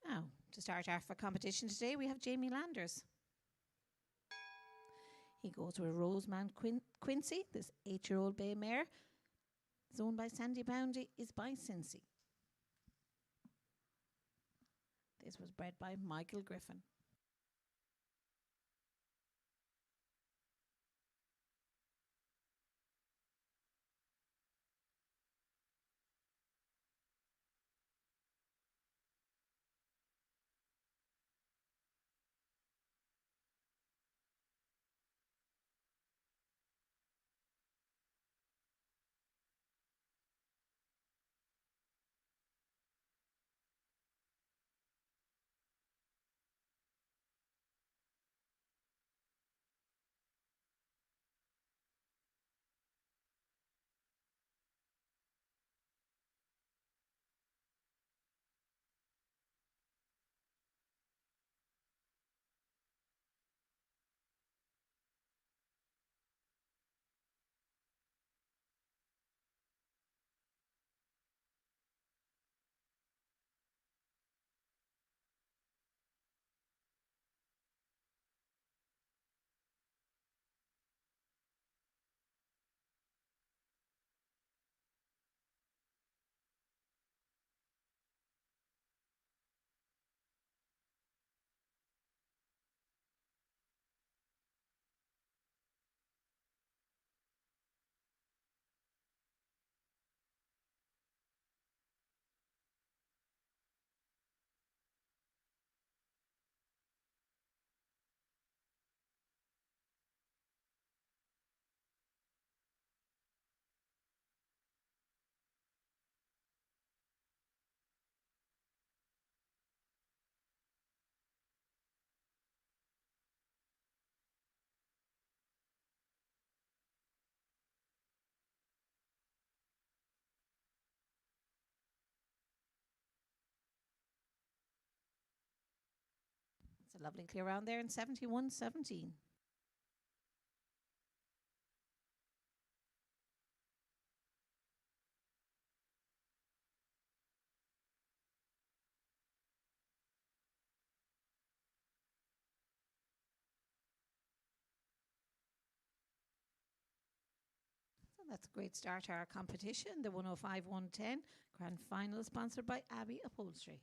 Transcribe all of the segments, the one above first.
Now, to start our competition today, we have Jamie Landers. He goes with Roseman Quincy, this 8-year-old bay mare. Is owned by Sandy Boundy, is by Cincy. This was bred by Michael Griffin. It's a lovely clear round there in 71-17. So that's a great start to our competition. The 105-110 grand final sponsored by Abbey Upholstery.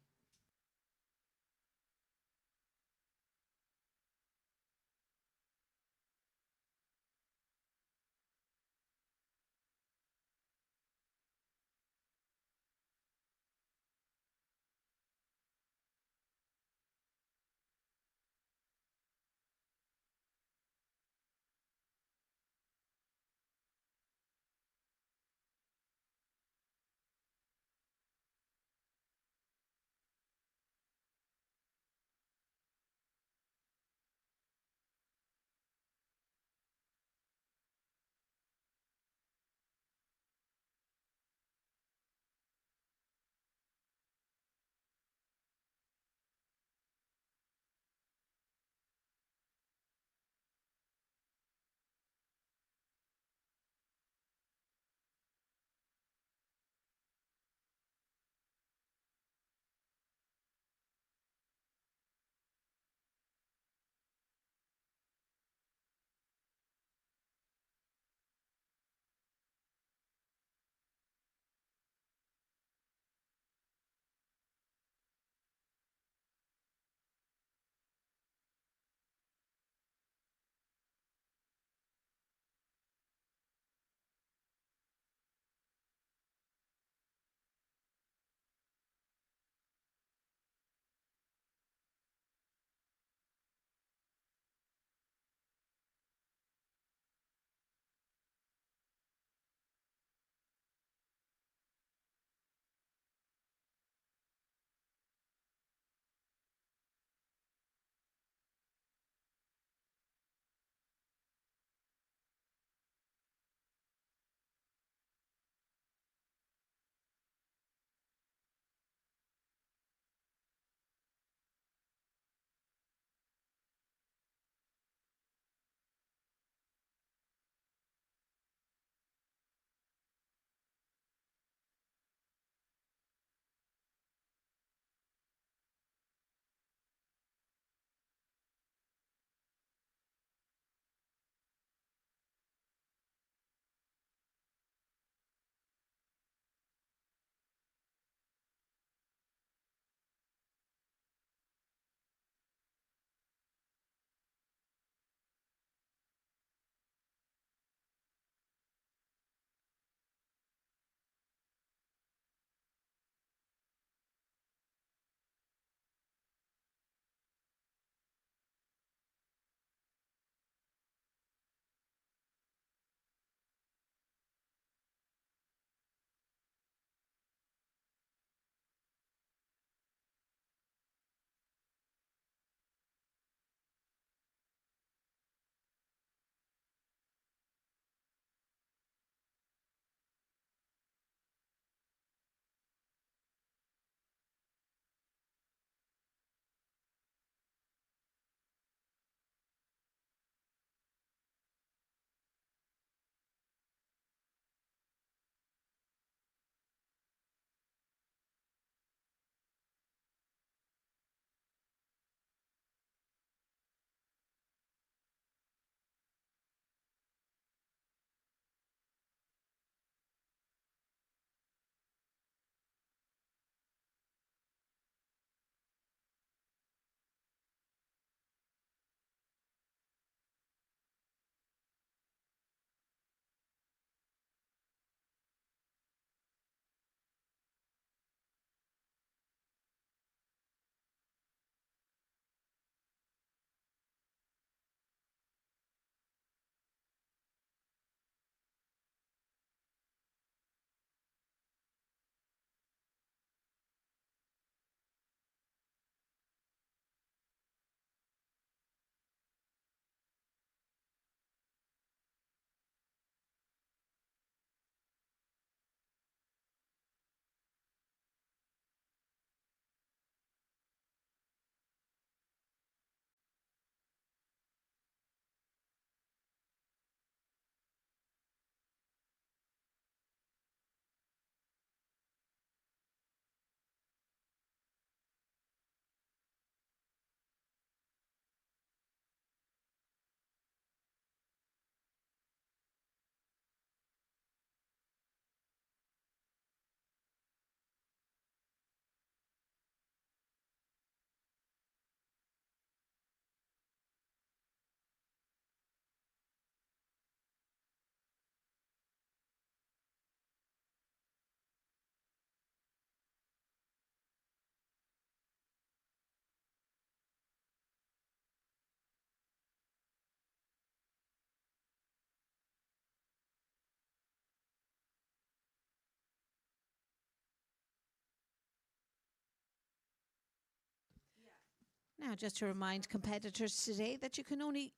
Now, just to remind competitors today that you can only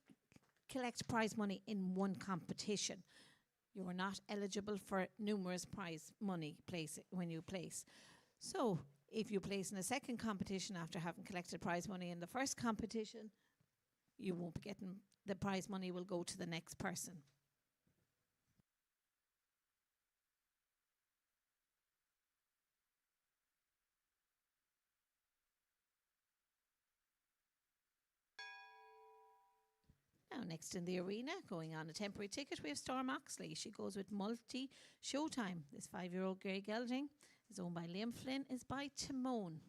collect prize money in one competition. You are not eligible for numerous prize money place when you place. So, if you place in a second competition after having collected prize money in the first competition, you won't be getting the prize money will go to the next person. Now, next in the arena, going on a temporary ticket, we have Storm Oxley. She goes with Multi Showtime. This 5-year-old grey gelding is owned by Liam Flynn, is by Timon.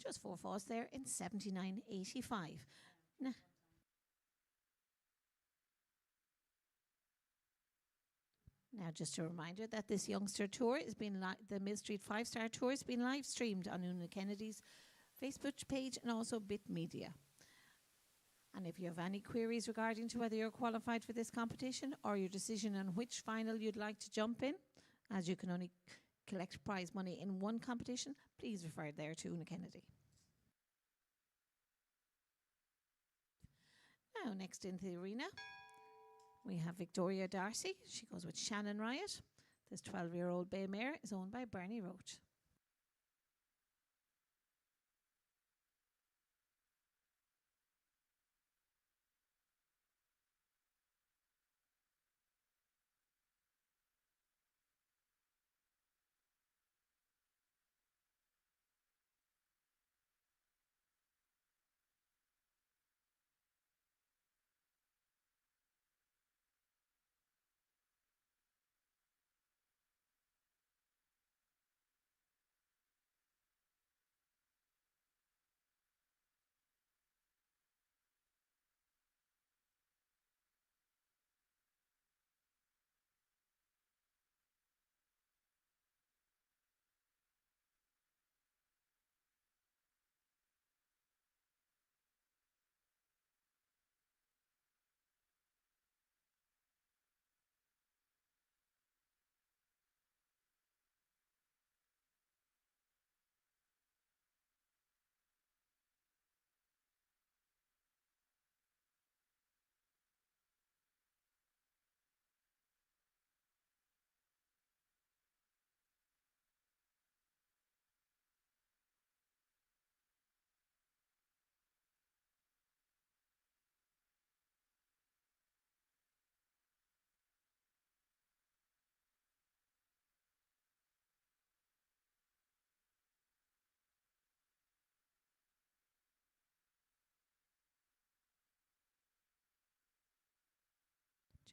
Just 4 falls there in 79.85. Now, now, just a reminder that this youngster tour is being the Millstreet 5-star tour has been live streamed on Una Kennedy's Facebook page and also Bit Media. And if you have any queries regarding to whether you're qualified for this competition or your decision on which final you'd like to jump in, as you can only collect prize money in one competition, please refer there to Una Kennedy. Now, next into the arena, we have Victoria Darcy. She goes with Shannon Riot. This 12-year-old bay mare is owned by Bernie Roach.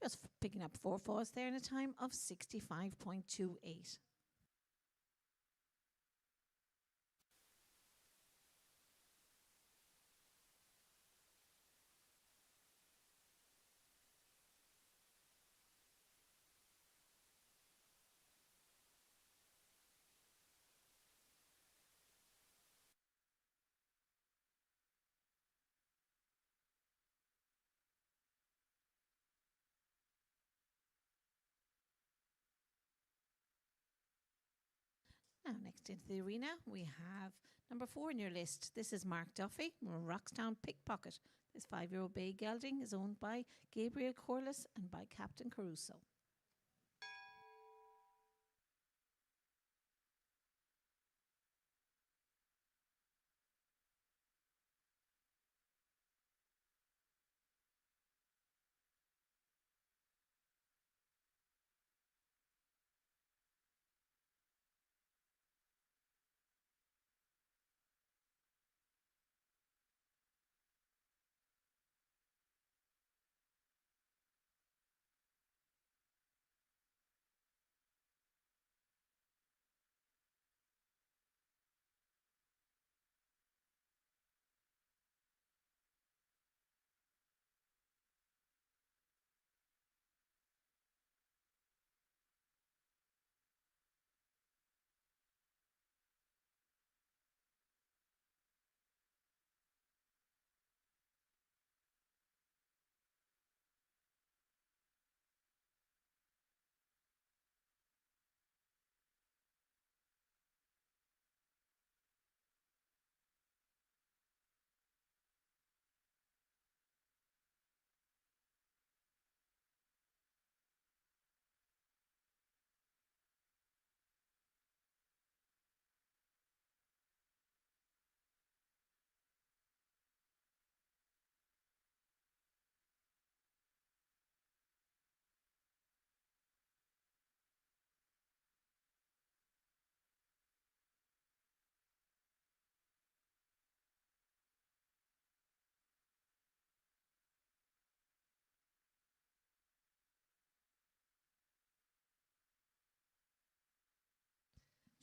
Just picking up 4 falls there in a time of 65.28. Now, next into the arena, we have number 4 on your list. This is Mark Duffy, Roxtown Pickpocket. This 5-year-old bay gelding is owned by Gabriel Corliss and by Captain Caruso.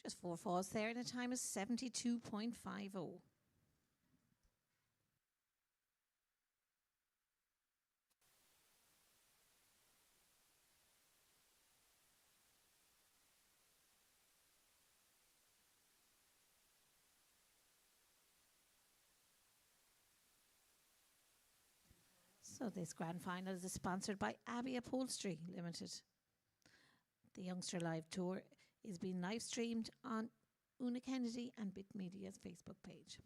Just 4 falls there, and the time is 72.50. So this grand final is sponsored by Abbey Upholstery Limited. The Youngster Live Tour is being live streamed on Una Kennedy and Bit Media's Facebook page.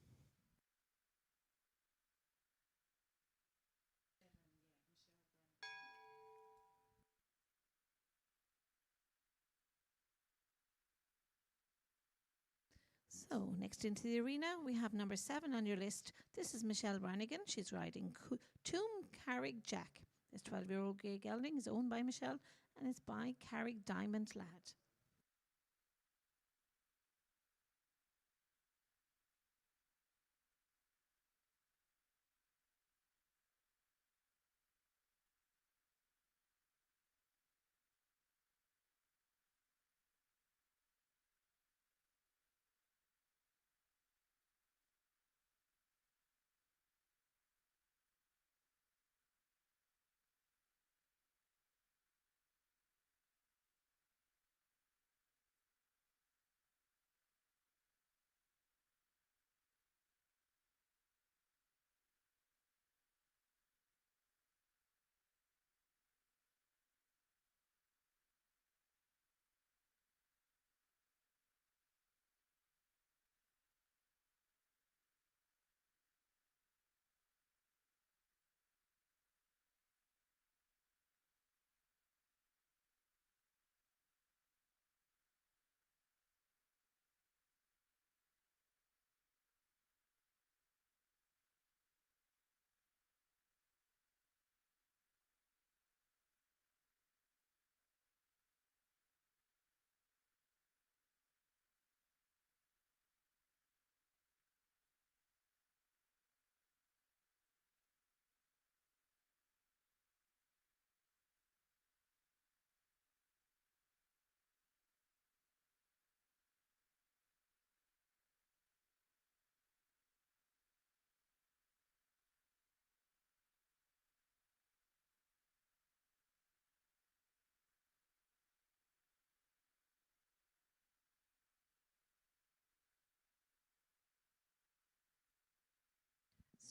So next into the arena, we have number 7 on your list. This is Michelle Brannigan. She's riding Tomb Carrig Jack. This 12-year-old gay gelding is owned by Michelle and is by Carrig Diamond Lad.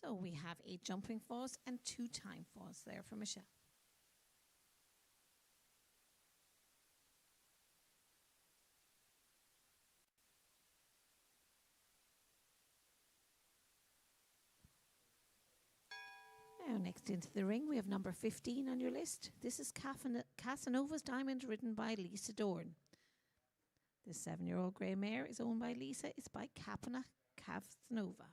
So we have 8 jumping falls and 2 time falls there for Michelle. Now, next into the ring, we have number 15 on your list. This is Casanova's Diamond, ridden by Lisa Dorn. This 7-year-old grey mare is owned by Lisa. It's by Casanova.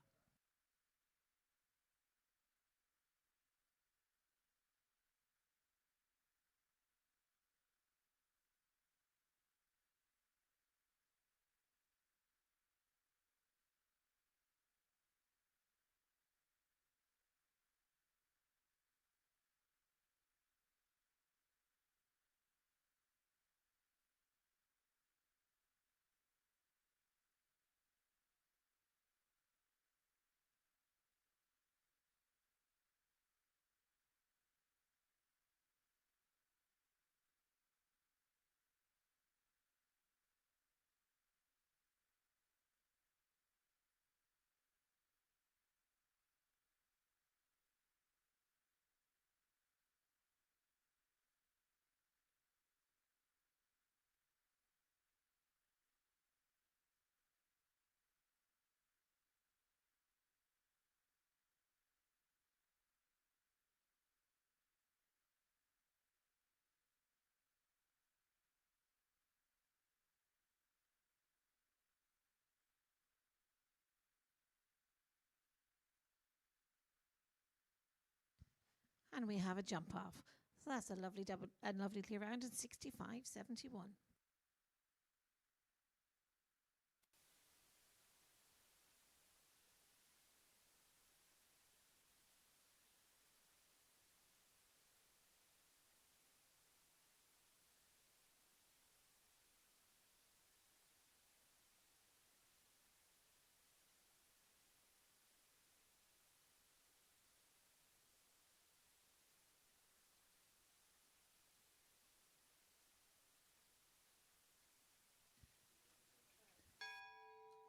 And we have a jump off. So that's a lovely double and lovely clear round in 65.71.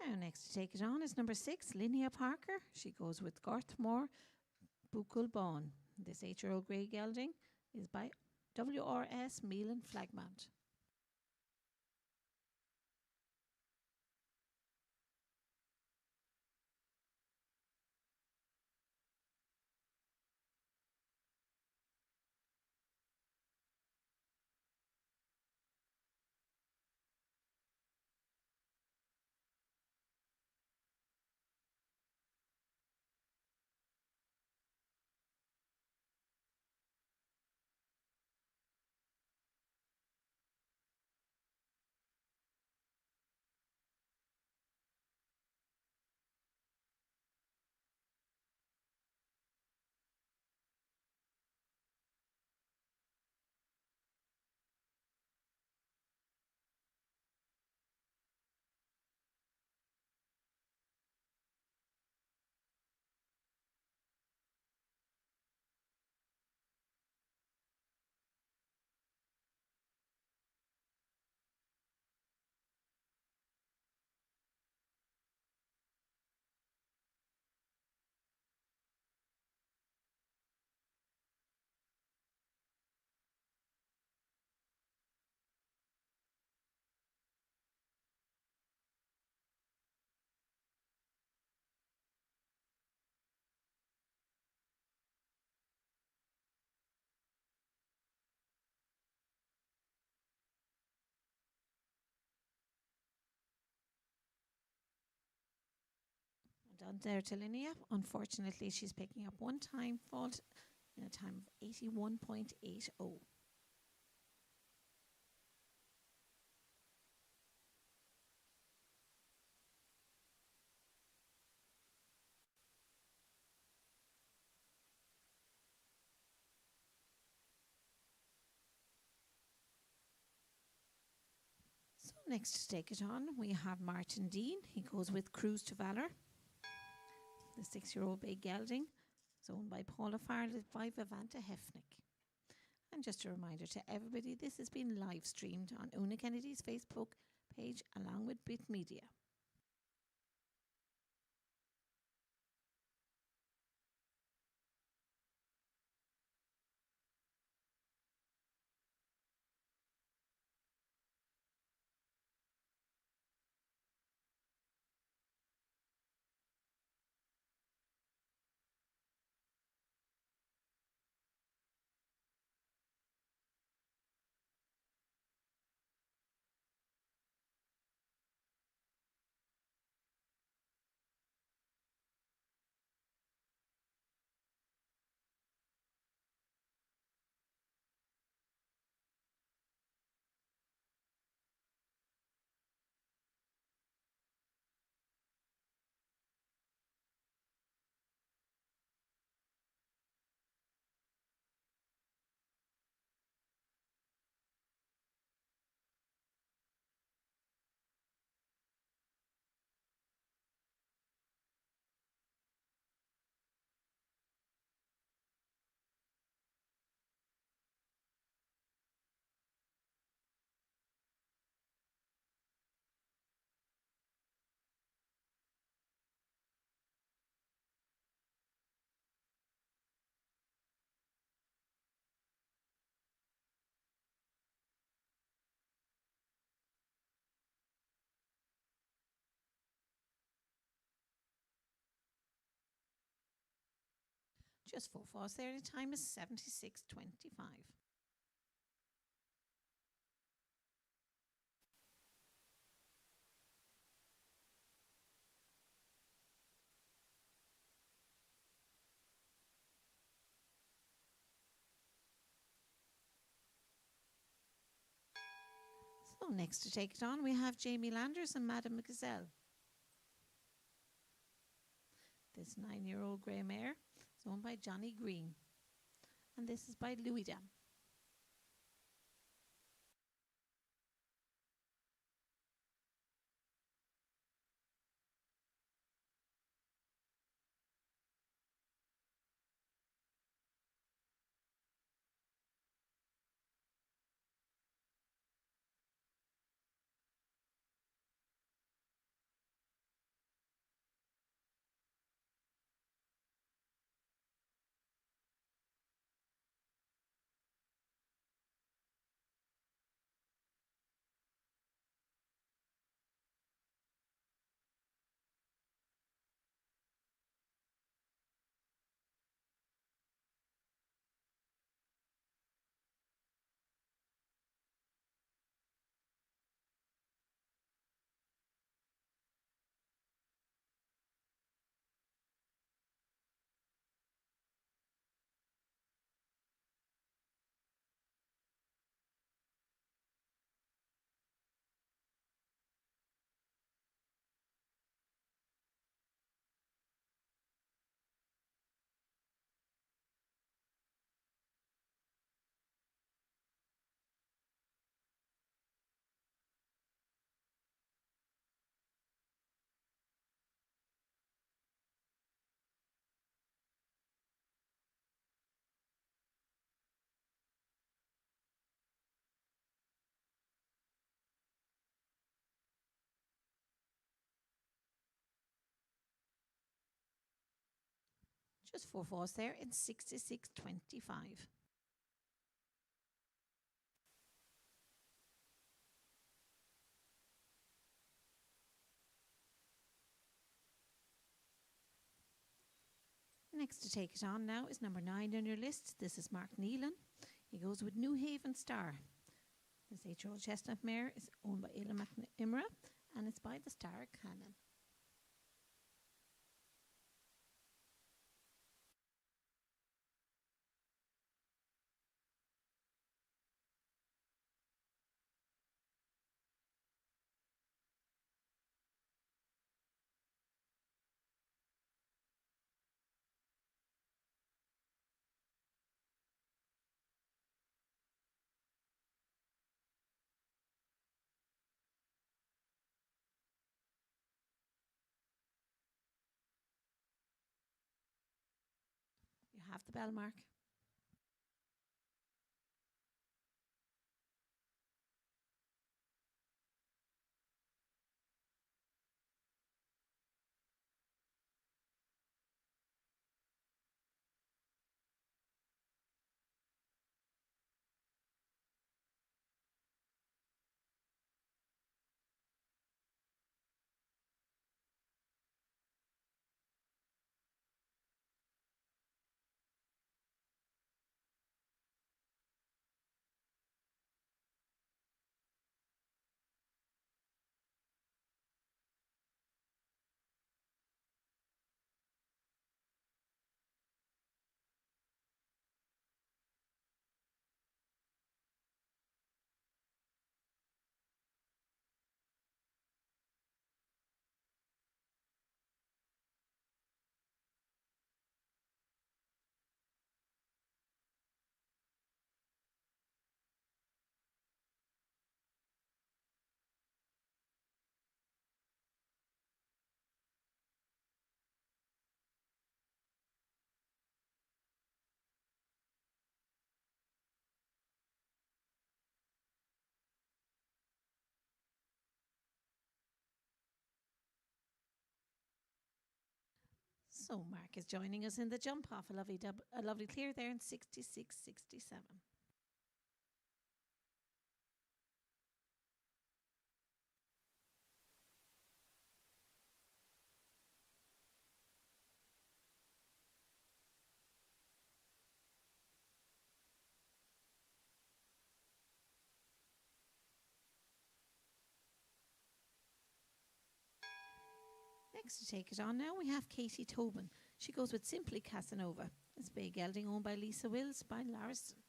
Now, next to take it on is number 6, Linnea Parker. She goes with Garthmore Buckelbawn. This 8-year-old grey gelding is by WRS Milan Flagmount. And on there to Linnea. Unfortunately, she's picking up one time fault in a time of 81.80. So next to take it on, we have Martin Dean. He goes with Cruise to Valor. The 6-year-old bay gelding is owned by Paula Farley by Vivanta Hefnick. And just a reminder to everybody, this has been live streamed on Una Kennedy's Facebook page along with Bit Media. Just 4 falls there. The time is 76:25. So next to take it on, we have Jamie Landers and Madame Gazelle. This 9-year-old grey mare is owned by Johnny Green. And this is by Louis Dam. Just 4 falls there in 66:25. Next to take it on now is number 9 on your list. This is Mark Neelan. He goes with New Haven Star. This 8-year-old chestnut mare is owned by Ila McImra and it's by the Star Cannon. You have the bell, Mark. So Mark is joining us in the jump off. A lovely clear there in 66:67. Next to take it on now, we have Katie Tobin. She goes with Simply Casanova. It's bay gelding owned by Lisa Wills by Larriston.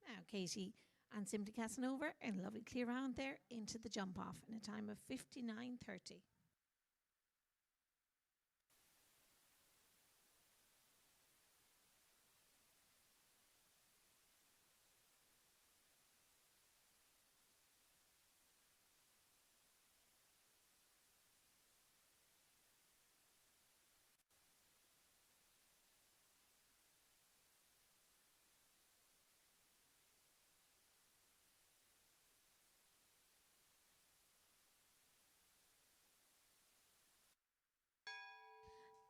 Now, Katie and Simply Casanova are in lovely clear round there into the jump off in a time of 59.30.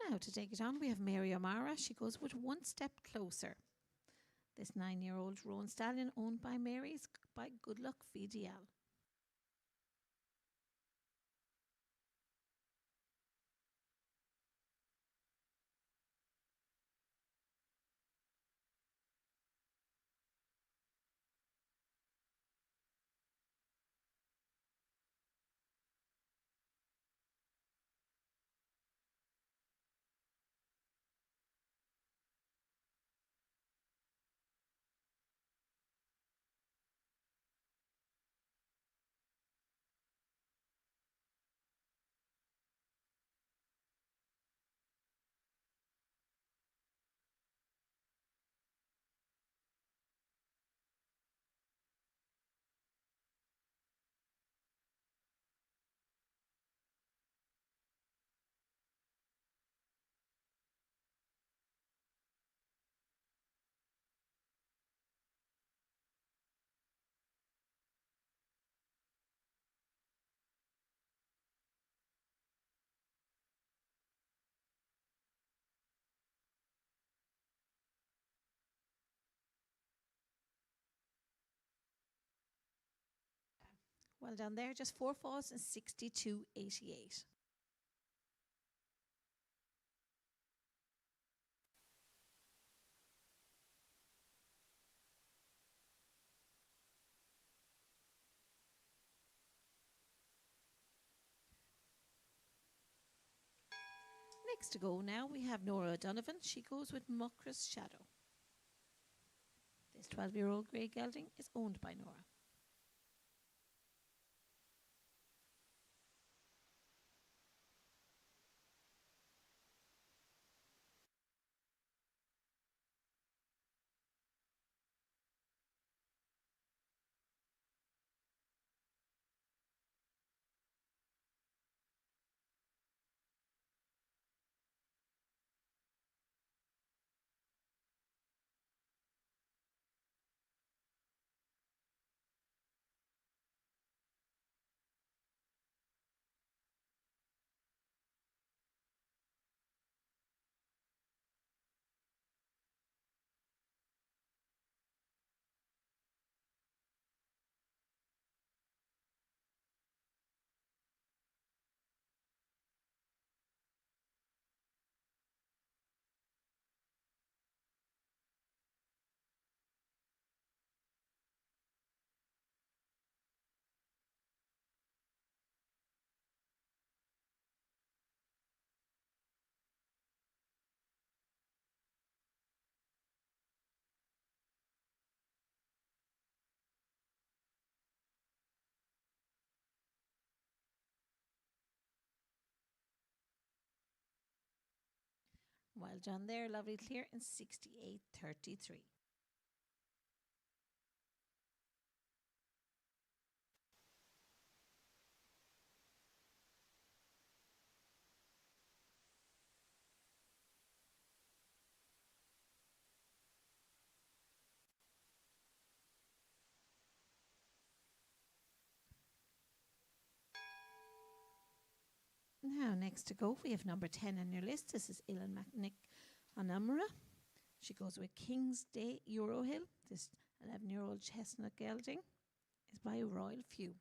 Now, to take it on, we have Mary O'Mara. She goes with One Step Closer. This 9-year-old roan stallion owned by Mary's by Good Luck VDL. Well done there, just 4 falls and 62.88. Next to go now, we have Nora O'Donovan. She goes with Muckra's Shadow. This 12-year-old grey gelding is owned by Nora. Well done there, lovely Claire, in 68.33. Now, next to go, we have number 10 on your list. This is Ilan McNick Anamara. She goes with King's Day Eurohill. This 11-year-old chestnut gelding is by Royal Few.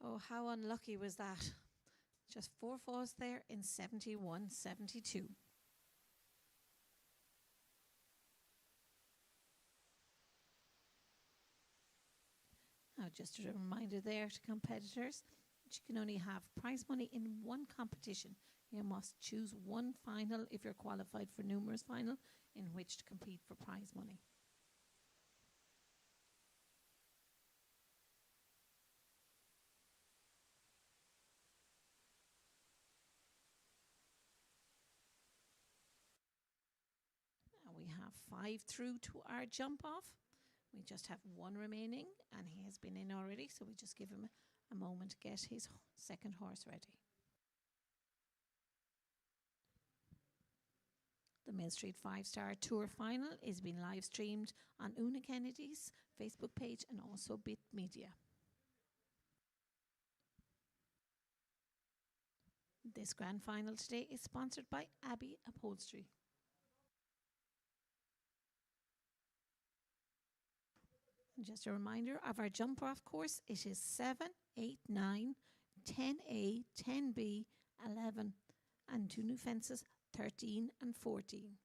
Oh, how unlucky was that? Just 4 falls there in 71.72. Now, just a reminder there to competitors that you can only have prize money in one competition. You must choose one final if you're qualified for numerous final in which to compete for prize money. Now we have 5 through to our jump off. We just have one remaining, and he has been in already, so we just give him a moment to get his second horse ready. The Millstreet 5-Star Tour Final is being live streamed on Una Kennedy's Facebook page and also Bit Media. This grand final today is sponsored by Abbey Upholstery. And just a reminder of our jump off course, it is 7, 8, 9, 10A, 10B, 11, and 2 new fences, 13 and 14.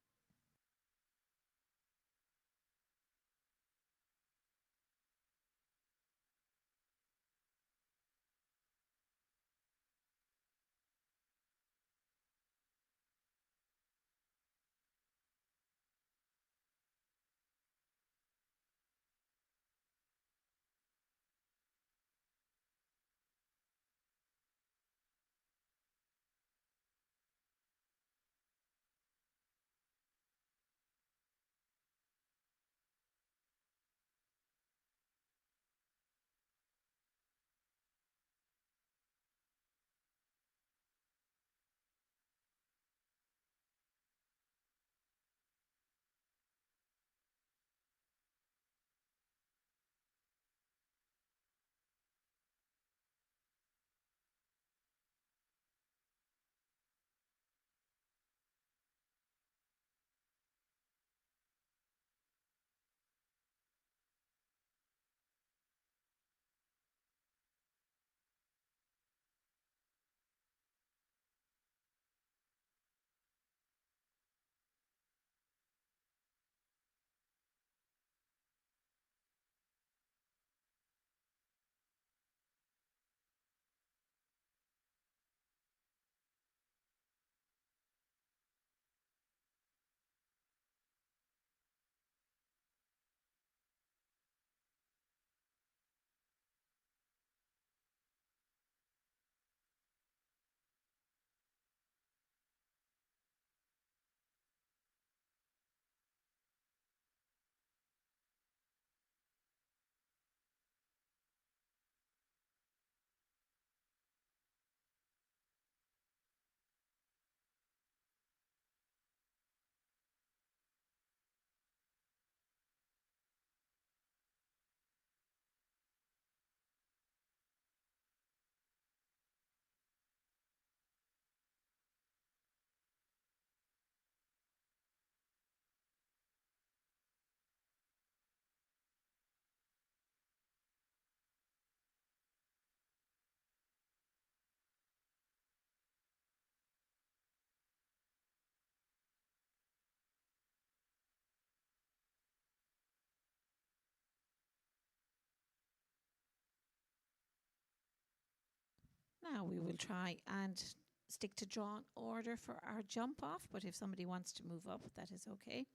Now we will try and stick to drawn order for our jump off, but if somebody wants to move up, that is okay.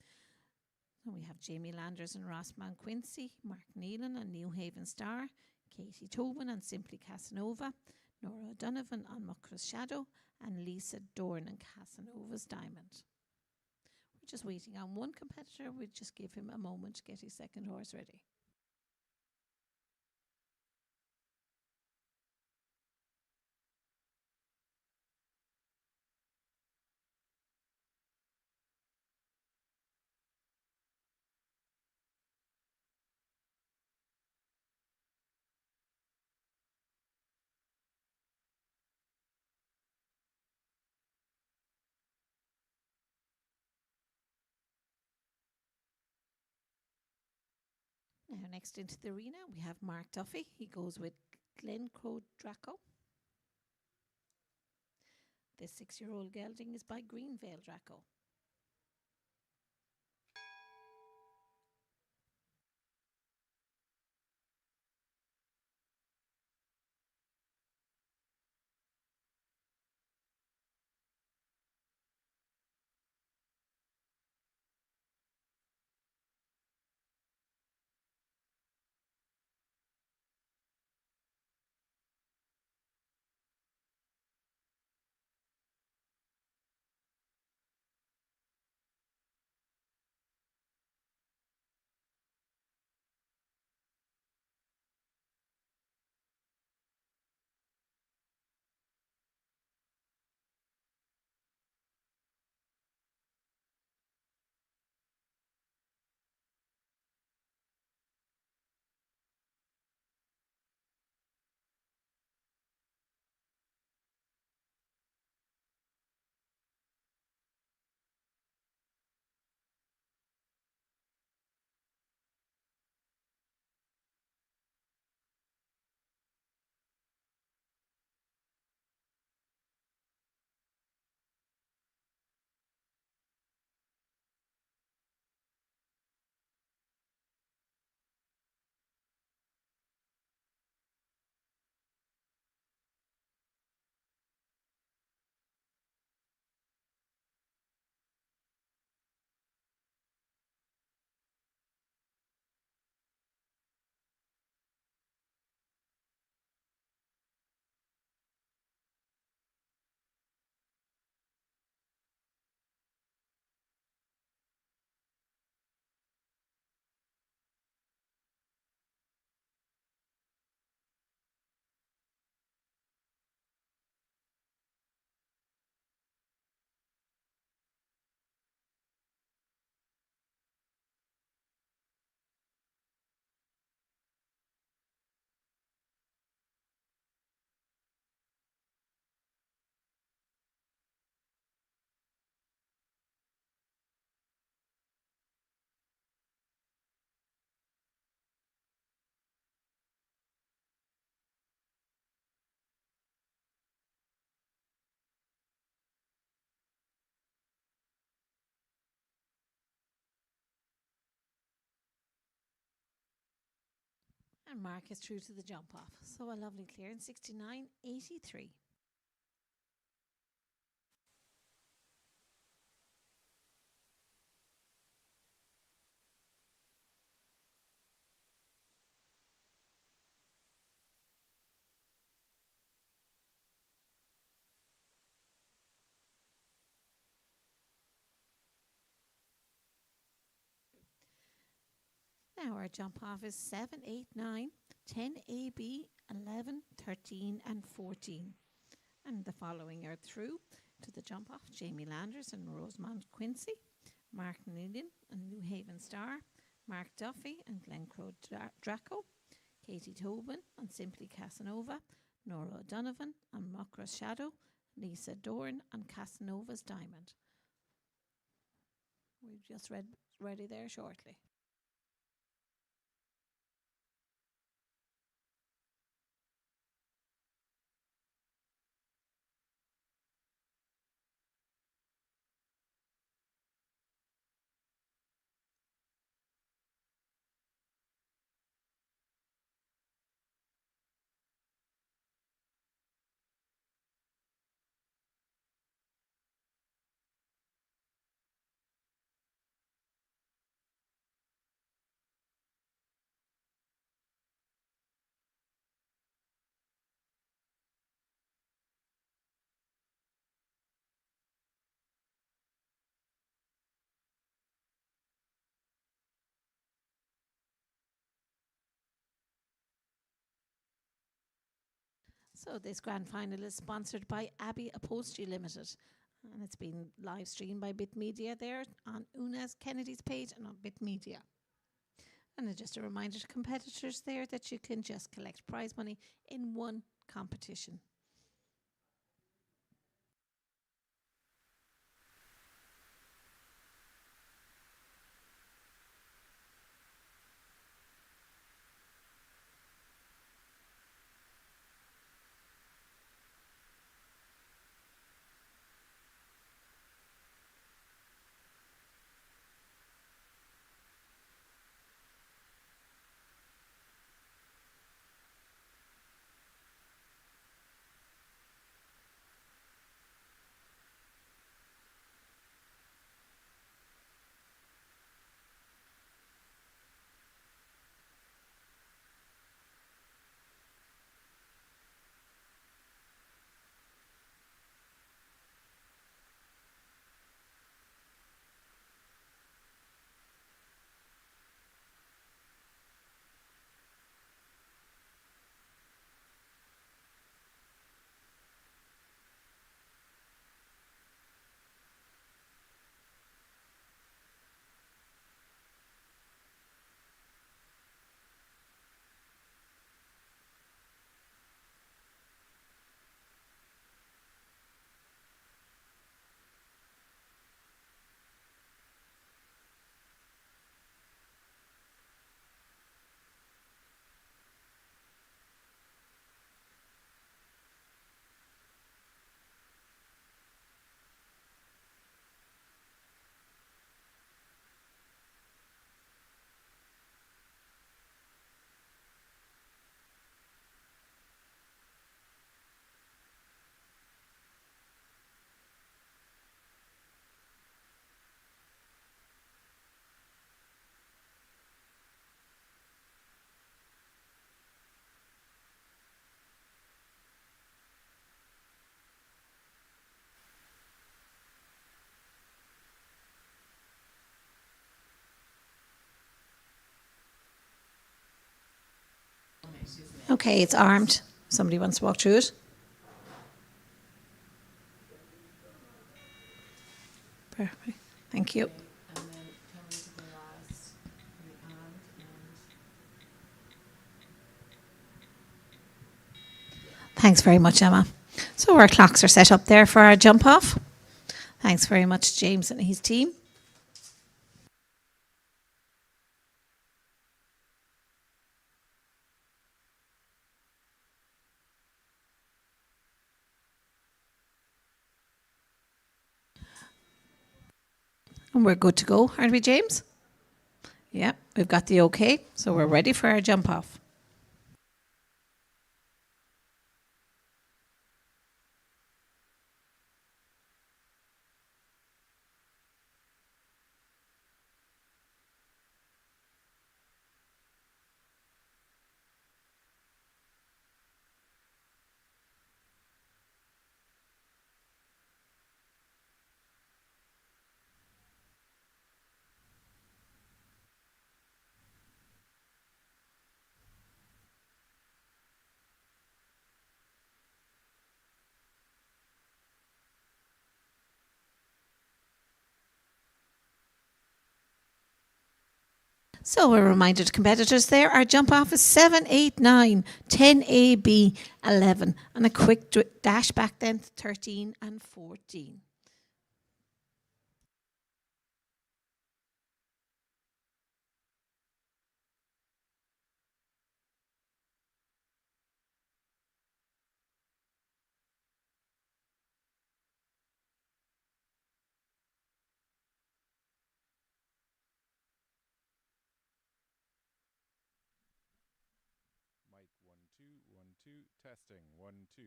So we have Jamie Landers and Rossman Quincy, Mark Neelan and New Haven Star, Katie Tobin and Simply Casanova, Nora O'Donovan on Muckra's Shadow, and Lisa Dorn and Casanova's Diamond. We're just waiting on one competitor. We'll just give him a moment to get his second horse ready. Now, next into the arena, we have Mark Duffy. He goes with Glencroe Draco. This 6-year-old gelding is by Greenvale Draco. And Mark is through to the jump off. So a lovely clearance, 69.83. Now our jump off is 7, 8, 9, 10 AB, 11, 13 and 14. And the following are through to the jump off: Jamie Landers and Rosamond Quincy, Mark Neelan and New Haven Star, Mark Duffy and Glencroe Draco, Katie Tobin and Simply Casanova, Nora O'Donovan and Muckra's Shadow, Lisa Dorn and Casanova's Diamond. We've just ready there shortly. So this grand final is sponsored by Abbey Upholstery Limited, and it's been live streamed by Bit Media there on Una's Kennedy's page and on Bit Media. And just a reminder to competitors there that you can just collect prize money in one competition. Okay, it's armed. Somebody wants to walk through it? Perfect. Thank you. Thanks very much, Emma. So our clocks are set up there for our jump off. Thanks very much, James and his team. And we're good to go, aren't we, James? Yeah, we've got the okay, so we're ready for our jump off. So we're reminded competitors there, our jump off is 7, 8, 9, 10 A, B, 11, and a quick dash back then to 13 and 14. Mic 1 2 1 2 testing 1 2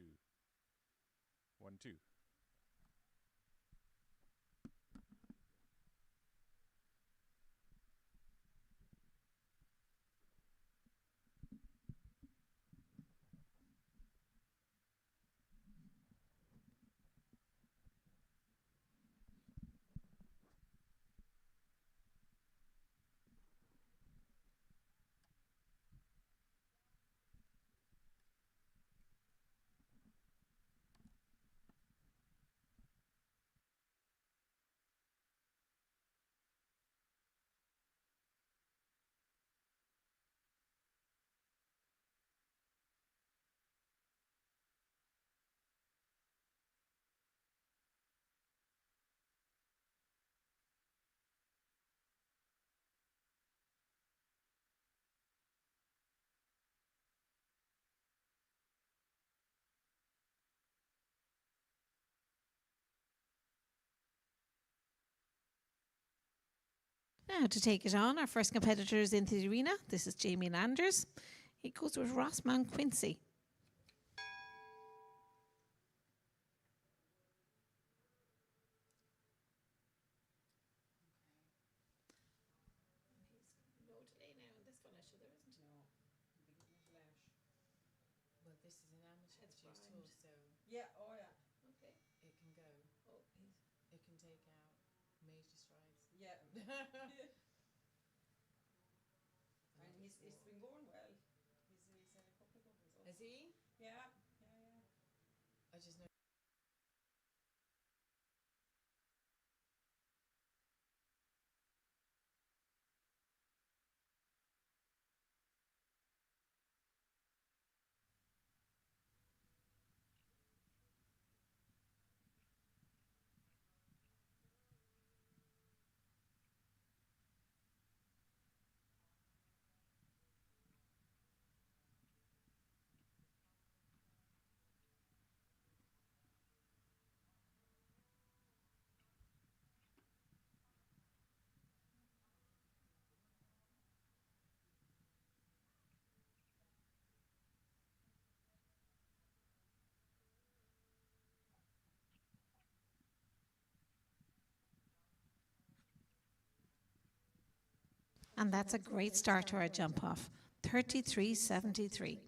1 2. Now, to take it on, our first competitor is into the arena. This is Jamie Landers. He goes with Rossman Quincy. No delay now on this one, actually, there isn't. No, beginning of lash. Well, this is an amateur It's juice tool, primed. so Yeah, oh yeah. Okay. it can go. Oh, It can take out major strides. yeah. And And it's been going well. He's had a couple of good results. Has he? Yeah, yeah, yeah. I just know. And that's a great start to our jump off. 33.73.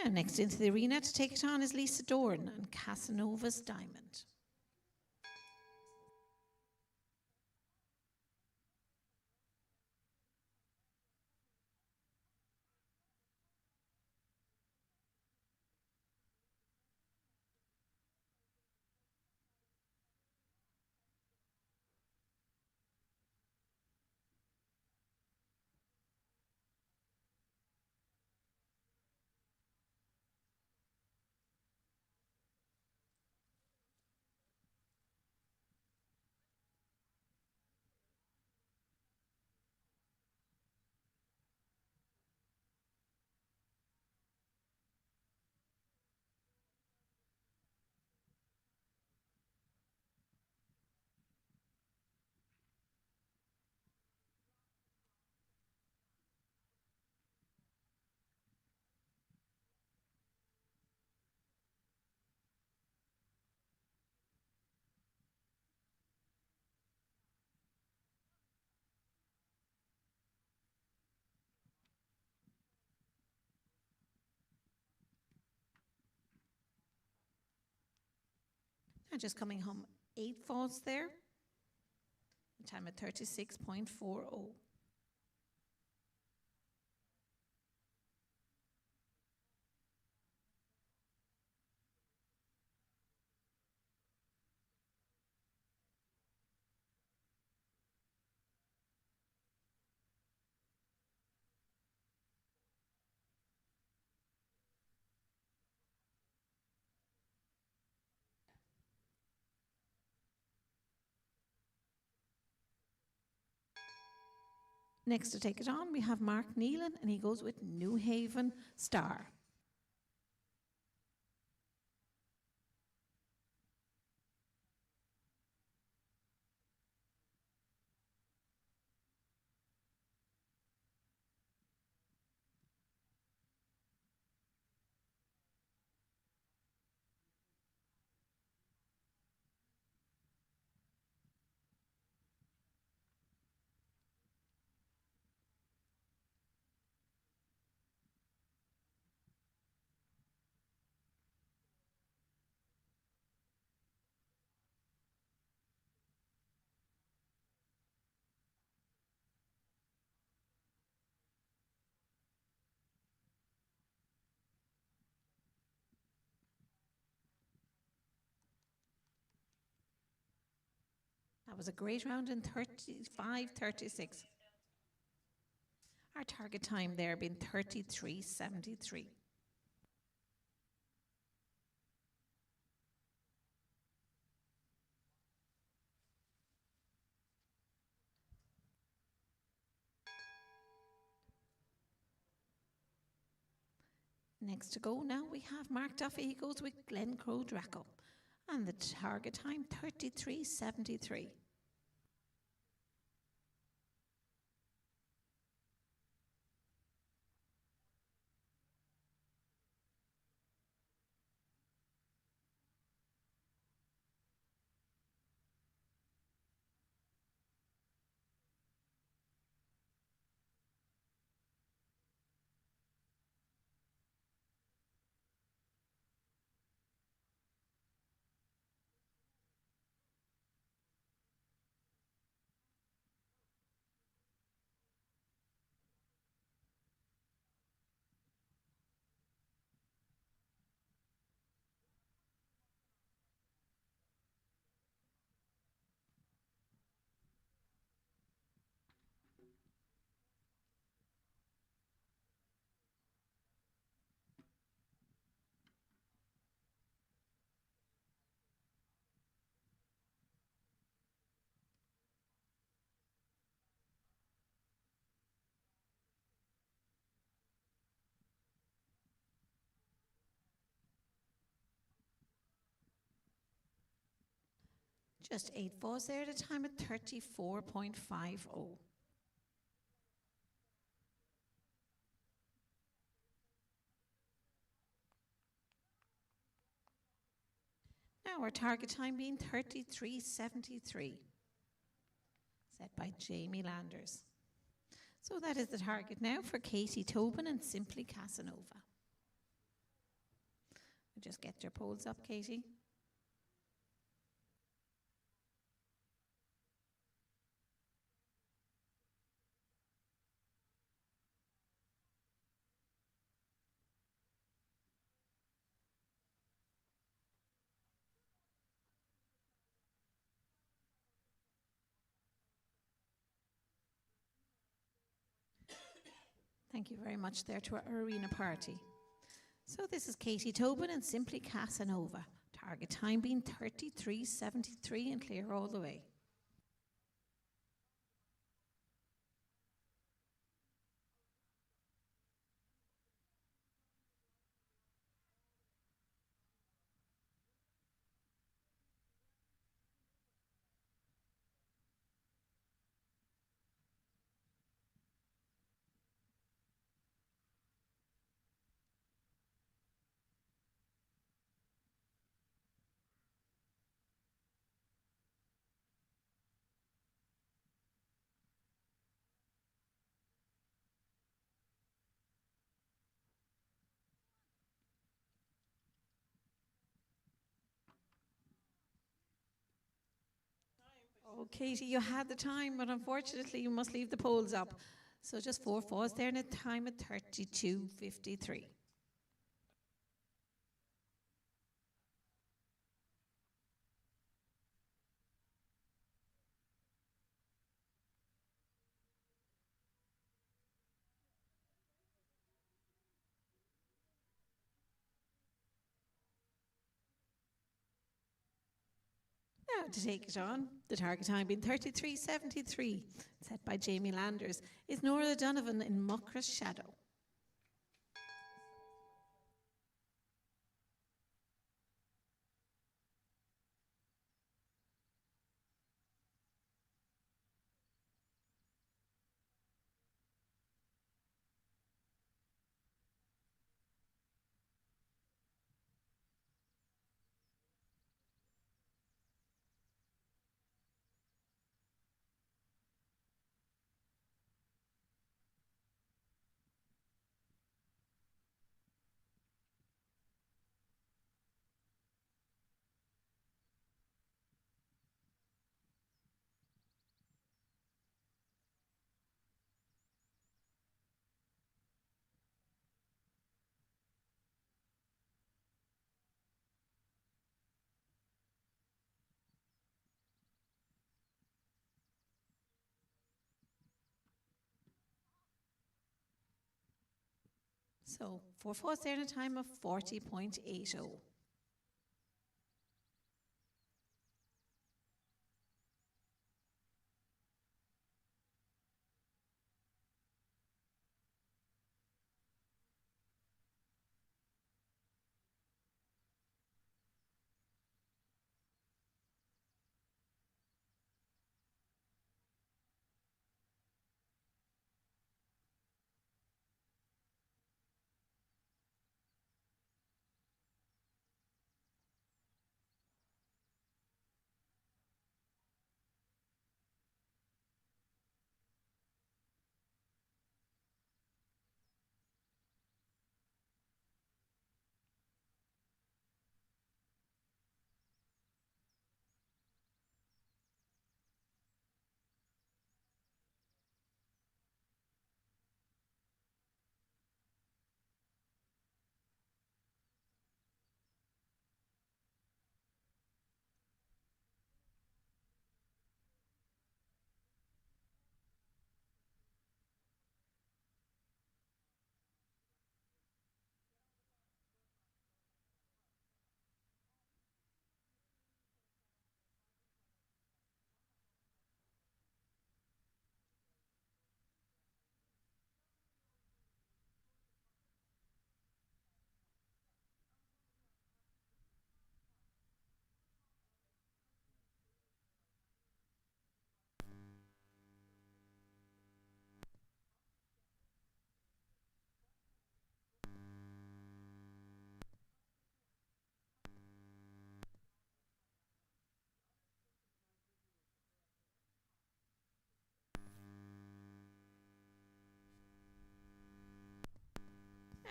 Now, next into the arena to take it on is Lisa Dorn and Casanova's Diamond. Now, just coming home 8 faults there. The time at 36.40. Next to take it on, we have Mark Neelan, and he goes with New Haven Star. That was a great round in 35:36. Our target time there being 33:73. Next to go now, we have Mark Duffy. He goes with Glencroe Draco. And the target time, 33:73. Just 8 falls there at a time at 34.50. Now our target time being 33:73, set by Jamie Landers. So that is the target now for Katie Tobin and Simply Casanova. Just get your poles up, Katie. Thank you very much there to our arena party. So this is Katie Tobin and Simply Casanova. Target time being 33:73 and clear all the way. Oh, Katie, you had the time, but unfortunately you must leave the poles up. So just 4 falls there and a time at 32:53. Now to take it on, the target time being 33:73, set by Jamie Landers, is Nora Donovan in Muckra's Shadow. So 4 fours there in a time of 40.80.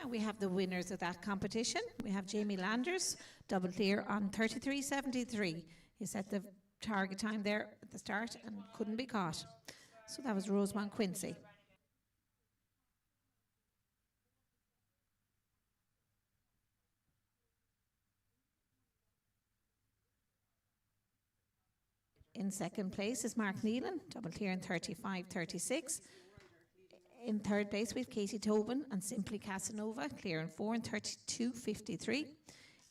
Now we have the winners of that competition. We have Jamie Landers, double clear on 33.73. He set the target time there at the start and couldn't be caught. So that was Rosemont Quincy. In second place is Mark Neelan, double clear in 35.36. In third place we have Katie Tobin and Simply Casanova, clear in 4 and 32.53.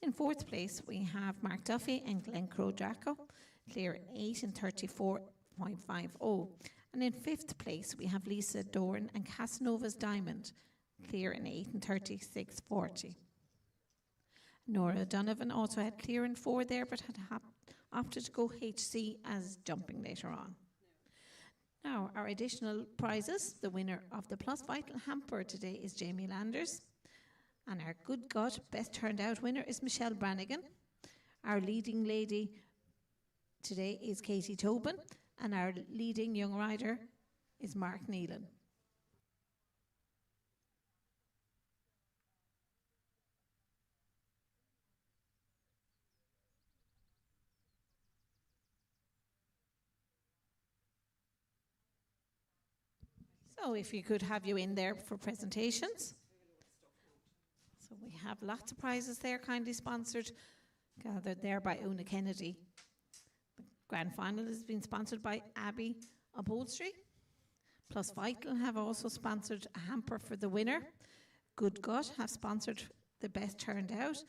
In fourth place we have Mark Duffy and Glen Crow Draco, clear in 8 and 34.50. And in fifth place we have Lisa Dorn and Casanova's Diamond, clear in 8 and 36.40. Nora Donovan also had clear in 4 there, but had opted to go HC as jumping later on. Now, our additional prizes. The winner of the Plus Vital hamper today is Jamie Landers. And our Good God Best Turned Out winner is Michelle Brannigan. Our leading lady today is Katie Tobin. And our leading young rider is Mark Neelan. So if you could have you in there for presentations. So we have lots of prizes there, kindly sponsored, gathered there by Una Kennedy. The grand final has been sponsored by Abbey Upholstery. Plus Vital have also sponsored a hamper for the winner. Good Gut have sponsored the best turned out.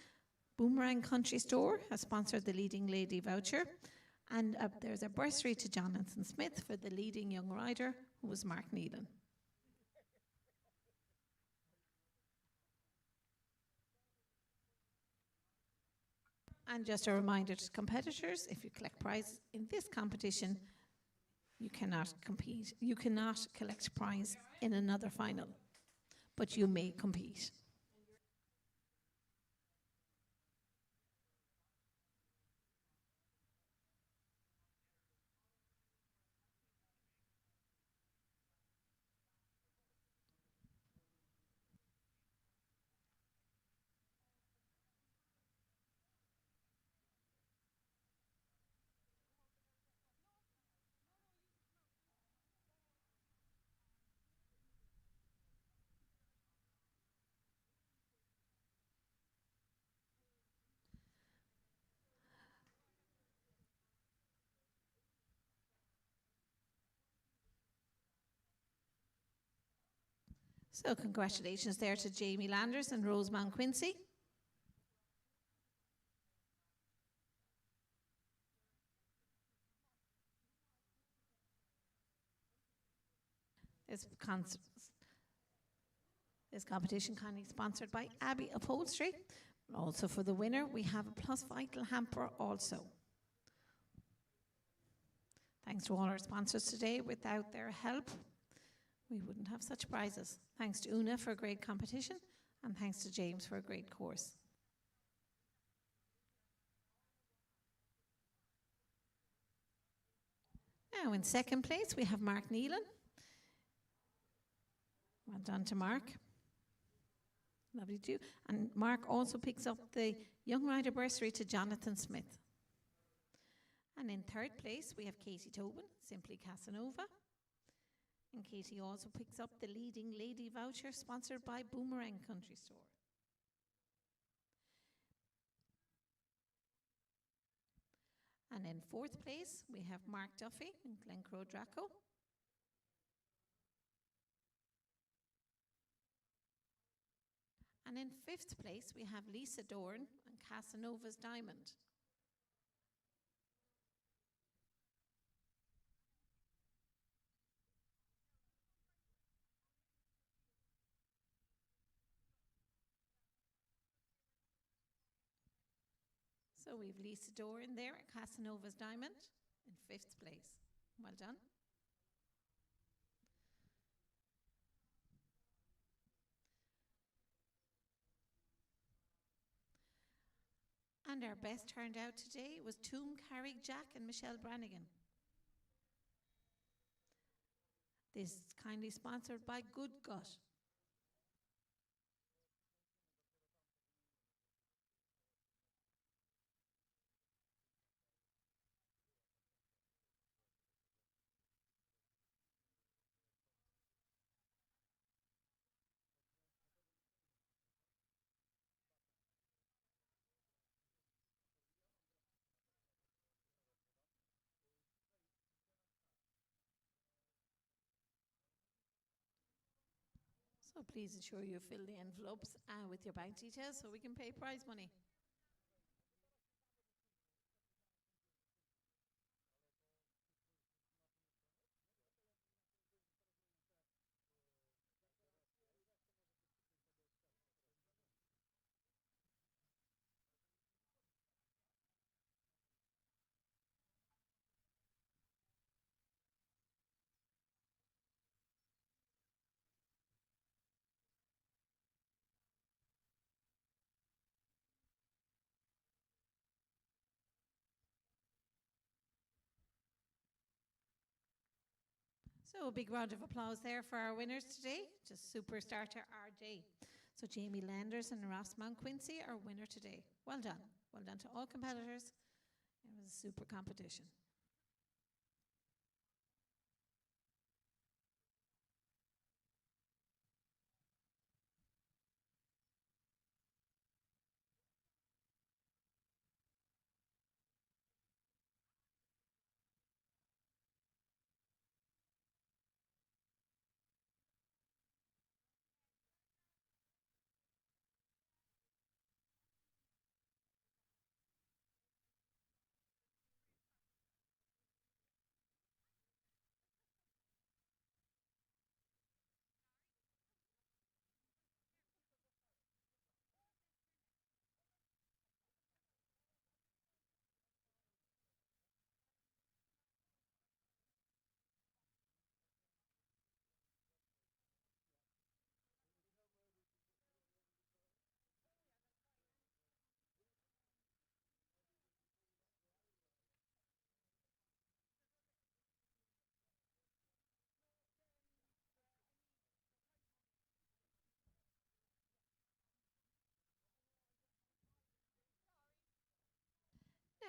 Boomerang Country Store has sponsored the leading lady voucher. And there's a bursary to Jonathan Smith for the leading young rider, who was Mark Neelan. And just a reminder to competitors, if you collect prize in this competition, you cannot compete. You cannot collect prize in another final, but you may compete. So congratulations there to Jamie Landers and Rosemount Quincy. This, this competition kindly sponsored by Abbey Upholstery. Also for the winner, we have a Plus Vital hamper also. Thanks to all our sponsors today. Without their help, we wouldn't have such prizes. Thanks to Una for a great competition, and thanks to James for a great course. Now in second place we have Mark Neelan. Well done to Mark. Lovely too. And Mark also picks up the Young Rider Bursary to Jonathan Smith. And in third place we have Katie Tobin, Simply Casanova. And Katie also picks up the Leading Lady voucher sponsored by Boomerang Country Store. And in fourth place we have Mark Duffy and Glencroe Draco. And in fifth place we have Lisa Dorn and Casanova's Diamond. So we've Lisa Dorn there at Casanova's Diamond in fifth place. Well done. And our best turned out today was Toom Carrick Jack and Michelle Brannigan. This is kindly sponsored by Good Gut. So please ensure you fill the envelopes with your bank details so we can pay prize money. So a big round of applause there for our winners today. Just super starter our day. So Jamie Landers and Rosemount Quincy are winner today. Well done. Well done to all competitors. It was a super competition.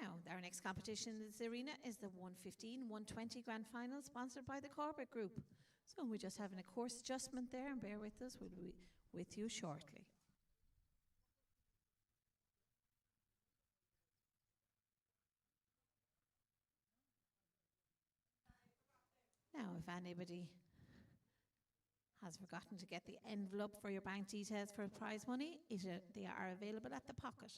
Now, our next competition in this arena is the 115, 120 Grand Final sponsored by the Corporate Group. So we're just having a course adjustment there, and bear with us, we'll be with you shortly. Now, if anybody has forgotten to get the envelope for your bank details for prize money, they are available at the pocket.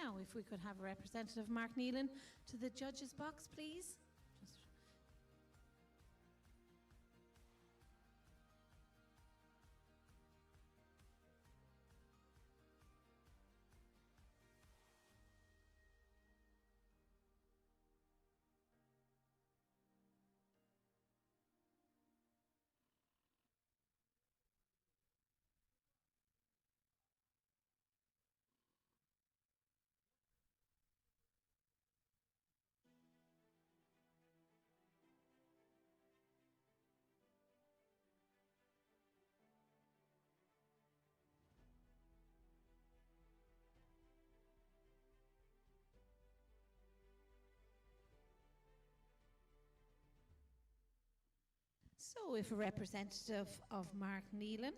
Now, if we could have Representative Mark Neelan to the judges' box, please. Just So if a representative of Mark Neelan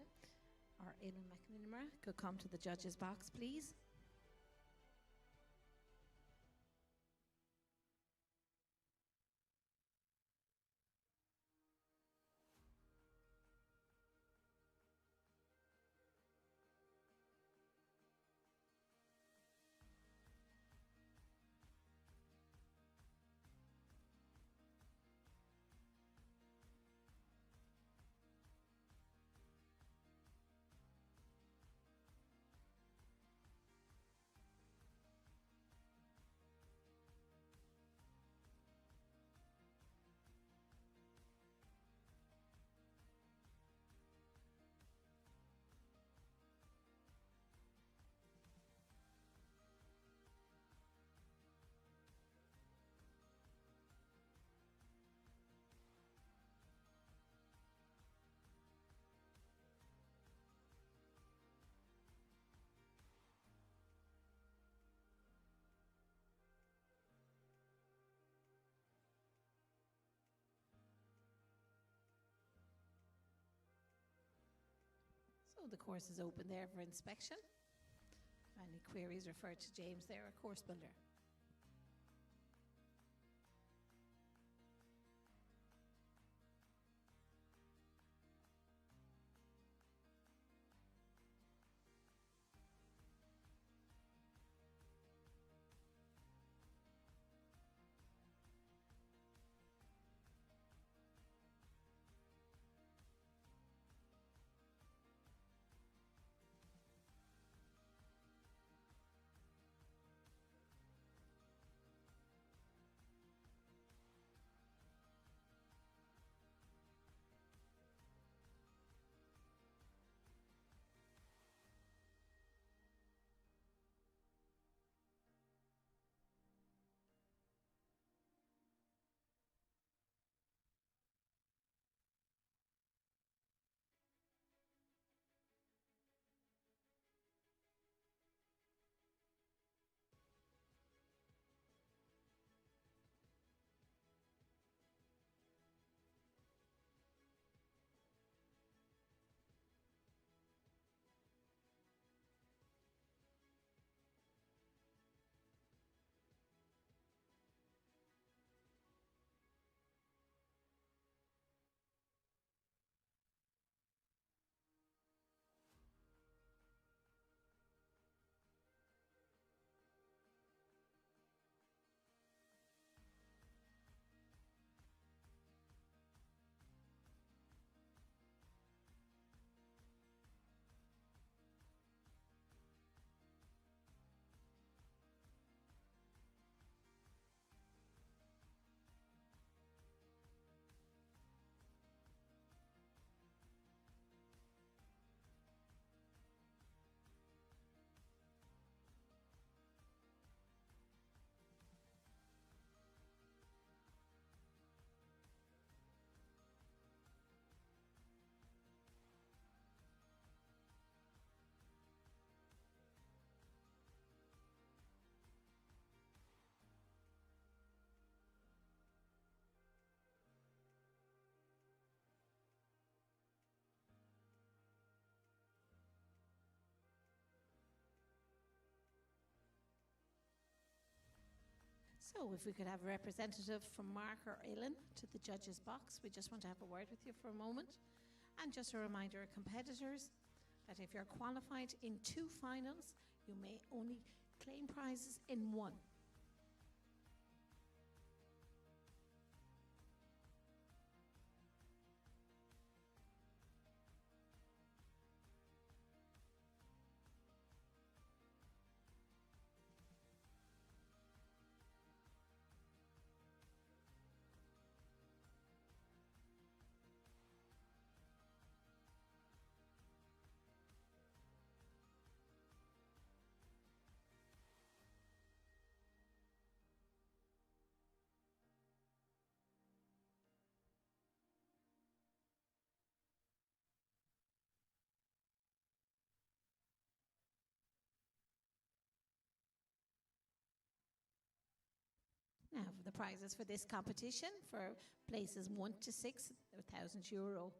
or Aileen McNamara could come to the judges' box, please. So the course is open there for inspection. If any queries, refer to James there, our course builder. So if we could have a representative from Mark or Aileen to the judges' box, we just want to have a word with you for a moment. And just a reminder, competitors, that if you're qualified in 2 finals, you may only Claim prizes in one. Now, for the prizes for this competition, for places 1 to 6, €1,000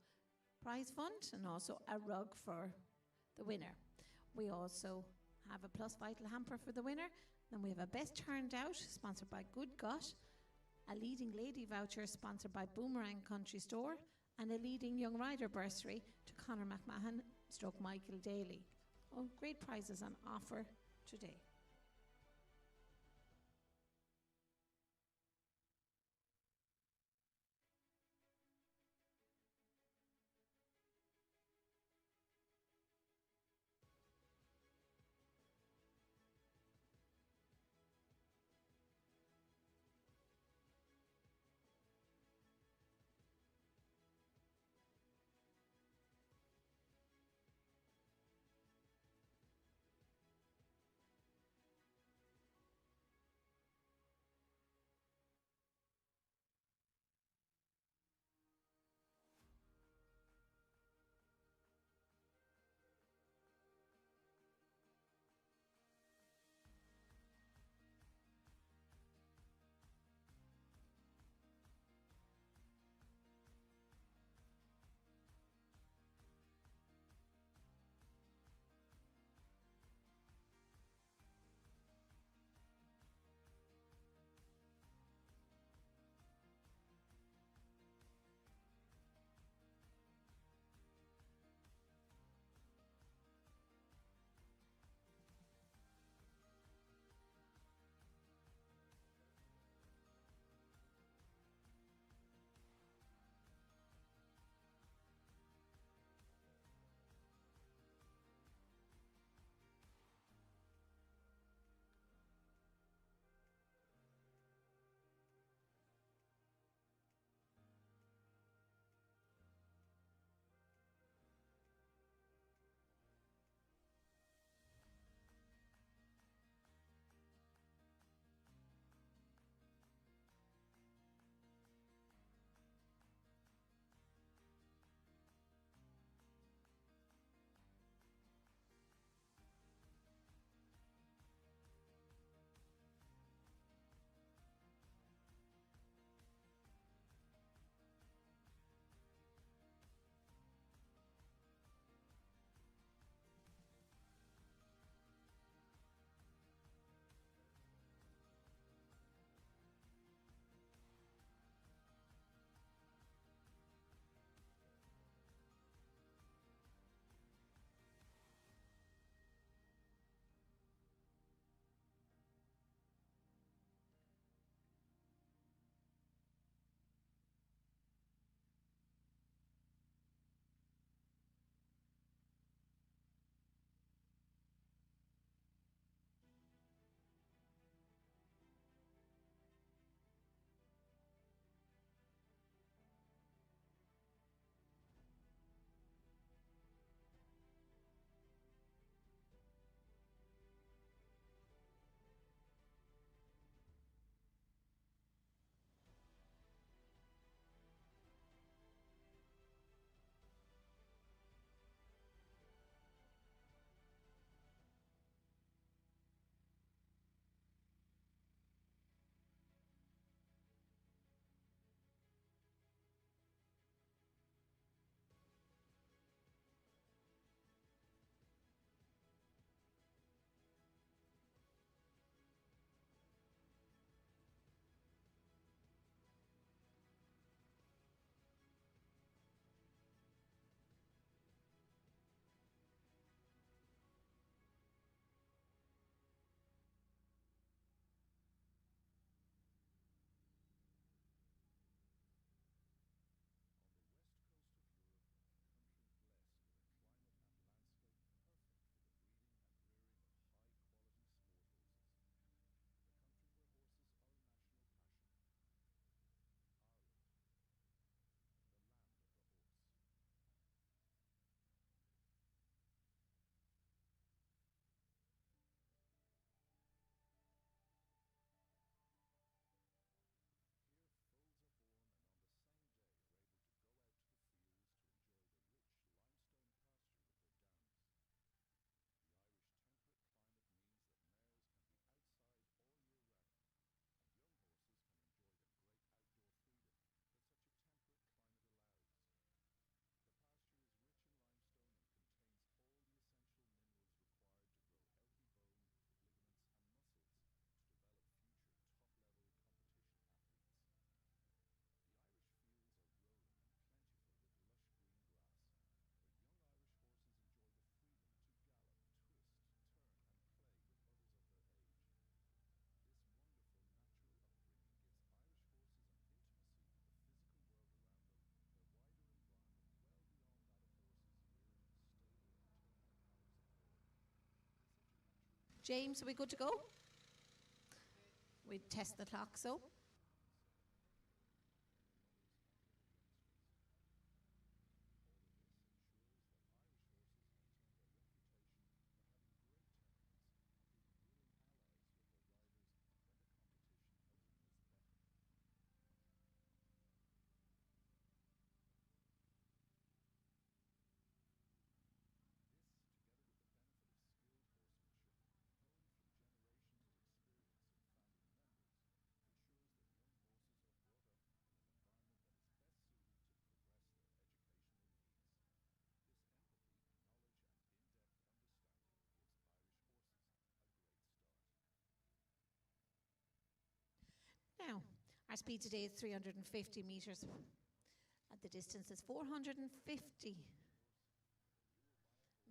prize fund, and also a rug for the winner. We also have a Plus Vital hamper for the winner. Then we have a Best Turned Out, sponsored by Good Gut, a Leading Lady voucher, sponsored by Boomerang Country Store, and a Leading Young Rider bursary to Conor McMahon / Michael Daly. Oh, great prizes on offer today. James, are we good to go? We test the clock, so. Now, our speed today is 350 metres. The distance is 450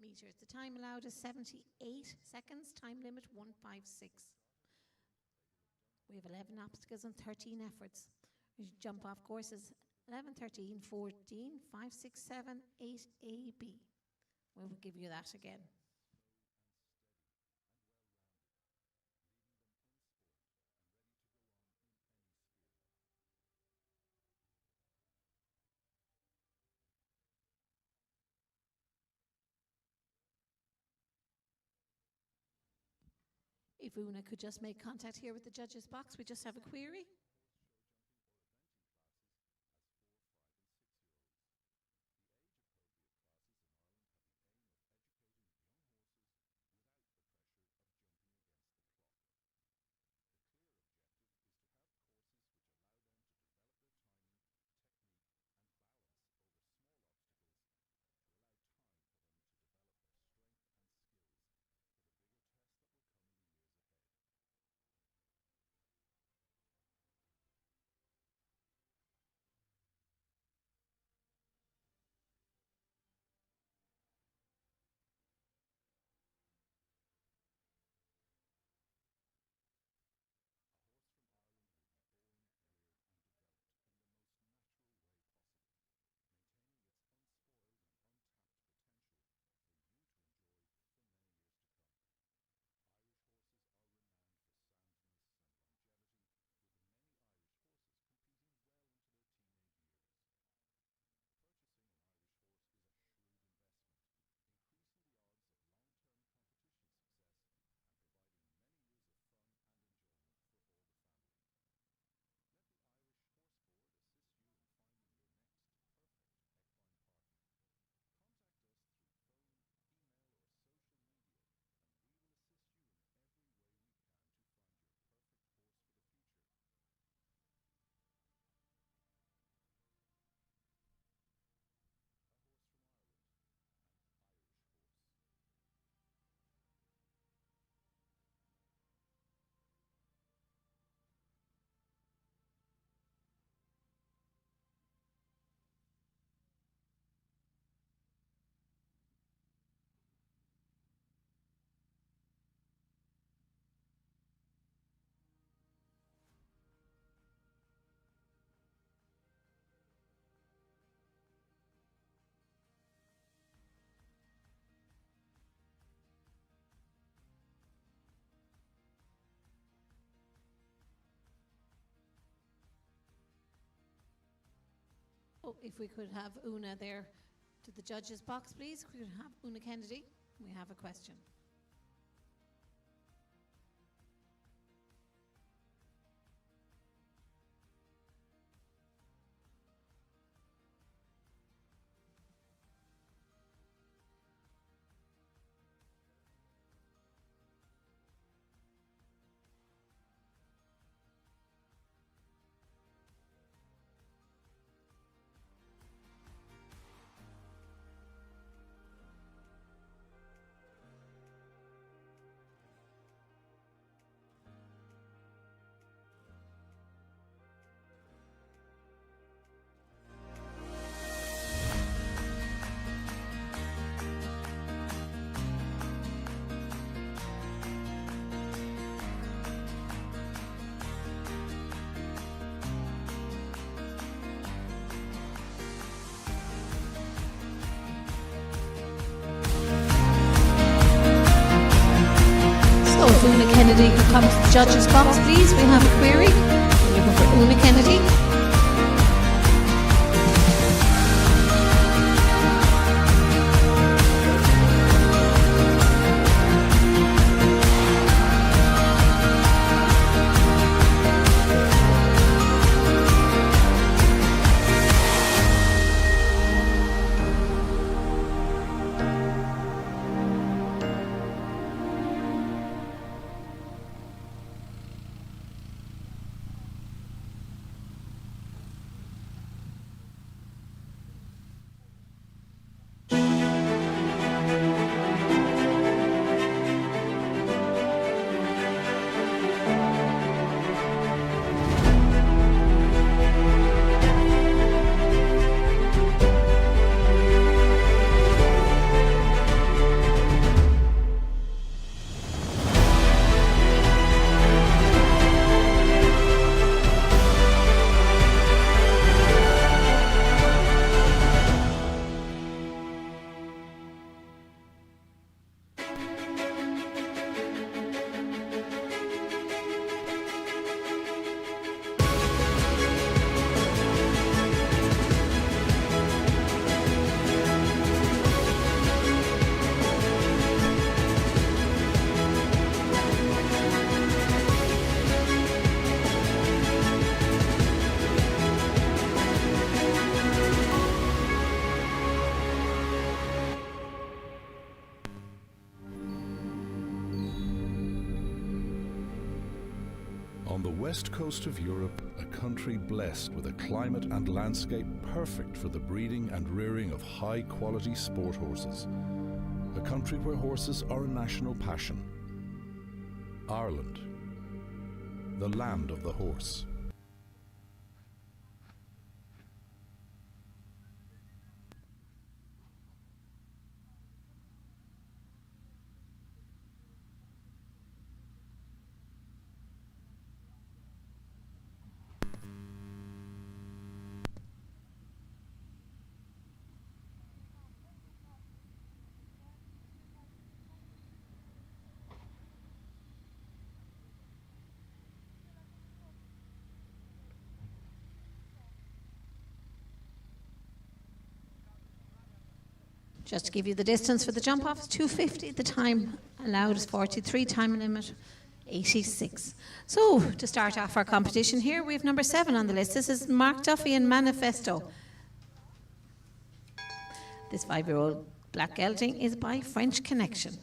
metres. The time allowed is 78 seconds. Time limit 156. We have 11 obstacles and 13 efforts. We jump off courses 11, 13, 14, 5, 6, 7, 8, A, B. We will give you that again. If Una could just make contact here with the judges box, we just have a query. Oh, if we could have Una there to the judges box, please. We could have Una Kennedy. We have a question. if Una Kennedy could come to the judges' box, please. We have a query. We're looking for Una Kennedy. On the west coast of Europe, a country blessed with a climate and landscape perfect for the breeding and rearing of high-quality sport horses. A country where horses are a national passion. Ireland, the land of the horse. Just to give you the distance for the jump off, is 250. The time allowed is 43, time limit 86. So, to start off our competition here, we have number 7 on the list. This is Mark Duffy and Manifesto. This 5-year-old black gelding is by French Connection.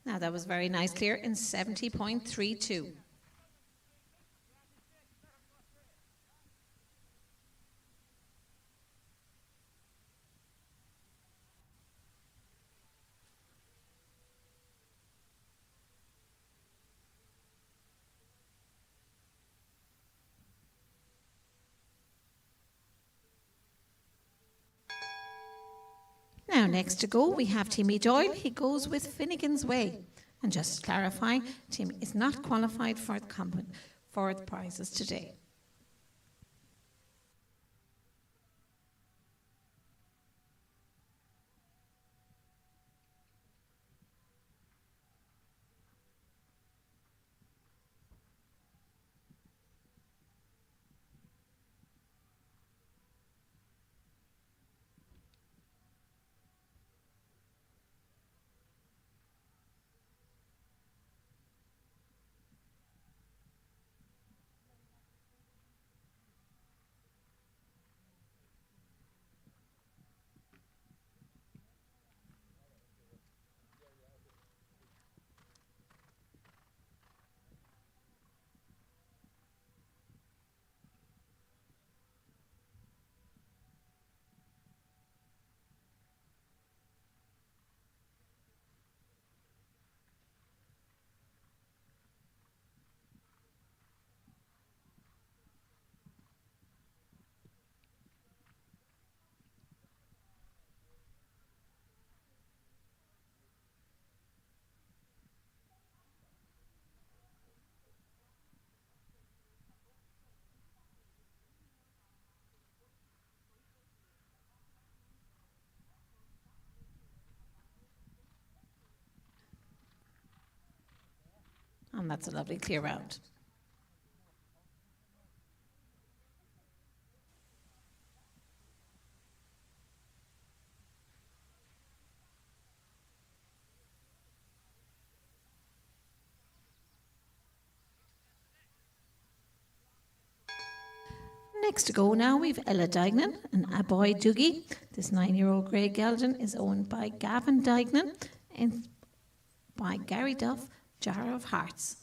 Now that was very nice, clear in 70.32. Now, next to go, we have Timmy Doyle. He goes with Finnegan's Way. And just to clarify, Timmy is not qualified for the prizes today. And that's a lovely clear round. Next to go now, we've Ella Dignan and Aboy Doogie. This 9-year-old grey gelding is owned by Gavin Dignan and by Gary Duff, Jar of Hearts.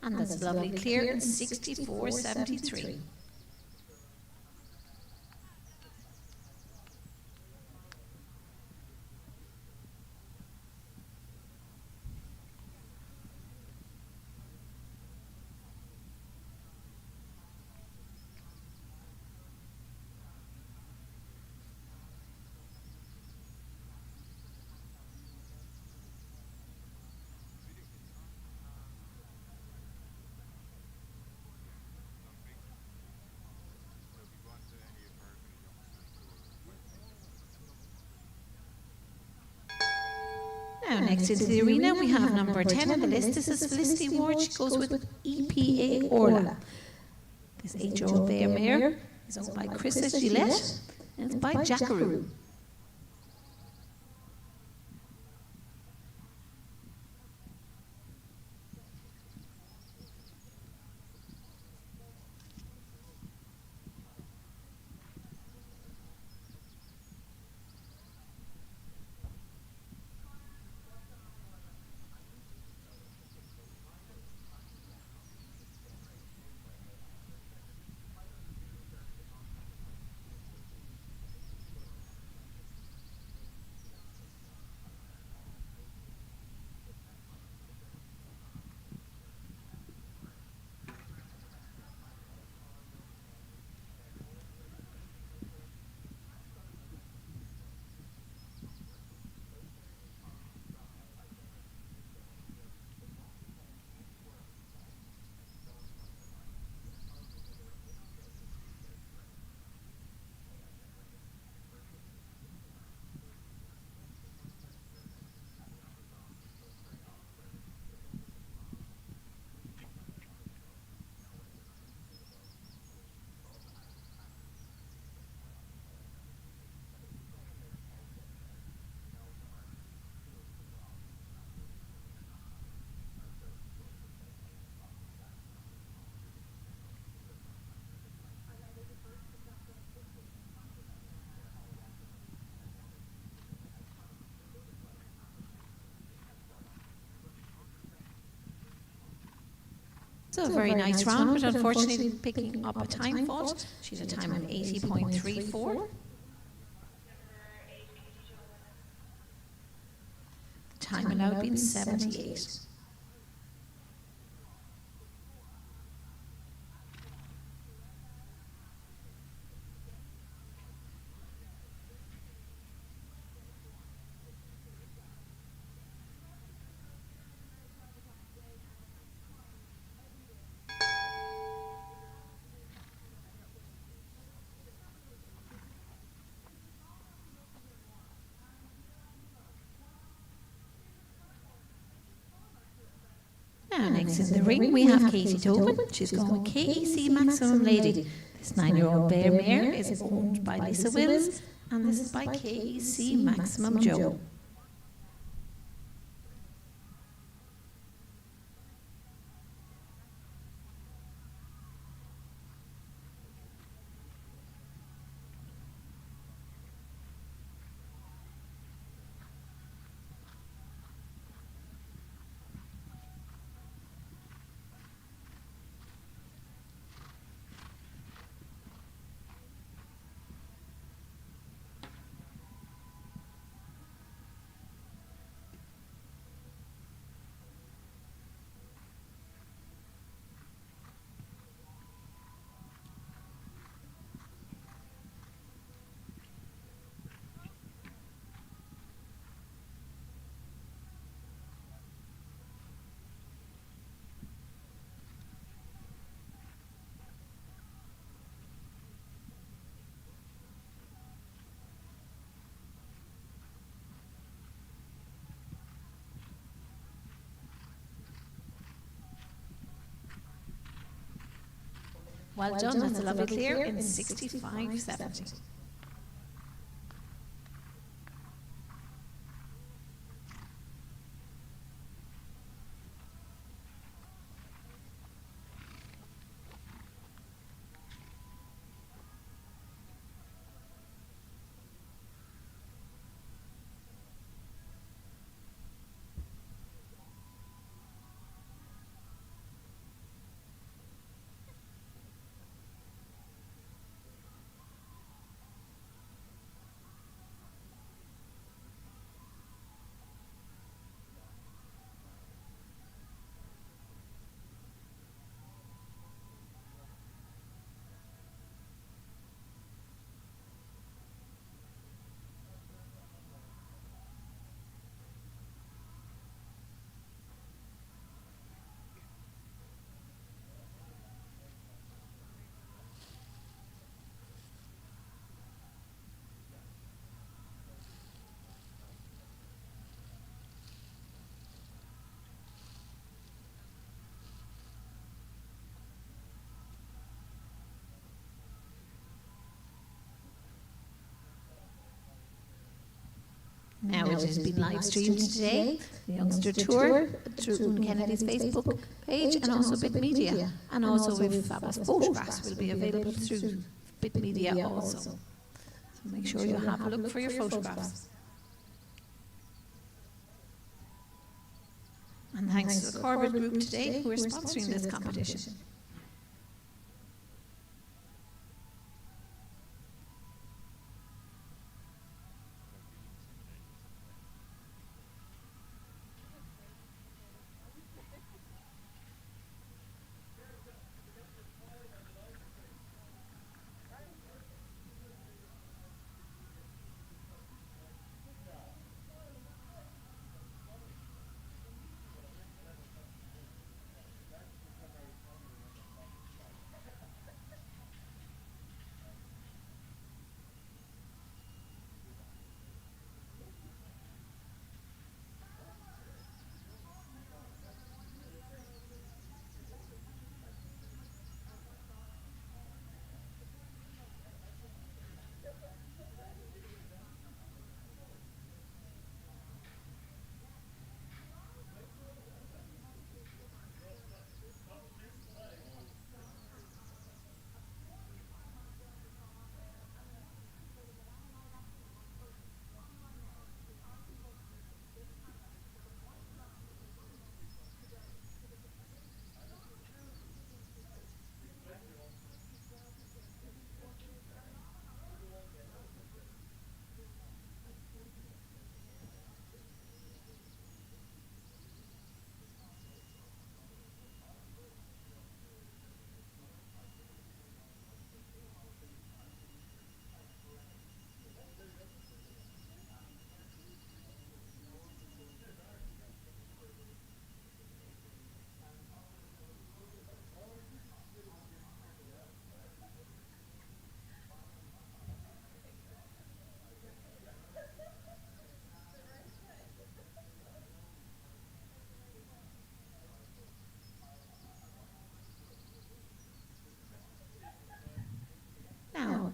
And that's lovely clear in 64.73. Now, next into the arena, we have number 10 on the list. This is Felicity Ward. She goes with EPA Orla. This 8-year-old Bear mare is owned by Krista Gillette, and it's by Jackaroo. So a very nice round, but unfortunately picking up a time fault. She had a time of 80.34. Time allowed being 78. Now, next in the ring, we have Katie Tobin. She's going with KEC Maximum Lady. This 9-year-old bear mare is owned by Lisa Wills, and this is by KEC Maximum Joe. Well done, that's a lovely clear in 65.70. Now it has been live streamed today, the Youngster Tour, through Kennedy's Facebook page and also Bit Media. And also with fabulous photographs will be available through Bit Media also. So make sure you have a look for your photographs. And thanks to the Corbett Group today who are sponsoring this competition.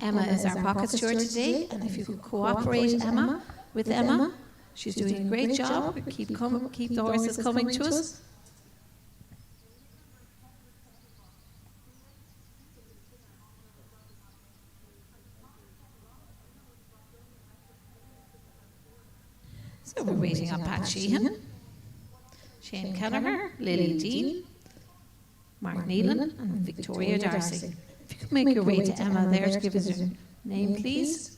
Emma is our pocket steward today, and if you could cooperate, Emma, with Emma, she's doing a great job. Keep the horses coming to us. So we're waiting on Pat Sheehan, Shane Kelleher, Lily Dean, Mark Neelan, and Victoria Darcy. If you could make your way to Emma there to give us your name, please.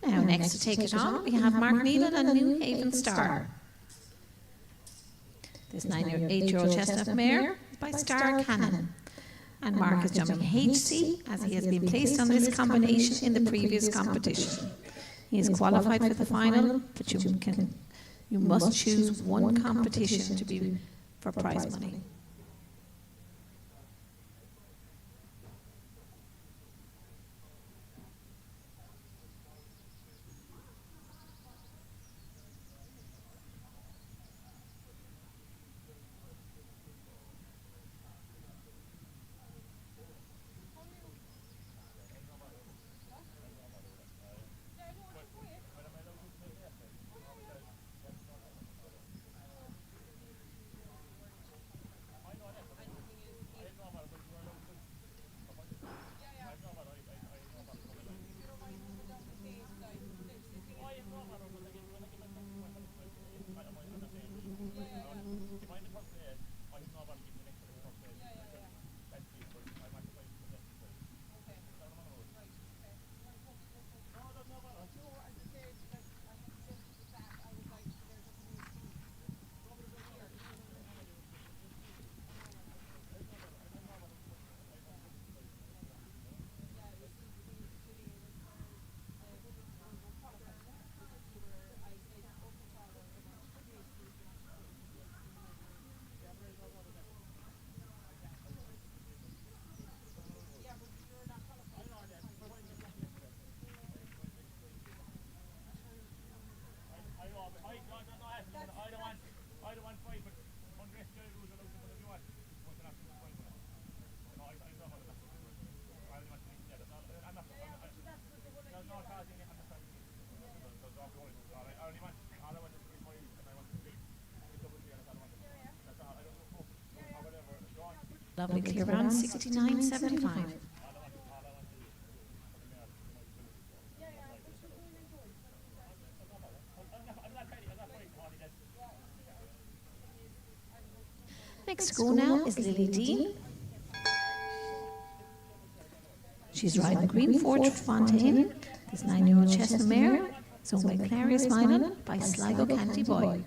Now, next to take it on, we have Mark Neelan and New Haven Star. This 8-year-old chestnut mare is by Star Cannon. And Mark is jumping HC as he has been placed on this combination in the previous competition. He is qualified for the final, but you must choose one competition to be for prize money. Lovely clear round, 69.75. Next to go now is Lily Dean. She's riding Green Fort Fontaine. This 9-year-old chestnut mare is owned by Clarice Milan by Sligo County Boy.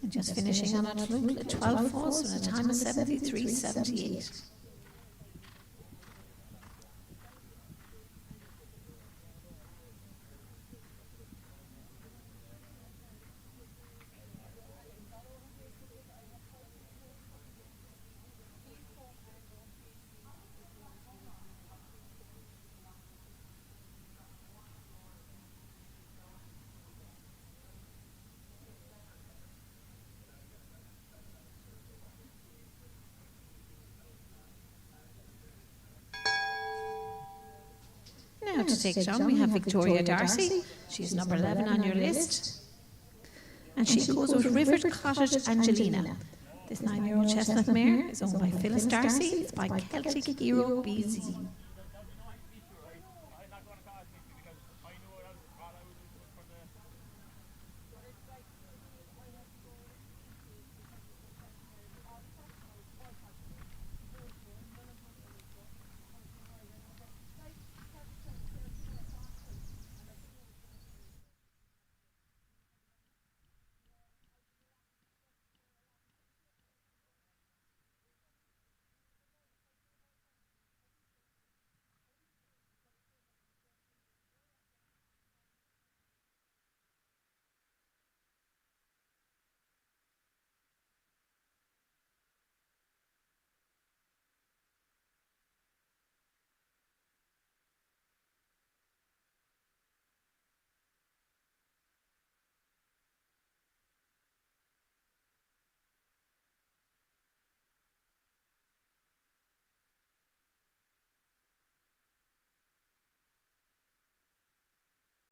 And just finishing on a fluke, a 12 falls and a time of 73.78. Now to take it on, we have Victoria Darcy. She's number 11 on your list. And she goes with River Cottage Angelina. This 9-year-old chestnut mare is owned by Phyllis Darcy. It's by Celtic Hero BZ.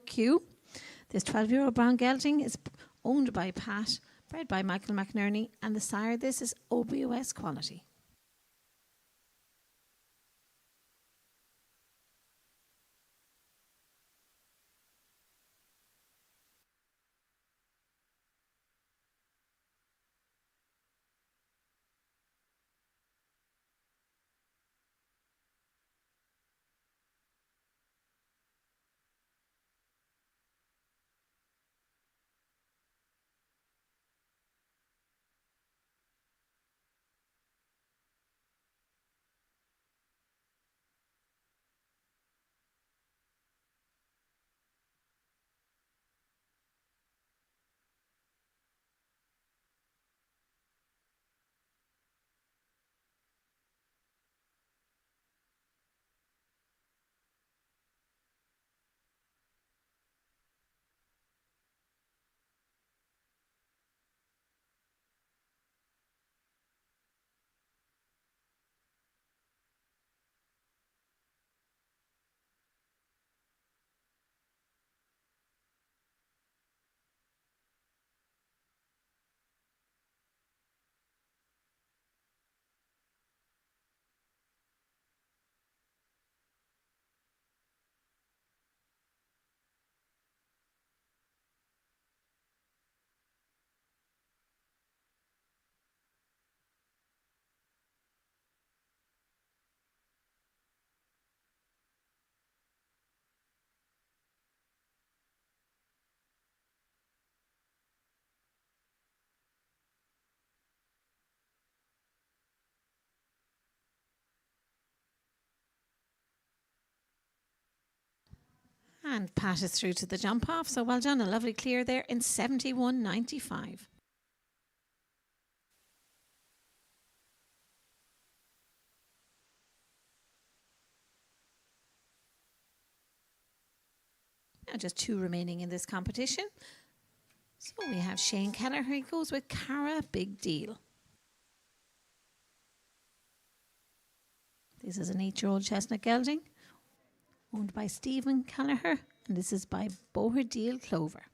Q. This 12-year-old brown gelding is owned by Pat, bred by Michael McNerney, and the sire this is OBOS quality. And Pat is through to the jump off, so well done. A lovely clear there in 71.95. Now just 2 remaining in this competition. So we have Shane Keller. He goes with Cara Big Deal. This is an 8-year-old chestnut gelding owned by Stephen Callagher, and this is by Boherdeel Clover.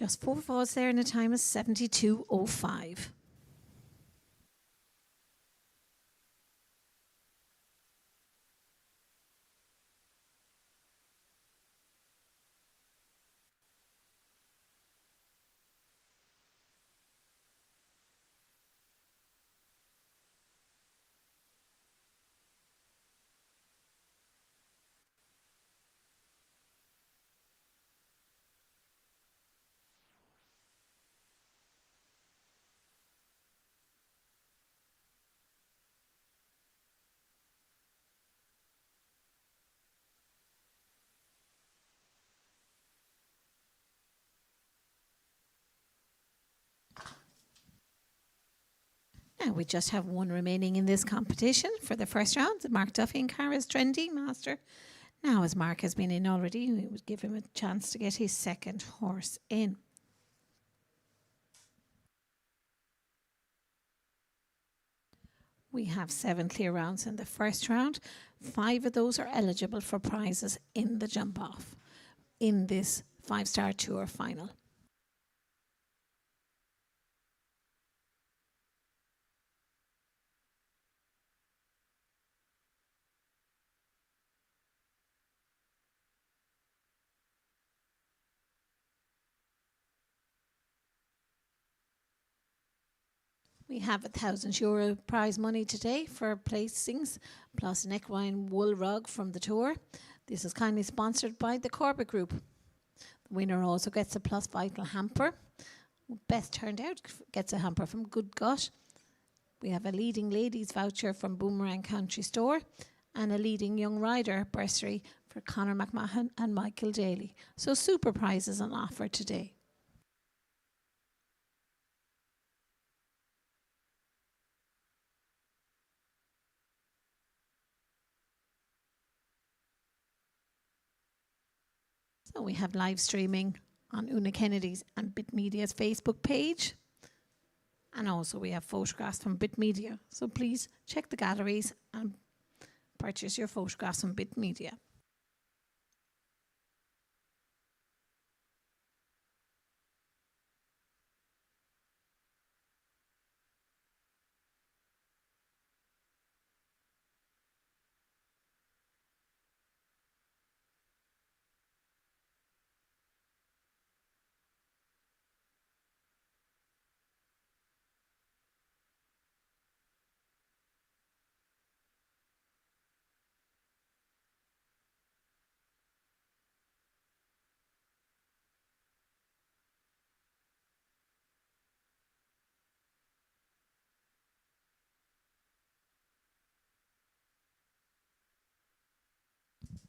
Just 4 falls there, and the time is 72:05. Now we just have one remaining in this competition for the first round. Mark Duffy and Cara's Trendy Master. Now, as Mark has been in already, we would give him a chance to get his second horse in. We have 7 clear rounds in the first round. 5 of those are eligible for prizes in the jump off in this 5-star tour final. We have €1,000 prize money today for placings, plus an equine wool rug from the tour. This is kindly sponsored by the Corbett Group. The winner also gets a Plus Vital hamper. Best turned out gets a hamper from Good Gut. We have a leading ladies voucher from Boomerang Country Store and a leading young rider bursary for Conor McMahon and Michael Daly. So super prizes on offer today. So we have live streaming on Una Kennedy's and Bit Media's Facebook page. And also we have photographs from Bit Media. So please check the galleries and purchase your photographs from Bit Media.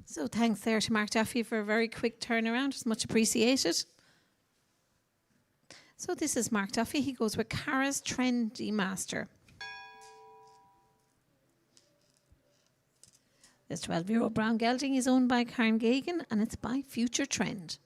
So thanks there to Mark Duffy for a very quick turnaround. It's much appreciated. So this is Mark Duffy. He goes with Cara's Trendy Master. This 12-year-old brown gelding is owned by Karen Gagan and it's by Future Trend.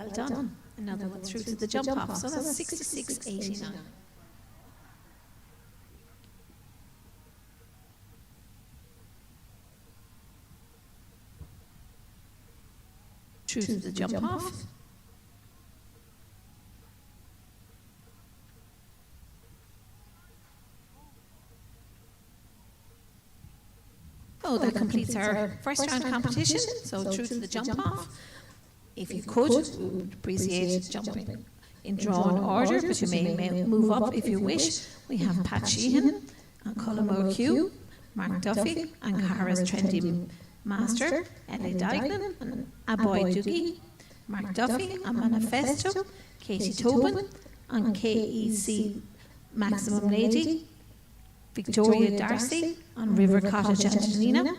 Well done. Another one through to the jump off. So that's 66.89. Through to the jump off. Oh, that completes our first round competition. So through to the jump off. If you could, we would appreciate jumping in drawn order, but you may move up if you wish. We have Pat Sheehan and Colin Q, Mark Duffy and Cara's Trendy Master, Ellie Dignan and Aboy Doogie, Mark Duffy and Manifesto, Katie Tobin and KEC Maximum Lady, Victoria Darcy and River Cottage Angelina,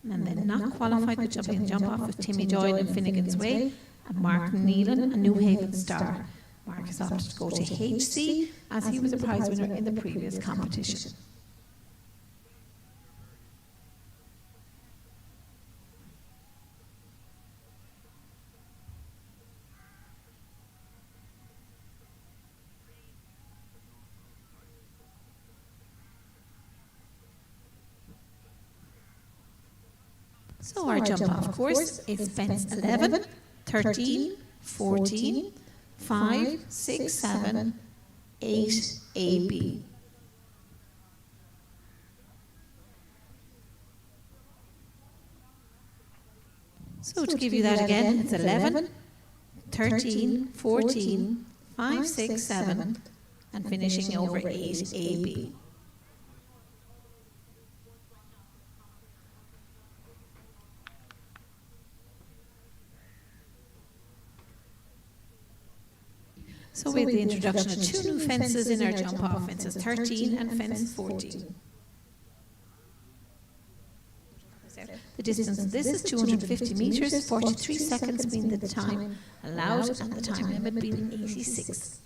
and then not qualified for jumping and jump off with Timmy Doyle and Finnegan's Way, and Mark Neelan and New Haven Star. Mark has opted to go to HC as he was a prize winner in the previous competition. So our jump off course is fence 11, 13, 14, 5, 6, 7, 8, AB. So to give you that again, it's 11, 13, 14, 5, 6, 7, and finishing over 8, AB. So we have the introduction of two new fences in our jump off, fences 13 and fence 14. The distance of this is 250 metres, 43 seconds being the time allowed and the time limit being 86.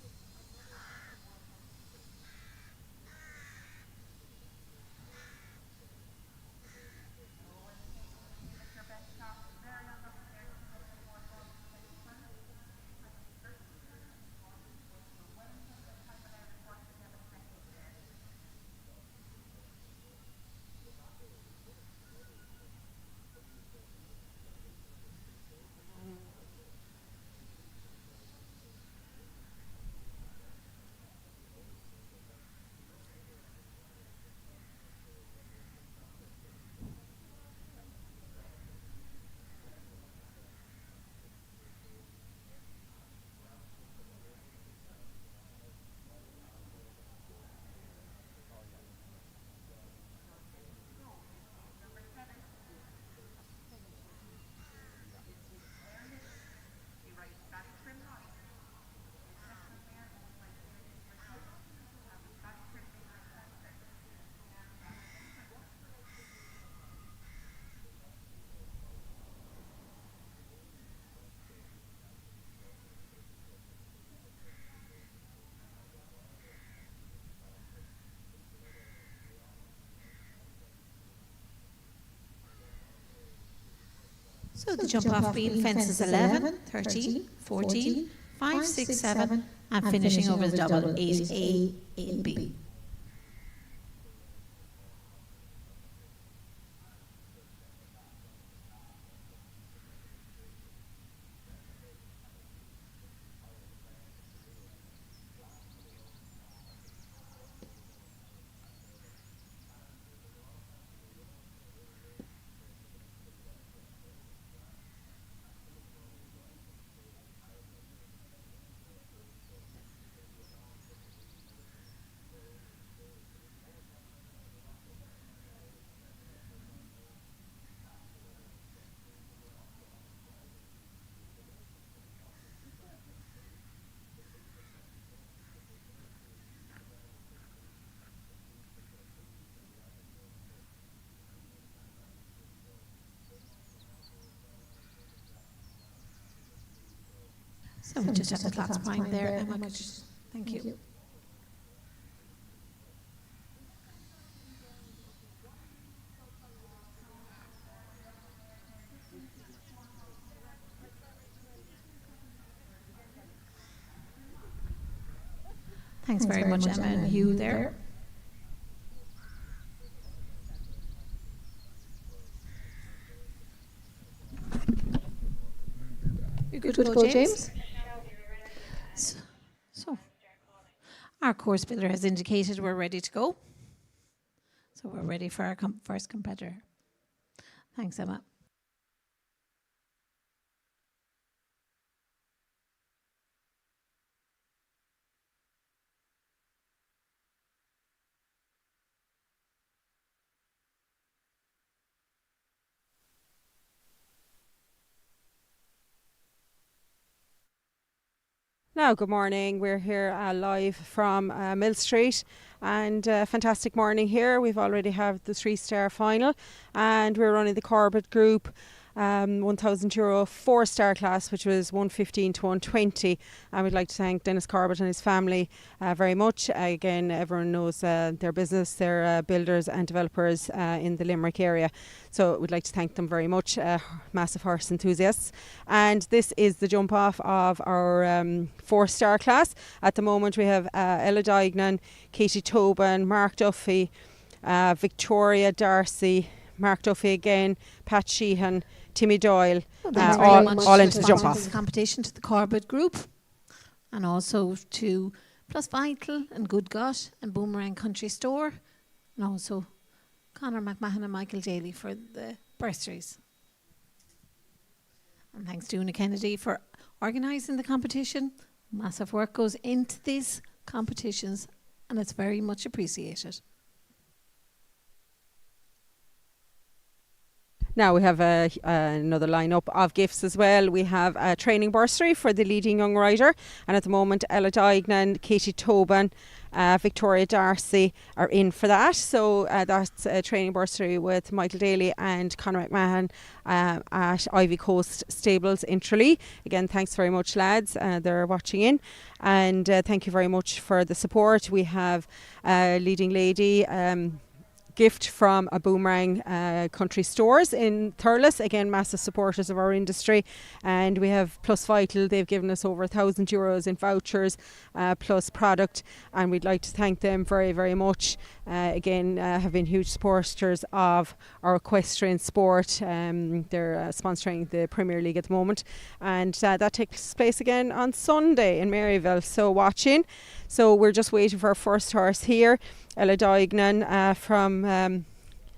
So the jump off being fences 11, 13, 14, 5, 6, 7, and finishing over the double 8A, 8B. So we just have the clocks primed there, Emma. Thank you. Thanks very much, Emma and Hugh there. You're good to go, James? So, our course builder has indicated we're ready to go. So we're ready for our first competitor. Thanks, Emma. Now, good morning. We're here live from Millstreet, and fantastic morning here. We've already have the 3-star final, and we're running the Corbett Group €1,000 4-star class, which was 115 to 120. And we'd like to thank Dennis Corbett and his family very much. Again, everyone knows their business, they're builders and developers in the Limerick area. So we'd like to thank them very much, massive horse enthusiasts. And this is the jump off of our 4-star class. At the moment we have Ella Dignan, Katie Tobin, Mark Duffy, Victoria Darcy, Mark Duffy again, Pat Sheehan, Timmy Doyle, all into the jump off. Competition to the Corbett Group, and also to Plus Vital and Good Gut and Boomerang Country Store, and also Conor McMahon and Michael Daly for the bursaries. And thanks to Una Kennedy for organising the competition. Massive work goes into these competitions, and it's very much appreciated. Now we have another lineup of gifts as well. We have a training bursary for the leading young rider, and at the moment Ella Dignan, Katie Tobin, Victoria Darcy are in for that. So that's a training bursary with Michael Daly and Conor McMahon at Ivy Coast Stables in Tralee. Again, thanks very much, lads. They're watching in, and thank you very much for the support. We have leading lady gift from a Boomerang Country Stores in Thurles, again massive supporters of our industry. And we have Plus Vital, they've given us over €1,000 in vouchers plus product, and we'd like to thank them very, very much. Again, have been huge supporters of our equestrian sport. They're sponsoring the Premier League at the moment, and that takes place again on Sunday in Maryville, so watching. So we're just waiting for our first horse here, Ella Dignan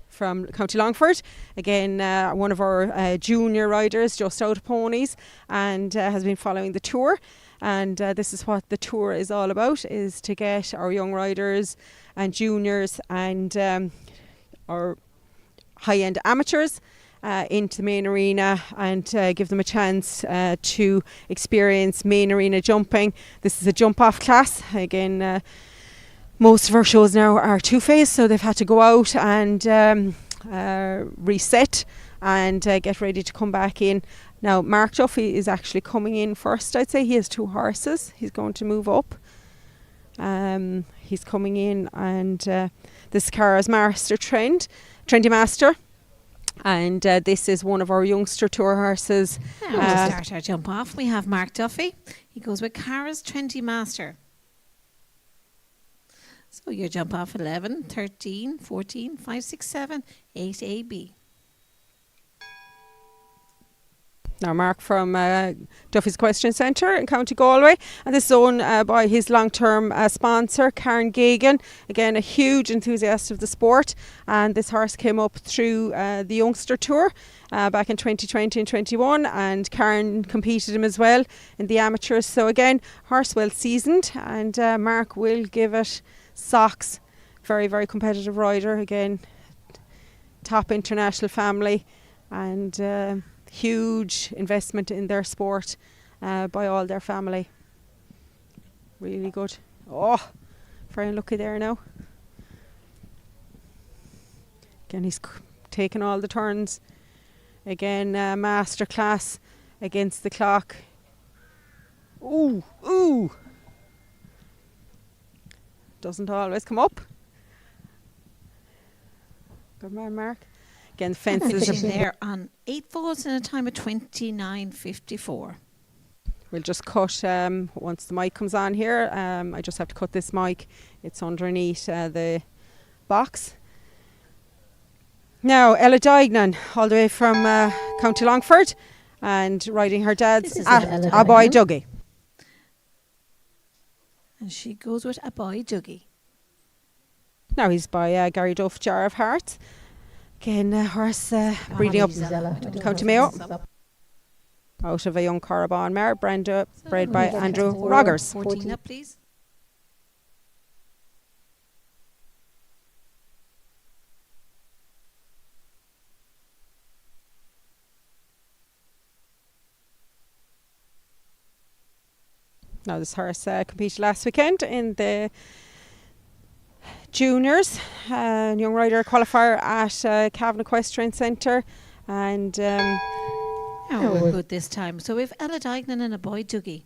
from County Longford. Again, one of our junior riders, just out of ponies, and has been following the tour. And this is what the tour is all about, is to get our young riders and juniors and our high-end amateurs into the main arena, and give them a chance to experience main arena jumping. This is a jump-off class. Again, most of our shows now are two-phase, so they've had to go out and reset and get ready to come back in. Now, Mark Duffy is actually coming in first, I'd say. He has 2 horses. He's going to move up. He's coming in, and this is Cara's Master Trendy Master. And this is one of our youngster tour horses. Now to start our jump off, we have Mark Duffy. He goes with Cara's Trendy Master. So your jump off 11, 13, 14, 5, 6, 7, 8 AB. Now Mark from Duffy's Equestrian Centre in County Galway, and this is owned by his long-term sponsor Karen Gagan. Again, a huge enthusiast of the sport, and this horse came up through the youngster tour back in 2020 and 21, and Karen competed him as well in the amateurs. So again, horse well seasoned, and Mark will give it socks. Very, very competitive rider. Again, top international family, and huge investment in their sport by all their family. Really good. Oh, very unlucky there now. Again, he's taking all the turns. Again, master class against the clock. Ooh, ooh. Doesn't always come up. Good man, Mark. Again, fences are there on 8 falls in a time of 29.54. We'll just cut once the mic comes on here. I just have to cut this mic. It's underneath the box. Now, Ella Duignan, all the way from County Longford, and riding her dad's This is Ella a boy Duignan. Dougie. And she goes with a boy Dougie. Now he's by Gary Duff, Jar of Hearts. Again, horse breeding up County Mayo out of a young Corabon mare, Brenda, bred by Andrew Roggers. 14 up, please. Now this horse competed last weekend in the juniors, young rider qualifier at Cavan Equestrian Centre, and Oh, we're good this time. So we've Ella Duignan and a boy Dougie.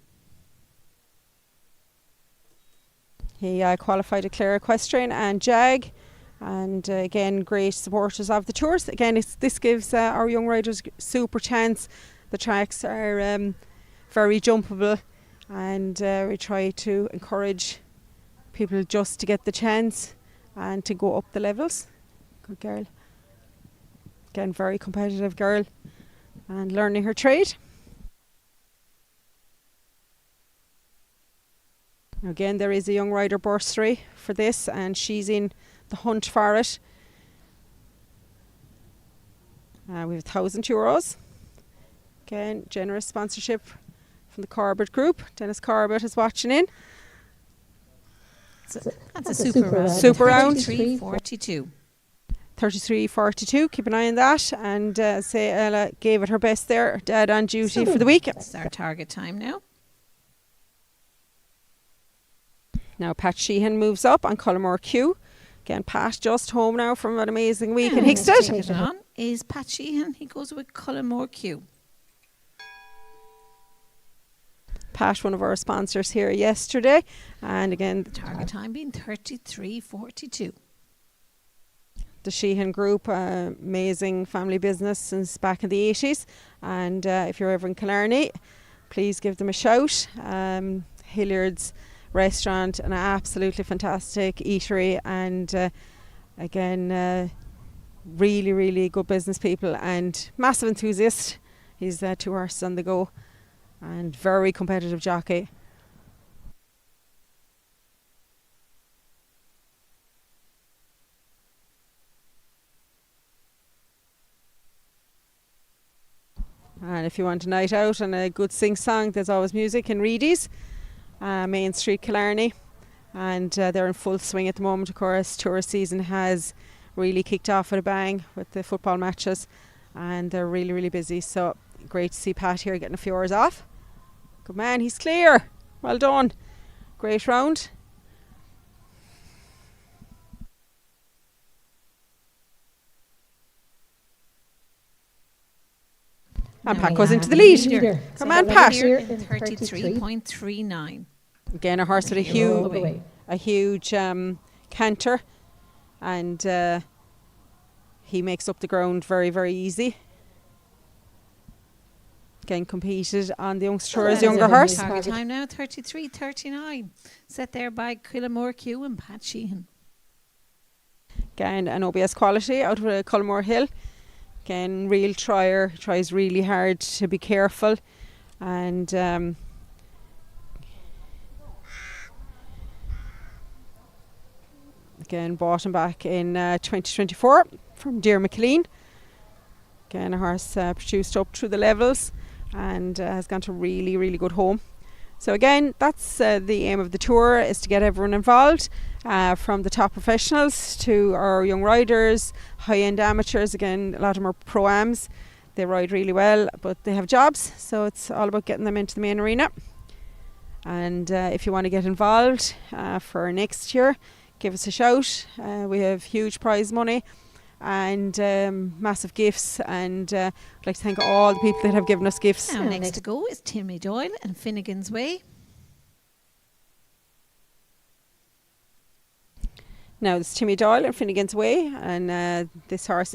he qualified at Clare Equestrian and Jag, and again great supporters of the tours. Again, this gives our young riders super chance. The tracks are very jumpable, and we try to encourage people just to get the chance and to go up the levels. Good girl. Again, very competitive girl and learning her trade. Again, there is a young rider bursary for this, and she's in the hunt for it. We have €1,000. Again, generous sponsorship from the Corbett Group. Dennis Corbett is watching in. That's a super round. Super round. 33.42. 33.42. Keep an eye on that. And say Ella gave it her best there. Dead on duty for the week. That's our target time now. Now Pat Sheehan moves up on Cullimore Q. Again, Pat just home now from an amazing week in Hickstead. Take it on is Pat Sheehan. He goes with Cullimore Q. Pat, one of our sponsors here yesterday. And again, Target time being 33.42. the Sheehan Group, amazing family business since back in the 80s. And if you're ever in Killarney, please give them a shout. Hilliard's restaurant, an absolutely fantastic eatery, and again, really, really good business people and massive enthusiast. He's 2 horses on the go and very competitive jockey. And if you want a night out and a good sing-song, there's always music in Reedy's, Main Street, Killarney. And they're in full swing at the moment, of course. Tourist season has really kicked off with a bang with the football matches. And they're really, really busy. So great to see Pat here getting a few hours off. Good man, he's clear. Well done. Great round. And Pat goes into the lead. Come on, Pat. Here in 33.39. Again, a horse with a huge canter, and he makes up the ground very, very easy. Again, competed on the youngster's younger horse. Target time now 33.39. Set there by Cullimore Q and Pat Sheehan. Again, an OBS quality out of Cullimore Hill. Again, real trier, tries really hard to be careful, and again bought him back in 2024 from Dear McLean. Again, a horse produced up through the levels and has gone to really, really good home. So again, that's the aim of the tour, is to get everyone involved, from the top professionals to our young riders, high-end amateurs. Again, a lot of them are pro-ams. They ride really well, but they have jobs, so it's all about getting them into the main arena. And if you want to get involved for next year, give us a shout. We have huge prize money and massive gifts, and I'd like to thank all the people that have given us gifts. Now next to go is Timmy Doyle and Finnegan's Way. Now it's Timmy Doyle and Finnegan's Way, and this horse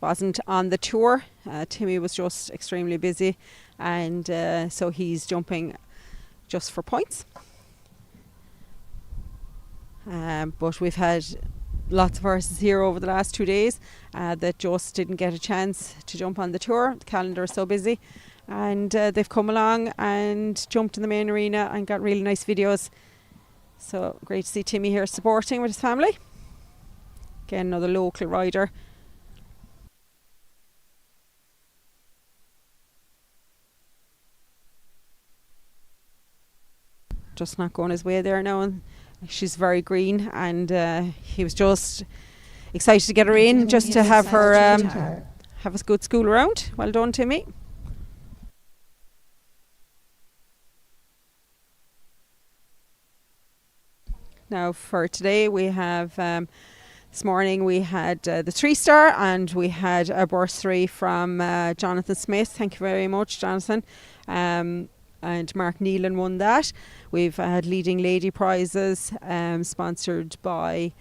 wasn't on the tour. Timmy was just extremely busy, and so he's jumping just for points. But we've had lots of horses here over the last 2 days that just didn't get a chance to jump on the tour. The calendar is so busy, and they've come along and jumped in the main arena and got really nice videos. So great to see Timmy here supporting with his family. Again, another local rider. Just not going his way there now, and she's very green, and he was just excited to get her in, just to have her have a good school around. Well done, Timmy. Now for today we have this morning we had the 3-star, and we had a bursary from Jonathan Smith. Thank you very much, Jonathan. And Mark Neelan won that. We've had leading lady prizes sponsored by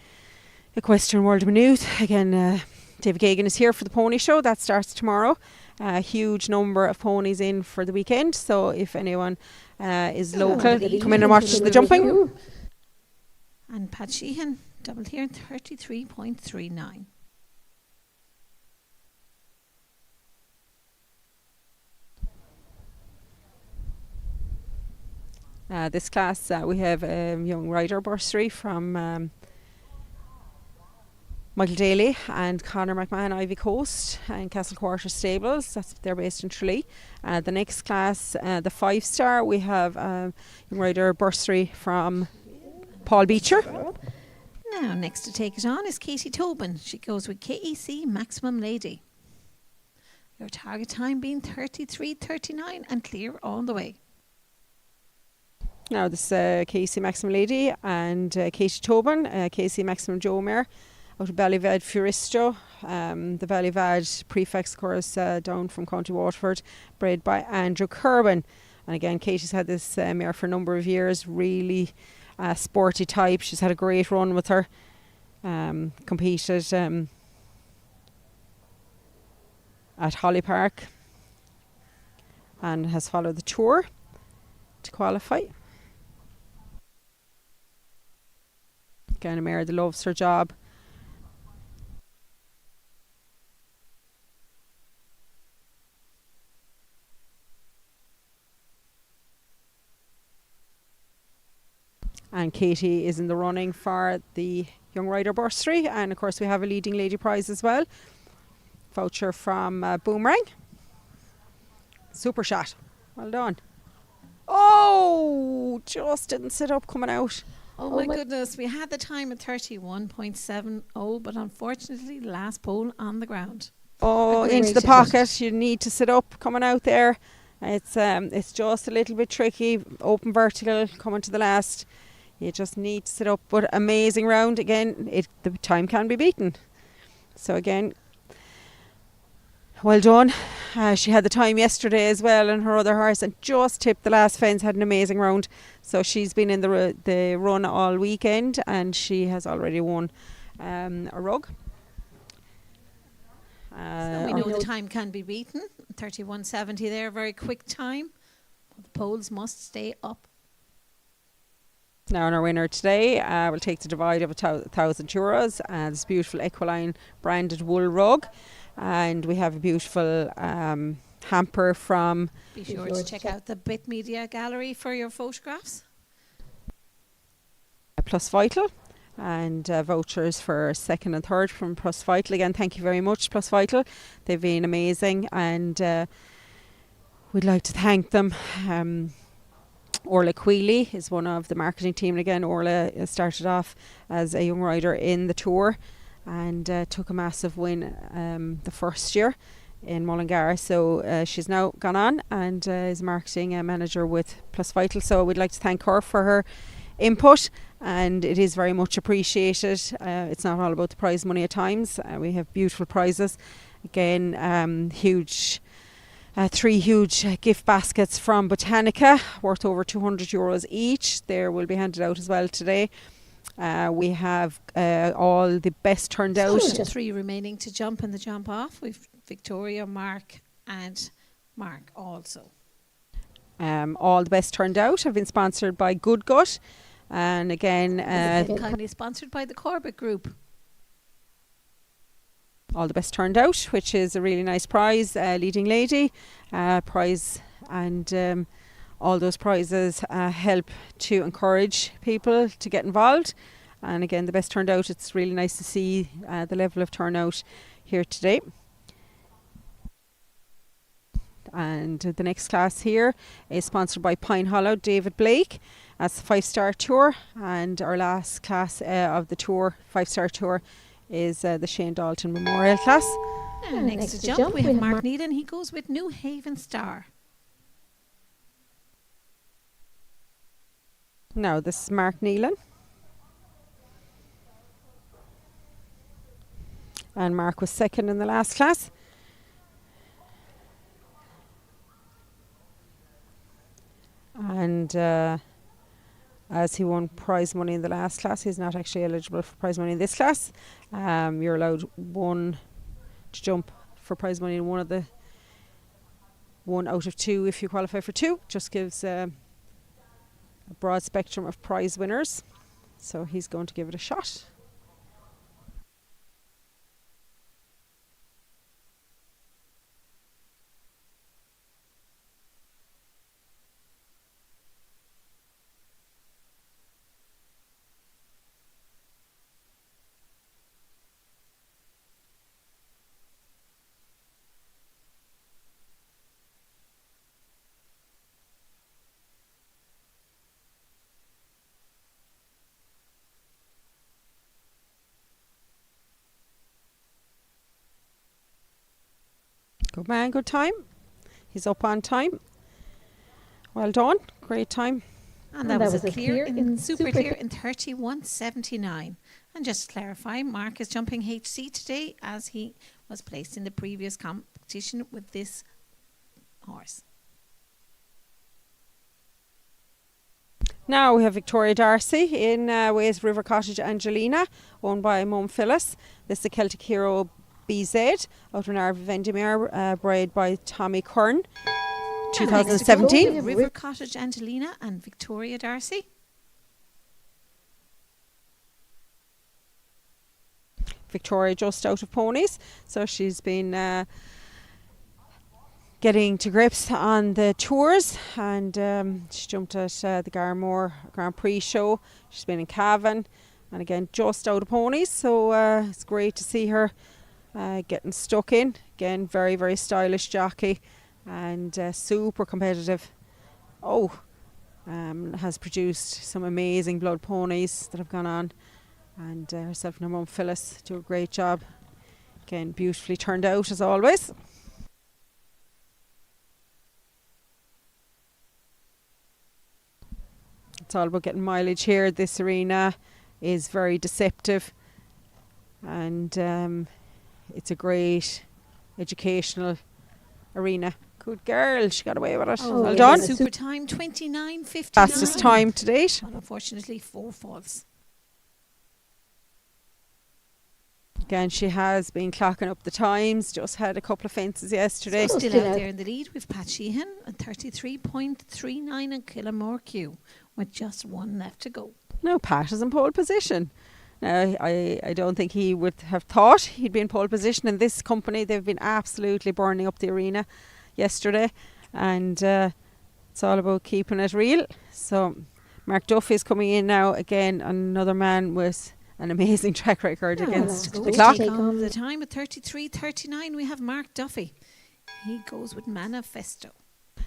Equestrian World of Maynooth. Again, David Gagan is here for the pony show. That starts tomorrow. A huge number of ponies in for the weekend. So if anyone is local, come in and watch the jumping. And Pat Sheehan doubled here, 33.39. This class, we have a young rider bursary from Michael Daly and Conor McMahon, Ivy Coast and Castle Quarter Stables. They're based in Tralee. The next class, the 5-star, we have a young rider bursary from Paul Beecher. Now, next to take it on is Katie Tobin. She goes with KEC Maximum Lady. Your target time being 33.39 and clear all the way. Now this KC Maximum Lady and Katie Tobin, KC Maximum Joe Mare out of Ballyvad Furisto. The Ballyvad prefix course down from County Waterford, bred by Andrew Kerwin. And again, Katie's had this mare for a number of years, really sporty type. She's had a great run with her. Competed at Holly Park and has followed the tour to qualify. Again, a mare that loves her job. And Katie is in the running for the Young Rider Bursary, and of course we have a leading lady prize as well. Voucher from Boomerang. Super shot. Well done. Oh, just didn't sit up coming out. Oh my goodness, we had the time at 31.70, but unfortunately last pole on the ground. Oh, into the pocket. You need to sit up coming out there. It's just a little bit tricky. Open vertical coming to the last. You just need to sit up. But amazing round again. The time can be beaten. So again, well done. She had the time yesterday as well in her other horse and just tipped the last fence. Had an amazing round. So she's been in the run all weekend and she has already won a rug. So we know the time can be beaten. 31.70 there, very quick time. The poles must stay up. Now, and our winner today will take the divide of €1,000. This beautiful Equiline branded wool rug. And we have a beautiful hamper from... Be sure to check out the Bit Media Gallery for your photographs. Plus Vital. And vouchers for second and third from Plus Vital. Again, thank you very much, Plus Vital. They've been amazing, and we'd like to thank them. Orla Queely is one of the marketing team. And again, Orla started off as a young rider in the tour and took a massive win the first year in Mullingar. So she's now gone on and is marketing manager with Plus Vital. So we'd like to thank her for her input, and it is very much appreciated. It's not all about the prize money at times. We have beautiful prizes. Again, huge, 3 huge gift baskets from Botanica worth over €200 each. They will be handed out as well today. We have all the best turned out. 3 remaining to jump in the jump off. We've Victoria, Mark and Mark also. All the best turned out have been sponsored by Good Gut. And again, Kindly sponsored by the Corbett Group. all the best turned out, which is a really nice prize, leading lady prize, and all those prizes help to encourage people to get involved. And again, the best turned out. It's really nice to see the level of turnout here today. And the next class here is sponsored by Pine Hollow, David Blake. That's the 5-star tour. And our last class of the tour, 5-star tour, is the Shane Dalton Memorial class. And next to jump, we have Mark Needham. He goes with New Haven Star. Now, this is Mark Neelan. And Mark was second in the last class. And as he won prize money in the last class, he's not actually eligible for prize money in this class. You're allowed one to jump for prize money in one out of two if you qualify for two. Just gives a broad spectrum of prize winners. So he's going to give it a shot. Good man, good time. He's up on time. Well done, great time. And that was a clear in super clear in 31.79. And just to clarify, Mark is jumping HC today as he was placed in the previous competition with this horse. Now we have Victoria Darcy in Ways River Cottage Angelina, owned by Mum Phyllis. This is the Celtic Hero BZ out of Narva Vendimere, bred by Tommy Kern, 2017. River Cottage Angelina and Victoria Darcy. Victoria just out of ponies, so she's been getting to grips on the tours, and she jumped at the Garmore Grand Prix show. She's been in Cavan, and again just out of ponies, so it's great to see her getting stuck in. Again, very, very stylish jockey and super competitive. Has produced some amazing blood ponies that have gone on, and herself and her mum Phyllis do a great job. Again, beautifully turned out as always. It's all about getting mileage here. This arena is very deceptive, and it's a great educational arena. Good girl, she got away with it. Well done. Super time 29.59. Fastest time to date. But unfortunately, 4 falls. Again, she has been clocking up the times. Just had a couple of fences yesterday. So still out there in the lead with Pat Sheehan at 33.39 and Killamore Q with just one left to go. No, Pat is in pole position. Now, I don't think he would have thought he'd be in pole position in this company. They've been absolutely burning up the arena yesterday, and it's all about keeping it real. So Mark Duffy is coming in now, again, another man with an amazing track record against the clock. Take on the time at 33.39 we have Mark Duffy. He goes with Manifesto.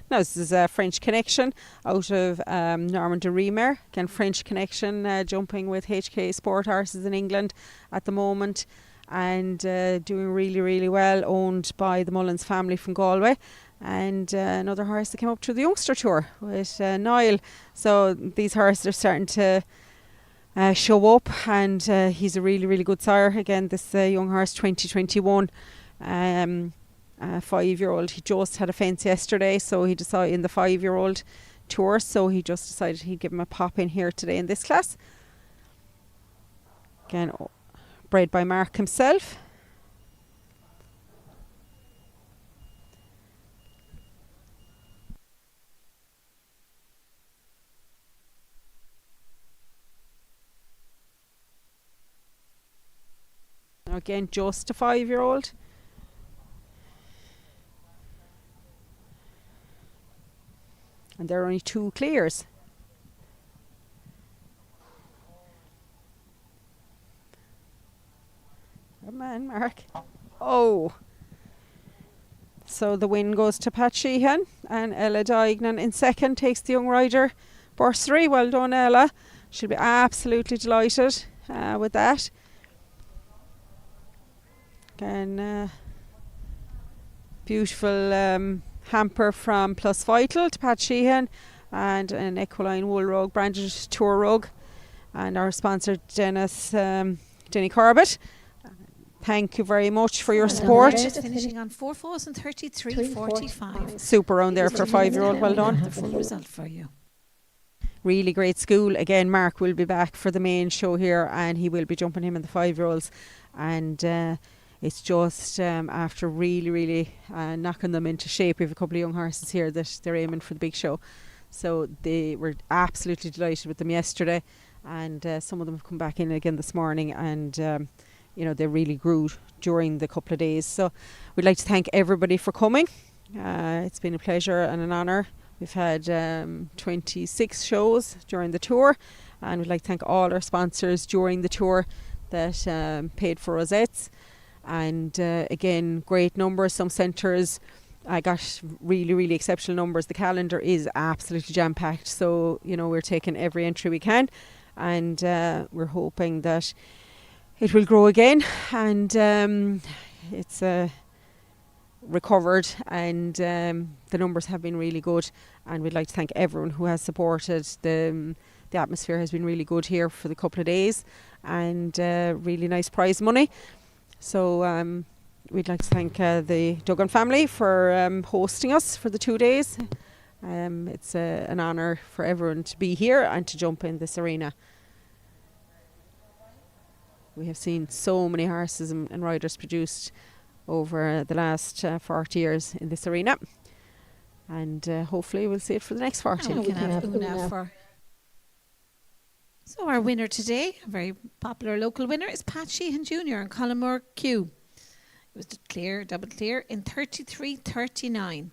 Now, this is a French Connection out of Norman de Remer. Again, French Connection jumping with HK Sport Horses in England at the moment, and doing really, really well, owned by the Mullins family from Galway. And another horse that came up through the Youngster Tour with Niall. So these horses are starting to show up, and he's a really, really good sire. Again, this young horse, 2021. 5-year-old. He just had a fence yesterday, so he decided in the 5-year-old tour, so he just decided he'd give him a pop in here today in this class. Again, bred by Mark himself. again, just a 5-year-old. And there are only 2 clears. Come on, Mark. Oh. So the win goes to Pat Sheehan, and Ella Diagnan in second takes the young rider bursary. Well done, Ella. She'll be absolutely delighted with that. Again, beautiful hamper from Plus Vital to Pat Sheehan, and an Equaline wool rug, branded tour rug, and our sponsor Jenny Corbett. Thank you very much for your support. Just finishing on 4,33.45. Super round there for a 5-year-old. Well done. The full result for you. Really great school. Again, Mark will be back for the main show here, and he will be jumping him in the 5-year-olds. And it's just after really knocking them into shape. We have a couple of young horses here that they're aiming for the big show. So they were absolutely delighted with them yesterday, and some of them have come back in again this morning, and they really grew during the couple of days. So we'd like to thank everybody for coming. It's been a pleasure and an honour. We've had 26 shows during the tour, and we'd like to thank all our sponsors during the tour that paid for rosettes. And again, great numbers. Some centres got really exceptional numbers. The calendar is absolutely jam-packed, so we're taking every entry we can, and we're hoping that it will grow again, and it's recovered, and the numbers have been really good, and we'd like to thank everyone who has supported. The atmosphere has been really good here for the couple of days, and really nice prize money. So we'd like to thank the Duggan family for hosting us for the 2 days. It's an honour for everyone to be here and to jump in this arena. We have seen so many horses and riders produced over the last 40 years in this arena, and hopefully we'll see it for the next 40. We can have Una for. So our winner today, a very popular local winner, is Pat Sheehan Jr. and Collimore Q. It was double clear in 33.39.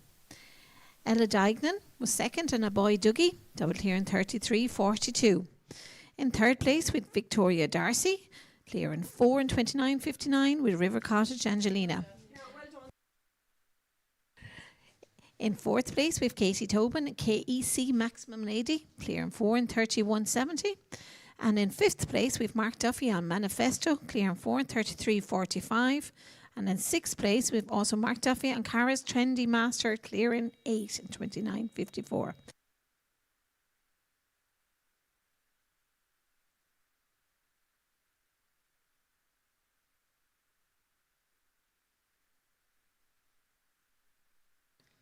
Ella Diagnan was second, and a boy Dougie, double clear in 33.42. In third place with Victoria Darcy, clear in 4 and 29.59 with River Cottage Angelina. In fourth place with Katie Tobin, KEC Maximum Lady, clear in 4 and 31.70. And in fifth place with Mark Duffy on Manifesto, clear in 4 and 33.45. And in sixth place we've also Mark Duffy on Cara's Trendy Master, clear in 8 and 29.54.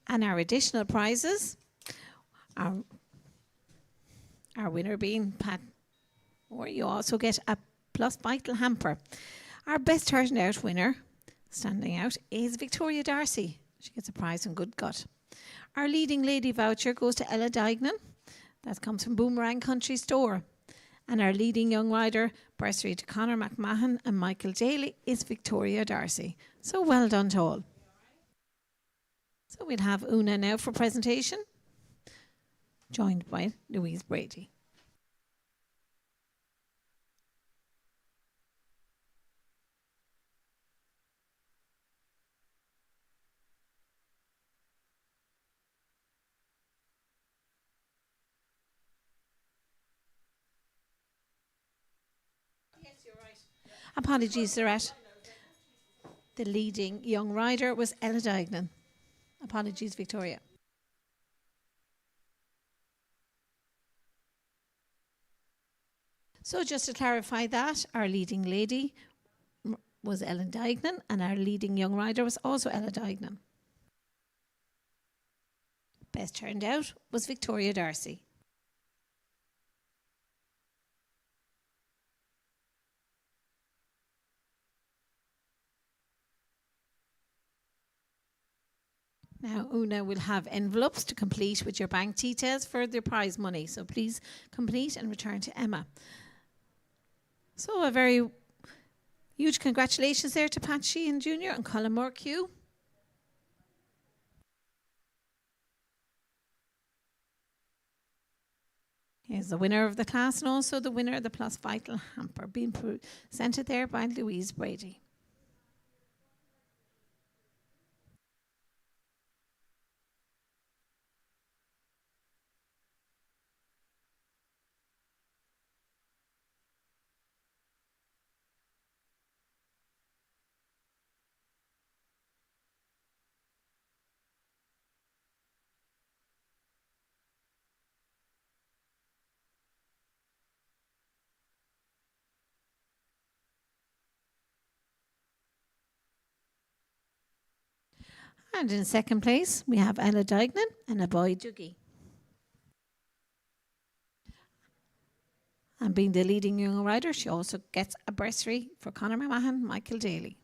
And our additional prizes, our winner being Pat, or you also get a Plus Vital hamper. Our best turned out winner, standing out, is Victoria Darcy. She gets a prize and good gut. Our leading lady voucher goes to Ella Diagnan. That comes from Boomerang Country Store. And our leading young rider, bursary to Conor McMahon and Michael Daly, is Victoria Darcy. So well done to all. So we'll have Una now for presentation, joined by Louise Brady. Yes, you're right. Apologies, Zarette. The leading young rider was Ella Diagnan. Apologies, Victoria. So just to clarify that, our leading lady was Ella Diagnan, and our leading young rider was also Ella Diagnan. Best turned out was Victoria Darcy. Now, Una will have envelopes to complete with your bank details for the prize money. So please complete and return to Emma. So a very Huge congratulations there to Pat Sheehan Jr. and Colin Murque. Here's the winner of the class and also the winner of the Plus Vital hamper being presented there by Louise Brady. And in second place, we have Ella Dignan and a boy Dougie. And being the leading young rider, she also gets a bursary for Conor McMahon, Michael Daly.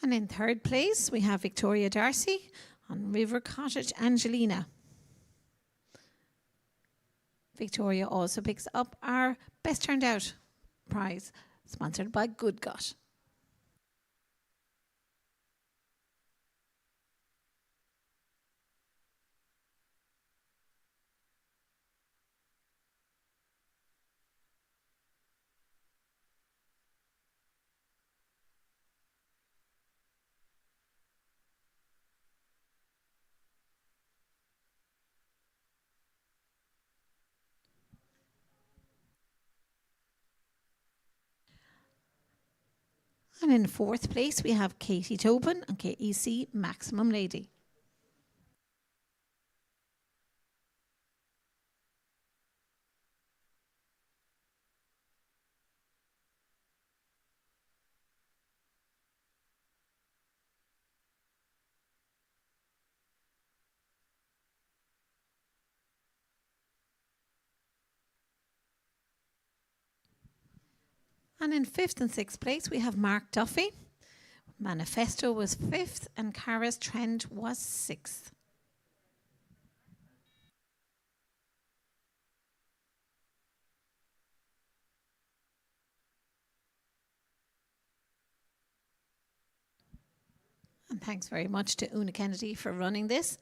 And in third place, we have Victoria Darcy on River Cottage Angelina. Victoria also picks up our Best Turned Out prize, sponsored by Good Gut. And in fourth place, we have Katie Tobin and KEC Maximum Lady. And in fifth and sixth place, we have Mark Duffy. Manifesto was fifth and Cara's Trend was sixth. And thanks very much to Una Kennedy for running this.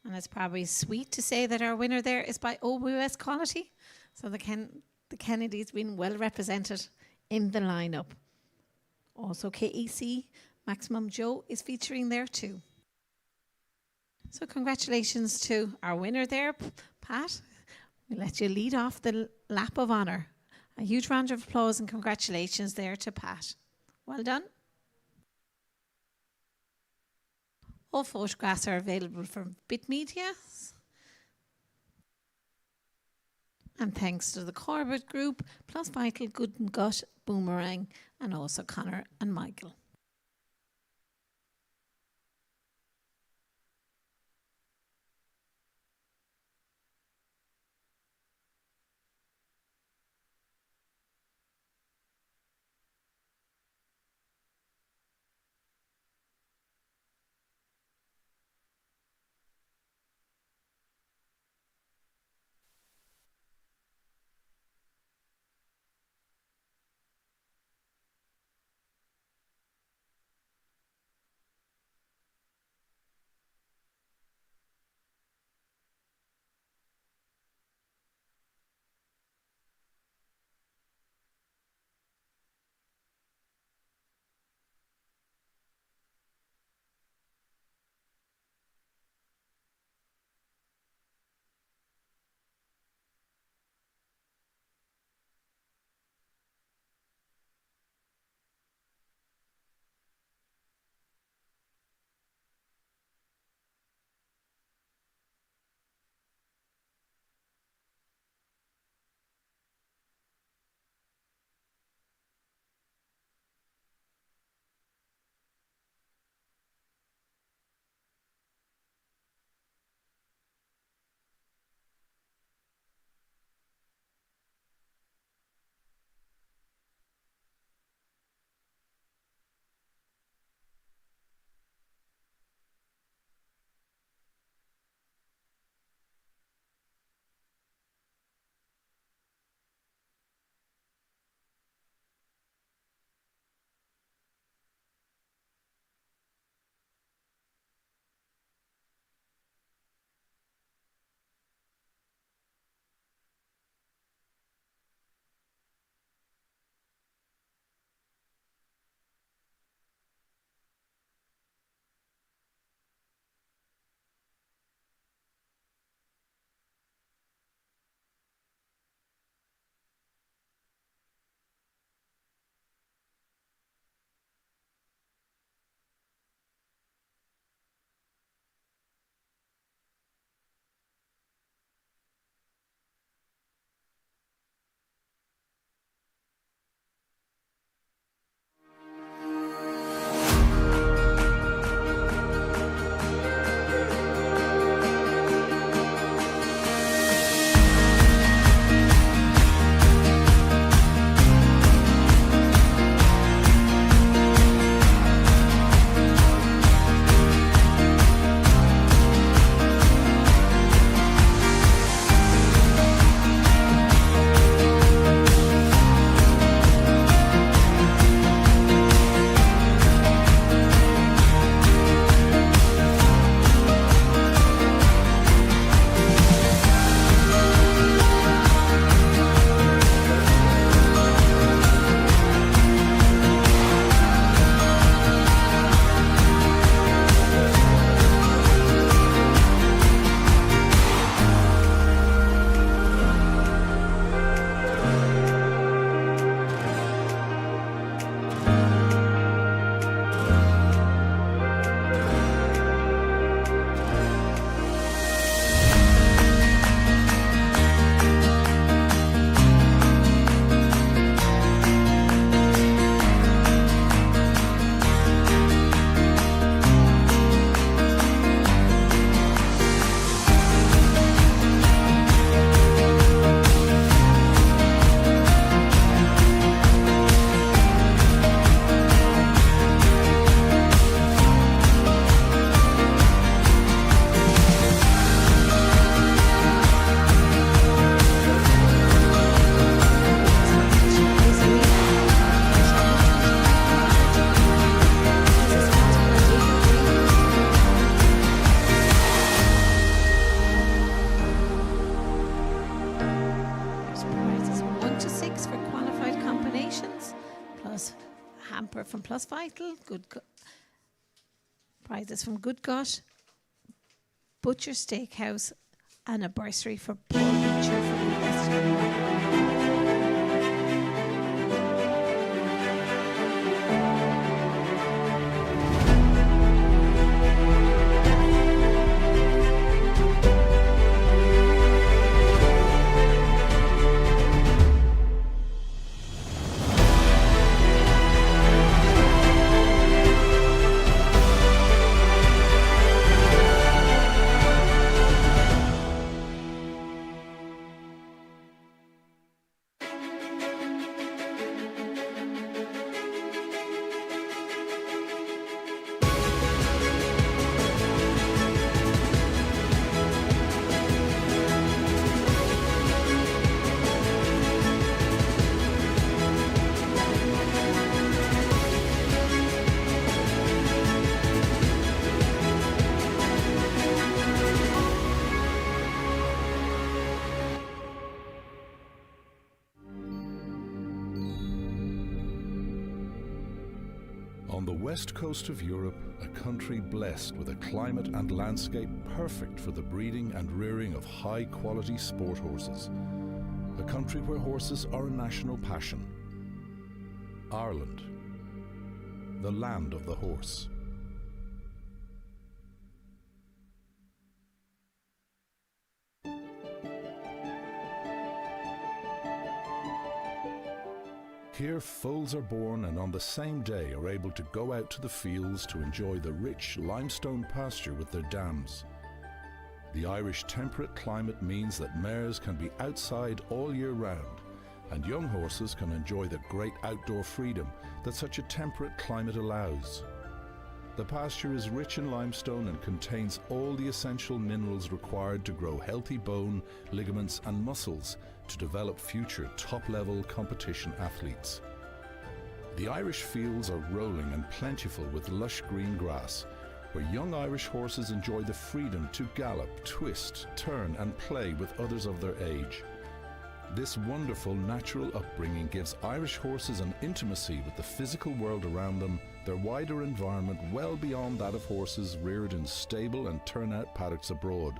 And it's probably sweet to say that our winner there is by OUS Quality. So the Kennedys been well represented in the lineup. Also KEC Maximum Joe is featuring there too. So congratulations to our winner there, Pat. We'll let you lead off the lap of honour. A huge round of applause and congratulations there to Pat. Well done. All photographs are available from Bit Media. And thanks to the Corbett Group, Plus Vital, Good and Gut, Boomerang, and also Connor and Michael. from Plus Vital, prizes from Good Gut, Butcher Steakhouse, and a bursary for Paul Beecher for the Western. On the west coast of Europe, a country blessed with a climate and landscape perfect for the breeding and rearing of high-quality sport horses. A country where horses are a national passion. Ireland, the land of the horse. Here foals are born and on the same day are able to go out to the fields to enjoy the rich limestone pasture with their dams. The Irish temperate climate means that mares can be outside all year round, and young horses can enjoy the great outdoor freedom that such a temperate climate allows. The pasture is rich in limestone and contains all the essential minerals required to grow healthy bone, ligaments and muscles to develop future top-level competition athletes. The Irish fields are rolling and plentiful with lush green grass, where young Irish horses enjoy the freedom to gallop, twist, turn and play with others of their age. This wonderful natural upbringing gives Irish horses an intimacy with the physical world around them, their wider environment well beyond that of horses reared in stable and turnout paddocks abroad.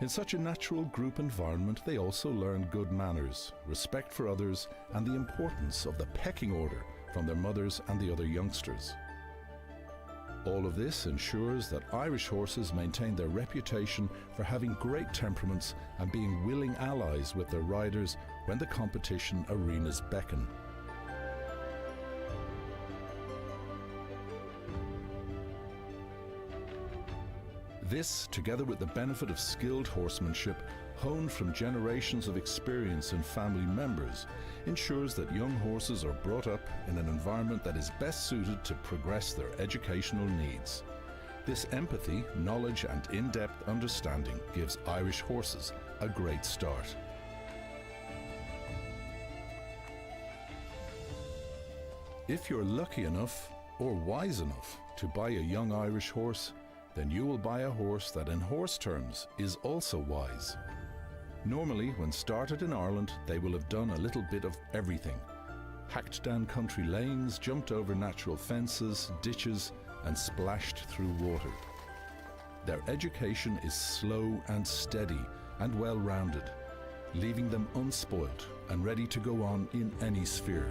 In such a natural group environment, they also learn good manners, respect for others, and the importance of the pecking order from their mothers and the other youngsters. All of this ensures that Irish horses maintain their reputation for having great temperaments and being willing allies with their riders when the competition arenas beckon. This, together with the benefit of skilled horsemanship, honed from generations of experience in family members, ensures that young horses are brought up in an environment that is best suited to progress their educational needs. This empathy, knowledge and in-depth understanding gives Irish horses a great start. If you're lucky enough or wise enough to buy a young Irish horse, then you will buy a horse that in horse terms is also wise. Normally, when started in Ireland, they will have done a little bit of everything. Hacked down country lanes, jumped over natural fences, ditches, and splashed through water. Their education is slow and steady and well-rounded, leaving them unspoilt and ready to go on in any sphere.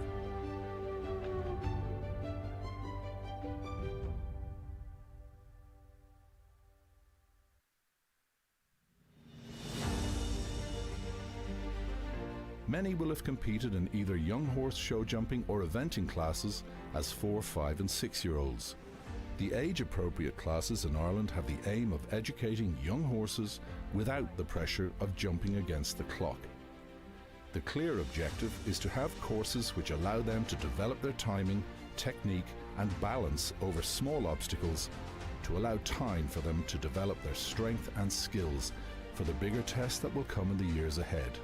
Many will have competed in either young horse show jumping or eventing classes as 4, 5 and 6-year-olds. The age-appropriate classes in Ireland have the aim of educating young horses without the pressure of jumping against the clock. The clear objective is to have courses which allow them to develop their timing, technique and balance over small obstacles, to allow time for them to develop their strength and skills for the bigger test that will come in the years ahead.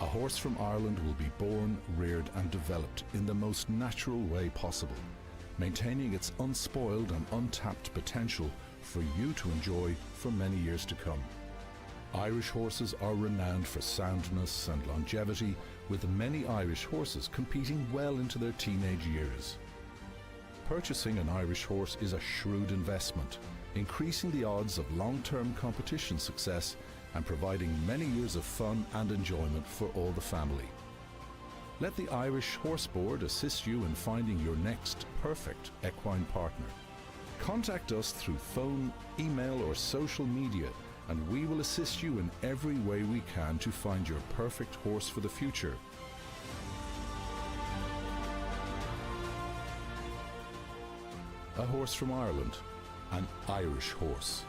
A horse from Ireland will be born, reared and developed in the most natural way possible, maintaining its unspoiled and untapped potential for you to enjoy for many years to come. Irish horses are renowned for soundness and longevity, with many Irish horses competing well into their teenage years. Purchasing an Irish horse is a shrewd investment, increasing the odds of long-term competition success and providing many years of fun and enjoyment for all the family. Let the Irish Horse Board assist you in finding your next perfect equine partner. Contact us through phone, email or social media, and we will assist you in every way we can to find your perfect horse for the future. A horse from Ireland, an Irish horse.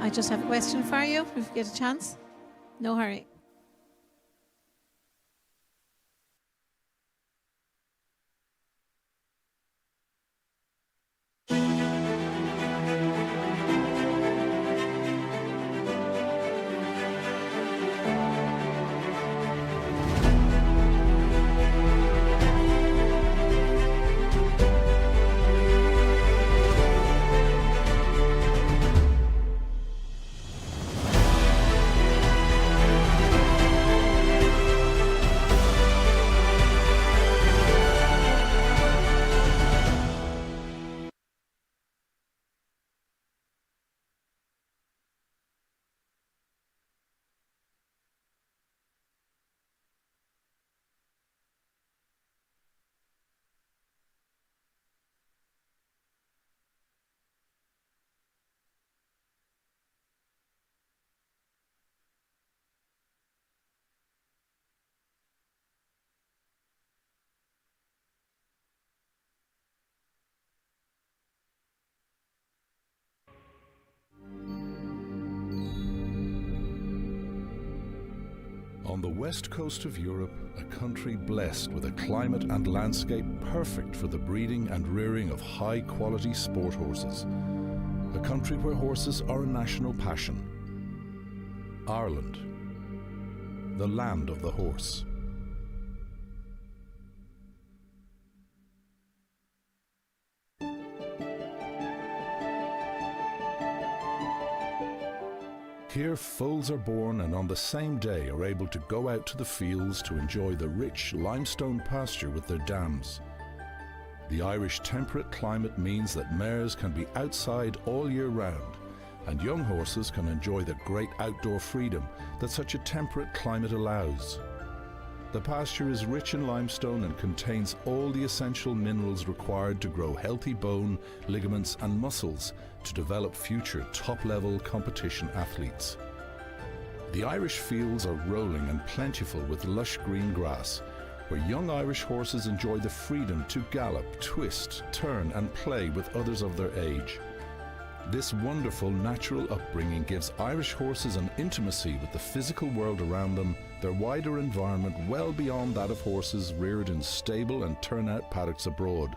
I just have a question for you, if you get a chance. No hurry. On the west coast of Europe, a country blessed with a climate and landscape perfect for the breeding and rearing of high-quality sport horses. A country where horses are a national passion. Ireland, the land of the horse. Here foals are born and on the same day are able to go out to the fields to enjoy the rich limestone pasture with their dams. The Irish temperate climate means that mares can be outside all year round, and young horses can enjoy the great outdoor freedom that such a temperate climate allows. The pasture is rich in limestone and contains all the essential minerals required to grow healthy bone, ligaments and muscles to develop future top-level competition athletes. The Irish fields are rolling and plentiful with lush green grass, where young Irish horses enjoy the freedom to gallop, twist, turn and play with others of their age. This wonderful natural upbringing gives Irish horses an intimacy with the physical world around them, their wider environment well beyond that of horses reared in stable and turnout paddocks abroad.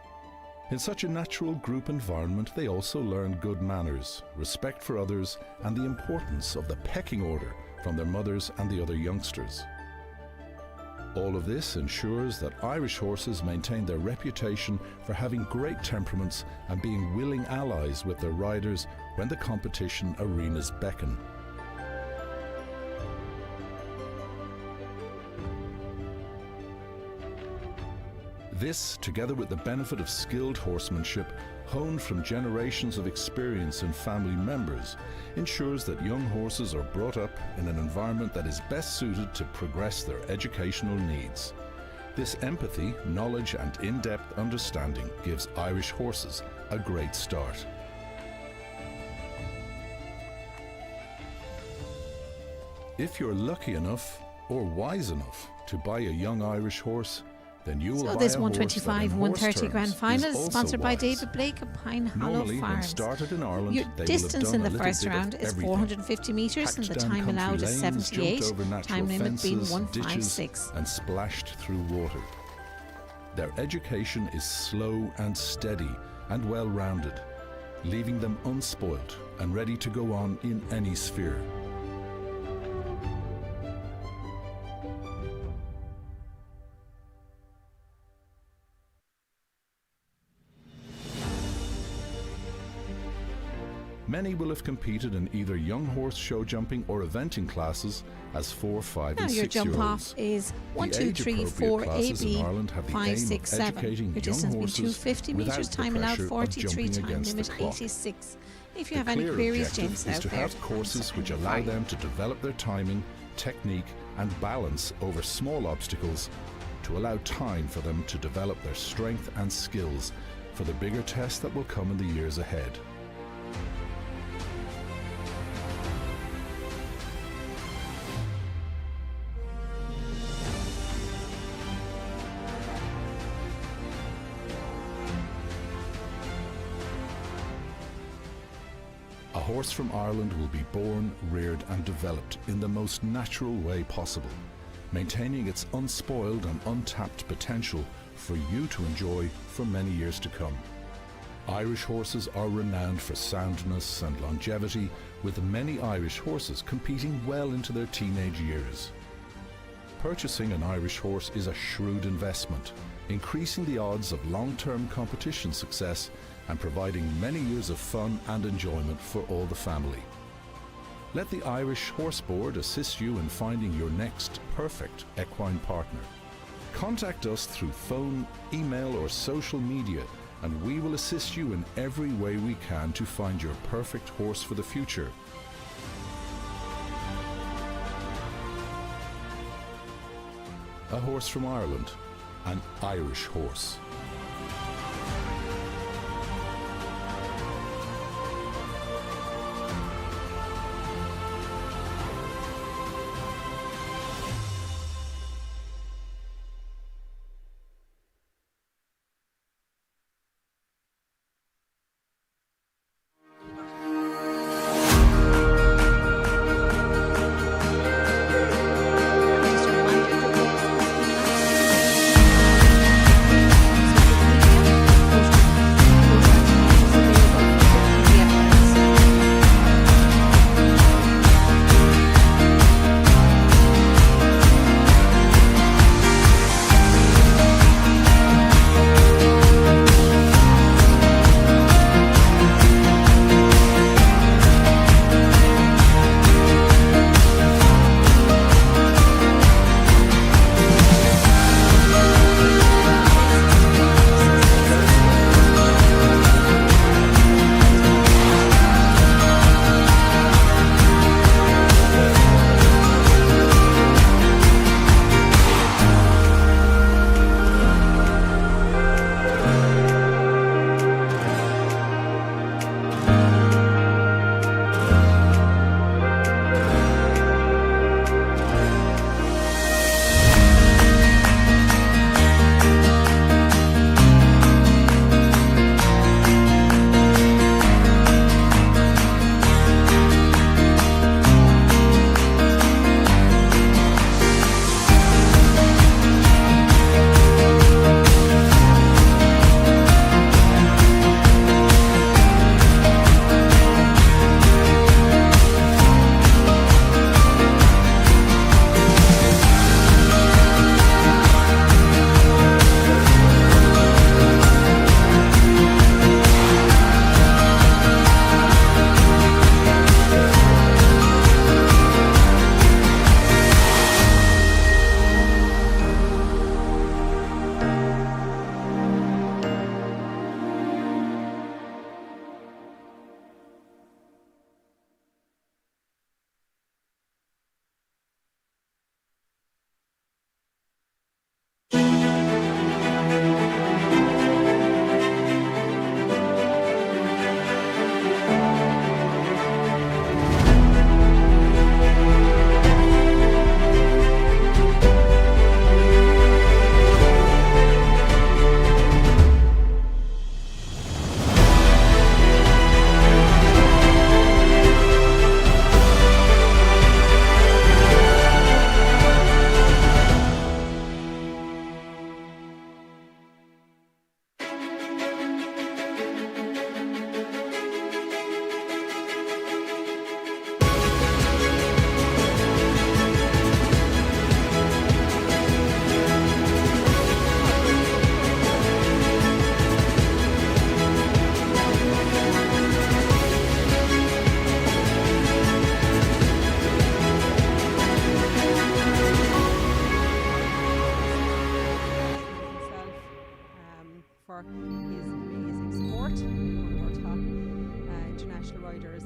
In such a natural group environment, they also learn good manners, respect for others, and the importance of the pecking order from their mothers and the other youngsters. All of this ensures that Irish horses maintain their reputation for having great temperaments and being willing allies with their riders when the competition arenas beckon. This, together with the benefit of skilled horsemanship, honed from generations of experience in family members, ensures that young horses are brought up in an environment that is best suited to progress their educational needs. This empathy, knowledge and in-depth understanding gives Irish horses a great start. If you're lucky enough or wise enough to buy a young Irish horse, then you will So buy this a horse that 125 in 130 horse grand terms final is is also sponsored by wise. David Blake of Pine Hollow Normally, when Farms. started in Ireland, Your they will have distance done in a the little first bit of round is everything. 450 metres and the Hacked down time allowed country is lanes, 78, jumped over natural time limit being fences, 156. ditches, and splashed through water. Their education is slow and steady and well-rounded, leaving them unspoilt and ready to go on in any sphere. Many will have competed in either young horse show jumping or eventing classes as 4, 5 Now and your 6 jump year off olds. is 1, The 2, 3, age-appropriate 4, classes in AB, Ireland have the 5, aim 6, of 7. educating Your young distance will be horses 250 without metres, the time allowed pressure of 43, jumping time against the limit clock. 86. If you The have any clear queries, objective gents is out to there, have courses which allow fine. them to develop their timing, technique and balance over small obstacles to allow time for them to develop their strength and skills for the bigger test that will come in the years ahead. A horse from Ireland will be born, reared and developed in the most natural way possible, maintaining its unspoiled and untapped potential for you to enjoy for many years to come. Irish horses are renowned for soundness and longevity, with many Irish horses competing well into their teenage years. Purchasing an Irish horse is a shrewd investment, increasing the odds of long-term competition success and providing many years of fun and enjoyment for all the family. Let the Irish Horse Board assist you in finding your next perfect equine partner. Contact us through phone, email or social media and we will assist you in every way we can to find your perfect horse for the future. A horse from Ireland, an Irish horse. Just a reminder, the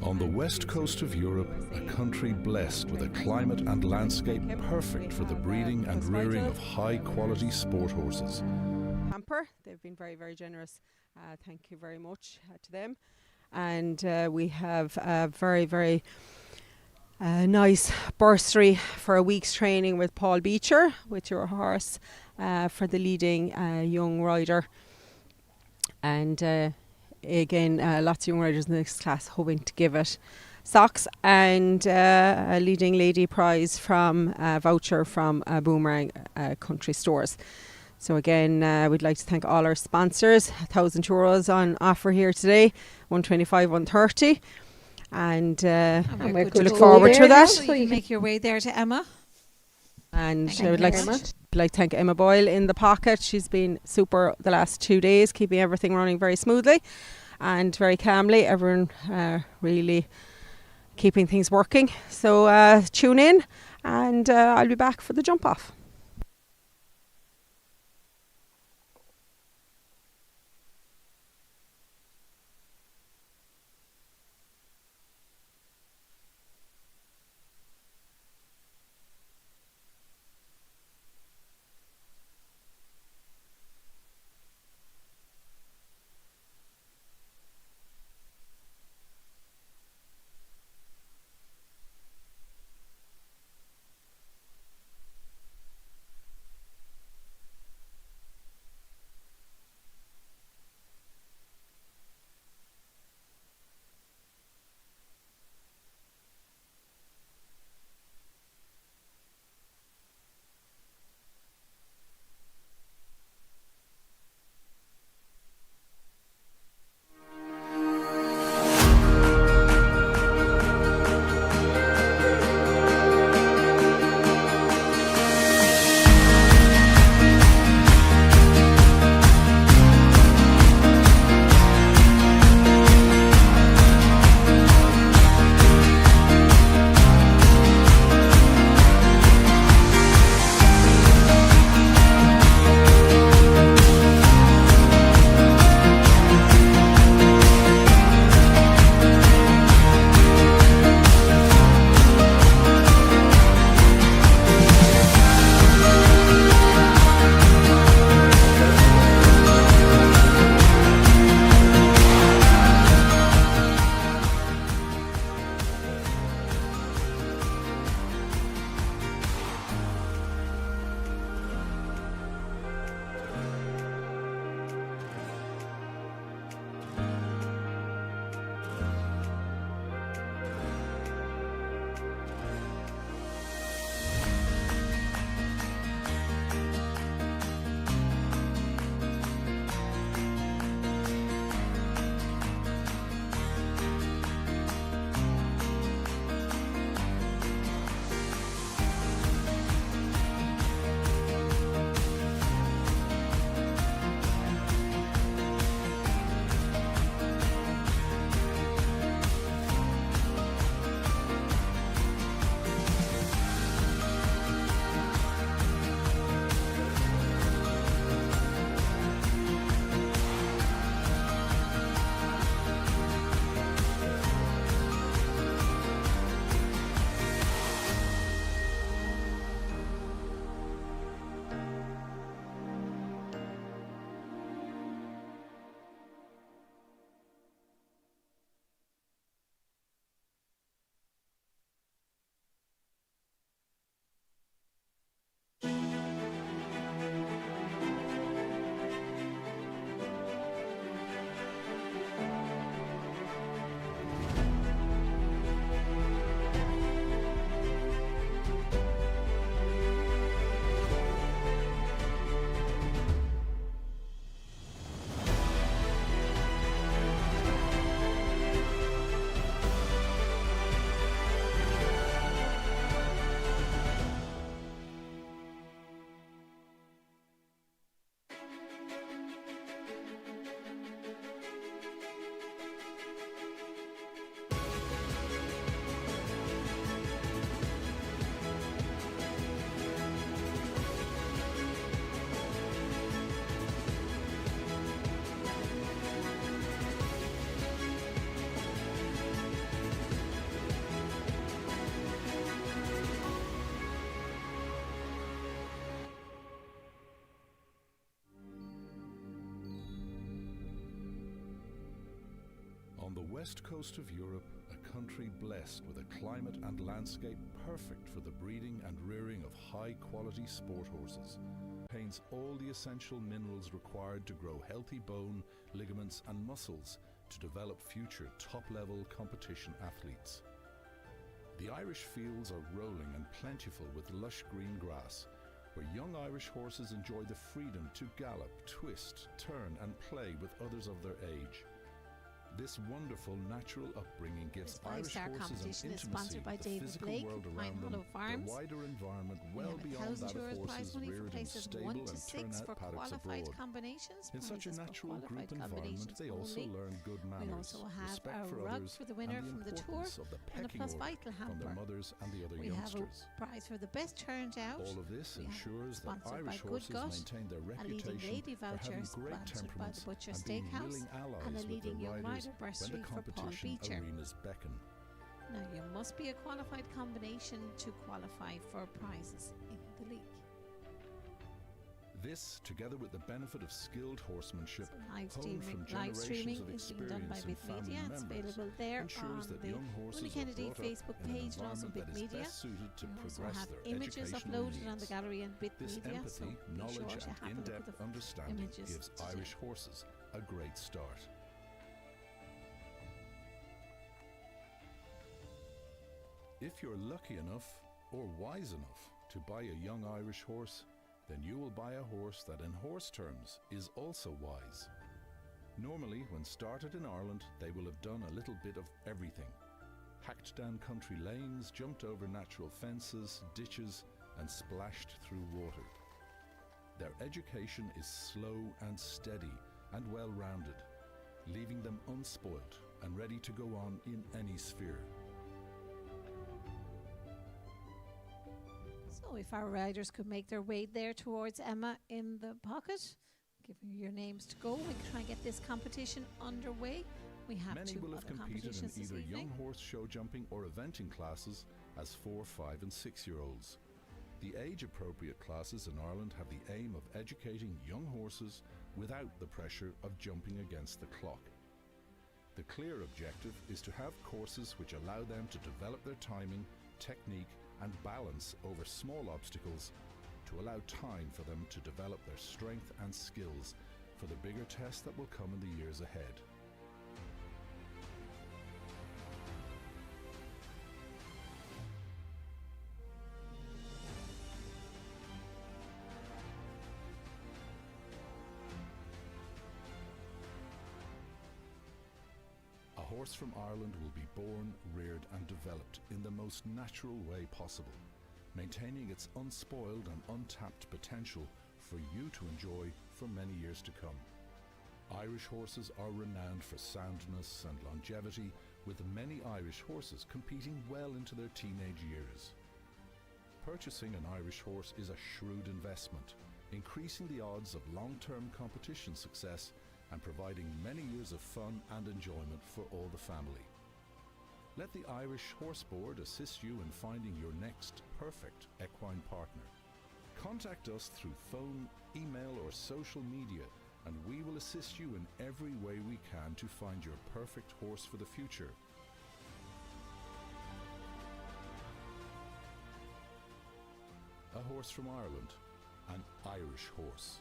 On the west coast of Europe, a country blessed with a climate and landscape perfect for the breeding and rearing of high-quality sport horses. Hamper, they've been very, very generous. Thank you very much to them. And we have a very, very nice bursary for a week's training with Paul Beecher, with your horse, for the leading young rider. And again, lots of young riders in this class hoping to give it socks, and a leading lady prize from a voucher from Boomerang Country Stores. So again, we'd like to thank all our sponsors. €1,000 on offer here today, 125, 130. And we're good to look go forward there to that. So you can make your way there to Emma. And Thank I would you like very to, much. like to thank Emma Boyle in the pocket. She's been super the last 2 days, keeping everything running very smoothly and very calmly. Everyone really keeping things working. So tune in, and I'll be back for the jump off. west coast of Europe, a country blessed with a climate and landscape perfect for the breeding and rearing of high-quality sport horses, contains all the essential minerals required to grow healthy bone, ligaments and muscles to develop future top-level competition athletes. The Irish fields are rolling and plentiful with lush green grass, where young Irish horses enjoy the freedom to gallop, twist, turn and play with others of their age. This wonderful natural upbringing gives Irish five-star horses competition an is sponsored intimacy by with the David physical Blake, world Pine around them, Hollow Farms. the wider environment We well have beyond that €1,000 of prize horses money for reared in places stable 1 to and 6 turnout for paddocks qualified abroad. combinations. In such a prizes for natural group qualified environment, combinations they also only. learn good We manners, also have respect a for rug others, for the winner and the from the tour importance of the and a pecking plus order vital from their hamper. mothers and the other We have a youngsters. prize for the best turned out. All of this We have ensures that sponsored by Irish Good horses Gut, maintain their a leading reputation lady for voucher having great sponsored by the temperaments Butcher and being Steakhouse, willing allies and a with leading the young riders rider when bursary the for Paul competition Beecher. arenas beckon. Now, you must be a qualified combination to qualify for prizes in the league. This, together with the benefit of skilled horsemanship, So live honed streaming, from live streaming generations of is being done by experience Bit and family Media. It's members, available there ensures on that the young horses Willie are Kennedy brought up Facebook in an page and also environment Bit that is Media. best suited to We also progress have their images educational uploaded on the needs. gallery and Bit This Media, so empathy, be knowledge sure to have and a look at in-depth the understanding images gives today. Irish horses a great start. If you're lucky enough or wise enough to buy a young Irish horse, then you will buy a horse that in horse terms is also wise. Normally, when started in Ireland, they will have done a little bit of everything. Hacked down country lanes, jumped over natural fences, ditches, and splashed through water. Their education is slow and steady and well-rounded, leaving them unspoilt and ready to go on in any sphere. So if our riders could make their way there towards Emma in the pocket, give you your names to go. We can try and get this competition underway. We have Many two will have other competed in competitions this either evening. young horse show jumping or eventing classes as 4, 5 and 6-year-olds. The age-appropriate classes in Ireland have the aim of educating young horses without the pressure of jumping against the clock. The clear objective is to have courses which allow them to develop their timing, technique and balance over small obstacles to allow time for them to develop their strength and skills for the bigger test that will come in the years ahead. A horse from Ireland will be born, reared and developed in the most natural way possible, maintaining its unspoiled and untapped potential for you to enjoy for many years to come. Irish horses are renowned for soundness and longevity, with many Irish horses competing well into their teenage years. Purchasing an Irish horse is a shrewd investment, increasing the odds of long-term competition success and providing many years of fun and enjoyment for all the family. Let the Irish Horse Board assist you in finding your next perfect equine partner. Contact us through phone, email or social media and we will assist you in every way we can to find your perfect horse for the future. A horse from Ireland, an Irish horse.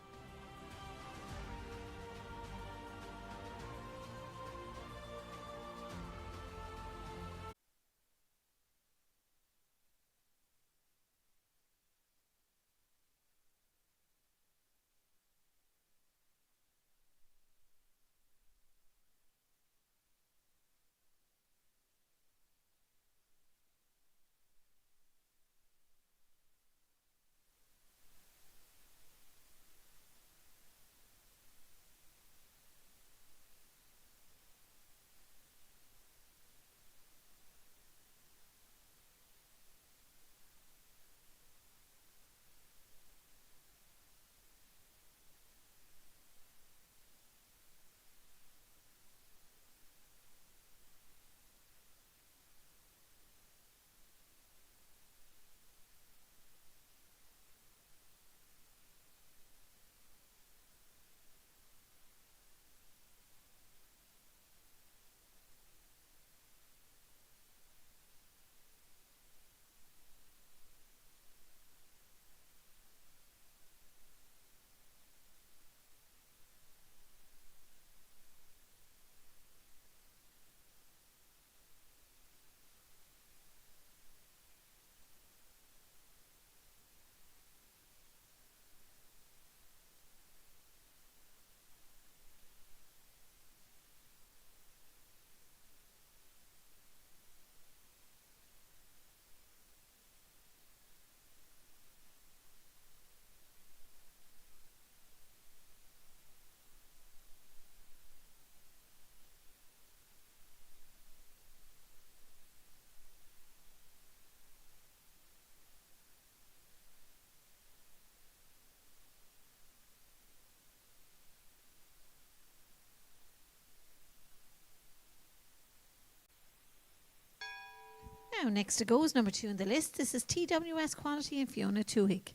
Now, next to go is number 2 on the list. This is TWS Quality and Fiona Tuhig.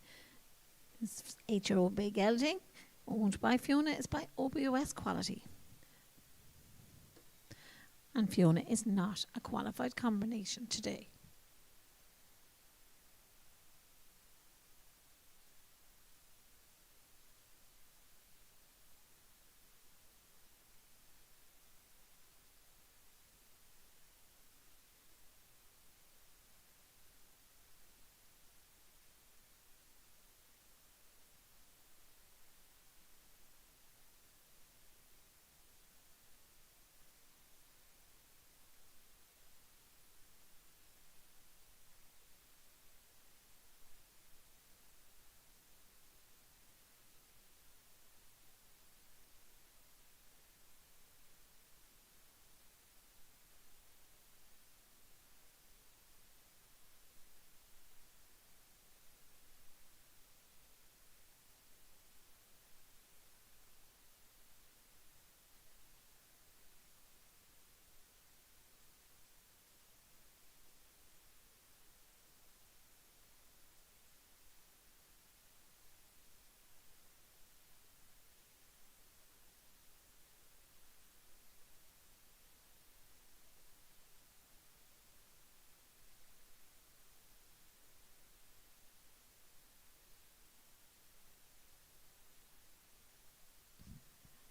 This 8-year-old Bay Gelding, owned by Fiona, is by OBOS Quality. And Fiona is not a qualified combination today.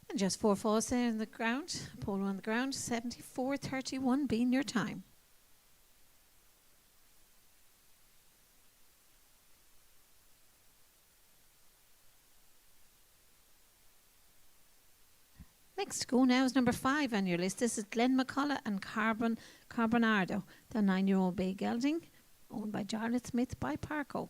And just 4 falls there on the ground, polo on the ground, 74.31 being your time. Next to go now is number 5 on your list. This is Glen McCullough and Carbonardo, the 9-year-old Bay Gelding, owned by Jarlath Smith by Parco.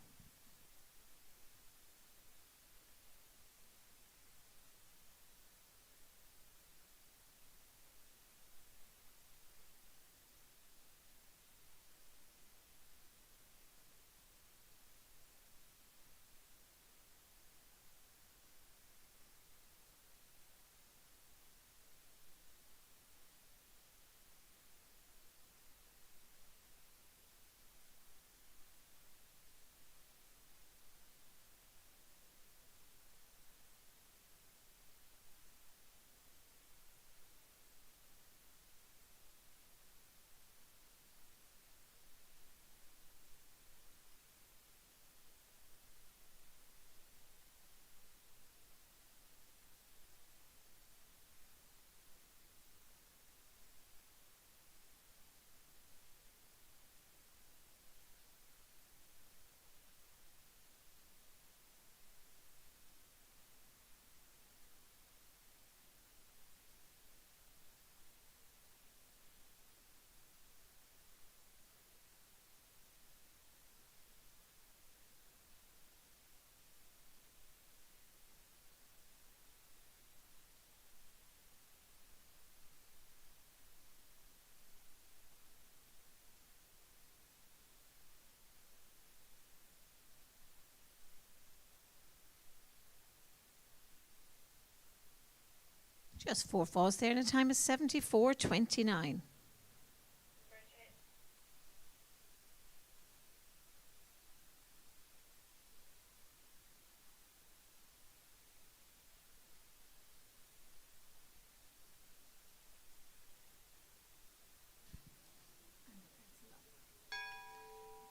Just 4 falls there, and the time is 74.29.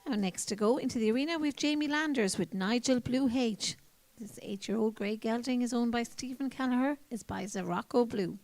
Now next to go into the arena, we've Jamie Landers with Nigel Blue H. This 8-year-old grey gelding is owned by Stephen Callagher, is by Zarocco Blue.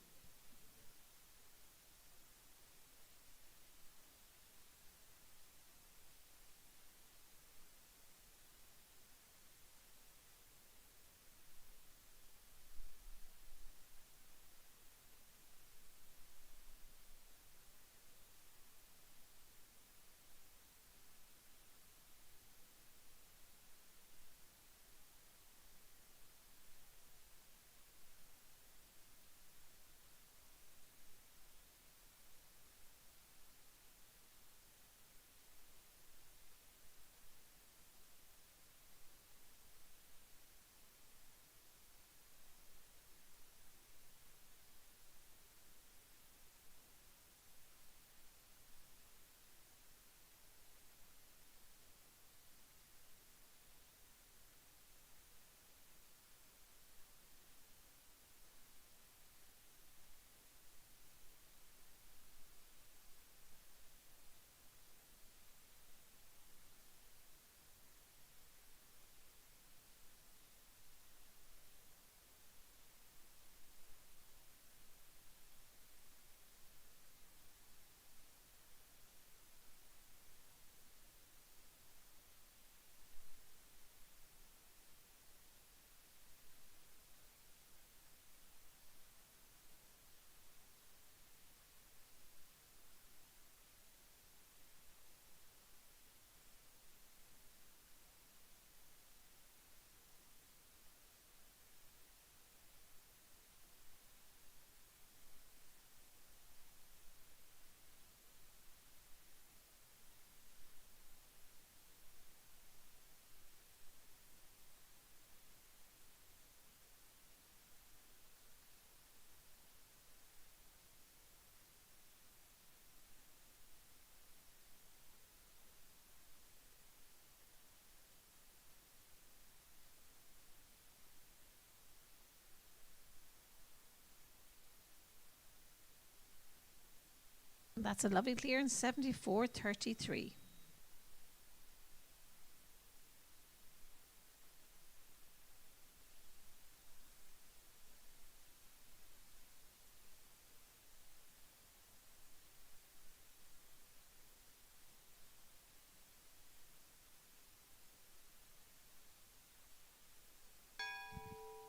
And that's a lovely clearance, 74.33.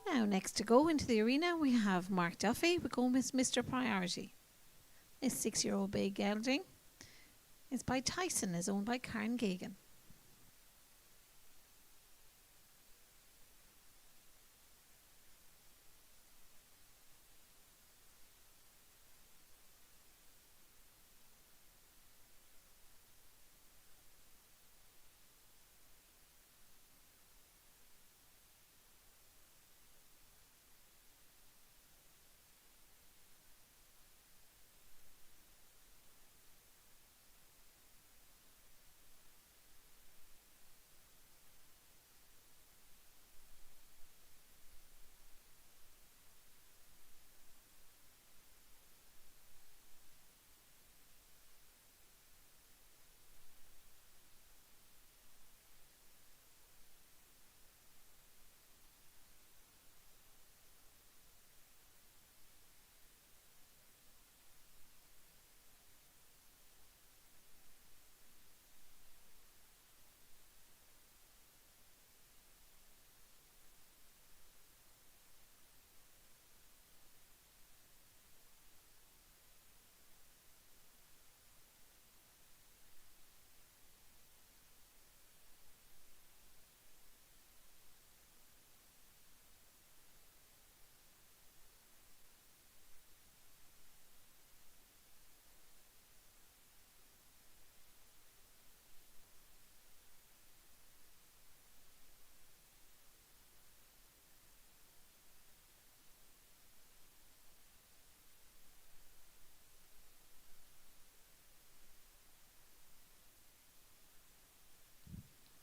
Now, next to go into the arena, we have Mark Duffy. We go with Mr. Priority. This 6-year-old bay gelding is by Tyson, is owned by Karen Gagan.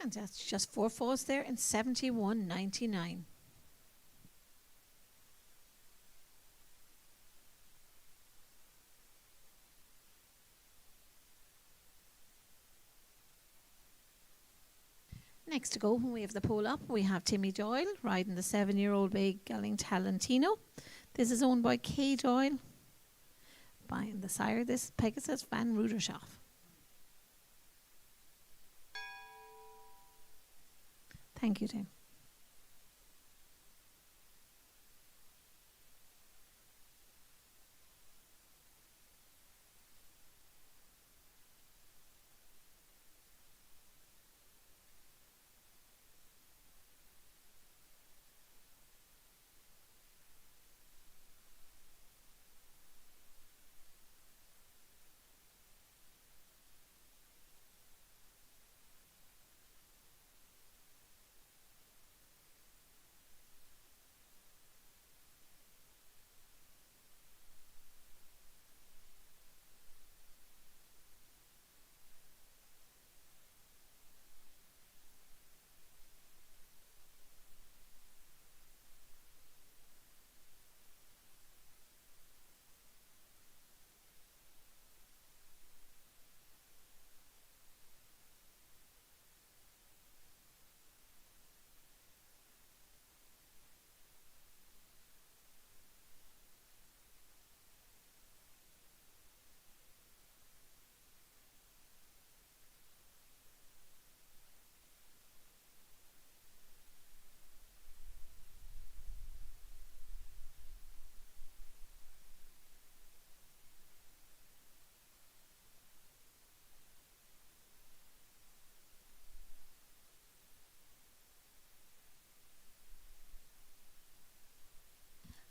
And that's just 4 falls there in 71.99. Next to go, when we have the pole up, we have Timmy Doyle riding the 7-year-old bay gelding Talentino. This is owned by Kay Doyle. By the sire, this Pegasus van Rudershoff. Thank you, Tim.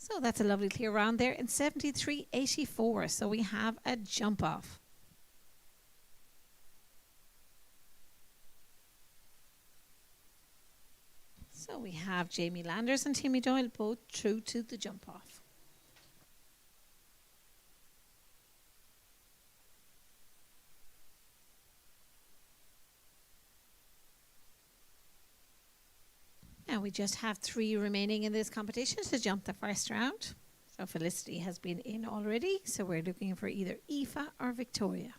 So that's a lovely clear round there in 73.84. So we have a jump off. So we have Jamie Landers and Timmy Doyle both through to the jump off. Now we just have 3 remaining in this competition to jump the first round. So Felicity has been in already, so we're looking for either Aoife or Victoria.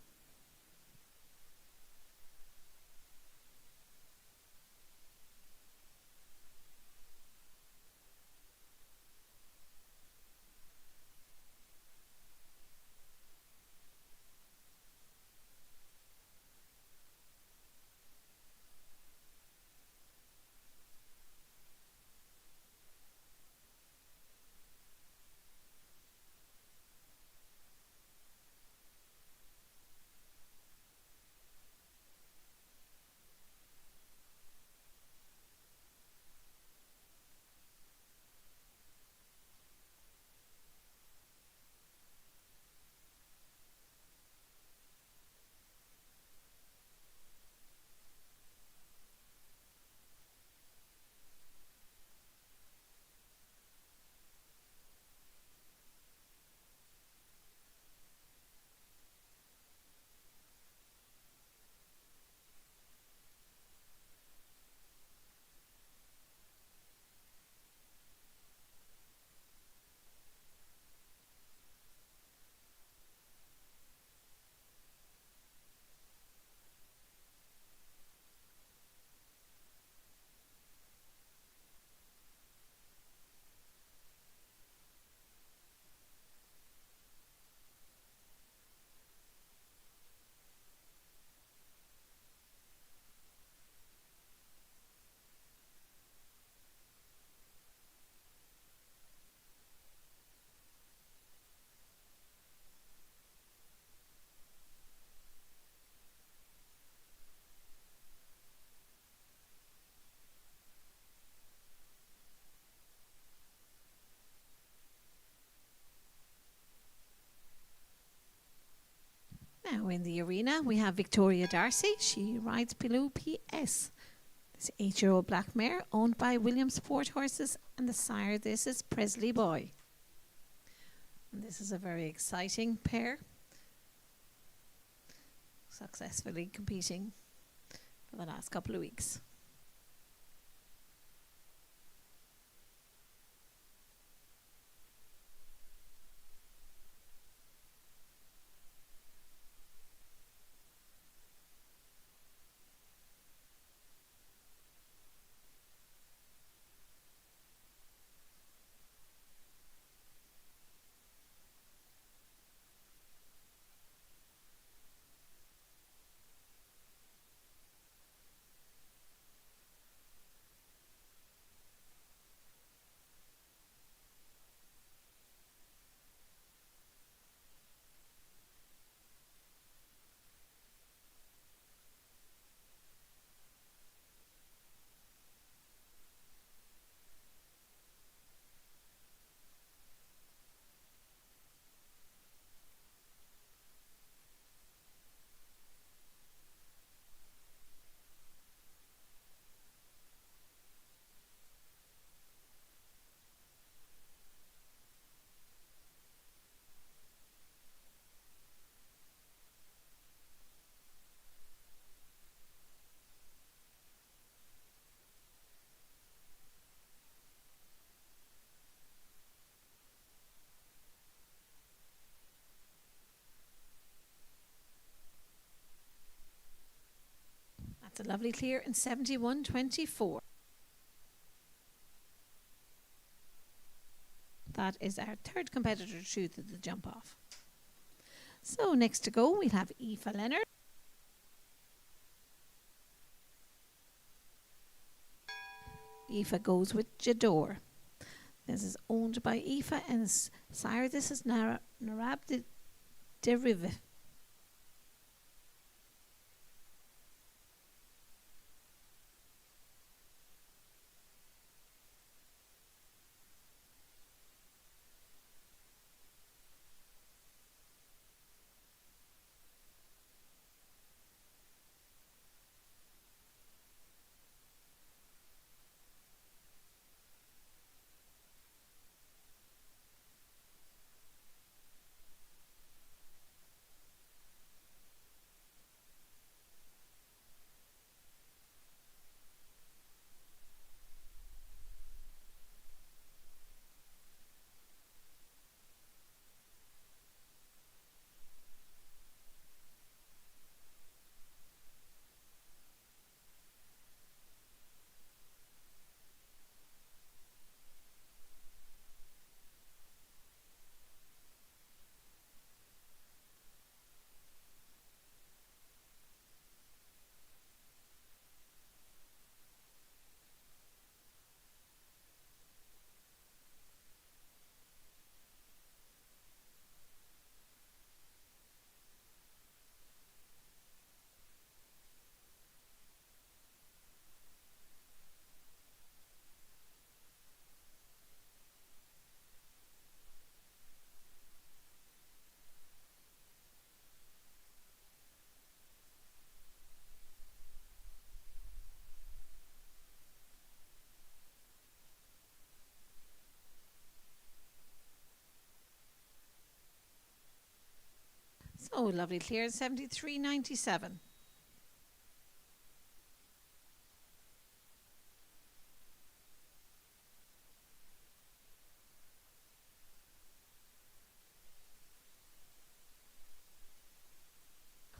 Now in the arena, we have Victoria Darcy. She rides Pilou PS. This 8-year-old black mare owned by Williams Sport Horses, and the sire, this is Presley Boy. And this is a very exciting pair, successfully competing for the last couple of weeks. That's a lovely clear in 71.24. That is our third competitor through to the jump off. So next to go, we'll have Aoife Leonard. Aoife goes with Jador. This is owned by Aoife and sire, this is Narab Derivative. Oh, lovely. Clear 73.97.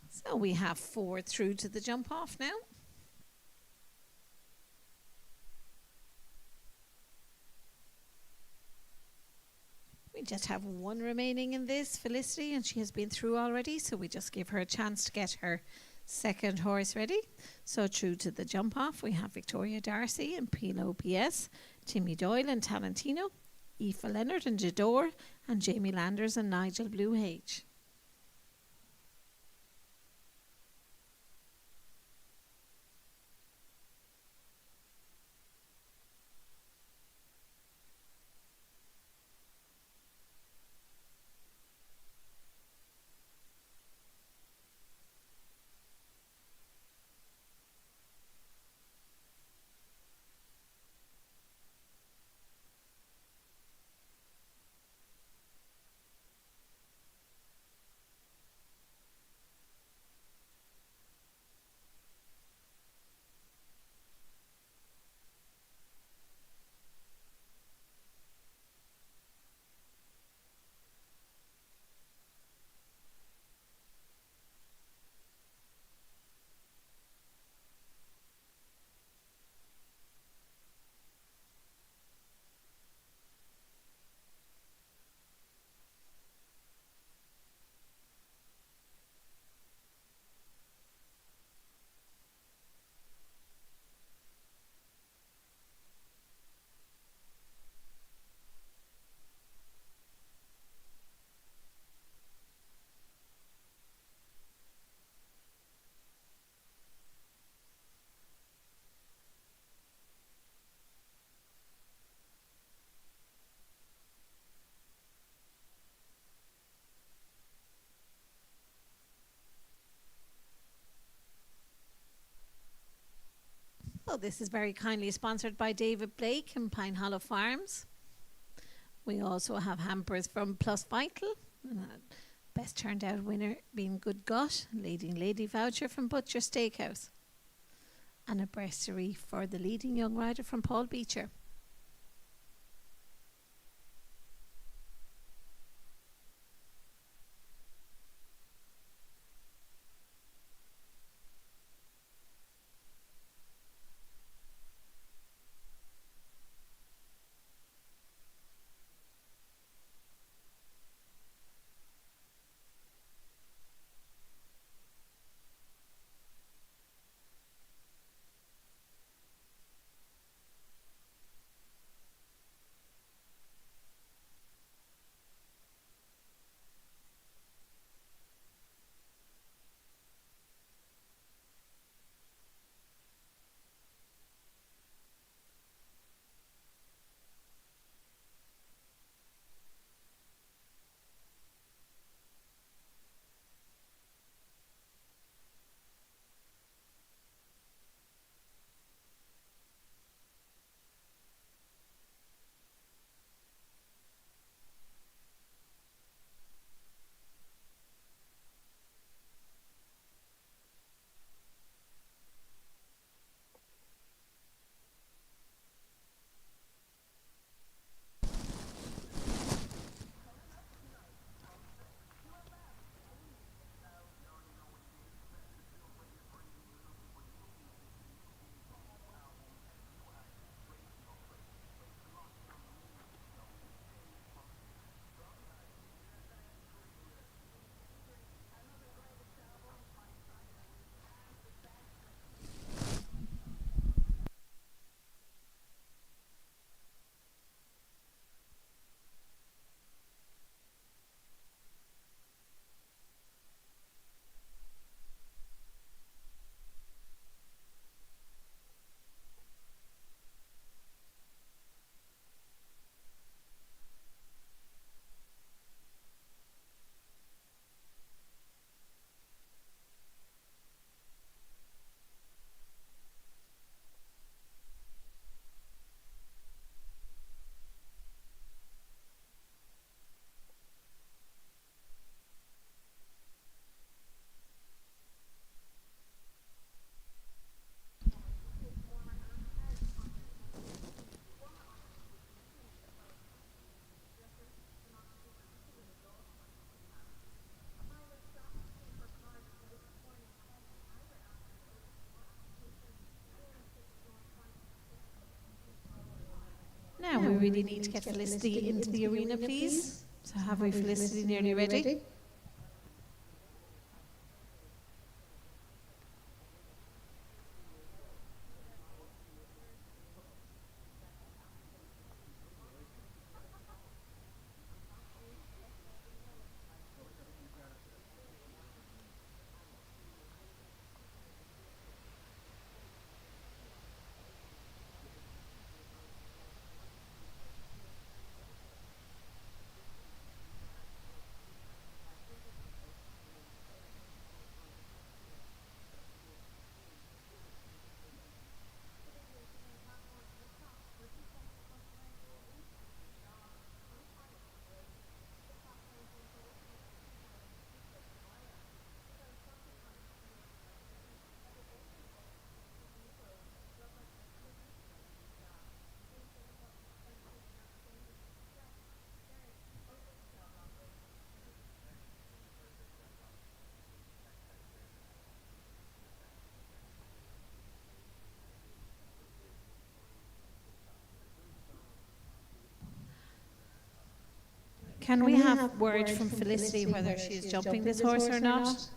So we have 4 through to the jump off now. We just have 1 remaining in this, Felicity, and she has been through already, so we just give her a chance to get her second horse ready. So through to the jump off, we have Victoria Darcy and Pino PS, Timmy Doyle and Talentino, Aoife Leonard and Jador, and Jamie Landers and Nigel Blue H. Well, this is very kindly sponsored by David Blake and Pine Hollow Farms. We also have hampers from Plus Vital. Best turned out winner being Good Gut, leading lady voucher from Butcher Steakhouse. And a bursary for the leading young rider from Paul Beecher. really need to get Felicity into the arena, please. So have we Felicity nearly ready? Can we have word from Felicity whether she is jumping this horse or not?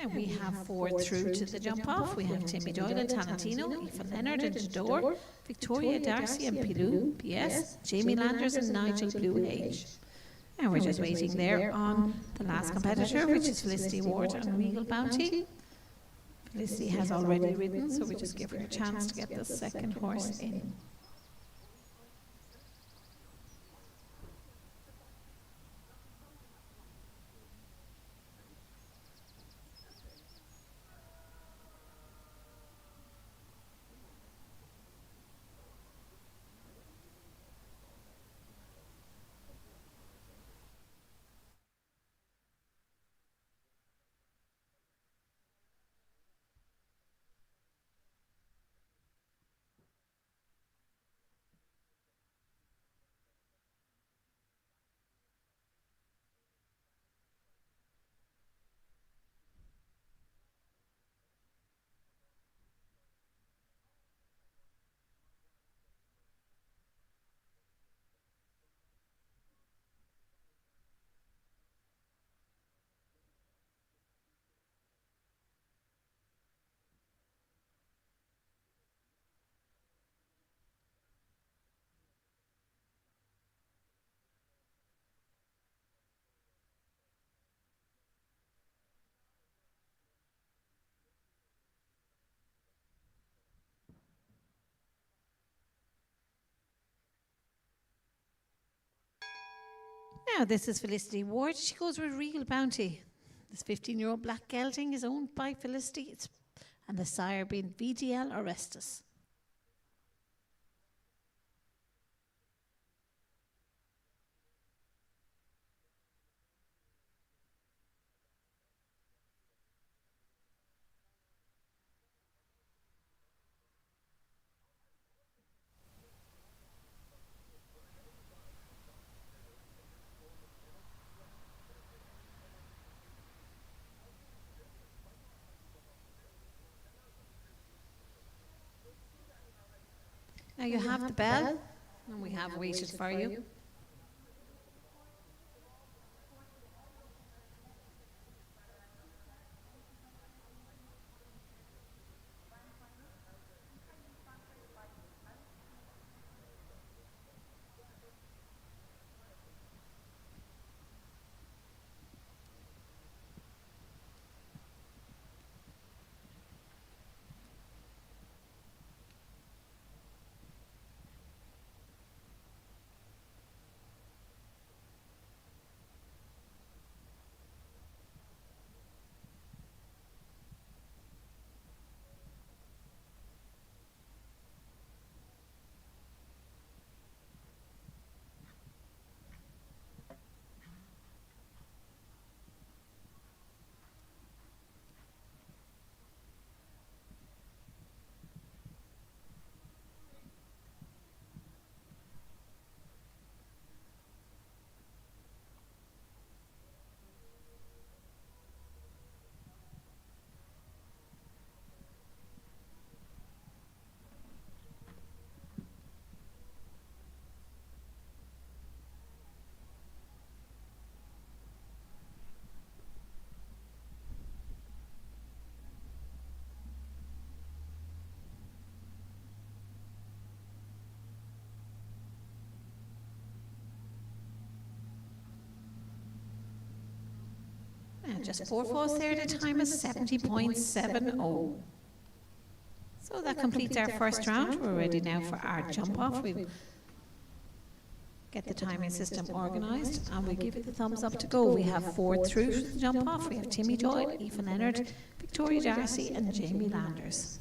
Now we have forward through to the jump off. We have Timmy Doyle and Talentino, Aoife Leonard and Jador, Victoria Darcy and Pilou, PS, Jamie Landers and Nigel Blue H. And we're just waiting there on the last competitor, which is Felicity Ward and Regal Bounty. Felicity has already ridden, so we just give her a chance to get the second horse in. Now, this is Felicity Ward. She goes with Regal Bounty. This 15-year-old black gelding is owned by Felicity, and the sire being VDL Orestes. Now you have the bell, and we have waited for you. And just 4 falls there, the time is 70.70. So that completes our first round. We're ready now for our jump off. We'll get the timing system organised and we give it the thumbs up to go. We have 4 through to the jump off. We have Timmy Doyle, Aoife Leonard, Victoria Darcy and Jamie Landers.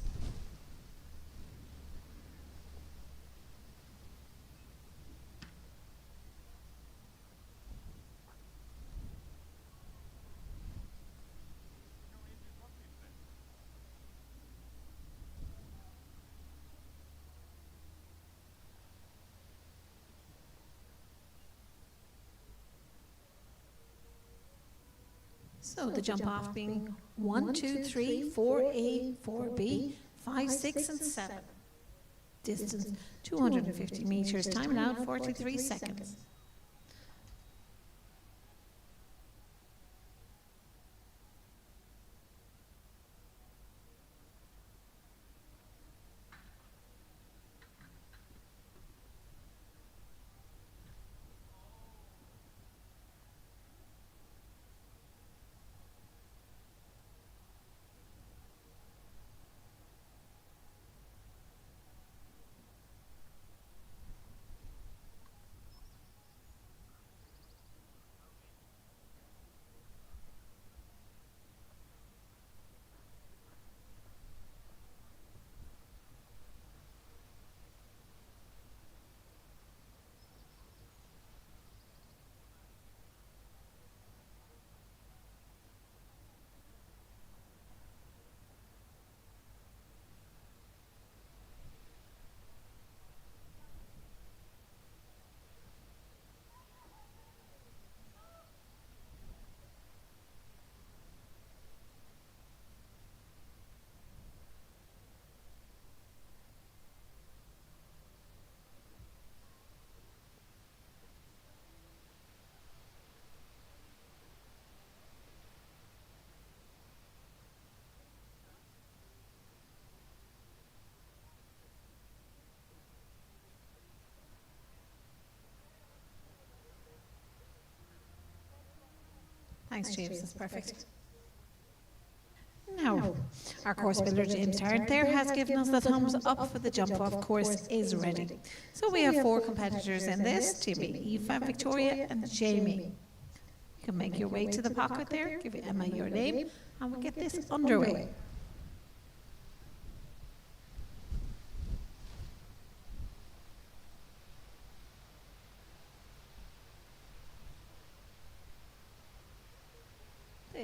So the jump off being 1, 2, 3, 4A, 4B, 5, 6 and 7. Distance 250 metres, time allowed 43 seconds. Thanks, James. That's perfect. Now, our course builder, James Tarrant, there has given us the thumbs up for the jump off course is ready. So we have 4 competitors in this, Timmy, Aoife, Victoria and Jamie. You can make your way to the pocket there, give Emma your name, and we'll get this underway.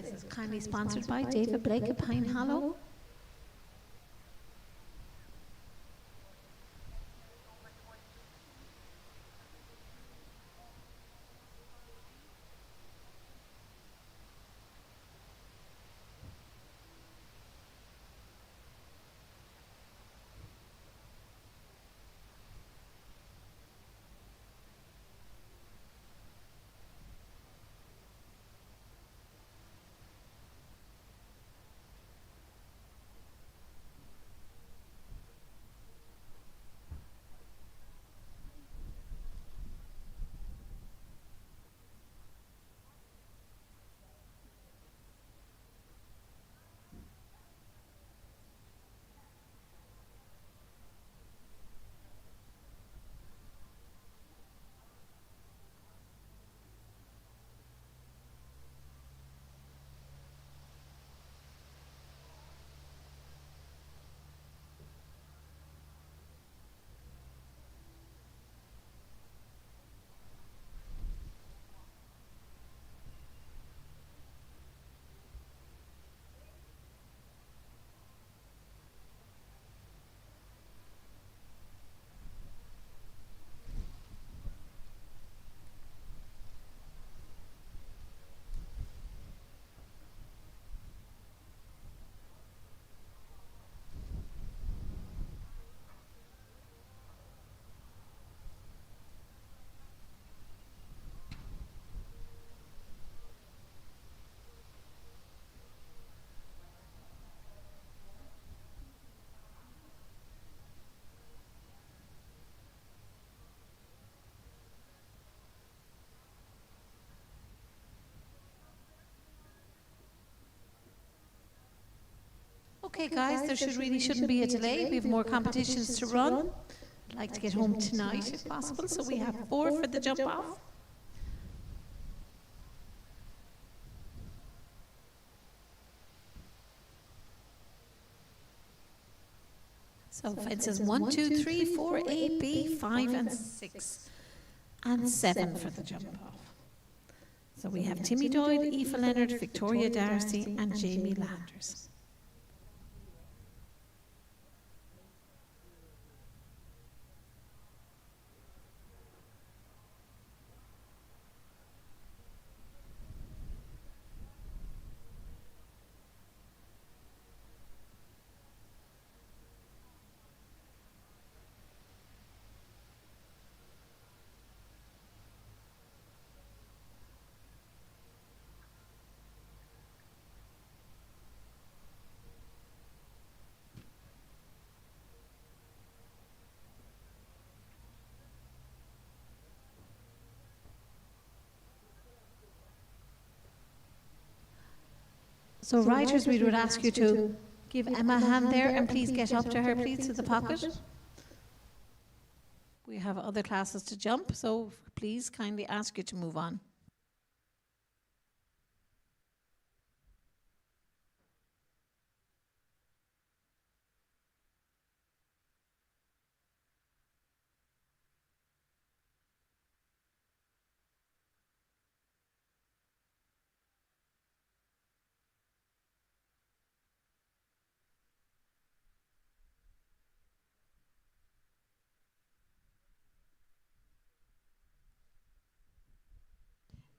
This is kindly sponsored by David Blake at Pine Hollow. Okay, guys, there shouldn't be a delay. We have more competitions to run. I'd like to get home tonight if possible, so we have 4 for the jump off. So fences 1, 2, 3, 4, A, B, 5 and 6. And 7 for the jump off. So we have Timmy Doyle, Aoife Leonard, Victoria Darcy and Jamie Landers. So riders, we would ask you to give Emma a hand there and please get up to her, please, to the pocket. We have other classes to jump, so please kindly ask you to move on.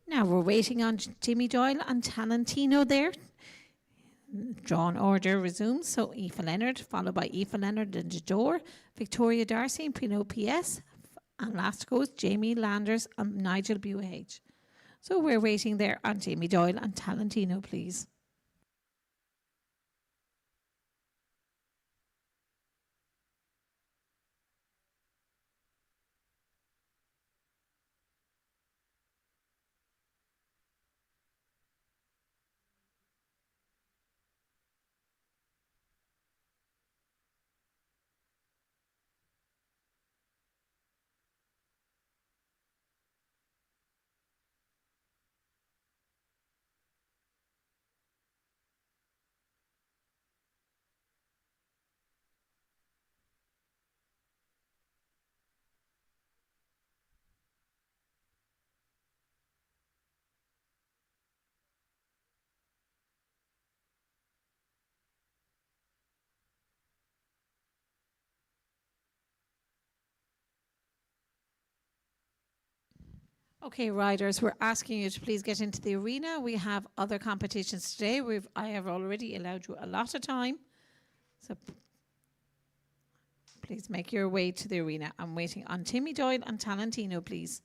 Now we're waiting on Timmy Doyle and Talentino there. Drawn order resumes. So Aoife Leonard, followed by Aoife Leonard and Jador, Victoria Darcy and Pino PS, and last goes Jamie Landers and Nigel BUH. So we're waiting there on Jamie Doyle and Talentino, please. Okay, riders, we're asking you to please get into the arena. We have other competitions today. I have already allowed you a lot of time. So please make your way to the arena. I'm waiting on Timmy Doyle and Talentino, please.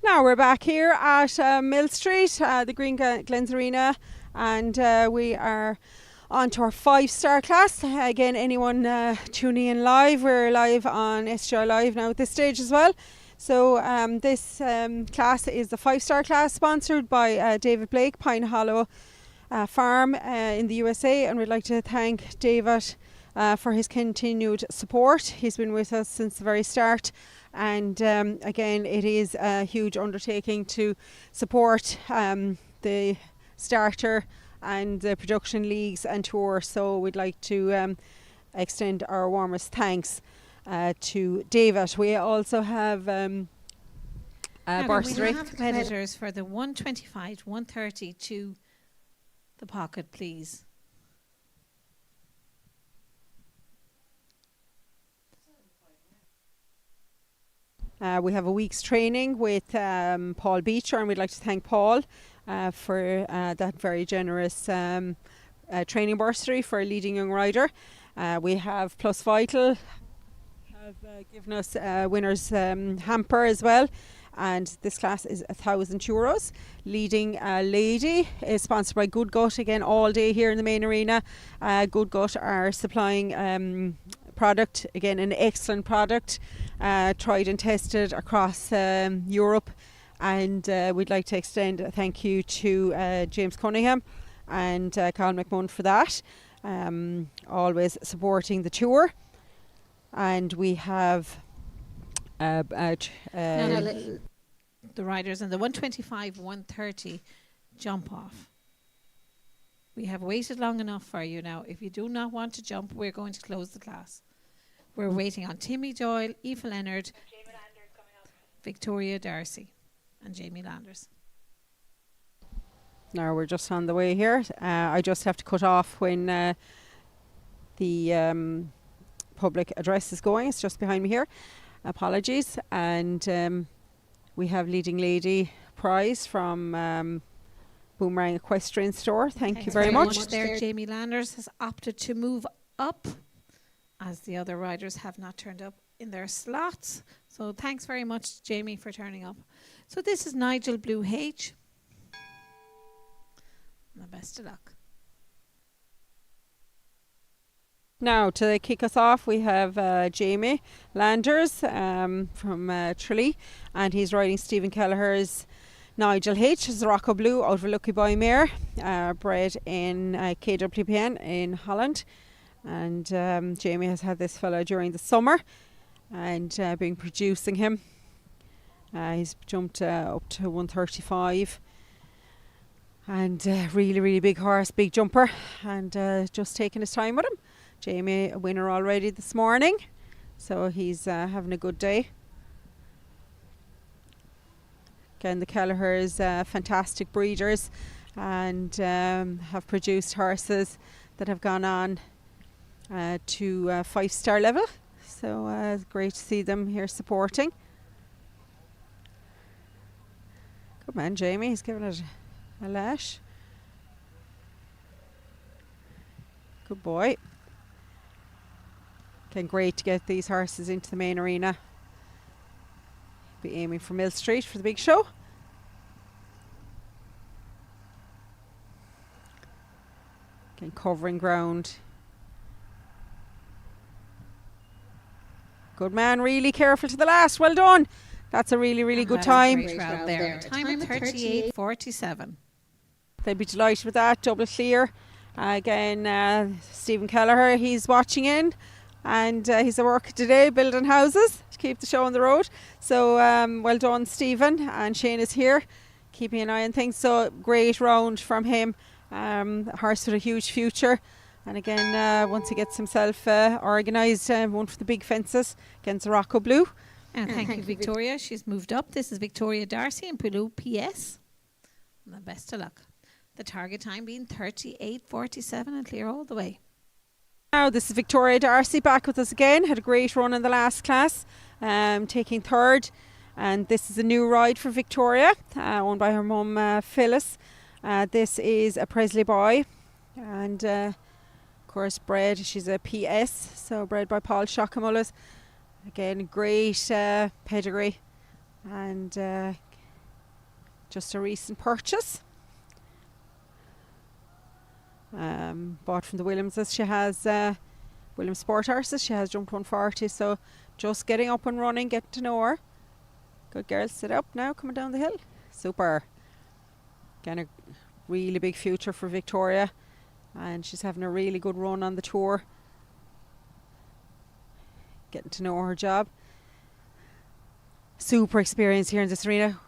Now we're back here at Millstreet, the Green Glens Arena, and we are on to our 5-star class. Again, anyone tuning in live, we're live on SGI Live now at this stage as well. So this class is the 5-star class sponsored by David Blake, Pine Hollow Farm in the USA, and we'd like to thank David for his continued support. He's been with us since the very start, and again, it is a huge undertaking to support the starter and the production leagues and tour. So we'd like to extend our warmest thanks to David. We also have Now, bursary. we have competitors for the 125, 130 to the pocket, please. We have a week's training with Paul Beecher, and we'd like to thank Paul for that very generous training bursary for a leading young rider. We have Plus Vital have given us winners hamper as well, and this class is €1,000. Leading Lady is sponsored by Good Gut, again all day here in the main arena. Good Gut are supplying product, again an excellent product, tried and tested across Europe, and we'd like to extend a thank you to James Cunningham and Carl McMunn for that, always supporting the tour. And we have The riders in the 125, 130 jump off. We have waited long enough for you now. If you do not want to jump, we're going to close the class. We're waiting on Timmy Doyle, Aoife Leonard, Victoria Darcy, and Jamie Landers. Now we're just on the way here. I just have to cut off when the public address is going. It's just behind me here. Apologies. And we have Leading Lady prize from Boomerang Equestrian Store. Thank you very much. There, Jamie Landers has opted to move up, as the other riders have not turned up in their slots. So thanks very much, Jamie, for turning up. So this is Nigel Blue H. And the best of luck. Now, to kick us off, we have Jamie Landers from Tralee, and he's riding Stephen Kelleher's Nigel H. It's Rocco Blue out of a Lucky Boy mare, bred in KWPN in Holland. And Jamie has had this fella during the summer and been producing him. He's jumped up to 135. And really, really big horse, big jumper, and just taking his time with him. Jamie, a winner already this morning, so he's having a good day. Again, the Kelleher's fantastic breeders, and have produced horses that have gone on to 5-star level. So it's great to see them here supporting. Good man, Jamie. He's giving it a lash. Good boy. Again, great to get these horses into the main arena. Be aiming for Millstreet for the big show. Again, covering ground. Good man, really careful to the last. Well done. That's a really, really good time. Time of 38:47. They'd be delighted with that. Double clear. Again, Stephen Kelleher, he's watching in, and he's at work today building houses to keep the show on the road. So well done, Stephen. And Shane is here keeping an eye on things. So great round from him. A horse with a huge future. And again, once he gets himself organised, one for the big fences against Rocco Blue. And thank you, Victoria. She's moved up. This is Victoria Darcy in Blue PS. And the best of luck. The target time being 38:47 and clear all the way. Now this is Victoria Darcy back with us again. Had a great run in the last class, taking third. And this is a new ride for Victoria, owned by her mum Phyllis. This is a Presley boy, and of course bred. She's a PS, so bred by Paul Shockhamullis. Again, great pedigree, and just a recent purchase. Bought from the Williamses. She has Williams Sport Horses. She has jumped 140, so just getting up and running, getting to know her. Good girl, sit up now, coming down the hill. Super. Again, a really big future for Victoria, and she's having a really good run on the tour. Getting to know her job. Super experience here in this arena.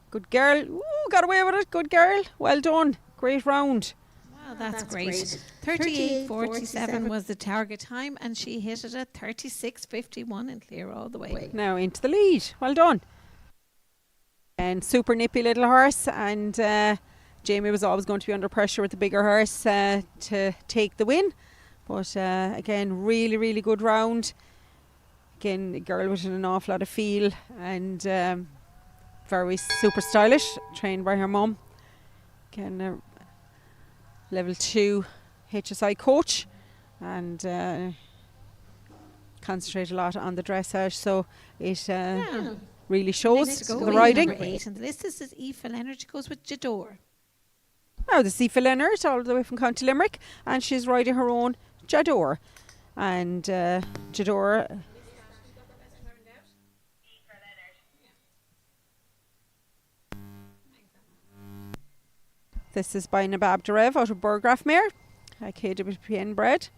Good girl. Ooh, got away with it. Good girl. Well done. Great round. Oh, that's great. 38:47 was the target time, and she hit it at 36:51 and clear all the way. Now into the lead. Well done. And super nippy little horse, and Jamie was always going to be under pressure with the bigger horse to take the win. But again, really, really good round. Again, a girl with an awful lot of feel, and very super stylish, trained by her mum. Again, a level 2 HSI coach, and concentrate a lot on the dressage, so it really shows Next the go, riding. number 8 on the list. This is Aoife Leonard. She goes with Jador. Now the Aoife Leonard, all the way from County Limerick, and she's riding her own Jador. And Jador. This is by Nabab Derev out of Burgraff mare, a KWPN bred.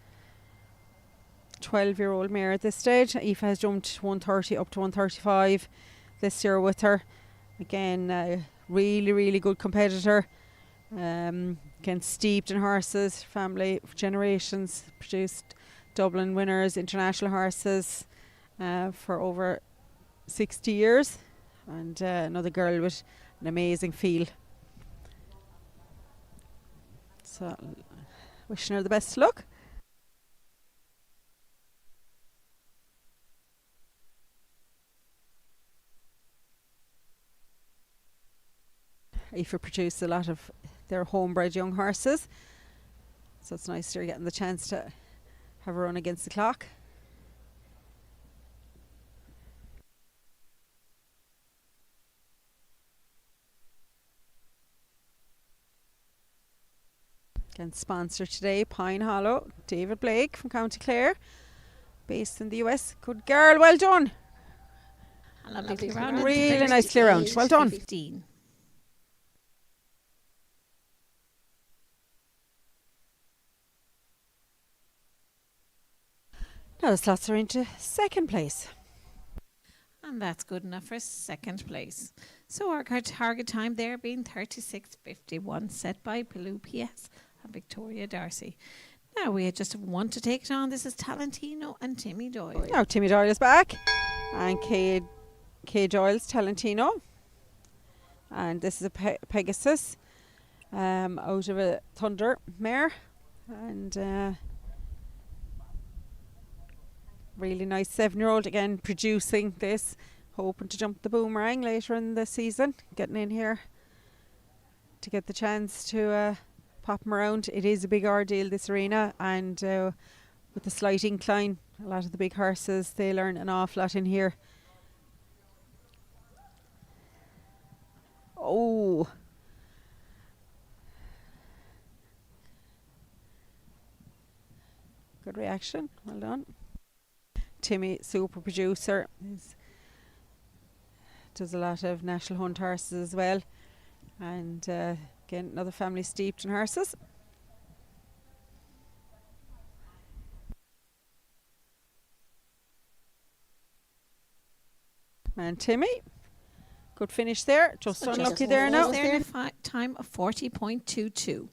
12-year-old mare at this stage. Aoife has jumped 130 up to 135 this year with her. Again, really, really good competitor. Again, steeped in horses, family for generations, produced Dublin winners, international horses for over 60 years. And another girl with an amazing feel. So, wishing her the best of luck. Aoife produce a lot of their homebred young horses, so it's nice they're getting the chance to have a run against the clock. Again, sponsor today, Pine Hollow, David Blake from County Clare, based in the US. Good girl, well done. A lovely clear round. Really nice clear round, well done. 15. Now the slots are into second place. And that's good enough for second place. So our target time there being 36:51, set by Pilou PS and Victoria Darcy. Now we just have one to take it on. This is Talentino and Timmy Doyle. Now Timmy Doyle is back, and Kay Doyle's Talentino. And this is a Pegasus out of a Thunder mare. And really nice 7-year-old, again producing this, hoping to jump the boomerang later in the season, getting in here to get the chance to pop him around. It is a big ordeal, this arena, and with the slight incline, a lot of the big horses, they learn an awful lot in here. Oh, good reaction, well done. Timmy, super producer, does a lot of national hunt horses as well, and again another family steeped in horses. And Timmy, good finish there, just unlucky there now. There in a time of 40.22.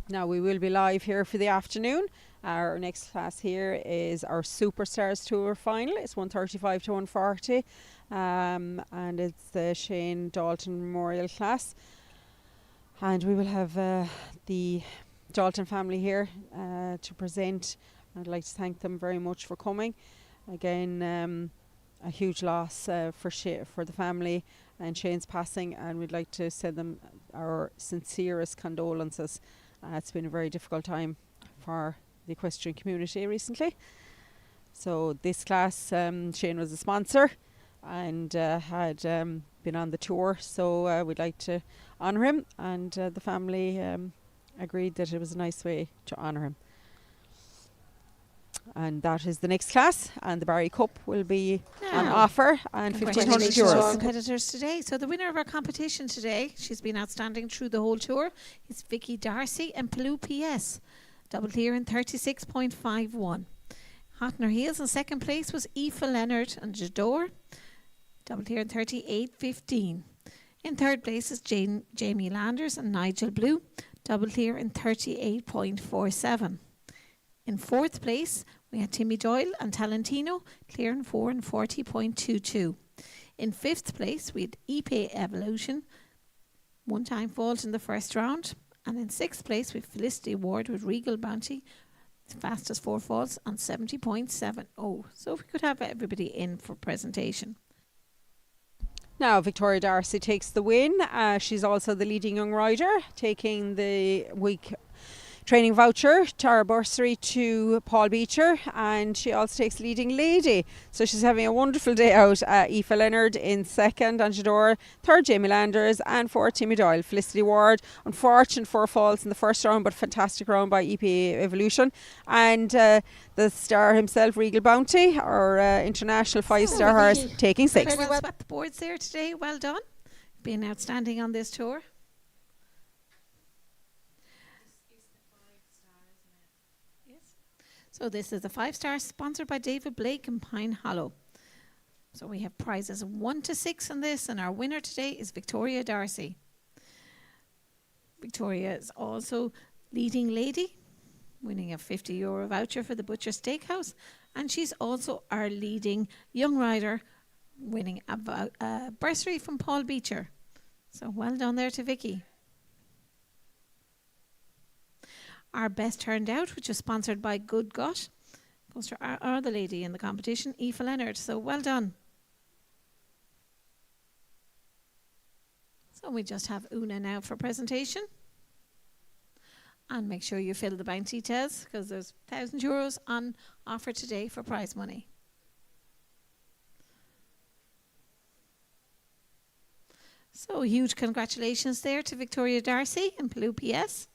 Now we will be live here for the afternoon. Our next class here is our Superstars Tour final. It's 135 to 140, and it's the Shane Dalton Memorial class. And we will have the Dalton family here to present. I'd like to thank them very much for coming. Again, a huge loss for the family and Shane's passing, and we'd like to send them our sincerest condolences. It's been a very difficult time for the equestrian community recently, So this class, Shane was a sponsor and had been on the tour. So we'd like to honour him, and the family agreed that it was a nice way to honour him. And that is the next class, and the Barry Cup will be on Now, offer, and congratulations €1,500. to our Euros. competitors today. So the winner of our competition today, she's been outstanding through the whole tour, is Vicky Darcy and Palou PS. Double clear in 36.51. Hot in her heels in second place was Aoife Leonard and Jador. Double clear in 38.15. In third place is Jamie Landers and Nigel Blue. Double clear in 38.47. In fourth place, we had Timmy Doyle and Talentino, clear in 4 and 40.22. In fifth place, we had EP Evolution, one time fault in the first round. And in sixth place, we have Felicity Ward with Regal Bounty, fastest 4 faults on 70.70. So if we could have everybody in for presentation. Now Victoria Darcy takes the win. She's also the leading young rider, taking the week training voucher, Tara Bursary to Paul Beecher, and she also takes leading lady. So she's having a wonderful day out. Aoife Leonard in second, and Jador third, Jamie Landers, and fourth, Timmy Doyle. Felicity Ward, unfortunate 4 falls in the first round, but fantastic round by EP Evolution. And the star himself, Regal Bounty, our international 5-star horse, taking 6th. Very well swept the boards there today. Well done. Being outstanding on this tour. So this is a 5-star sponsored by David Blake and Pine Hollow. So we have prizes 1 to 6 on this, and our winner today is Victoria Darcy. Victoria is also leading lady, winning a €50 voucher for the Butcher Steakhouse, and she's also our leading young rider, winning a bursary from Paul Beecher. So well done there to Vicky. Our best turned out, which was sponsored by Good Gut, goes to our other lady in the competition, Aoife Leonard. So well done. So we just have Una now for presentation. And make sure you fill the bank details, because there's €1,000 on offer today for prize money. So huge congratulations there to Victoria Darcy and Palou PS.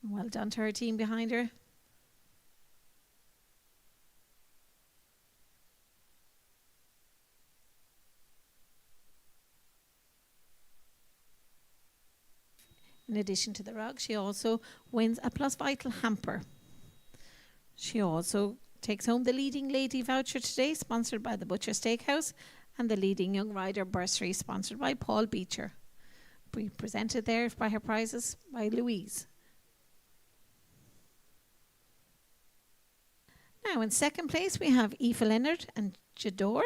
Well done to her team behind her. In addition to the rug, she also wins a Plus Vital hamper. She also takes home the leading lady voucher today, sponsored by the Butcher Steakhouse, and the leading young rider bursary, sponsored by Paul Beecher. Presented there by her prizes by Louise. Now in second place we have Aoife Leonard and Jador.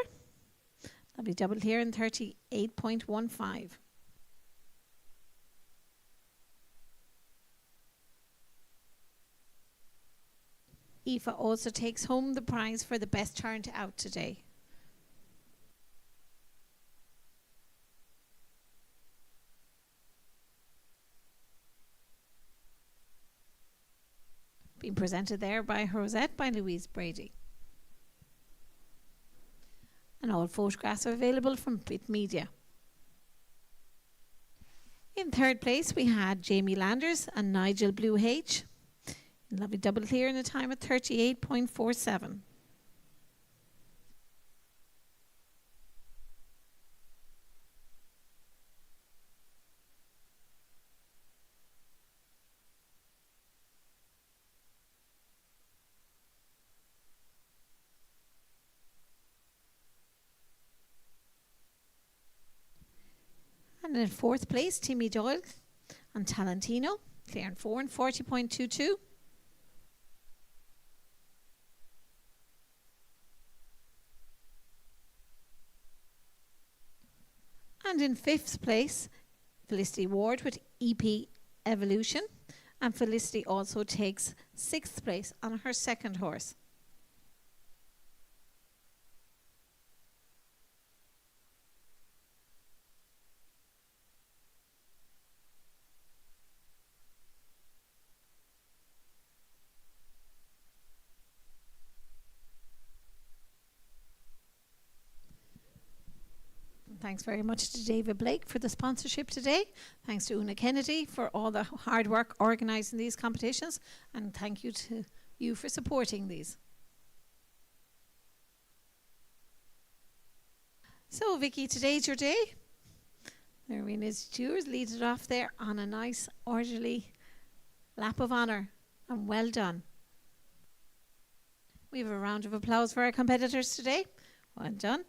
Lovely double here in 38.15. Aoife also takes home the prize for the best turned out today. Being presented there by Rosette by Louise Brady. And all photographs are available from Bit Media. In third place we had Jamie Landers and Nigel Blue H. Lovely double clear in a time of 38.47. And in fourth place, Timmy Doyle and Talentino, clear in 4 and 40.22. And in fifth place, Felicity Ward with EP Evolution. And Felicity also takes sixth place on her second horse. Thanks very much to David Blake for the sponsorship today. Thanks to Una Kennedy for all the hard work organising these competitions. And thank you to you for supporting these. So, Vicky, today's your day. There is yours. Lead it off there on a nice, orderly lap of honour. And well done. We have a round of applause for our competitors today. Well done.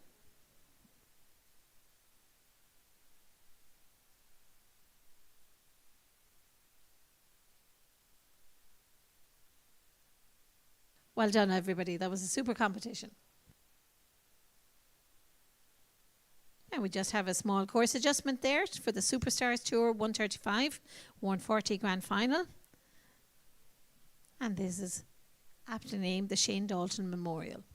Well done, everybody. That was a super competition. And we just have a small course adjustment there for the Superstars Tour 135, 140 Grand Final. And this is aptly named the Shane Dalton Memorial.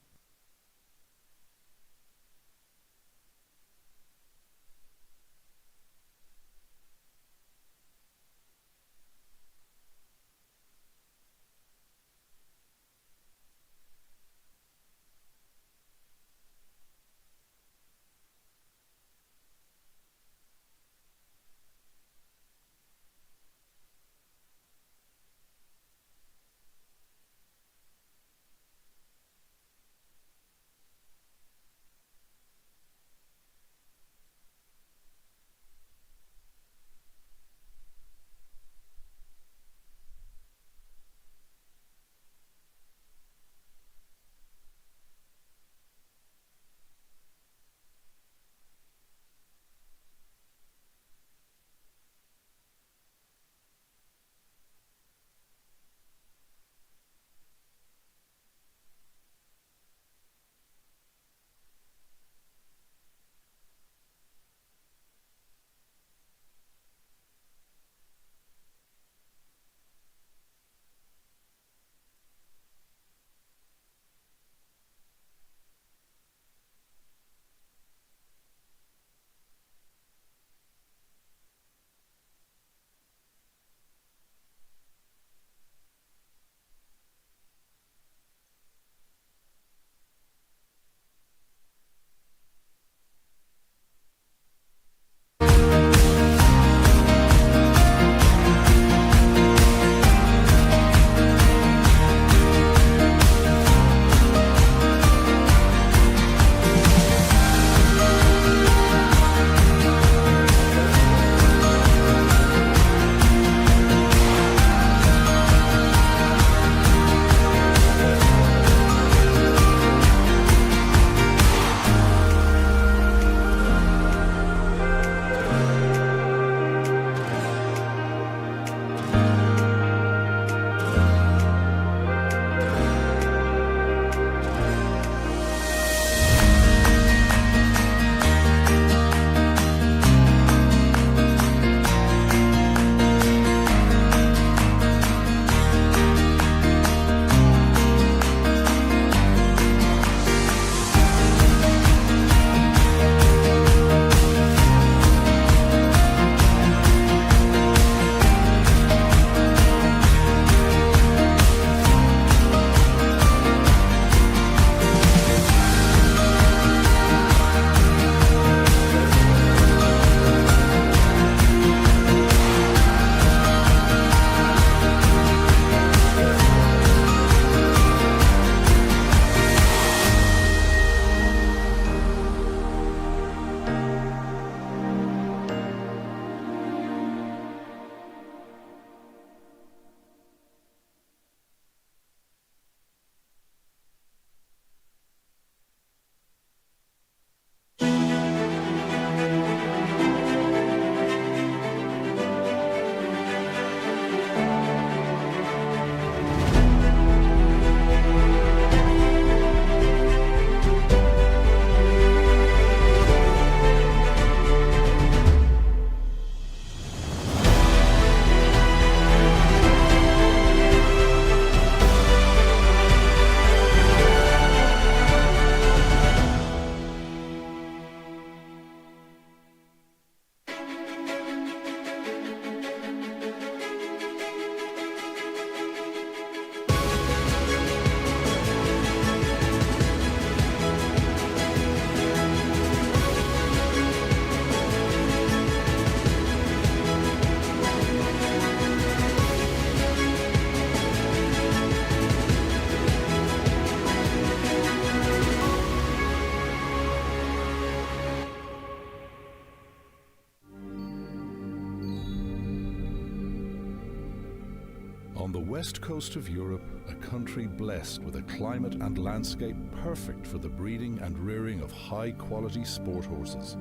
the west coast of Europe, a country blessed with a climate and landscape perfect for the breeding and rearing of high-quality sport horses.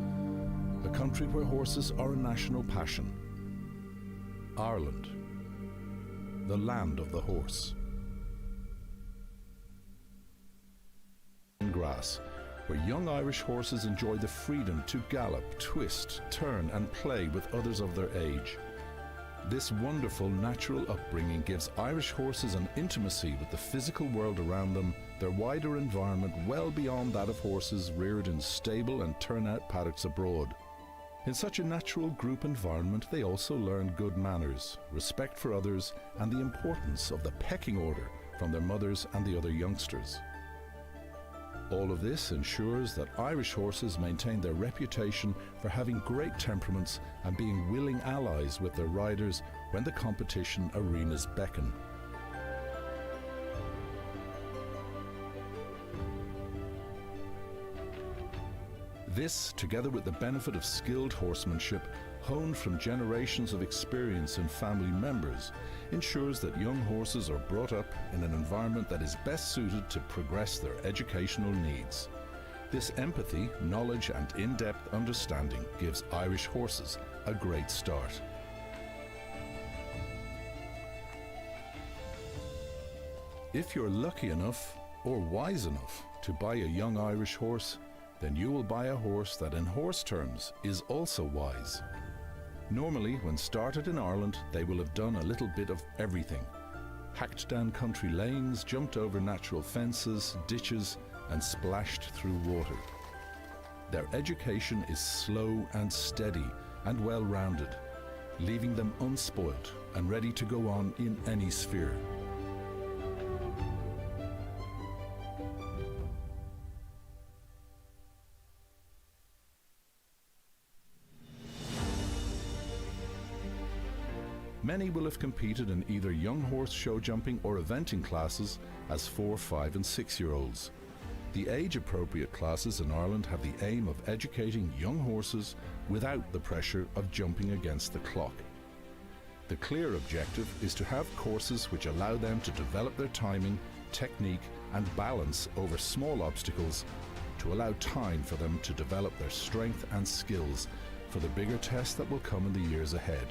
A country where horses are a national passion. Ireland, the land of the horse. Grass, where young Irish horses enjoy the freedom to gallop, twist, turn and play with others of their age. This wonderful natural upbringing gives Irish horses an intimacy with the physical world around them, their wider environment well beyond that of horses reared in stable and turnout paddocks abroad. In such a natural group environment, they also learn good manners, respect for others, and the importance of the pecking order from their mothers and the other youngsters. All of this ensures that Irish horses maintain their reputation for having great temperaments and being willing allies with their riders when the competition arenas beckon. This, together with the benefit of skilled horsemanship, honed from generations of experience in family members, ensures that young horses are brought up in an environment that is best suited to progress their educational needs. This empathy, knowledge and in-depth understanding gives Irish horses a great start. If you're lucky enough or wise enough to buy a young Irish horse, then you will buy a horse that in horse terms is also wise. Normally, when started in Ireland, they will have done a little bit of everything. Hacked down country lanes, jumped over natural fences, ditches, and splashed through water. Their education is slow and steady and well-rounded, leaving them unspoilt and ready to go on in any sphere. Many will have competed in either young horse show jumping or eventing classes as 4, 5 and 6-year-olds. The age-appropriate classes in Ireland have the aim of educating young horses without the pressure of jumping against the clock. The clear objective is to have courses which allow them to develop their timing, technique and balance over small obstacles, to allow time for them to develop their strength and skills for the bigger test that will come in the years ahead.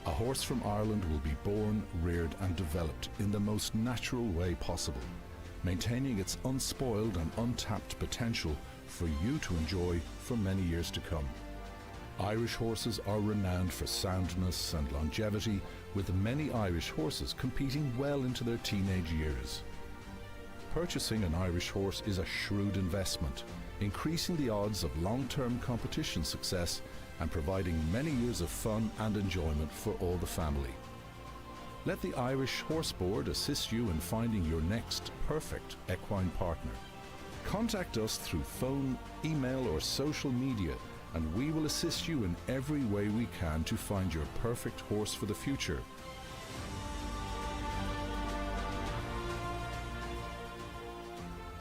A horse from Ireland will be born, reared and developed in the most natural way possible, maintaining its unspoiled and untapped potential for you to enjoy for many years to come. Irish horses are renowned for soundness and longevity, with many Irish horses competing well into their teenage years. Purchasing an Irish horse is a shrewd investment, increasing the odds of long-term competition success and providing many years of fun and enjoyment for all the family. Let the Irish Horse Board assist you in finding your next perfect equine partner. Contact us through phone, email or social media, and we will assist you in every way we can to find your perfect horse for the future.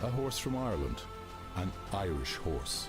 A horse from Ireland, an Irish horse.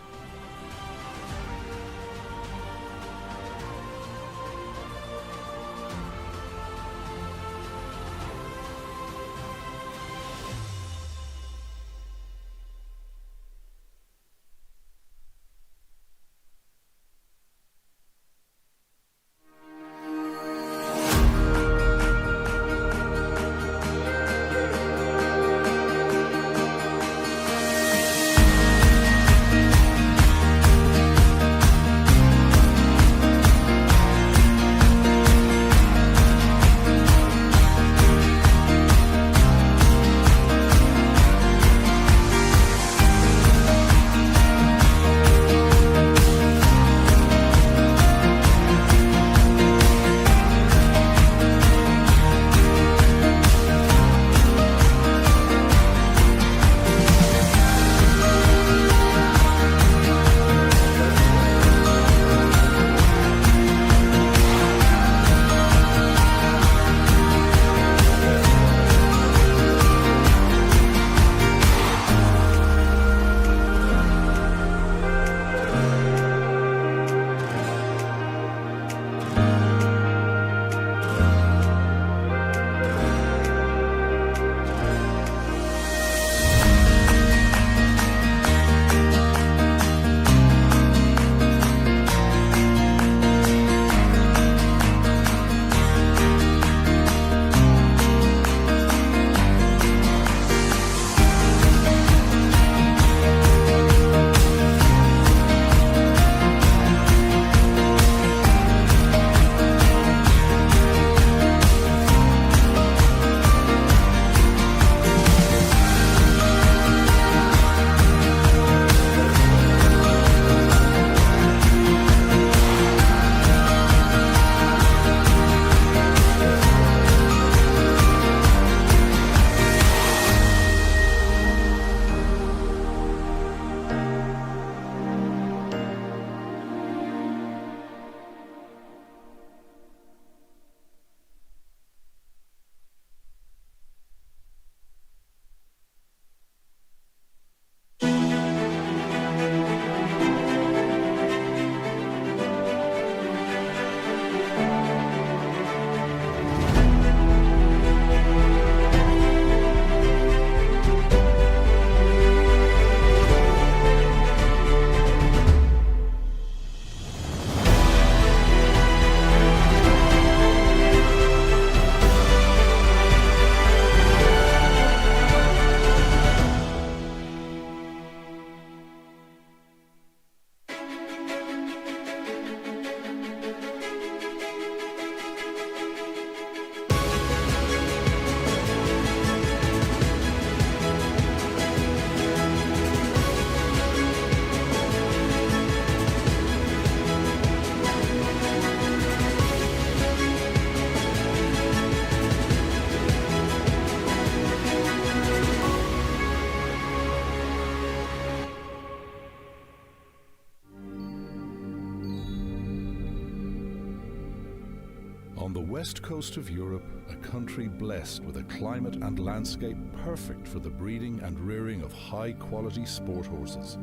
On the west coast of Europe, a country blessed with a climate and landscape perfect for the breeding and rearing of high-quality sport horses.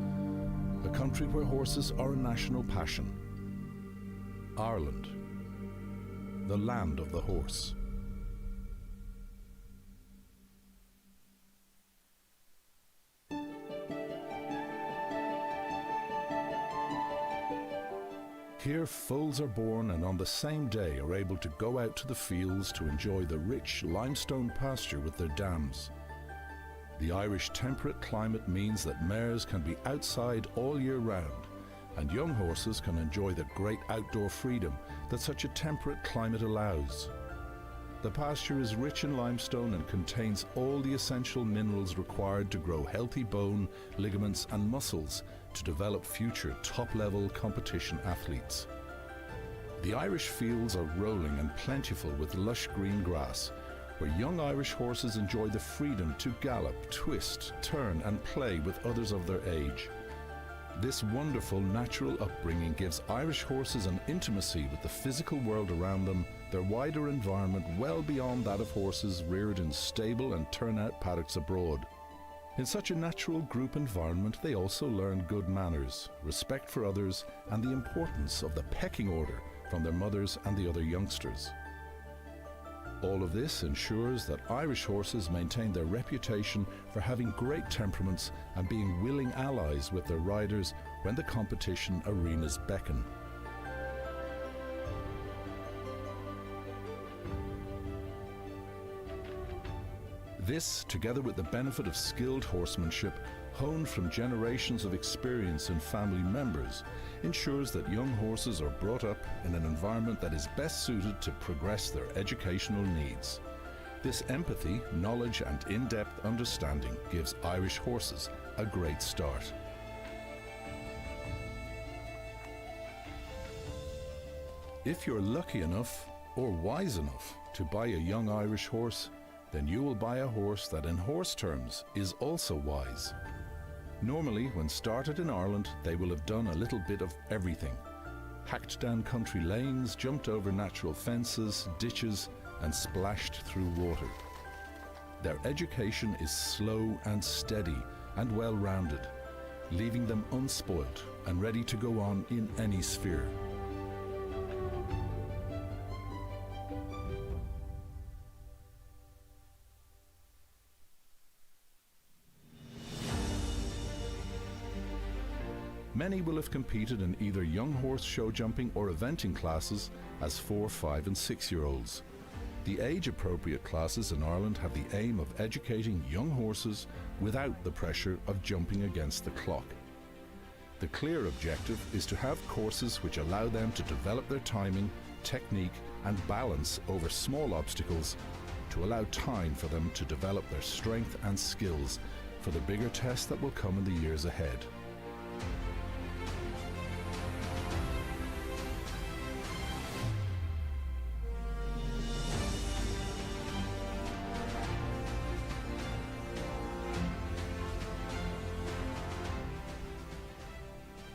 A country where horses are a national passion. Ireland, the land of the horse. Here foals are born and on the same day are able to go out to the fields to enjoy the rich limestone pasture with their dams. The Irish temperate climate means that mares can be outside all year round, and young horses can enjoy the great outdoor freedom that such a temperate climate allows. The pasture is rich in limestone and contains all the essential minerals required to grow healthy bone, ligaments and muscles to develop future top-level competition athletes. The Irish fields are rolling and plentiful with lush green grass, where young Irish horses enjoy the freedom to gallop, twist, turn and play with others of their age. This wonderful natural upbringing gives Irish horses an intimacy with the physical world around them, their wider environment well beyond that of horses reared in stable and turnout paddocks abroad. In such a natural group environment, they also learn good manners, respect for others, and the importance of the pecking order from their mothers and the other youngsters. All of this ensures that Irish horses maintain their reputation for having great temperaments and being willing allies with their riders when the competition arenas beckon. This, together with the benefit of skilled horsemanship, honed from generations of experience in family members, ensures that young horses are brought up in an environment that is best suited to progress their educational needs. This empathy, knowledge and in-depth understanding gives Irish horses a great start. If you're lucky enough or wise enough to buy a young Irish horse, then you will buy a horse that in horse terms is also wise. Normally, when started in Ireland, they will have done a little bit of everything. Hacked down country lanes, jumped over natural fences, ditches, and splashed through water. Their education is slow and steady and well-rounded, leaving them unspoilt and ready to go on in any sphere. Many will have competed in either young horse show jumping or eventing classes as 4, 5 and 6-year-olds. The age-appropriate classes in Ireland have the aim of educating young horses without the pressure of jumping against the clock. The clear objective is to have courses which allow them to develop their timing, technique and balance over small obstacles, to allow time for them to develop their strength and skills for the bigger test that will come in the years ahead.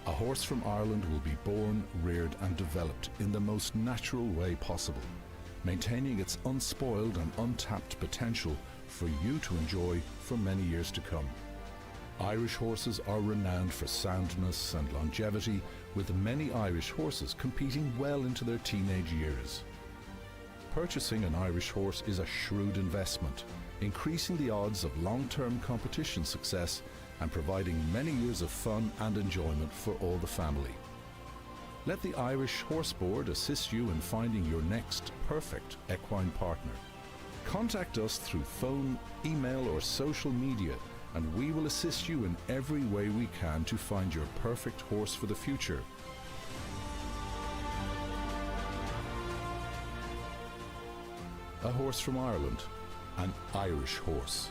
A horse from Ireland will be born, reared and developed in the most natural way possible, maintaining its unspoiled and untapped potential for you to enjoy for many years to come. Irish horses are renowned for soundness and longevity, with many Irish horses competing well into their teenage years. Purchasing an Irish horse is a shrewd investment, increasing the odds of long-term competition success and providing many years of fun and enjoyment for all the family. Let the Irish Horse Board assist you in finding your next perfect equine partner. Contact us through phone, email or social media, and we will assist you in every way we can to find your perfect horse for the future. A horse from Ireland, an Irish horse.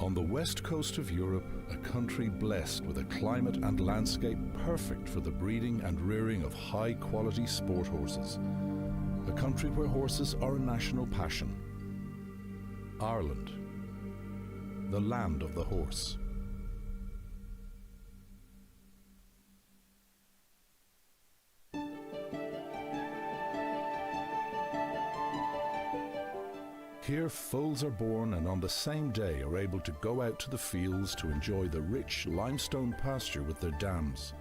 On the west coast of Europe, a country blessed with a climate and landscape perfect for the breeding and rearing of high-quality sport horses. A country where horses are a national passion. Ireland, the land of the horse. Here foals are born and on the same day are able to go out to the fields to enjoy the rich limestone pasture with their dams.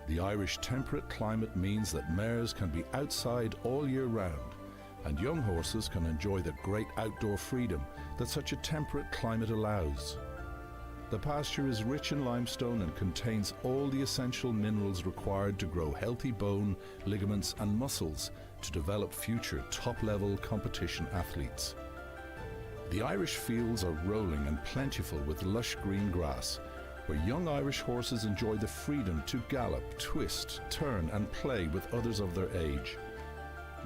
The Irish temperate climate means that mares can be outside all year round, and young horses can enjoy the great outdoor freedom that such a temperate climate allows. The pasture is rich in limestone and contains all the essential minerals required to grow healthy bone, ligaments and muscles to develop future top-level competition athletes. The Irish fields are rolling and plentiful with lush green grass, where young Irish horses enjoy the freedom to gallop, twist, turn and play with others of their age.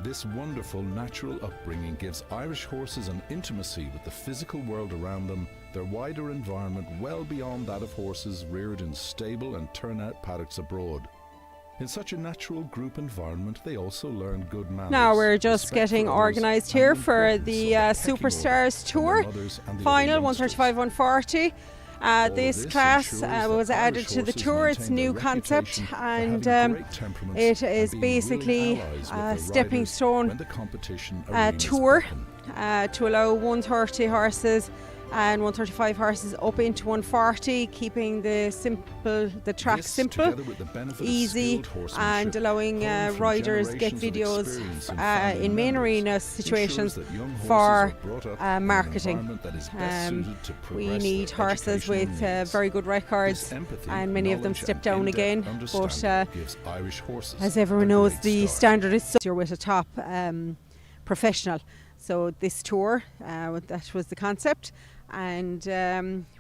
This wonderful natural upbringing gives Irish horses an intimacy with the physical world around them, their wider environment well beyond that of horses reared in stable and turnout paddocks abroad. In such a natural group environment, they also learn good manners. Now we're just respect getting for others, organised and here the for importance the of pecking Superstars order Tour from their mothers and the final, other youngsters. 135, 140. All This this class ensures that was added Irish to the horses tour. It's maintain new their concept, reputation for and having great temperaments it and is being willing basically allies with a their stepping riders stone when the competition arena is tour open. to allow 130 horses and 135 horses up into 140, keeping the track This, simple, together with the benefit of easy, skilled horsemanship, and allowing honed from riders get generations of videos experience in family in main members, arena ensures situations that young horses for are brought up in an marketing. environment that is best suited to We progress need their horses educational with needs. very good records, This empathy, and many of them knowledge step and down in-depth again, but understanding gives Irish horses as a everyone knows, great the start. standard is you're with a top professional. So this tour, that was the concept, and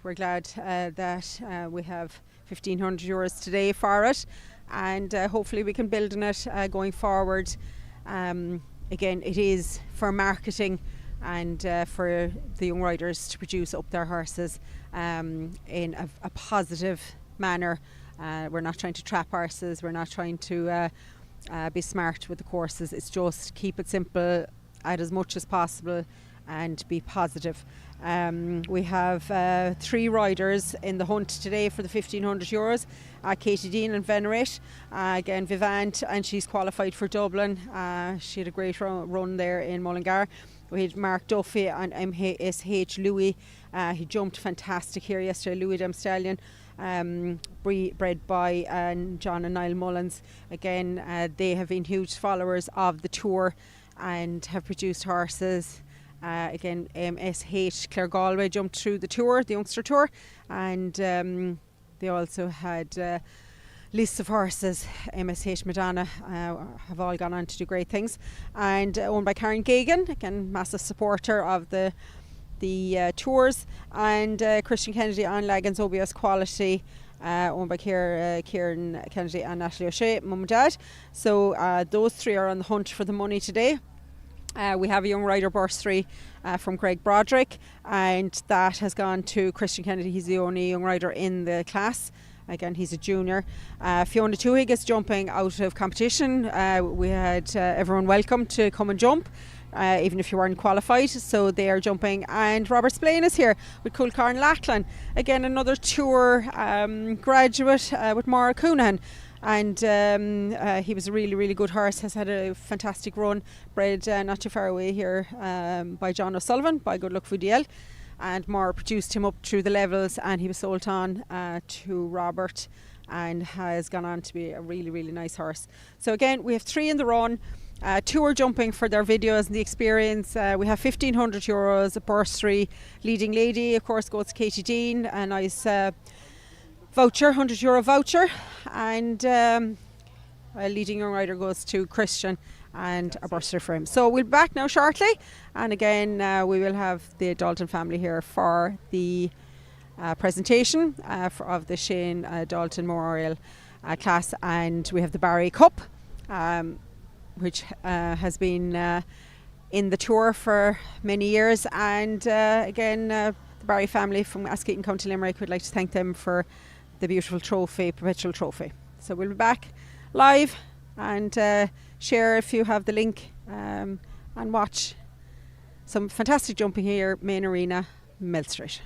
we're glad that we have €1,500 today for it, and hopefully we can build on it going forward. Again, it is for marketing and for the young riders to produce up their horses in a positive manner. We're not trying to trap horses, we're not trying to be smart with the courses. It's just keep it simple, add as much as possible and be positive. We have 3 riders in the hunt today for the €1,500. Katie Dean and Venerate. Again, Vivant, and she's qualified for Dublin. She had a great run there in Mullingar. We had Mark Duffy and MSH Louis. He jumped fantastic here yesterday. Louis Dem Stallion, bred by John and Niall Mullins. Again, they have been huge followers of the tour and have produced horses. Again, MSH Clare Galway jumped through the tour, the youngster tour, and they also had lists of horses. MSH Madonna have all gone on to do great things, and owned by Karen Gagan, again massive supporter of the tours, and Christian Kennedy and Lagan's OBS Quality, owned by Kieran Kennedy and Natalie O'Shea, mum and dad. So those 3 are on the hunt for the money today. We have a young rider bursary from Greg Broderick, and that has gone to Christian Kennedy. He's the only young rider in the class. Again, he's a junior. Fiona Toohig is jumping out of competition. We had everyone welcome to come and jump, even if you weren't qualified. So they are jumping. And Robert Splain is here with Coolcar and Lachlan. Again, another tour graduate with Maura Coonahan. And he was a really, really good horse, has had a fantastic run, bred not too far away here by John O'Sullivan, by Good Luck Fudiel. And Maura produced him up through the levels, and he was sold on to Robert and has gone on to be a really, really nice horse. So again, we have 3 in the run. 2 are jumping for their videos and the experience. We have €1,500, a bursary. Leading lady, of course, goes to Katie Dean, a nice voucher, €100 voucher, and a leading young rider goes to Christian and a bursary for him. So we'll be back now shortly, and again we will have the Dalton family here for the presentation of the Shane Dalton Memorial class, and we have the Barry Cup, which has been in the tour for many years, and again the Barry family from Askeaton, County Limerick. We'd like to thank them for the beautiful trophy, perpetual trophy. So we'll be back live, and share if you have the link, and watch some fantastic jumping here, main arena, Millstreet.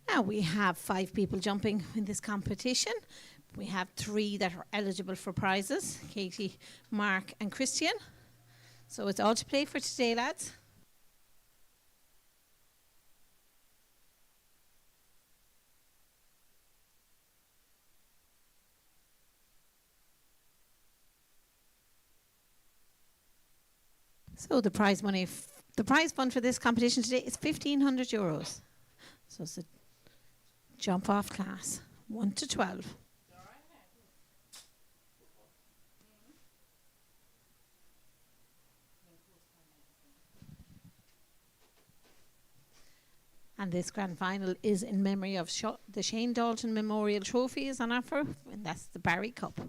Now we have 5 people jumping in this competition. We have 3 that are eligible for prizes, Katie, Mark and Christian. So it's all to play for today, lads. So the prize money, the prize fund for this competition today is €1,500. So it's a jump off class, 1 to 12. And this grand final is in memory of the Shane Dalton Memorial Trophy is on offer, and that's the Barry Cup.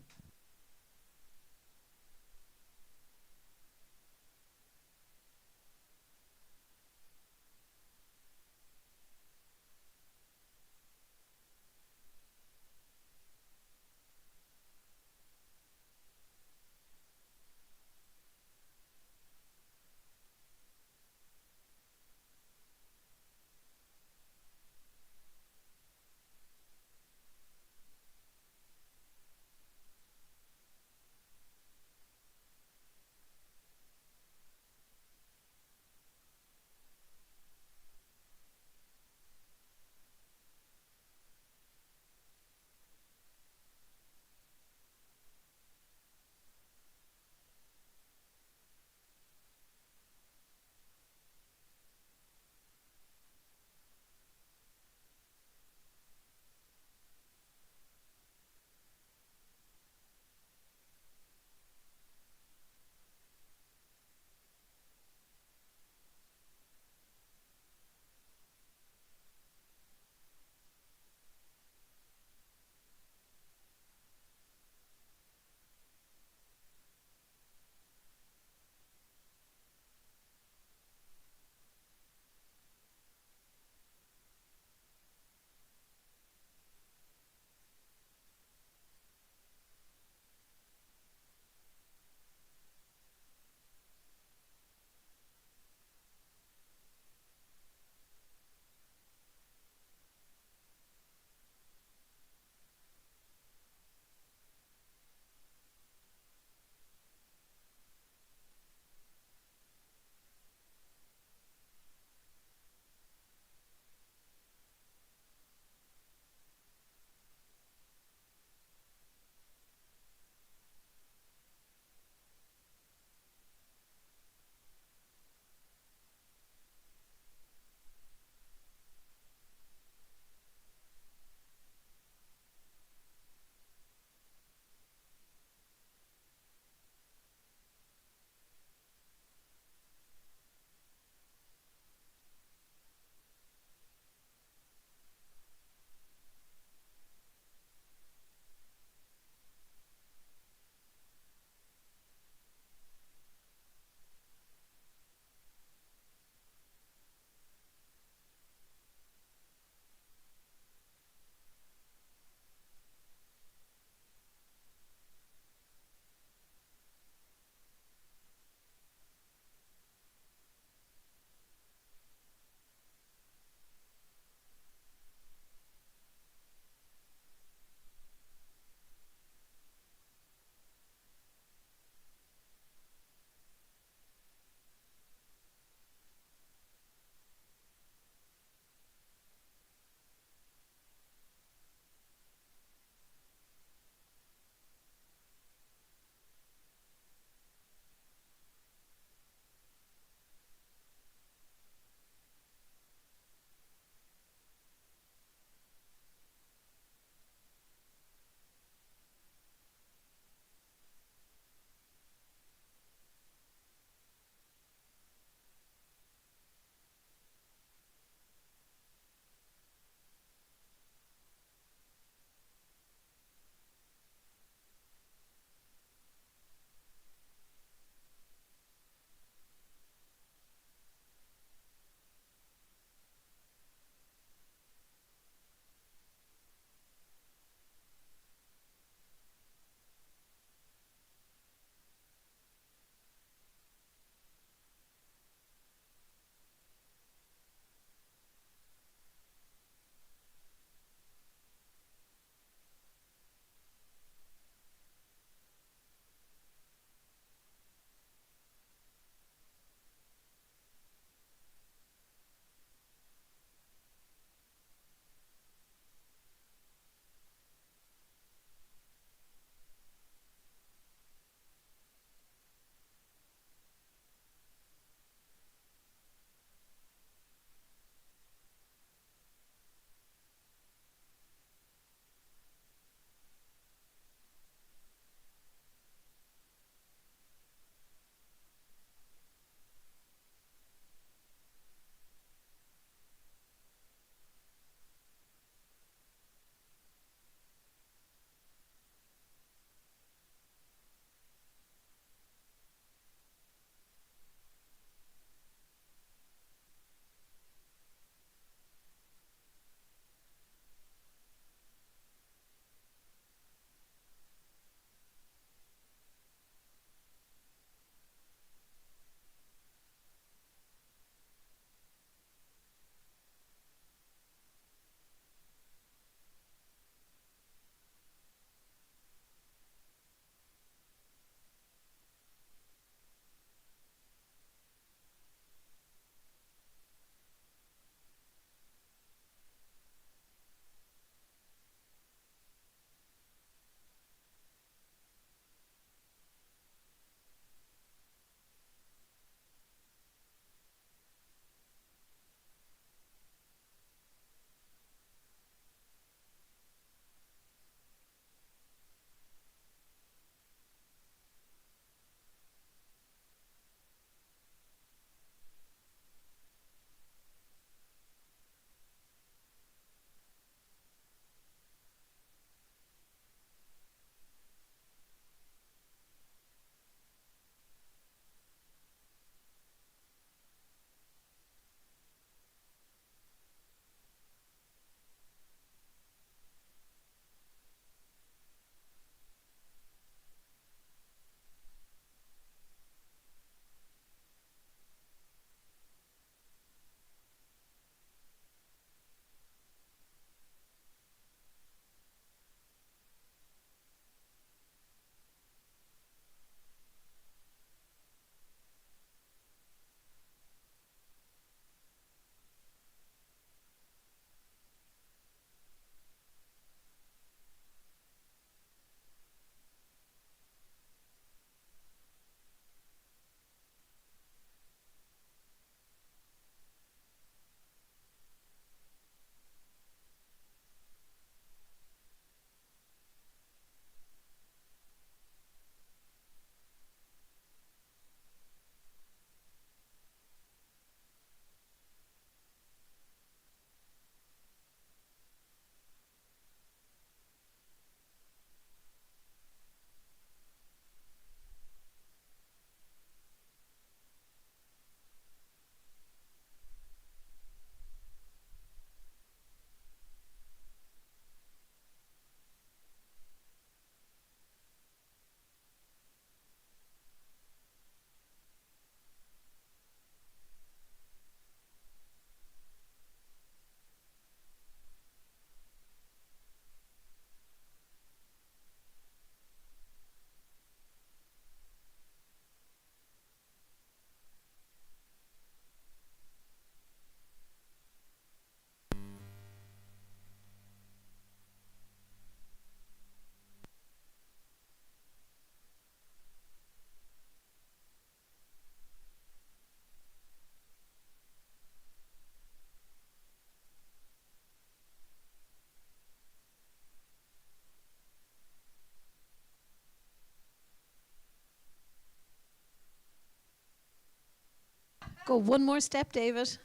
Go one more step, David.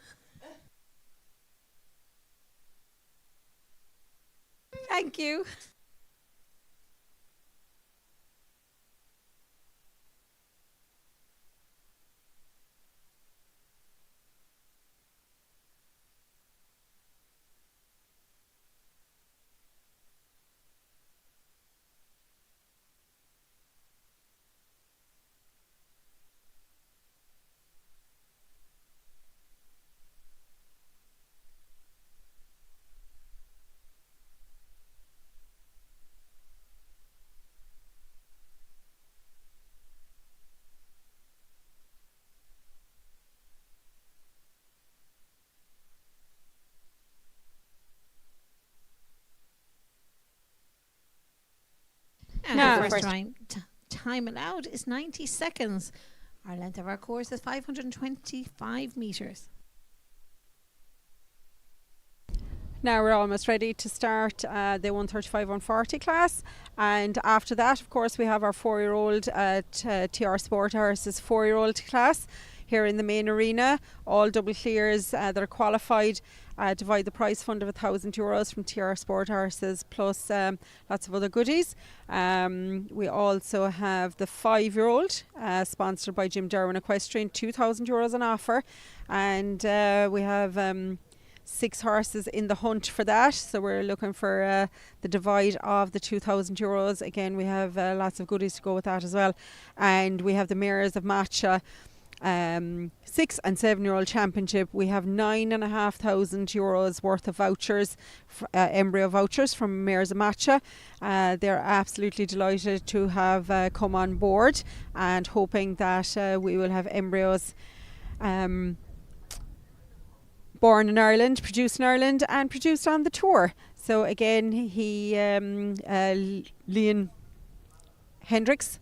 Thank you. And Now, the first first- time allowed is 90 seconds. Our length of our course is 525 metres. Now we're almost ready to start the 135 140 class, and after that, of course, we have our 4-year-old at TR Sport Horses 4-year-old class here in the main arena. All double clears that are qualified divide the prize fund of €1,000 from TR Sport Horses, plus lots of other goodies. We also have the 5-year-old sponsored by Jim Derwin Equestrian, €2,000 on offer, and we have 6 horses in the hunt for that, so we're looking for the divide of the €2,000. Again, we have lots of goodies to go with that as well. And we have the Mares of Matcha 6 and 7-year-old championship. We have €9,500 worth of vouchers, embryo vouchers from Mares of Matcha. They're absolutely delighted to have come on board, and hoping that we will have embryos born in Ireland, produced in Ireland, and produced on the tour. So again, Leon Hendricks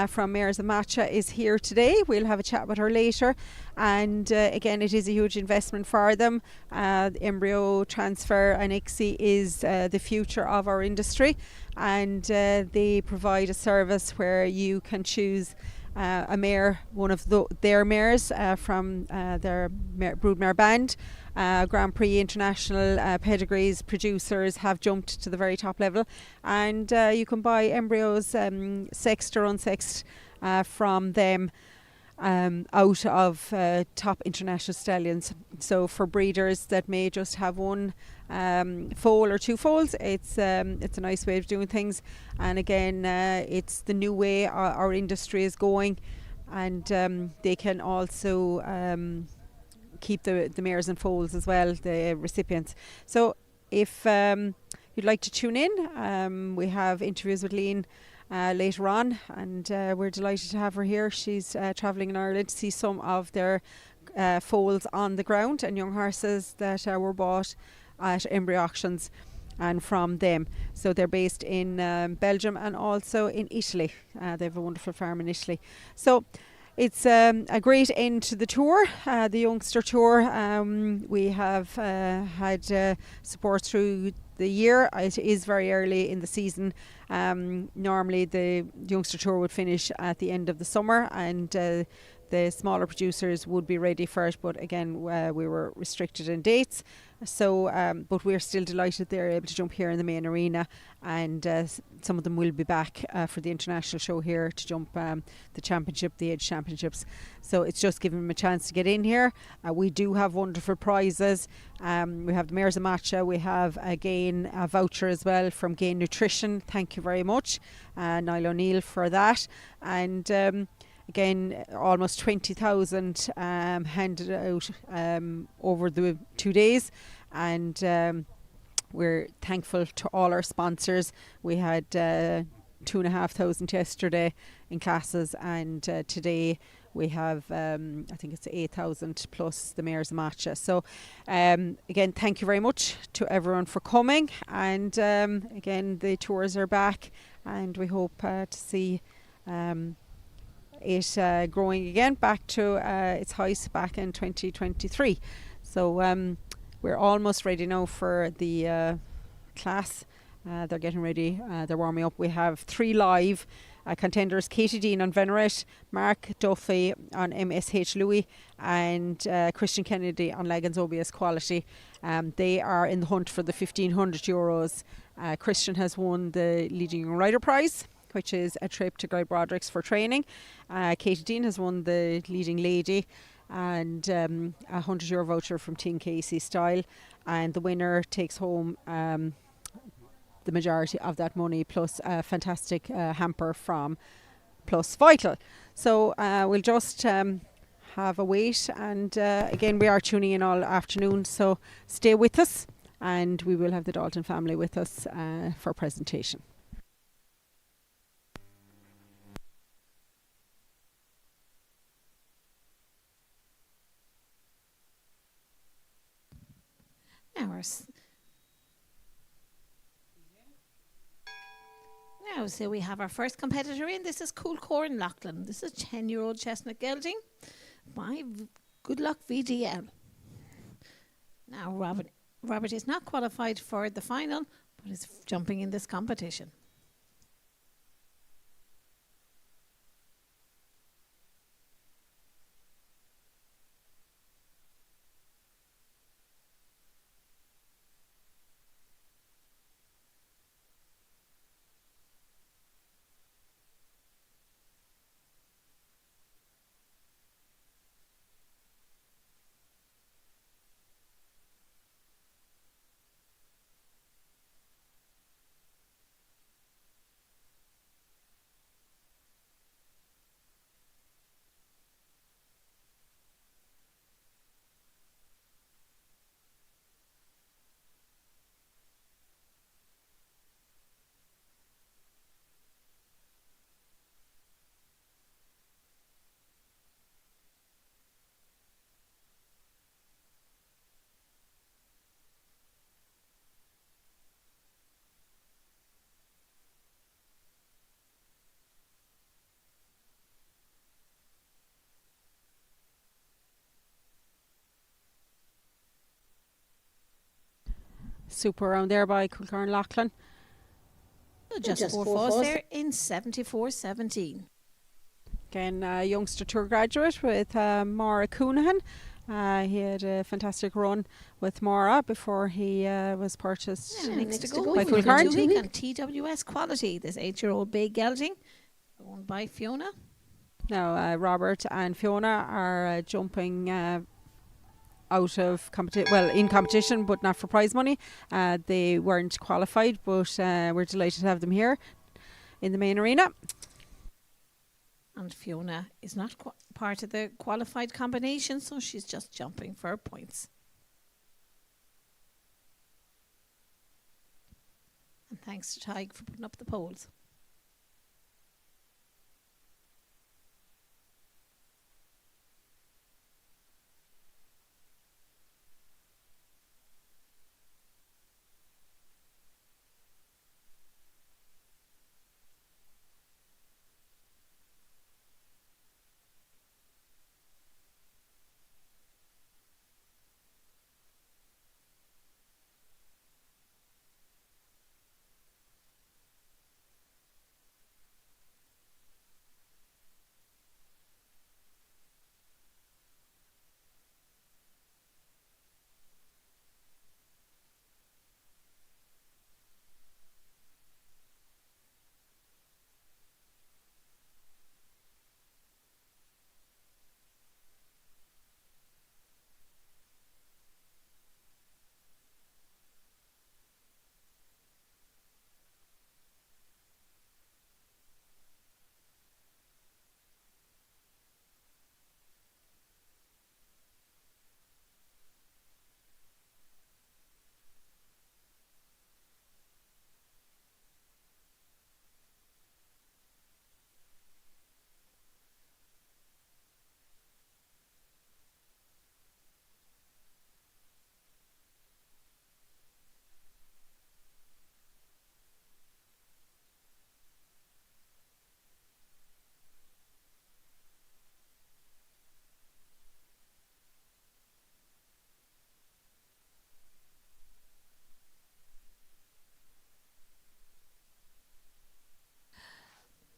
from Mares of Matcha is here today. We'll have a chat with her later, and again, it is a huge investment for them. Embryo transfer and ICSI is the future of our industry, and they provide a service where you can choose a mare, one of their mares from their broodmare band. Grand Prix international pedigrees producers have jumped to the very top level, and you can buy embryos sexed or unsexed from them out of top international stallions. So for breeders that may just have one foal or 2 foals, it's a nice way of doing things. And again, it's the new way our industry is going, and they can also keep the mares and foals as well, the recipients. So if you'd like to tune in, we have interviews with Lean later on, and we're delighted to have her here. She's travelling in Ireland to see some of their foals on the ground and young horses that were bought at embryo auctions and from them. So they're based in Belgium and also in Italy. They have a wonderful farm in Italy. So it's a great end to the tour, the youngster tour. We have had support through the year. It is very early in the season. Normally the youngster tour would finish at the end of the summer, and the smaller producers would be ready for it, but again, we were restricted in dates. So, but we're still delighted they're able to jump here in the main arena, and some of them will be back for the international show here to jump the championship, the age championships. So it's just giving them a chance to get in here. We do have wonderful prizes. We have the Mares of Matcha. We have again a voucher as well from Gain Nutrition. Thank you very much, Niall O'Neill, for that. And again, almost 20,000 handed out over the 2 days, and we're thankful to all our sponsors. We had 2,500 yesterday in classes, and today we have I think it's 8,000 plus the Mares of Matcha. So again, thank you very much to everyone for coming, and again, the tours are back, and we hope to see it growing again back to its height back in 2023. So we're almost ready now for the class. They're getting ready, they're warming up. We have 3 live Contenders Katie Dean on Venerate, Mark Duffy on MSH Louis, and Christian Kennedy on Leggins OBS Quality. They are in the hunt for the €1,500. Christian has won the Leading Young Rider Prize, which is a trip to Guy Broderick's for training. Katie Dean has won the Leading Lady and a €100 voucher from Team Casey Style, and the winner takes home the majority of that money plus a fantastic hamper from Plus Vital. So we'll just have a wait, and again we are tuning in all afternoon, so stay with us, and we will have the Dalton family with us for presentation. Now, so we have our first competitor in. This is Cool Core in Loughlin. This is 10-year-old chestnut gelding by Good Luck VDL. Now, Robert is not qualified for the final, but is jumping in this competition. Super round there by Cool Core in Loughlin. Just 4 falls there in 74.17. Again, a youngster tour graduate with Maura Coonahan. He had a fantastic run with Maura before he was purchased next to go by Cool Cool Core. on TWS Quality. This 8-year-old bay gelding owned by Fiona. Now, Robert and Fiona are jumping out of in competition, but not for prize money. They weren't qualified, but we're delighted to have them here in the main arena. And Fiona is not part of the qualified combination, so she's just jumping for points. And thanks to Tig for putting up the polls.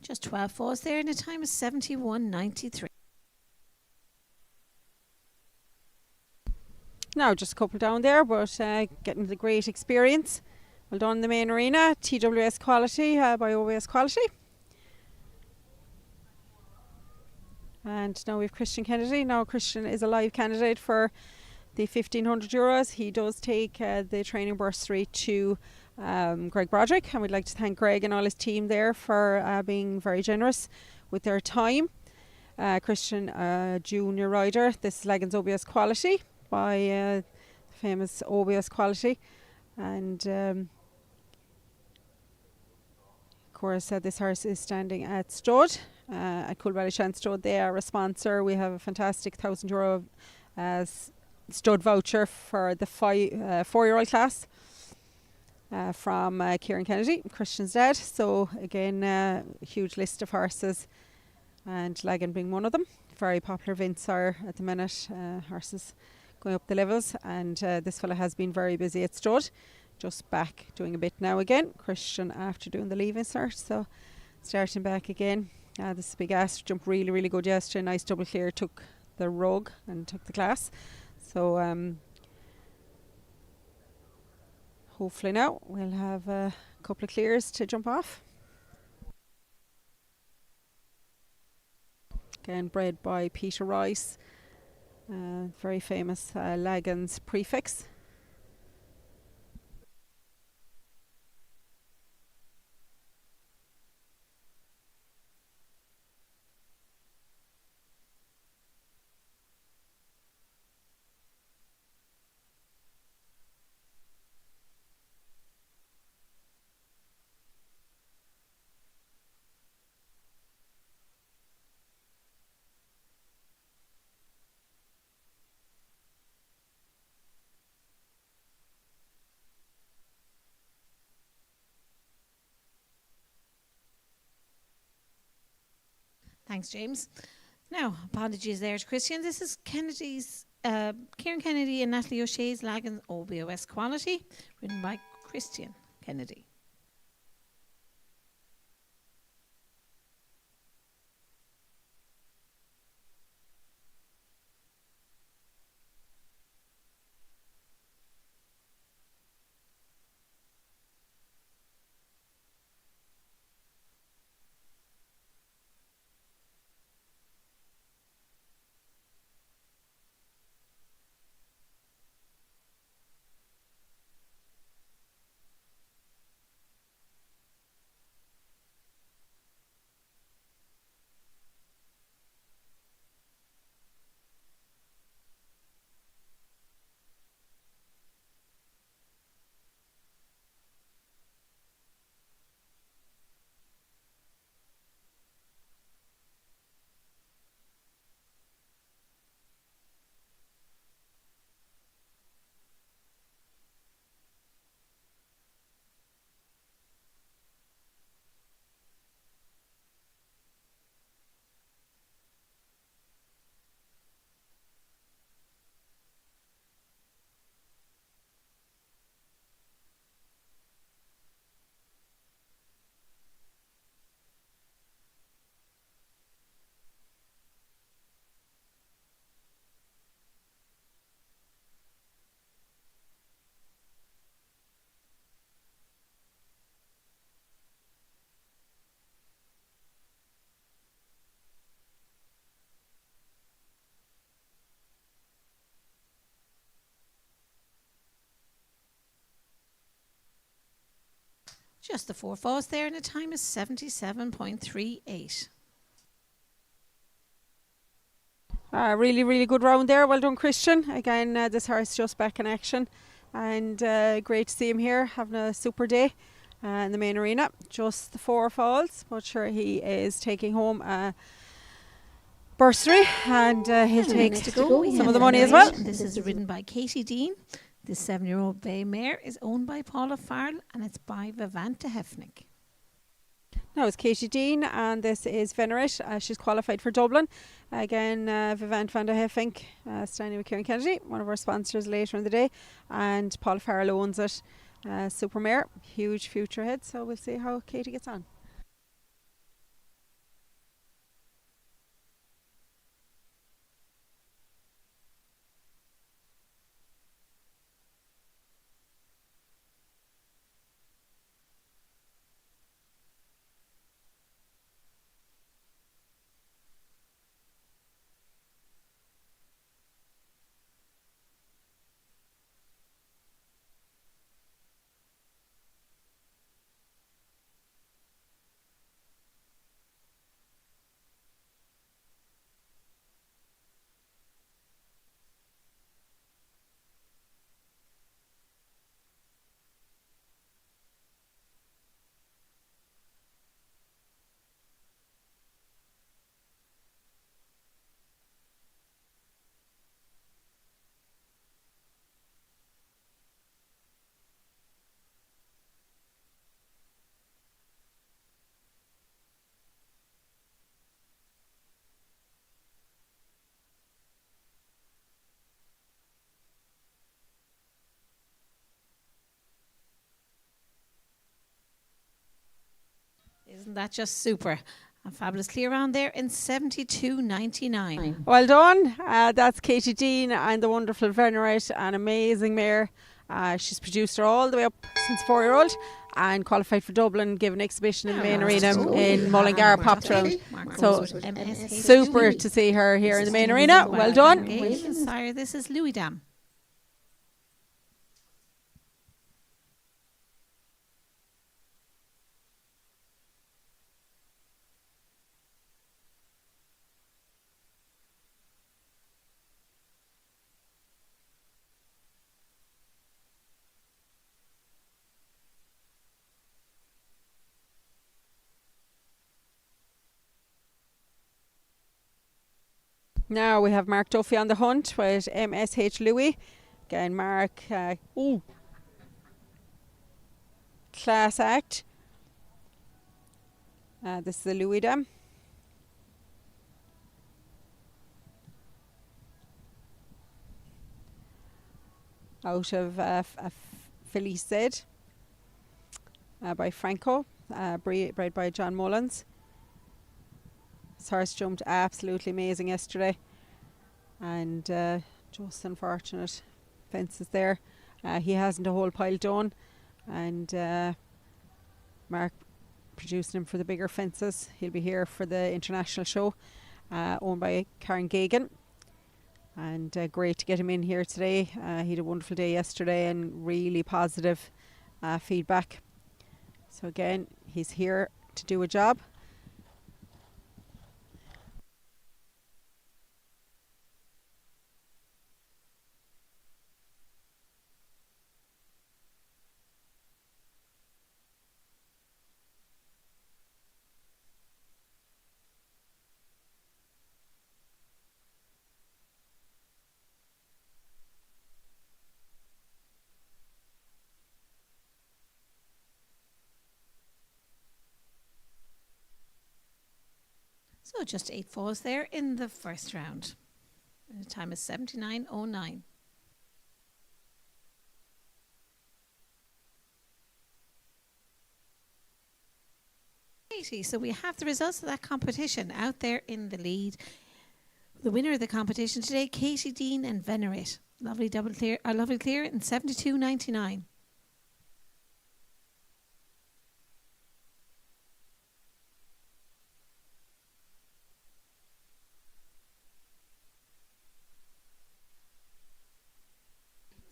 Just 12 falls there, and the time is 71.93. Now just a couple down there, but getting the great experience. Well done in the main arena. TWS quality by OBS quality. And now we have Christian Kennedy. Now Christian is a live candidate for the €1,500. He does take the training bursary to Greg Broderick, and we'd like to thank Greg and all his team there for being very generous with their time. Christian, junior rider. This is Leggins OBS quality by the famous OBS quality, and of course this horse is standing at stud at Cool Valley Shan Stud. They are a sponsor. We have a fantastic €1,000 stud voucher for the 4-year-old class from Kieran Kennedy, Christian's dad. So again, a huge list of horses, and Lagan being one of them. Very popular events are at the minute, horses going up the levels, and this fella has been very busy at stud, just back doing a bit now again. Christian after doing the leave insert, so starting back again. This is Big Ass, jumped really, really good yesterday. Nice double clear, took the rug and took the class. So hopefully now we'll have a couple of clears to jump off. Again, bred by Peter Rice, very famous Lagan's prefix. Thanks, James. Now, apologies there to Christian. This is Kennedy's, Kieran Kennedy and Natalie O'Shea's Lagan OBOS quality, written by Christian Kennedy. Just the 4 falls there, and the time is 77.38. Really, really good round there. Well done, Christian. Again, this horse just back in action, and great to see him here having a super day in the main arena. Just the 4 falls, but sure he is taking home a bursary, and he'll take some of the money as well. This is ridden by Katie Dean. This 7-year-old bay mare is owned by Paula Farrell, and it's by Vivanta Hefnick. Now it's Katie Dean, and this is Venerate. She's qualified for Dublin. Again, Vivant van der Heffink, standing with Kieran Kennedy, one of our sponsors later in the day, and Paul Farrell owns it. Super mare, huge future ahead, so we'll see how Katie gets on. Isn't that just super? A fabulous clear round there in 72.99. Well done. That's Katie Dean and the wonderful Venerate, an amazing mare. She's produced her all the way up since 4-year-old and qualified for Dublin, given exhibition in the main arena in Mullingar popped round. So super to see her here in the main arena. Well done. Sire, this is Louis Dam. Now we have Mark Duffy on the hunt with MSH Louis. Again, Mark, class act. This is the Louis Dam. Out of Felice Zed by Franco, bred by John Mullins. His horse jumped absolutely amazing yesterday, and just unfortunate fences there. He hasn't a whole pile done, and Mark producing him for the bigger fences. He'll be here for the international show, owned by Karen Gagan, and great to get him in here today. He had a wonderful day yesterday and really positive feedback. So again, he's here to do a job. So just 8 falls there in the first round. And the time is 79.09. So we have the results of that competition out there in the lead. The winner of the competition today, Katie Dean and Venerate. Lovely double clear, lovely clear in 72.99.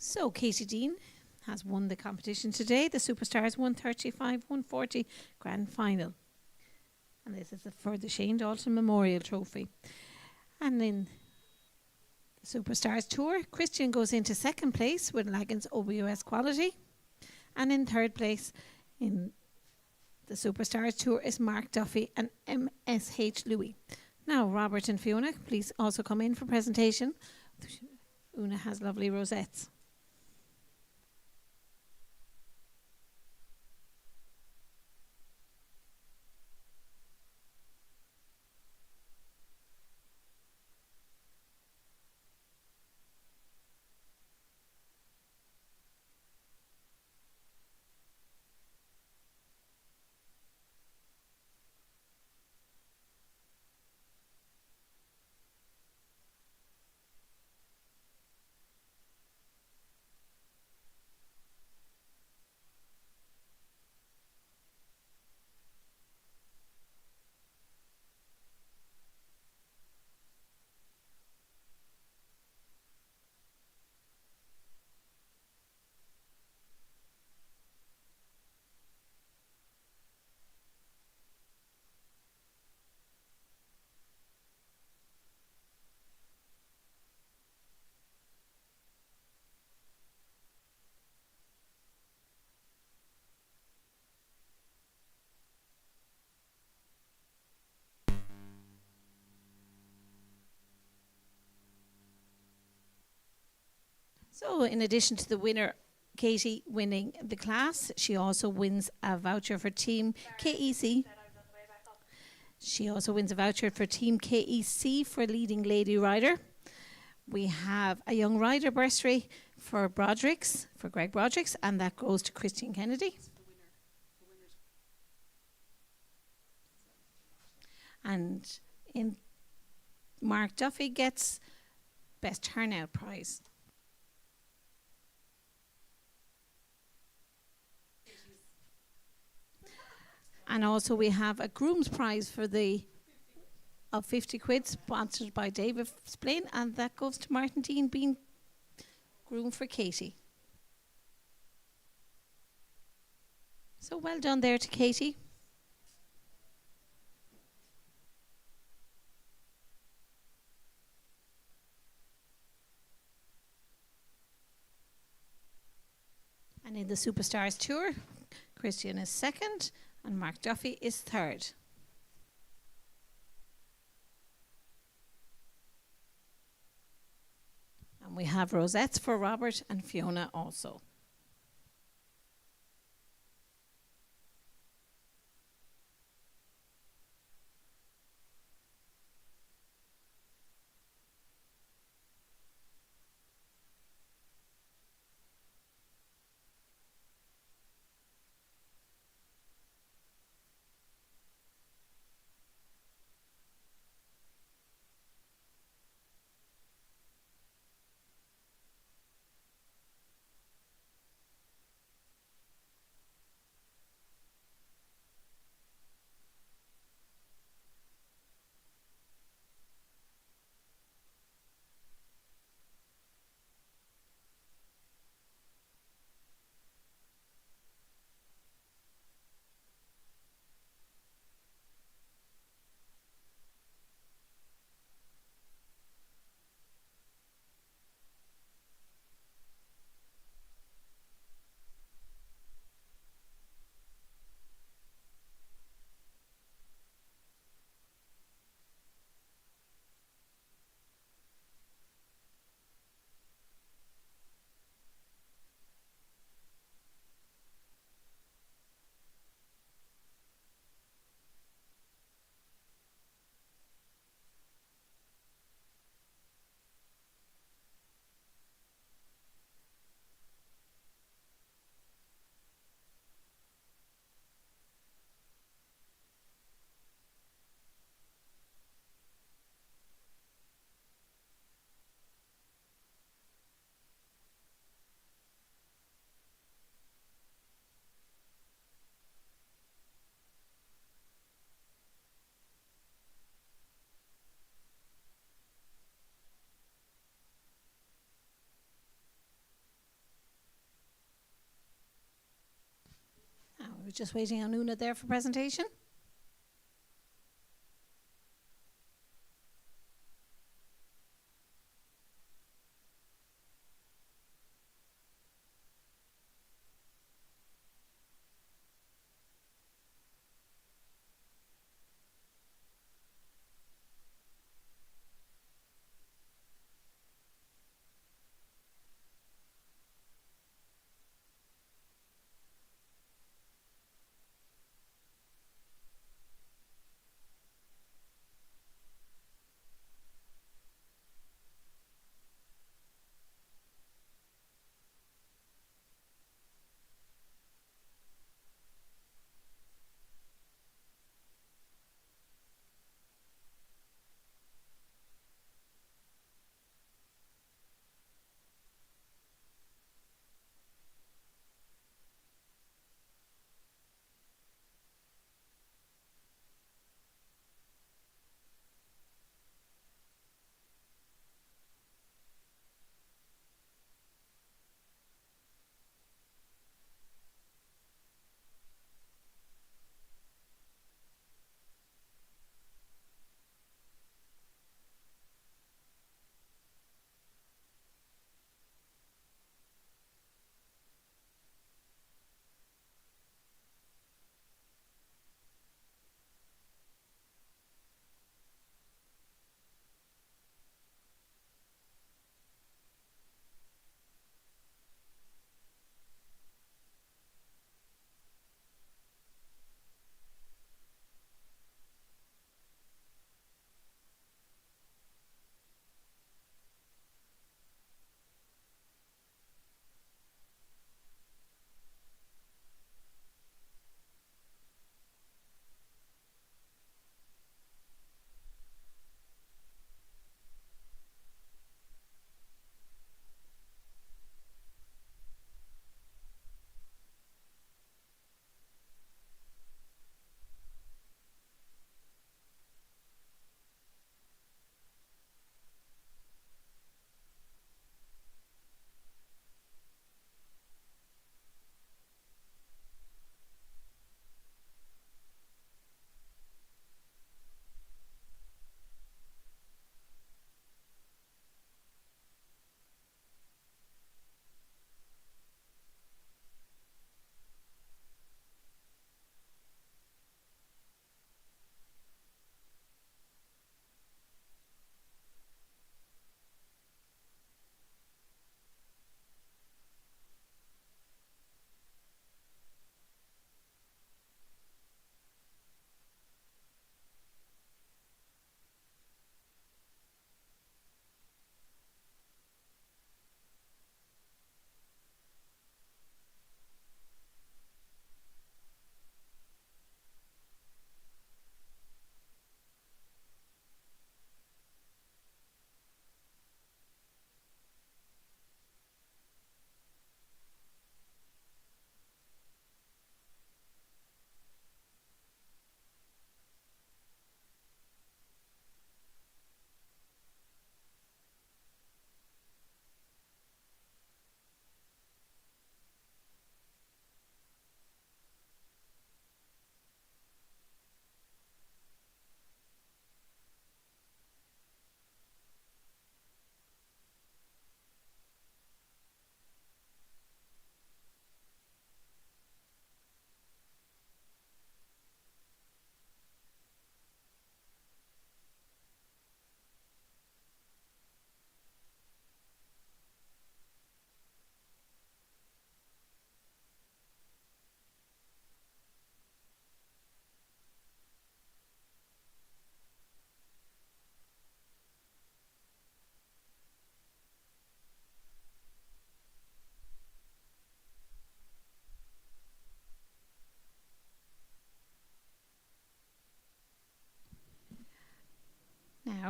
So Katie Dean has won the competition today. The Superstars 135-140 grand final. And this is for the Shane Dalton Memorial Trophy. And in the Superstars Tour, Christian goes into second place with Lagan's OBOS quality. And in third place in the Superstars Tour is Mark Duffy and MSH Louis. Now, Robert and Fiona, please also come in for presentation. Una has lovely rosettes. So in addition to the winner, Katie winning the class, she also wins a voucher for Team KEC. She also wins a voucher for Team KEC for leading lady rider. We have a young rider bursary for Broderick's, for Greg Broderick's, and that goes to Christian Kennedy. And in Mark Duffy gets Best Turnout Prize. And also we have a groom's prize for the of 50 quid sponsored by David Splain, and that goes to Martin Dean being groom for Katie. So well done there to Katie. And in the Superstars Tour, Christian is second and Mark Duffy is third. And we have rosettes for Robert and Fiona also. We're just waiting on Una there for presentation.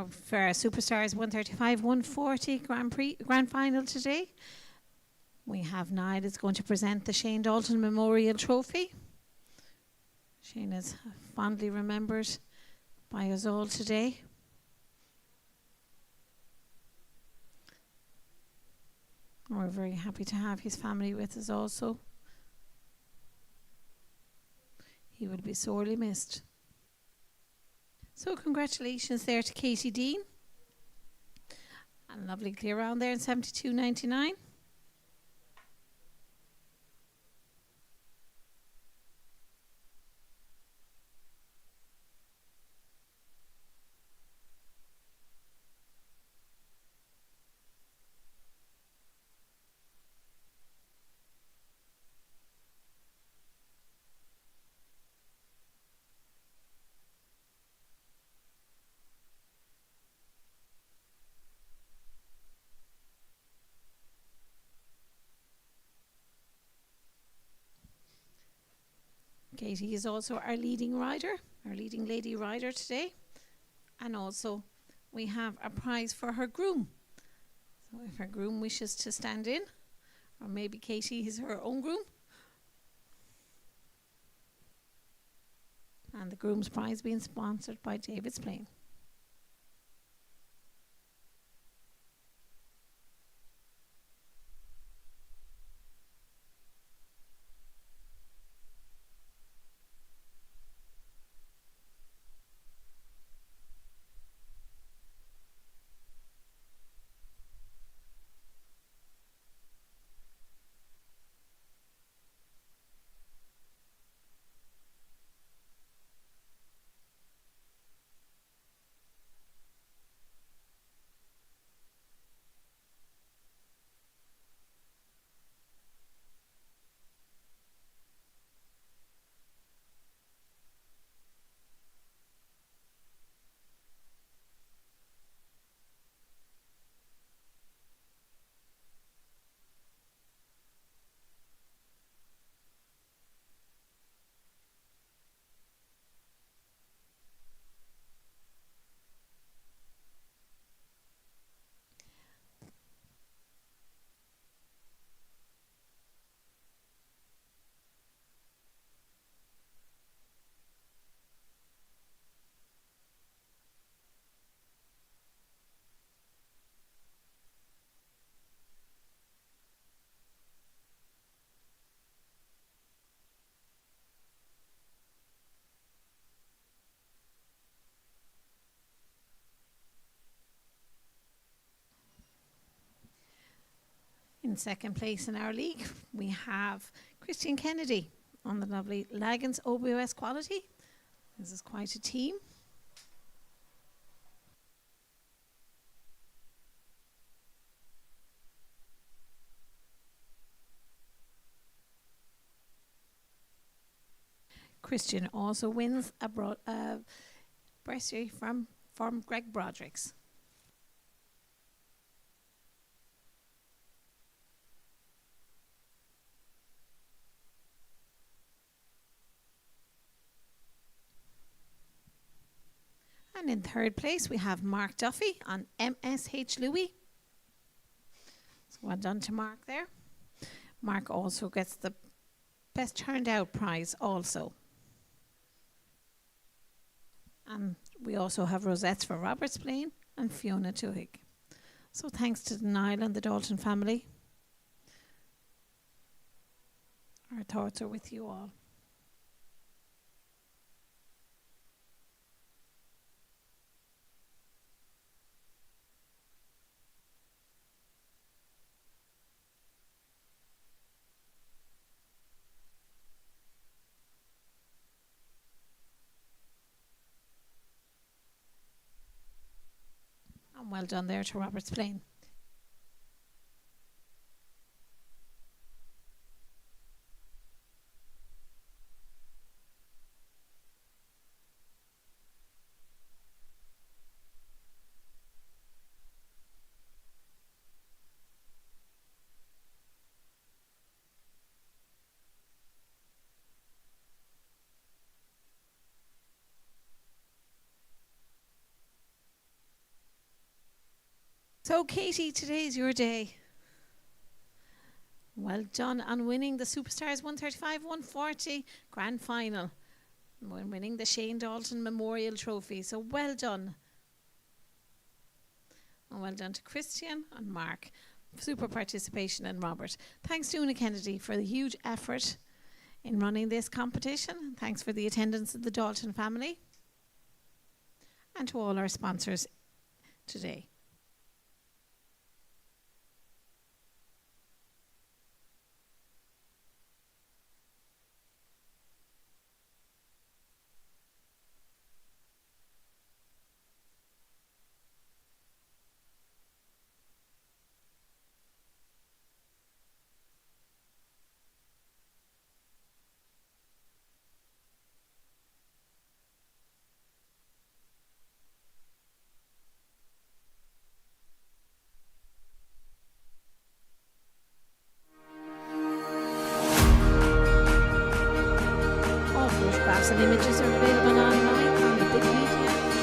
for our Superstars 135 140 Grand Final today, we have Niall is going to present the Shane Dalton Memorial Trophy. Shane is fondly remembered by us all today. We're very happy to have his family with us also. He will be sorely missed. So congratulations there to Katie Dean. And lovely clear round there in 72.99. Katie is also our leading rider, our leading lady rider today. And also we have a prize for her groom. So if her groom wishes to stand in, or maybe Katie is her own groom. And the groom's prize being sponsored by David's Plane. In second place in our league, we have Christian Kennedy on the lovely Lagans OBOS Quality. This is quite a team. Christian also wins a bursary from Greg Broderick's. And in third place, we have Mark Duffy on MSH Louis. So well done to Mark there. Mark also gets the best turned out prize also. We also have rosettes for Robert's Plane and Fiona Tuhig. So thanks to Niall and the Dalton family. Our thoughts are with you all. And well done there to Robert's Plane. So, Katie, today's your day. Well done on winning the Superstars 135-140 Grand Final. When winning the Shane Dalton Memorial Trophy. So well done. And well done to Christian and Mark. Super participation, and Robert. Thanks to Una Kennedy for the huge effort in running this competition. Thanks for the attendance of the Dalton family. And to all our sponsors today. All photographs and images are available online on the Big Media gallery.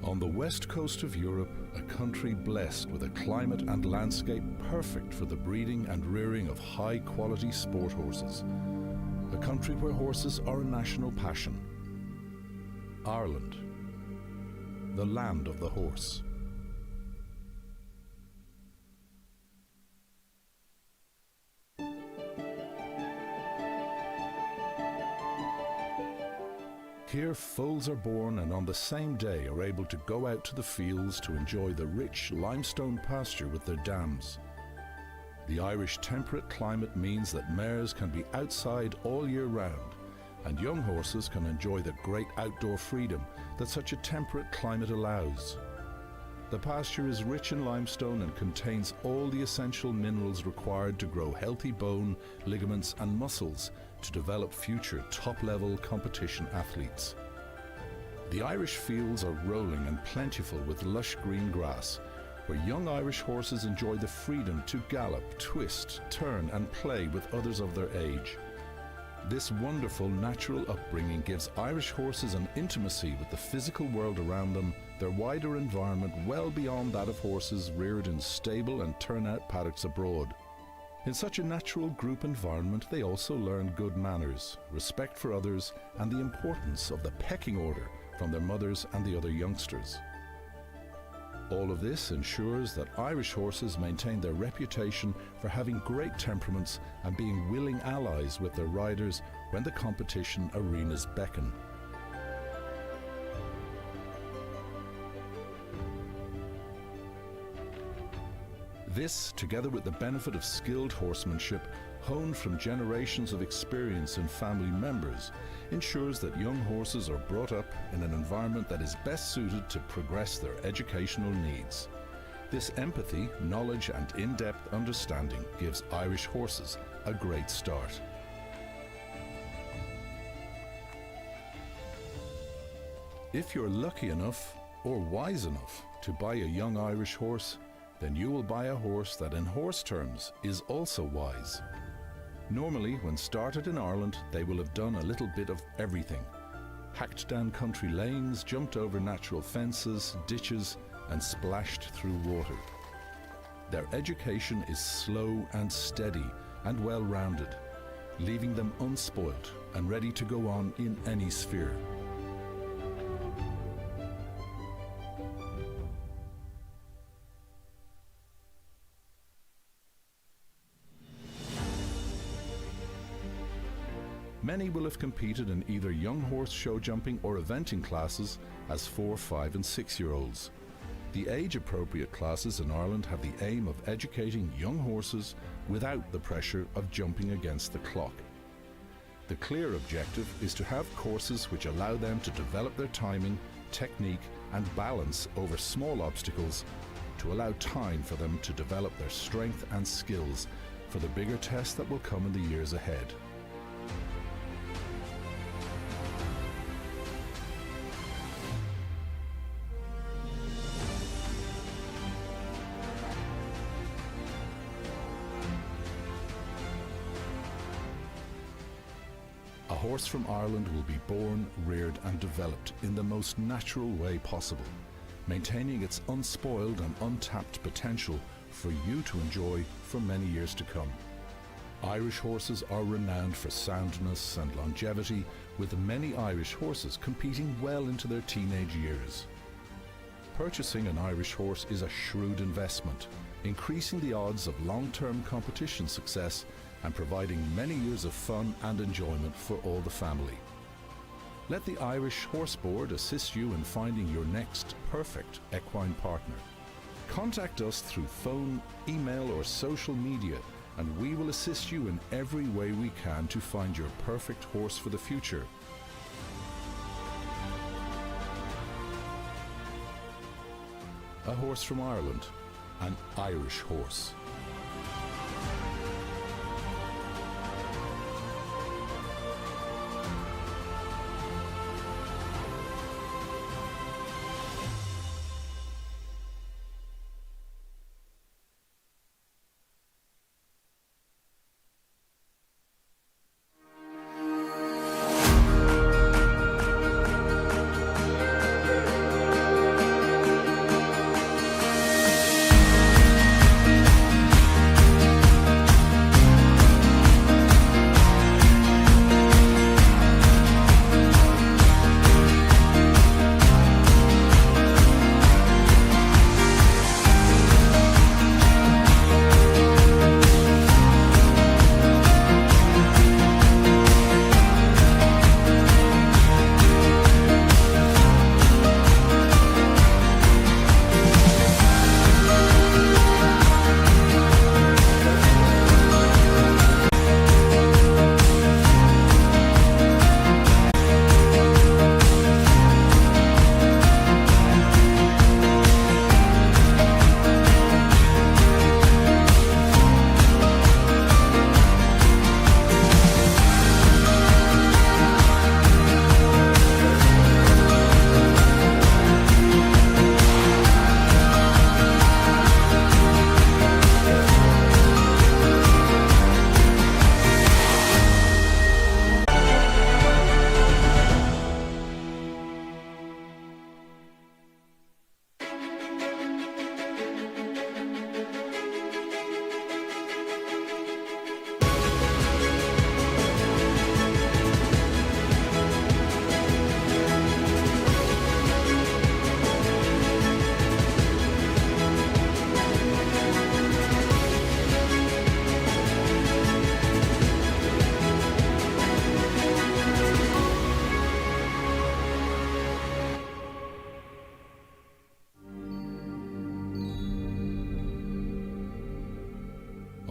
On the west coast of Europe, a country blessed with a climate and landscape perfect for the breeding and rearing of high-quality sport horses. A country where horses are a national passion. Ireland, the land of the horse. Here foals are born and on the same day are able to go out to the fields to enjoy the rich limestone pasture with their dams. The Irish temperate climate means that mares can be outside all year round, and young horses can enjoy the great outdoor freedom that such a temperate climate allows. The pasture is rich in limestone and contains all the essential minerals required to grow healthy bone, ligaments and muscles to develop future top-level competition athletes. The Irish fields are rolling and plentiful with lush green grass, where young Irish horses enjoy the freedom to gallop, twist, turn and play with others of their age. This wonderful natural upbringing gives Irish horses an intimacy with the physical world around them, their wider environment well beyond that of horses reared in stable and turnout paddocks abroad. In such a natural group environment, they also learn good manners, respect for others, and the importance of the pecking order from their mothers and the other youngsters. All of this ensures that Irish horses maintain their reputation for having great temperaments and being willing allies with their riders when the competition arenas beckon. This, together with the benefit of skilled horsemanship, honed from generations of experience in family members, ensures that young horses are brought up in an environment that is best suited to progress their educational needs. This empathy, knowledge and in-depth understanding gives Irish horses a great start. If you're lucky enough or wise enough to buy a young Irish horse, then you will buy a horse that in horse terms is also wise. Normally, when started in Ireland, they will have done a little bit of everything. Hacked down country lanes, jumped over natural fences, ditches, and splashed through water. Their education is slow and steady and well-rounded, leaving them unspoilt and ready to go on in any sphere. Many will have competed in either young horse show jumping or eventing classes as 4, 5 and 6-year-olds. The age-appropriate classes in Ireland have the aim of educating young horses without the pressure of jumping against the clock. The clear objective is to have courses which allow them to develop their timing, technique and balance over small obstacles to allow time for them to develop their strength and skills for the bigger test that will come in the years ahead. A horse from Ireland will be born, reared and developed in the most natural way possible, maintaining its unspoiled and untapped potential for you to enjoy for many years to come. Irish horses are renowned for soundness and longevity, with many Irish horses competing well into their teenage years. Purchasing an Irish horse is a shrewd investment, increasing the odds of long-term competition success and providing many years of fun and enjoyment for all the family. Let the Irish Horse Board assist you in finding your next perfect equine partner. Contact us through phone, email or social media, and we will assist you in every way we can to find your perfect horse for the future. A horse from Ireland, an Irish horse.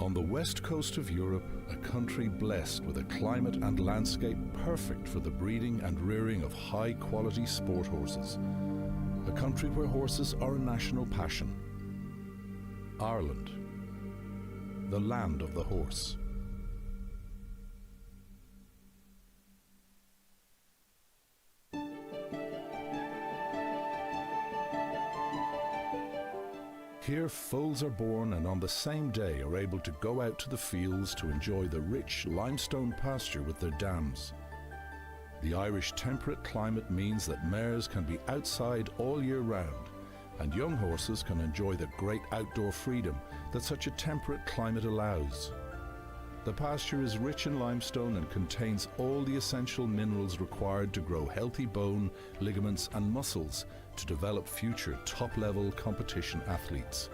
On the west coast of Europe, a country blessed with a climate and landscape perfect for the breeding and rearing of high-quality sport horses. A country where horses are a national passion. Ireland, the land of the horse. Here foals are born and on the same day are able to go out to the fields to enjoy the rich limestone pasture with their dams. The Irish temperate climate means that mares can be outside all year round, and young horses can enjoy the great outdoor freedom that such a temperate climate allows. The pasture is rich in limestone and contains all the essential minerals required to grow healthy bone, ligaments and muscles to develop future top-level competition athletes.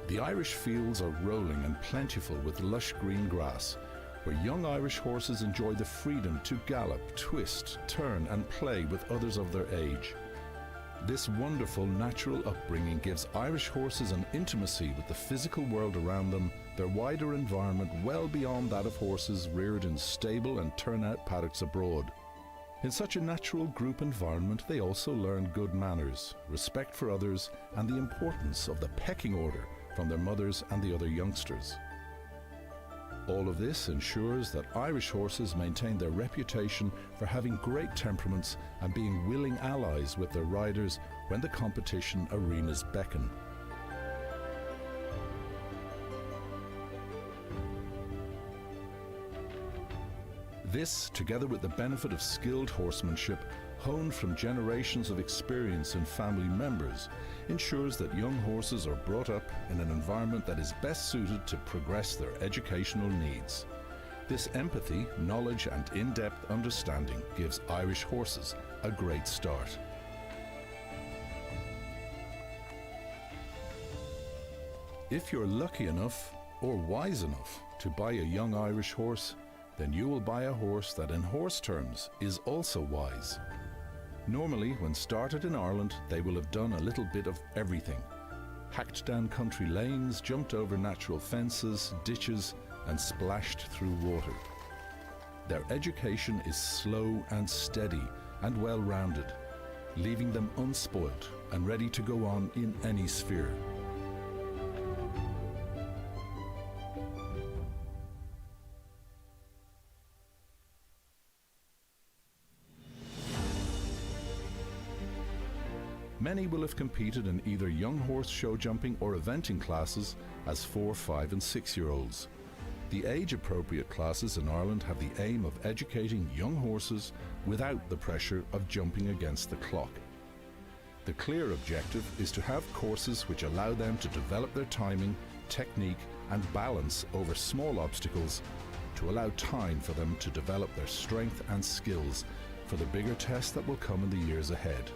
The Irish fields are rolling and plentiful with lush green grass, where young Irish horses enjoy the freedom to gallop, twist, turn and play with others of their age. This wonderful natural upbringing gives Irish horses an intimacy with the physical world around them, their wider environment well beyond that of horses reared in stable and turnout paddocks abroad. In such a natural group environment, they also learn good manners, respect for others, and the importance of the pecking order from their mothers and the other youngsters. All of this ensures that Irish horses maintain their reputation for having great temperaments and being willing allies with their riders when the competition arenas beckon. This, together with the benefit of skilled horsemanship, honed from generations of experience in family members, ensures that young horses are brought up in an environment that is best suited to progress their educational needs. This empathy, knowledge and in-depth understanding gives Irish horses a great start. If you're lucky enough or wise enough to buy a young Irish horse, then you will buy a horse that in horse terms is also wise. Normally, when started in Ireland, they will have done a little bit of everything. Hacked down country lanes, jumped over natural fences, ditches, and splashed through water. Their education is slow and steady and well-rounded, leaving them unspoilt and ready to go on in any sphere. Many will have competed in either young horse show jumping or eventing classes as 4, 5 and 6-year-olds. The age-appropriate classes in Ireland have the aim of educating young horses without the pressure of jumping against the clock. The clear objective is to have courses which allow them to develop their timing, technique and balance over small obstacles, to allow time for them to develop their strength and skills for the bigger test that will come in the years ahead.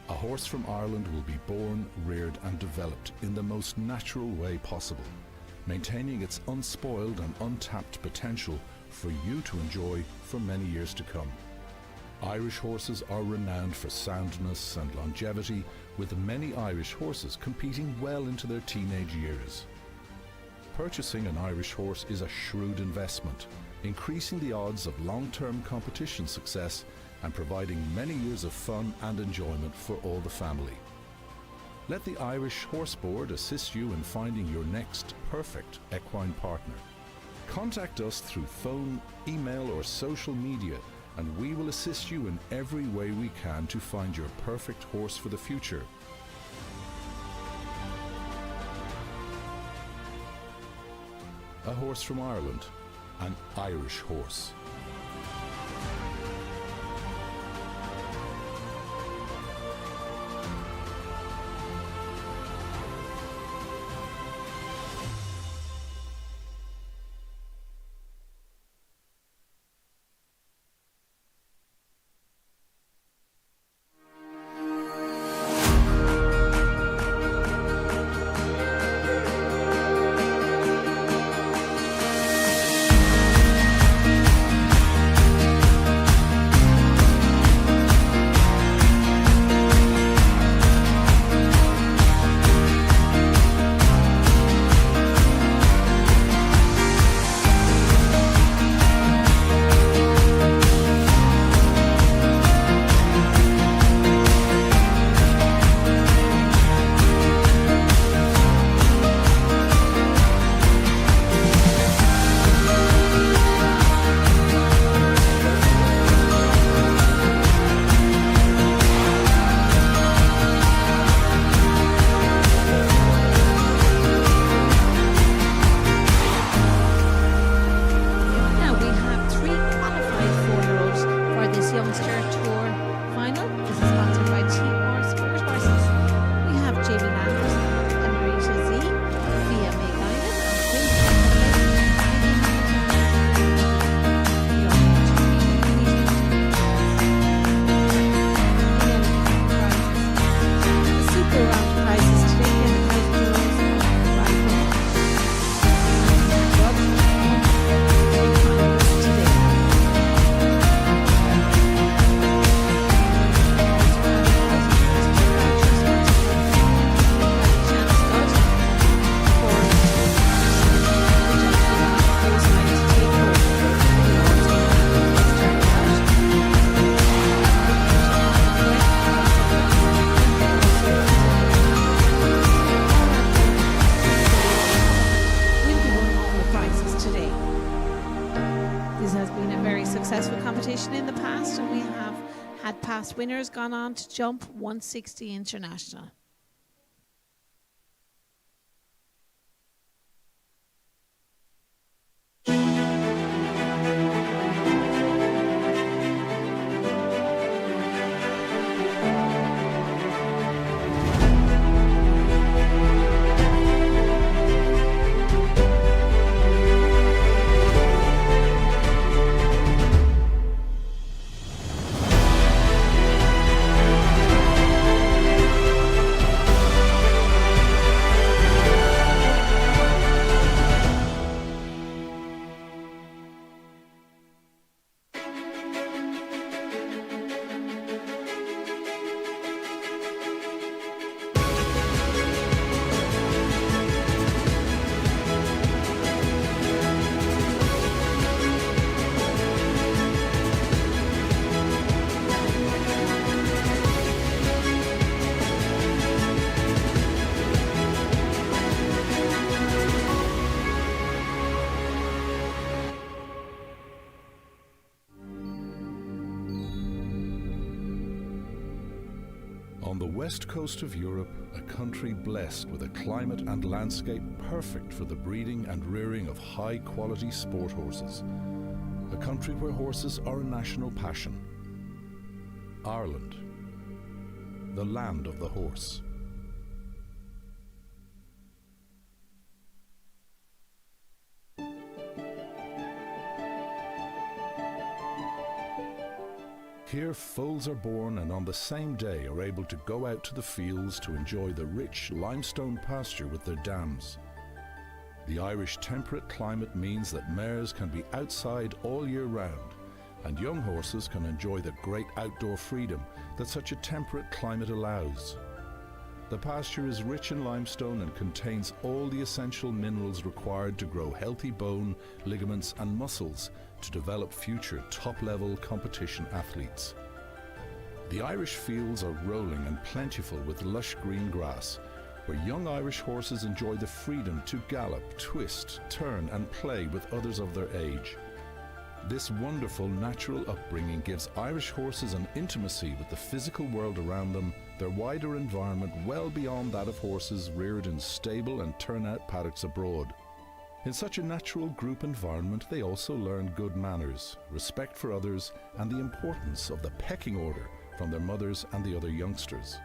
A horse from Ireland will be born, reared and developed in the most natural way possible, maintaining its unspoiled and untapped potential for you to enjoy for many years to come. Irish horses are renowned for soundness and longevity, with many Irish horses competing well into their teenage years. Purchasing an Irish horse is a shrewd investment, increasing the odds of long-term competition success and providing many years of fun and enjoyment for all the family. Let the Irish Horse Board assist you in finding your next perfect equine partner. Contact us through phone, email or social media, and we will assist you in every way we can to find your perfect horse for the future. A horse from Ireland, an Irish horse. had past winners gone on to jump 160 international. On the west coast of Europe, a country blessed with a climate and landscape perfect for the breeding and rearing of high-quality sport horses. A country where horses are a national passion. Ireland, the land of the horse. Here foals are born and on the same day are able to go out to the fields to enjoy the rich limestone pasture with their dams. The Irish temperate climate means that mares can be outside all year round, and young horses can enjoy the great outdoor freedom that such a temperate climate allows. The pasture is rich in limestone and contains all the essential minerals required to grow healthy bone, ligaments and muscles to develop future top-level competition athletes. The Irish fields are rolling and plentiful with lush green grass, where young Irish horses enjoy the freedom to gallop, twist, turn and play with others of their age. This wonderful natural upbringing gives Irish horses an intimacy with the physical world around them, their wider environment well beyond that of horses reared in stable and turnout paddocks abroad. In such a natural group environment, they also learn good manners, respect for others, and the importance of the pecking order from their mothers and the other youngsters.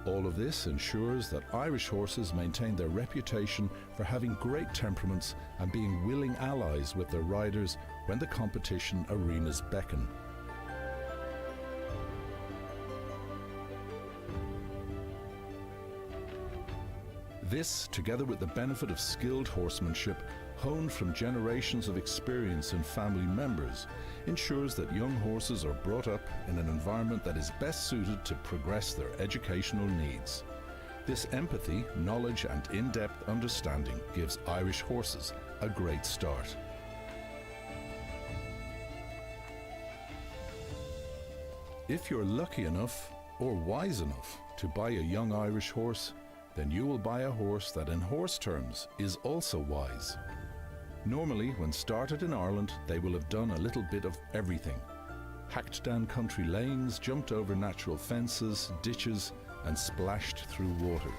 All of this ensures that Irish horses maintain their reputation for having great temperaments and being willing allies with their riders when the competition arenas beckon. This, together with the benefit of skilled horsemanship, honed from generations of experience in family members, ensures that young horses are brought up in an environment that is best suited to progress their educational needs. This empathy, knowledge and in-depth understanding gives Irish horses a great start. If you're lucky enough or wise enough to buy a young Irish horse, then you will buy a horse that in horse terms is also wise. Normally, when started in Ireland, they will have done a little bit of everything. Hacked down country lanes, jumped over natural fences, ditches, and splashed through water.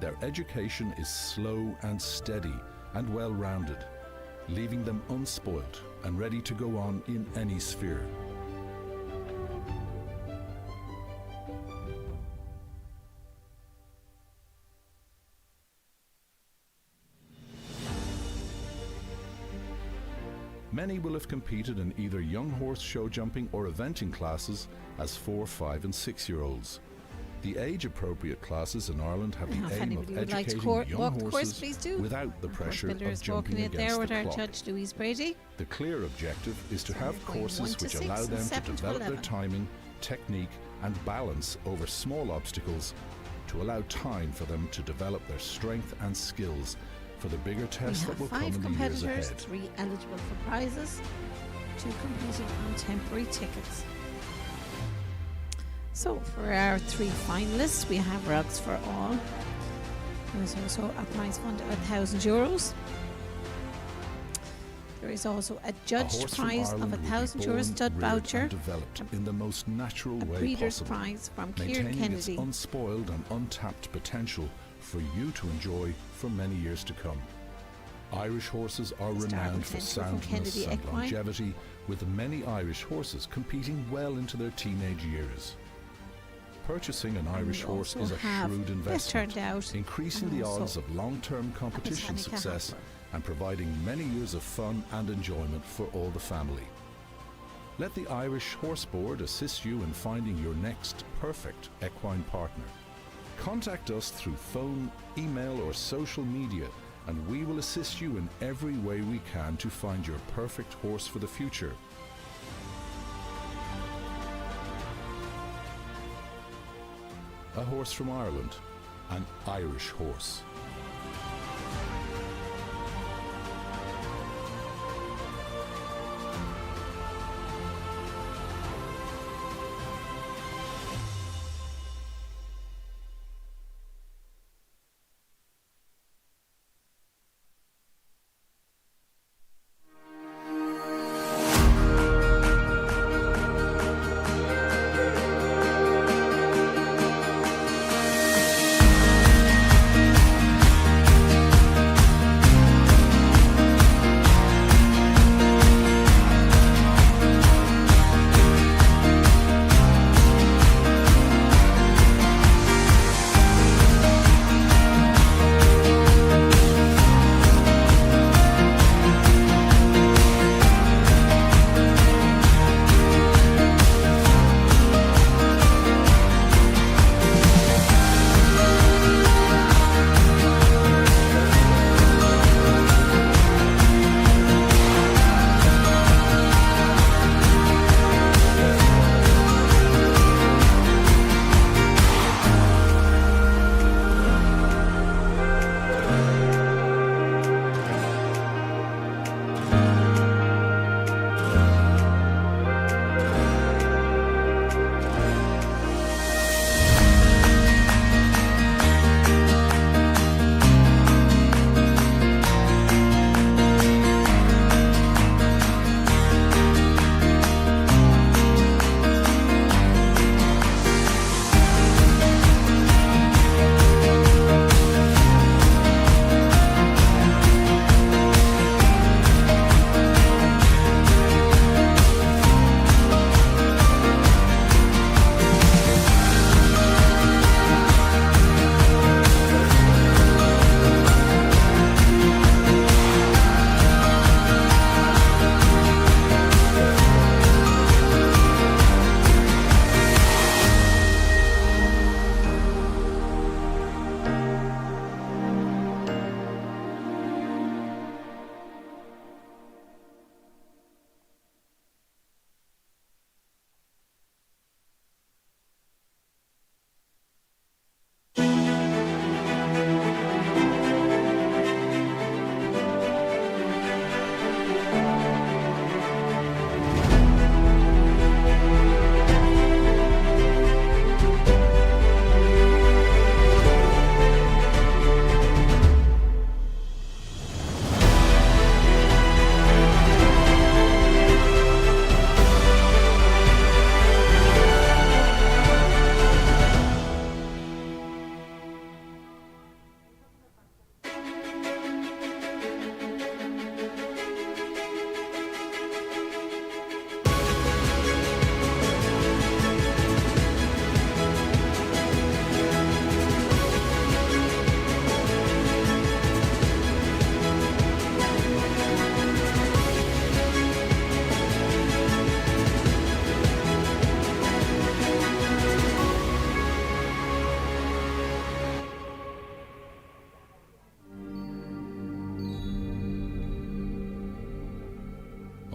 Their education is slow and steady and well-rounded, leaving them unspoilt and ready to go on in any sphere. Many will have competed in either young horse show jumping or eventing classes as 4, 5 and 6-year-olds. The age-appropriate classes in Ireland have Now, the if aim anybody of would like to educating young walk the course, horses please do. without the Our pressure horse builder of is walking jumping it there against with the our clock. Judge Louise Brady. The clear objective is to So have we're going 1 courses to which 6 allow and them 7 to to develop their 11. timing, technique and balance over small obstacles to allow time for them to develop their strength and skills for the bigger We tests that have will come 5 in the years competitors, ahead. 3 eligible for prizes, 2 competing on temporary tickets. So for our 3 finalists, we have rugs for all. There's also a prize fund of €1,000. There is also a A judged horse from prize Ireland of will be €1,000 born, stud reared voucher, and developed in the most natural a way breeder's possible, prize from Kieran maintaining its Kennedy. unspoiled and untapped potential for you to enjoy for many years to come. Irish horses are The star renowned for potential from soundness Kennedy and Equine. longevity, with many Irish horses competing well into their teenage years. Purchasing an And Irish we horse also is a have shrewd Best investment, Turned Out, increasing and the also odds of long-term competition Botanica success Heifer. and providing many years of fun and enjoyment for all the family. Let the Irish Horse Board assist you in finding your next perfect equine partner. Contact us through phone, email or social media, and we will assist you in every way we can to find your perfect horse for the future. A horse from Ireland, an Irish horse.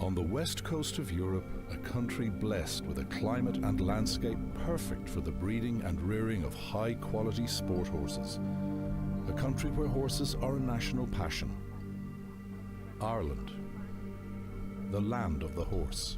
On the west coast of Europe, a country blessed with a climate and landscape perfect for the breeding and rearing of high-quality sport horses. A country where horses are a national passion. Ireland, the land of the horse.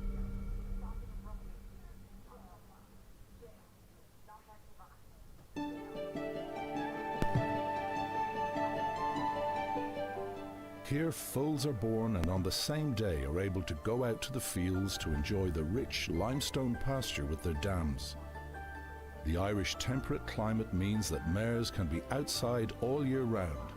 Here foals are born and on the same day are able to go out to the fields to enjoy the rich limestone pasture with their dams. The Irish temperate climate means that mares can be outside all year round,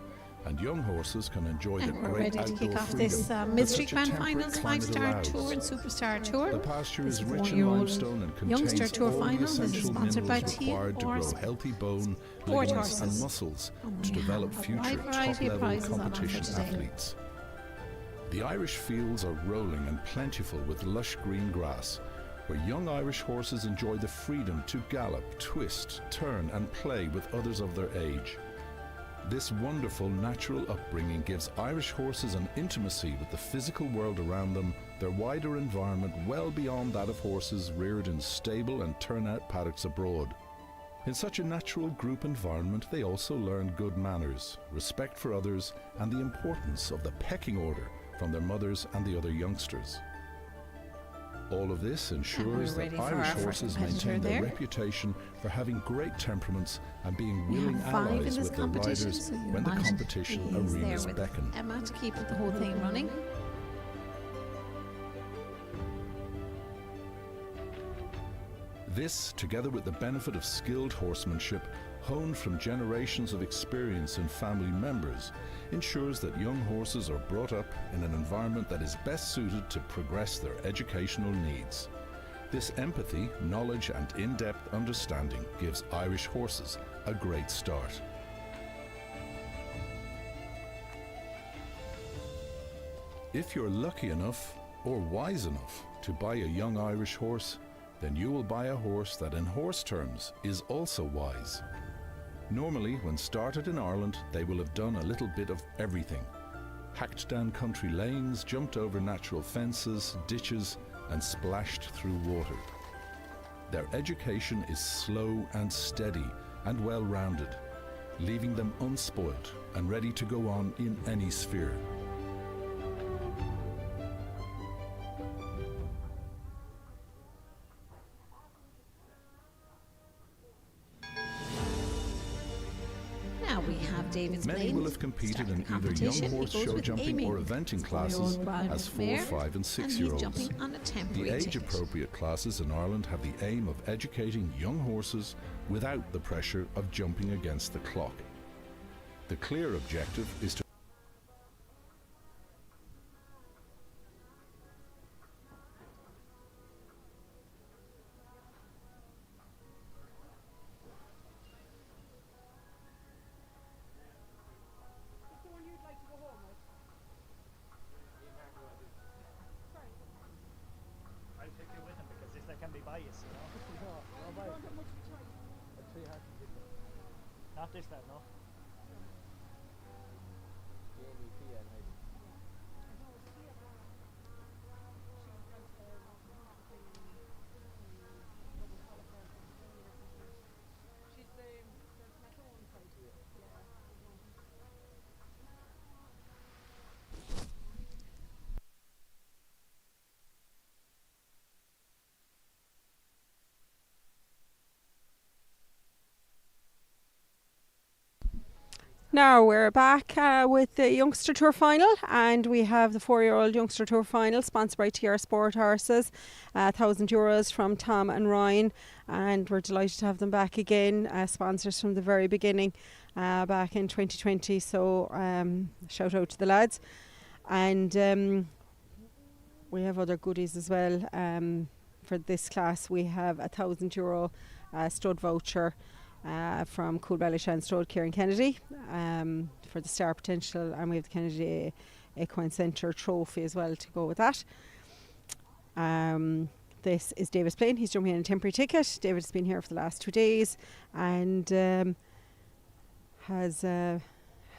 and young horses can enjoy the And we're great ready to outdoor kick off freedom this that Millstreet such a Grand temperate Finals climate 5-star allows. tour and Superstar Tour. The pasture This is rich in four-year-old limestone and youngster contains tour all the final. This is essential sponsored by minerals Team required to grow Horse healthy bone, Sport ligaments and Horses. muscles And to we develop have a future wide variety of top-level prizes on offer competition today. athletes. The Irish fields are rolling and plentiful with lush green grass, where young Irish horses enjoy the freedom to gallop, twist, turn and play with others of their age. This wonderful natural upbringing gives Irish horses an intimacy with the physical world around them, their wider environment well beyond that of horses reared in stable and turnout paddocks abroad. In such a natural group environment, they also learn good manners, respect for others, and the importance of the pecking order from their mothers and the other youngsters. All of this ensures we're that ready for Irish our first horses competitor maintain their there. reputation for having great temperaments and being We willing have 5 in allies this with their competition, riders so you when the might competition be there arenas with beckon. Emma to keep the whole thing running. This, together with the benefit of skilled horsemanship, honed from generations of experience in family members, ensures that young horses are brought up in an environment that is best suited to progress their educational needs. This empathy, knowledge and in-depth understanding gives Irish horses a great start. If you're lucky enough or wise enough to buy a young Irish horse, then you will buy a horse that in horse terms is also wise. Normally, when started in Ireland, they will have done a little bit of everything. Hacked down country lanes, jumped over natural fences, ditches, and splashed through water. Their education is slow and steady and well-rounded, leaving them unspoilt and ready to go on in any sphere. Now we have David's Many Blaine will have competed in starting either competition. young He horse goes show with jumping Amy. or eventing It's classes 4-year-old brown as 4, mare, 5 and 6 and year he's olds. jumping on a temporary The ticket. age-appropriate classes in Ireland have the aim of educating young horses without the pressure of jumping against the clock. The clear objective is to I'll take you with him because this they can be biased, you know. Not this lad, no. Now we're back with the Youngster Tour Final, and we have the 4-year-old Youngster Tour Final sponsored by TR Sport Horses, €1,000 from Tom and Ryan, and we're delighted to have them back again, sponsors from the very beginning back in 2020, so shout out to the lads. And we have other goodies as well. For this class we have €1,000 stud voucher from Coolbellishan Stud Kieran Kennedy for the Star Potential, and we have the Kennedy Equine Centre trophy as well to go with that. This is David's Blaine. He's jumping in a temporary ticket. David's been here for the last 2 days and has had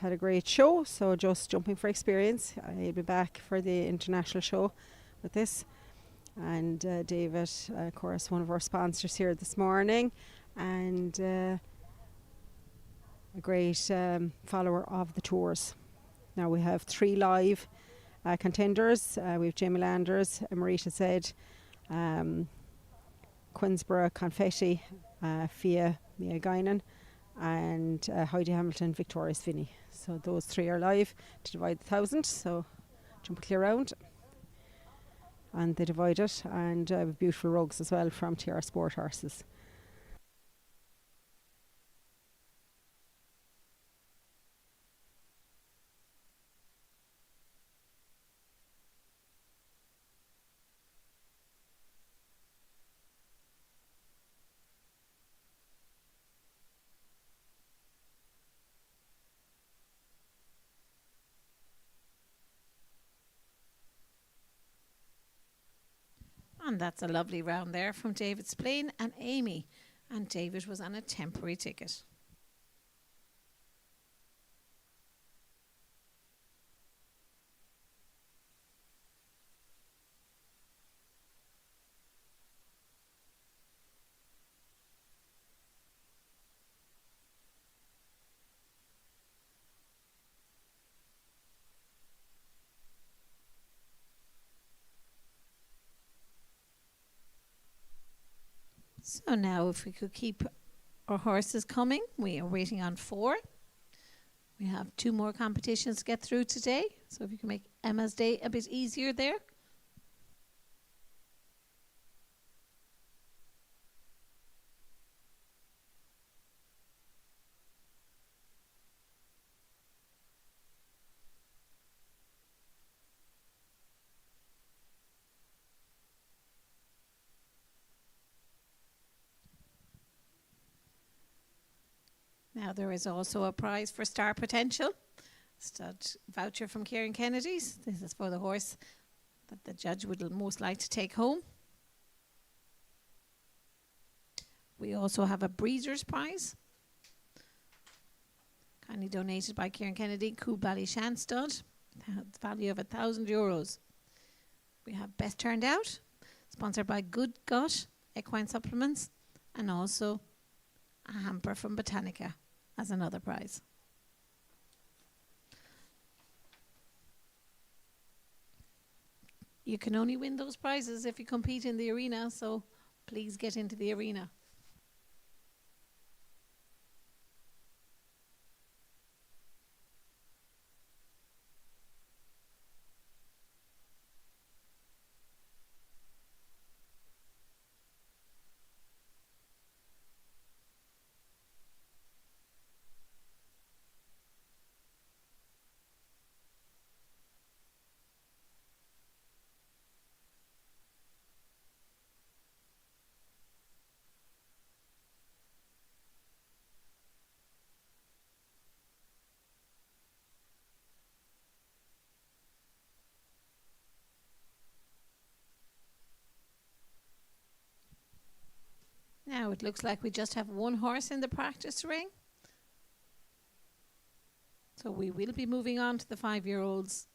a great show, so just jumping for experience. He'll be back for the international show with this. And David, of course, one of our sponsors here this morning, and a great follower of the tours. Now we have 3 live contenders. We have Jamie Landers, Marita said, Quinsborough, Confetti, Fia, Mia Guinan, and Heidi Hamilton, Victoria Svinney. So those three are live to divide the 1,000. So jump a clear round. And they divide it, and beautiful rugs as well from TR Sport Horses. And that's a lovely round there from David Splain and Amy. And David was on a temporary ticket. So now if we could keep our horses coming, we are waiting on 4. We have 2 more competitions to get through today. So if you can make Emma's day a bit easier there. Now there is also a prize for Star Potential. Stud voucher from Kieran Kennedy's. This is for the horse that the judge would most like to take home. We also have a Breeders' Prize. Kindly donated by Kieran Kennedy, Cool Ballyshan stud. The value of €1,000. We have Best Turned Out, sponsored by Good Gut Equine Supplements, and also a hamper from Botanica as another prize. You can only win those prizes if you compete in the arena, so please get into the arena. Now it looks like we just have 1 horse in the practice ring. So we will be moving on to the 5-year-olds.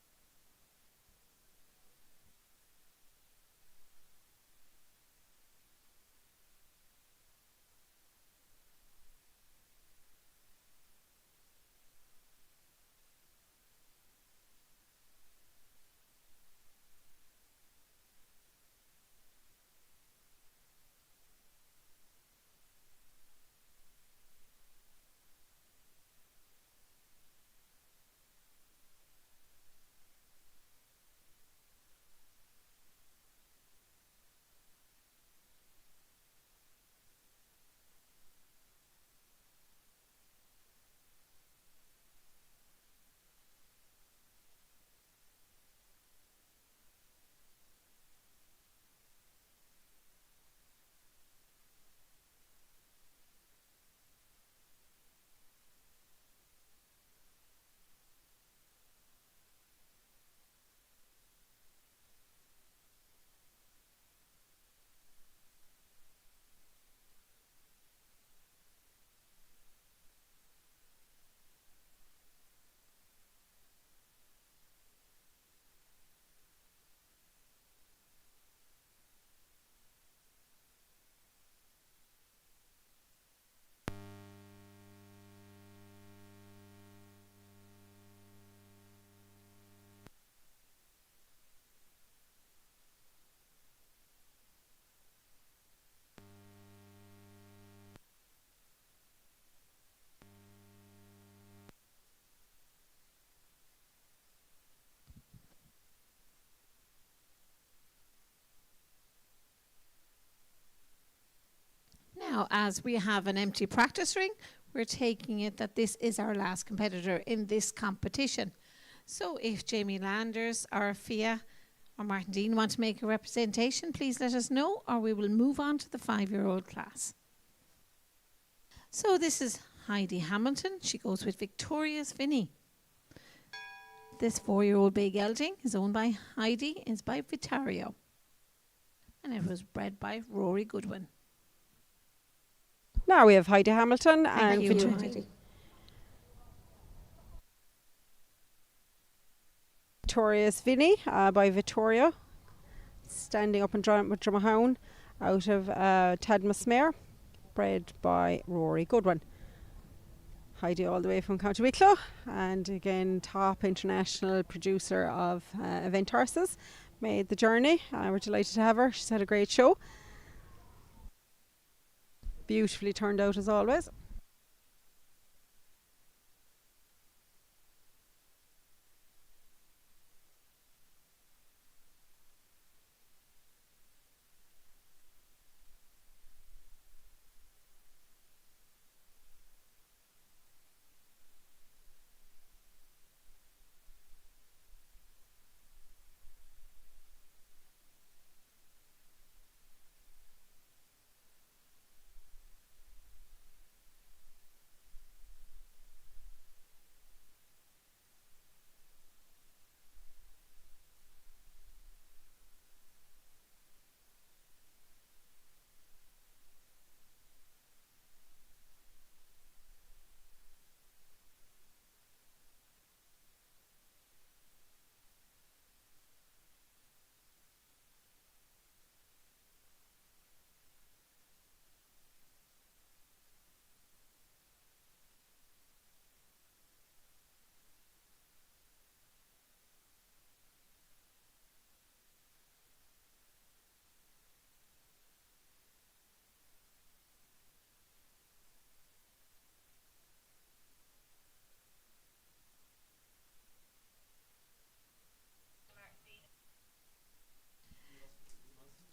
Now, as we have an empty practice ring, we're taking it that this is our last competitor in this competition. So if Jamie Landers or Fia or Martin Dean want to make a representation, please let us know, or we will move on to the 5-year-old class. So this is Heidi Hamilton. She goes with Victoria's Vinny. This 4-year-old bay gelding is owned by Heidi, is by Vitario. And it was bred by Rory Goodwin. Now we have Heidi Hamilton and Thank you, Heidi. Victoria's Vinny by Vittorio, standing up and drawing with Dromahone out of Tadmasmere, bred by Rory Goodwin. Heidi all the way from County Wicklow, and again top international producer of event horses, made the journey. We're delighted to have her. She's had a great show. Beautifully turned out as always.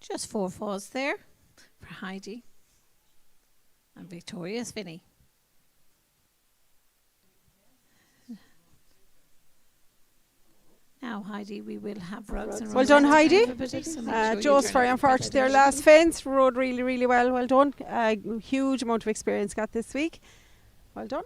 Just 4 falls there for Heidi and Victoria's Vinny. Now, Heidi, we will have rugs and Well done, rosettes for Heidi. everybody, so make sure you Joe's turn very up unfortunate their presentation. last fence, rode really, really well. Well done. Huge amount of experience got this week. Well done.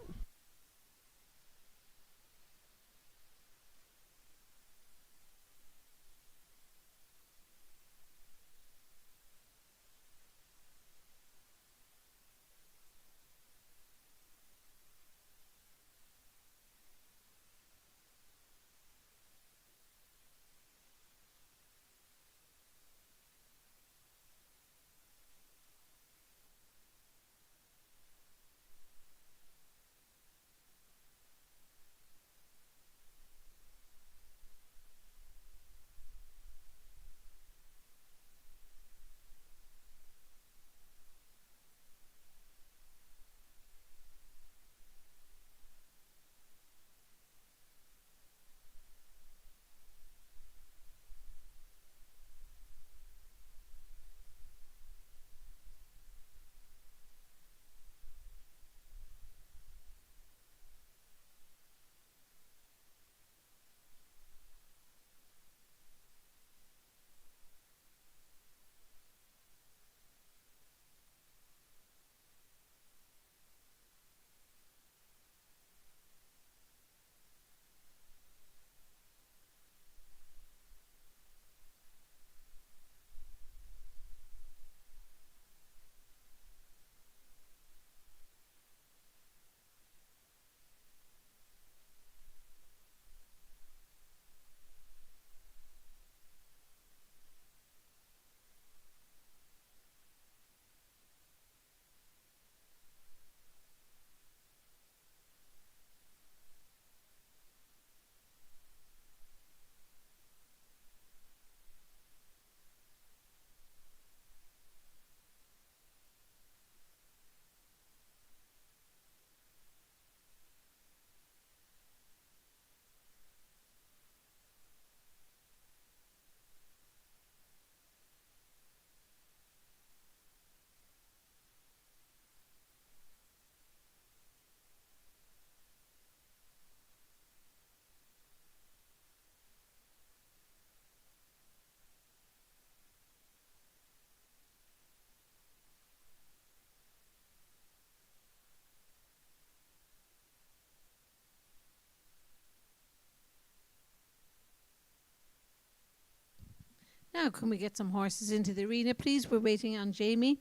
Now, can we get some horses into the arena, please? We're waiting on Jamie,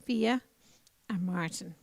Fia, and Martin.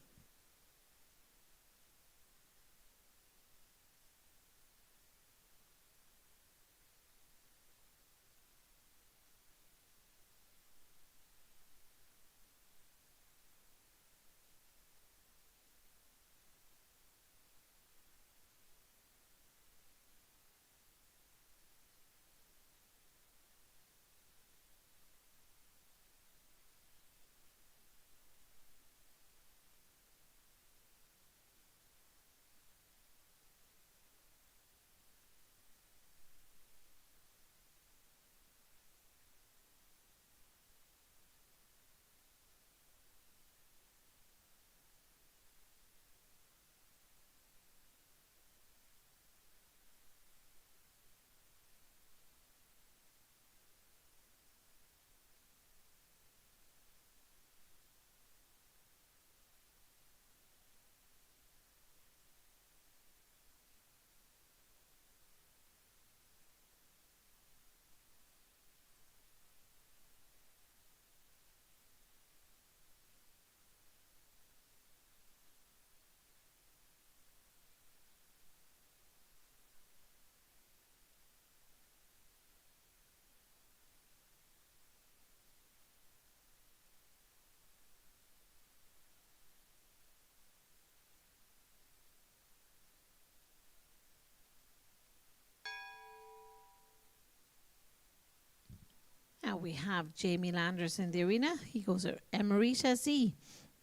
Now we have Jamie Landers in the arena. He goes to Emerita Z.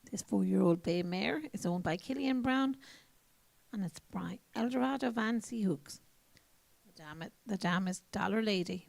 This 4-year-old bay mare is owned by Killian Brown, and it's by Eldorado Van C. Hooks. The dam is Dollar Lady.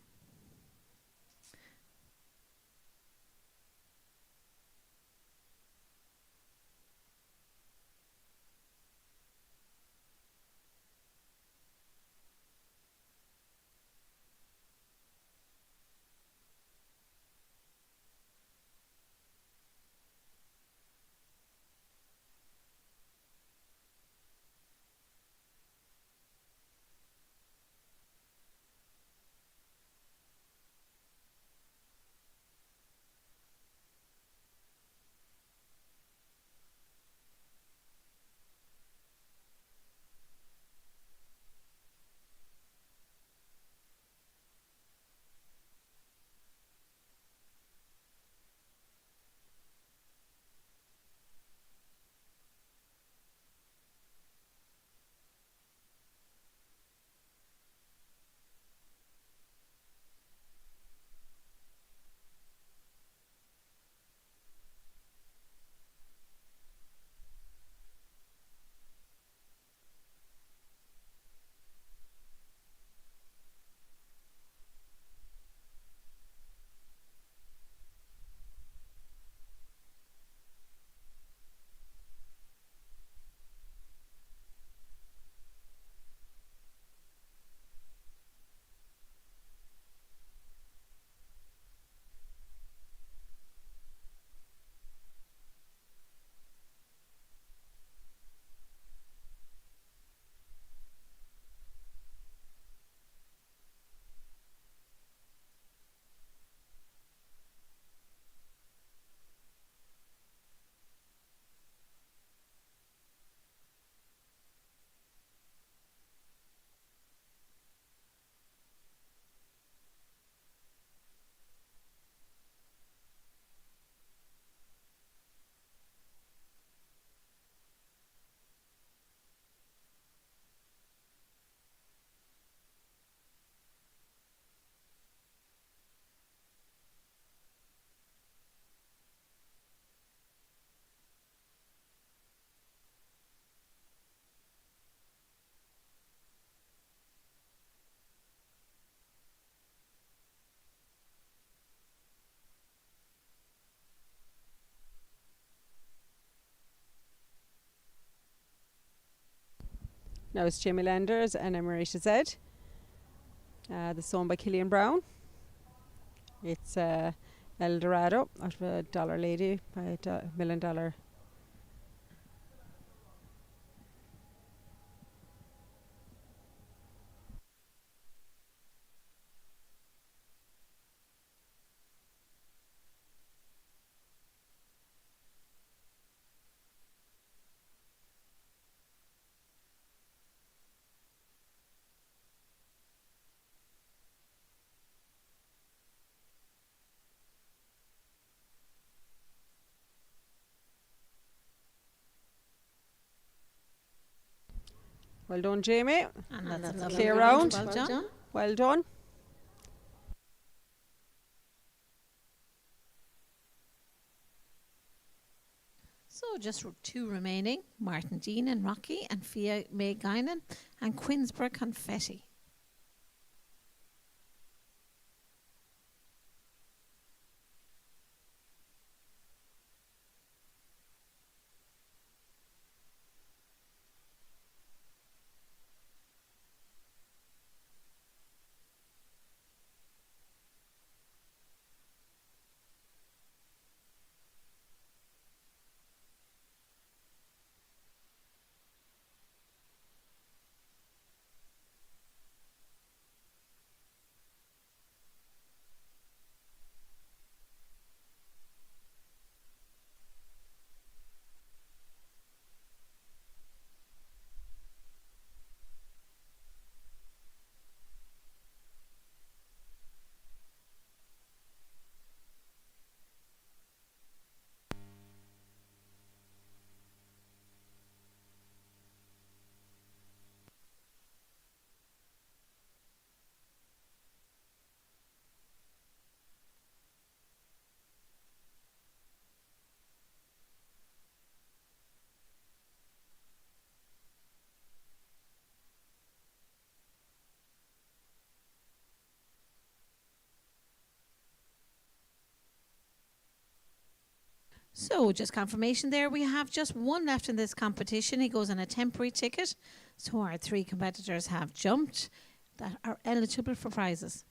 Now it's Jamie Landers and Emerita Z. This is owned by Killian Brown. It's Eldorado out of a Dollar Lady by $1 million. Well done, Jamie. And that's a lovely Clear round. round. Well done. Well done. So just two remaining, Martin Dean and Rocky, and Fia May Guinan, and Quinsborough Confetti. So just confirmation there, we have just one left in this competition. He goes on a temporary ticket. So our three competitors have jumped that are eligible for prizes.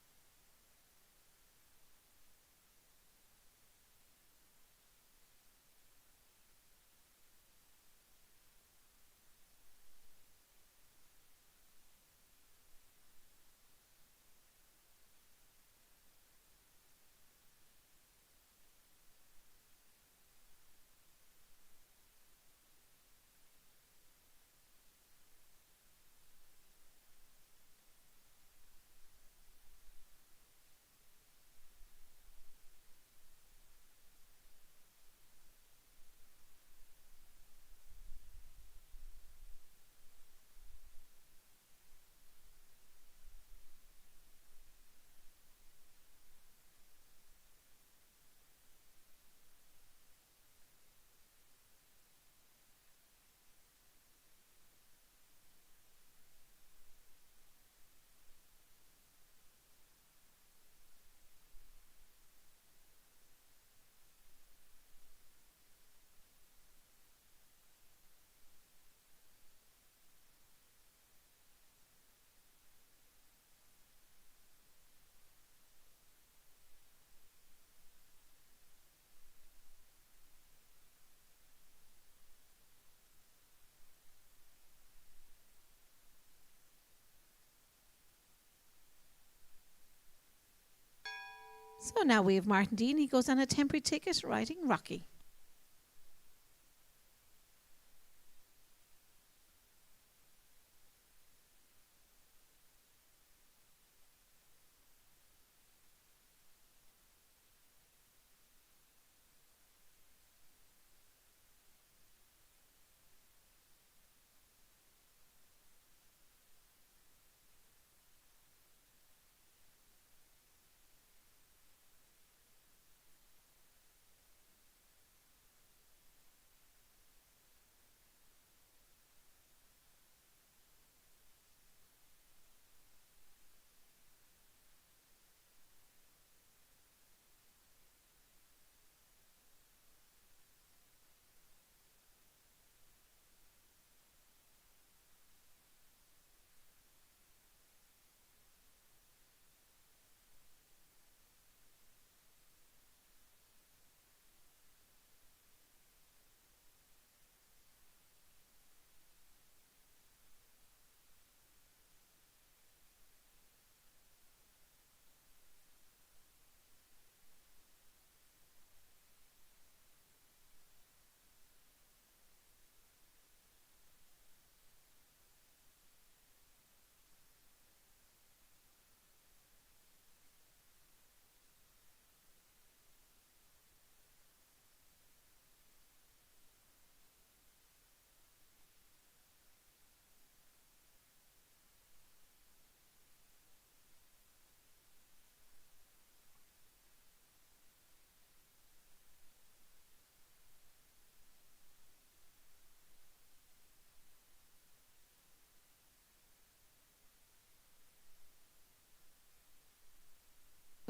So now we have Martin Dean. He goes on a temporary ticket riding Rocky.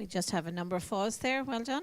We just have a number of falls there. Well done.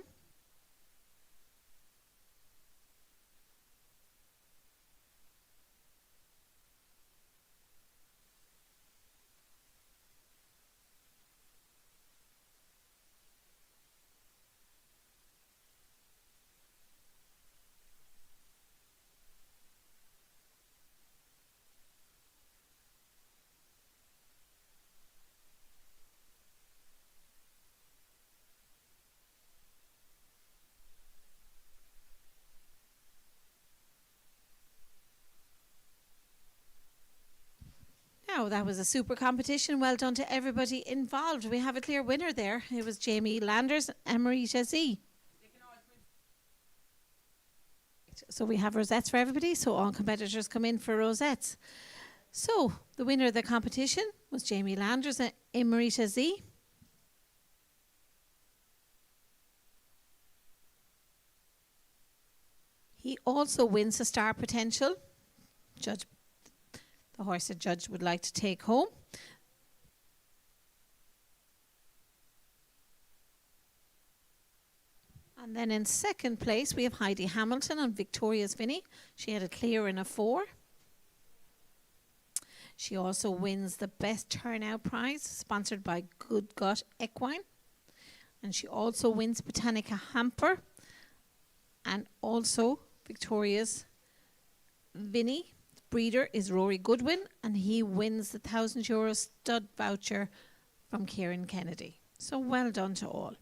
Now, that was a super competition. Well done to everybody involved. We have a clear winner there. It was Jamie Landers and Marita Z. So we have rosettes for everybody. So all competitors come in for rosettes. So the winner of the competition was Jamie Landers and Marita Z. He also wins the Star Potential. The horse the judge would like to take home. And then in second place, we have Heidi Hamilton on Victoria's Vinny. She had a clear in a 4. She also wins the Best Turnout Prize, sponsored by Good Gut Equine. And she also wins Botanica Hamper. And also Victoria's Vinny. Breeder is Rory Goodwin, and he wins the €1,000 stud voucher from Kieran Kennedy. So well done to all.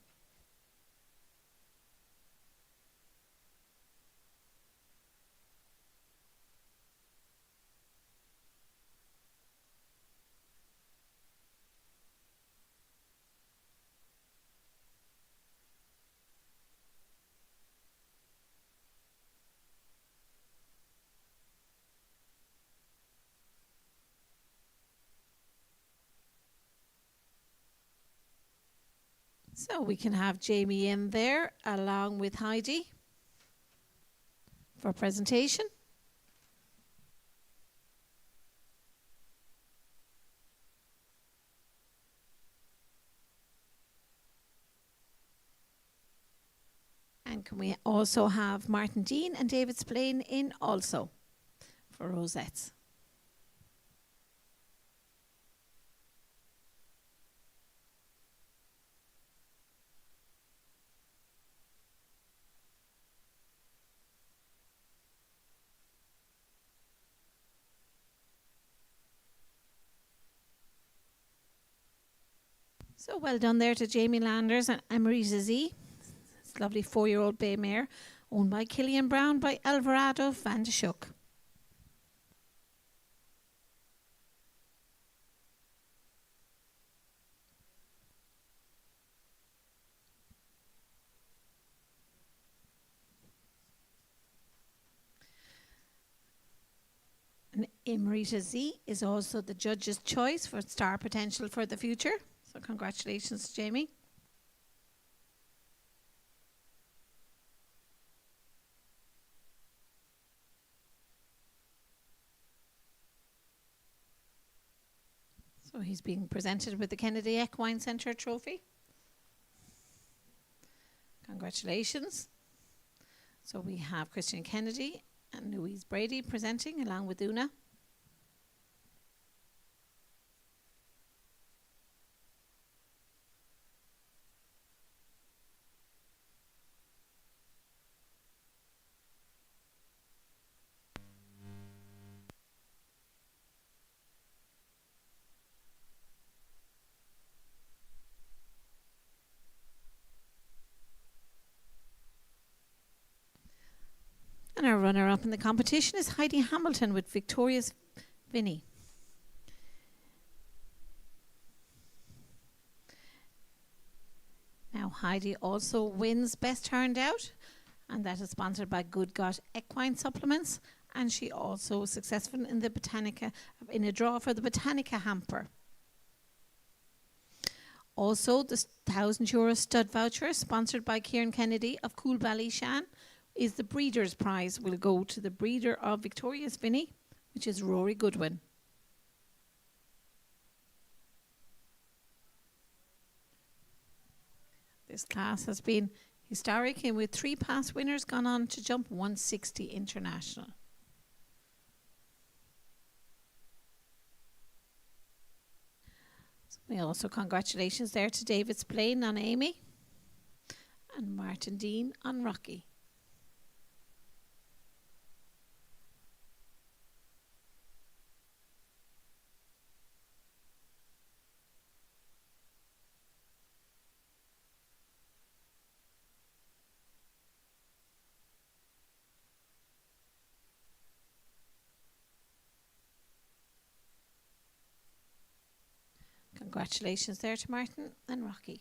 So we can have Jamie in there along with Heidi for presentation. And can we also have Martin Dean and David Spillane in also for rosettes? So well done there to Jamie Landers and Marita Z. It's a lovely 4-year-old bay mare owned by Killian Brown by Alvarado van de Schuck. And Marita Z is also the judge's choice for Star Potential for the future. So congratulations, Jamie. So he's being presented with the Kennedy Equine Centre trophy. Congratulations. So we have Christian Kennedy and Louise Brady presenting along with Una. And our runner-up in the competition is Heidi Hamilton with Victoria's Vinny. Now Heidi also wins Best Turned Out, and that is sponsored by Good Gut Equine Supplements, and she also was successful in the Botanica in a draw for the Botanica Hamper. Also, the €1,000 stud voucher sponsored by Kieran Kennedy of Cool Ballyshan is the Breeder's Prize. Will go to the breeder of Victoria's Vinny, which is Rory Goodwin. This class has been historic, and with 3 past winners gone on to jump 160 international. So we also congratulations there to David Splain on Amy and Martin Dean on Rocky. Congratulations there to Martin and Rocky.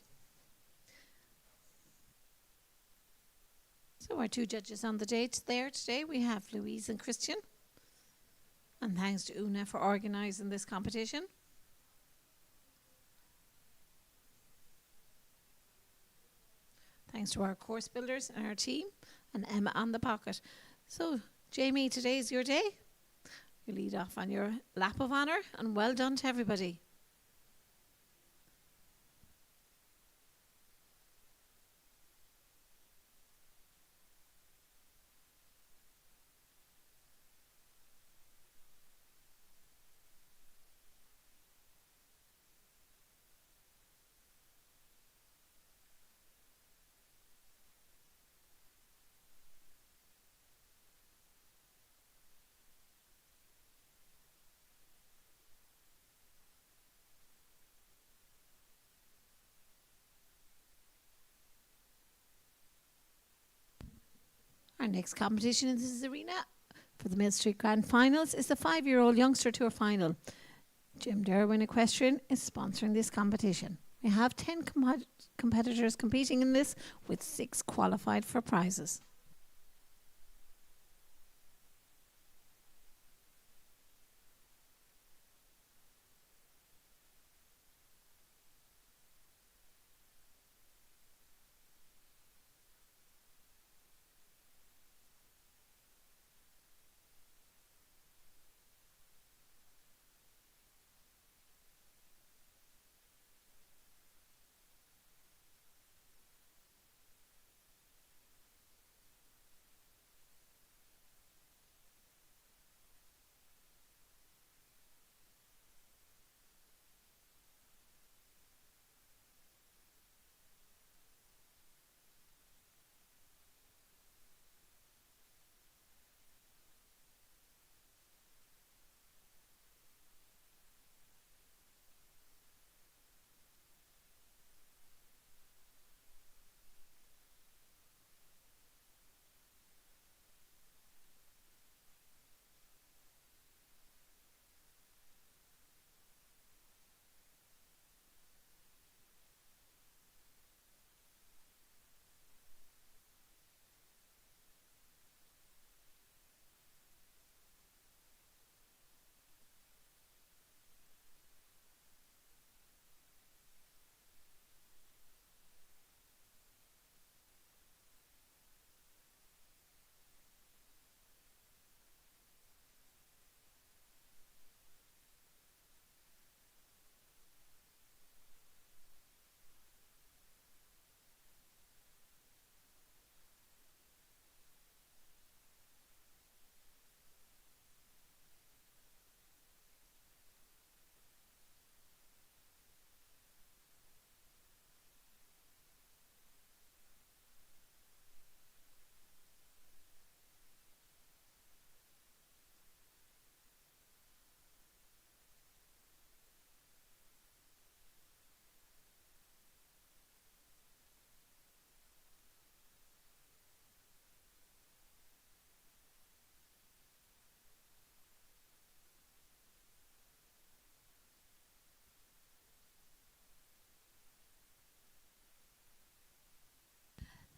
So our 2 judges on the date there today, we have Louise and Christian. And thanks to Una for organising this competition. Thanks to our course builders and our team, and Emma on the pocket. So, Jamie, today's your day. You lead off on your lap of honour, and well done to everybody. Our next competition in this arena for the Millstreet Grand Finals is the 5-year-old Youngster Tour Final. Jim Derwin Equestrian is sponsoring this competition. We have 10 competitors competing in this, with 6 qualified for prizes.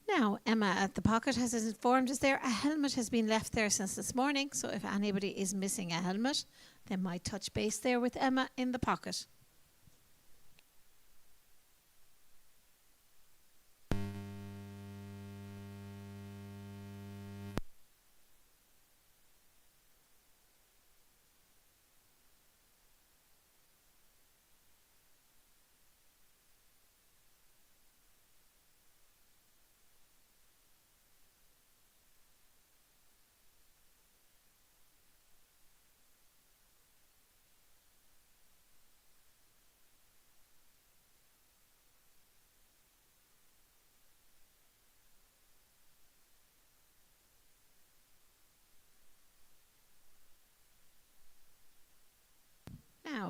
Now, Emma at the pocket has informed us there a helmet has been left there since this morning, so if anybody is missing a helmet, they might touch base there with Emma in the pocket.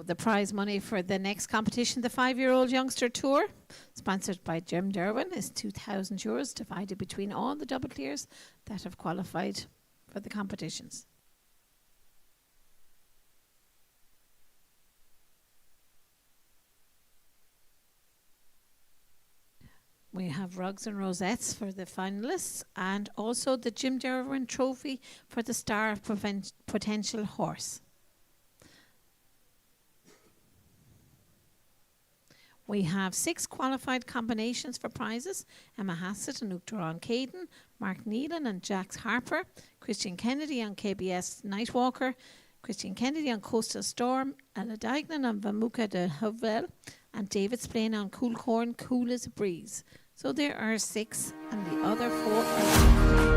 Now, the prize money for the next competition, the 5-year-old youngster tour, sponsored by Jim Derwin, is €2,000 divided between all the double clears that have qualified for the competitions. We have rugs and rosettes for the finalists, and also the Jim Derwin Trophy for the Star of Potential Horse. We have 6 qualified combinations for prizes: Emma Hassett and Uachtaráin Caden, Mark Neelan and Jax Harper, Christian Kennedy on KBS Nightwalker, Christian Kennedy on Coastal Storm, Ella Dignan on Vamuka de Hovel, and David Splain on Cool Corn, Cool as a Breeze. So there are 6, and the other 4 are...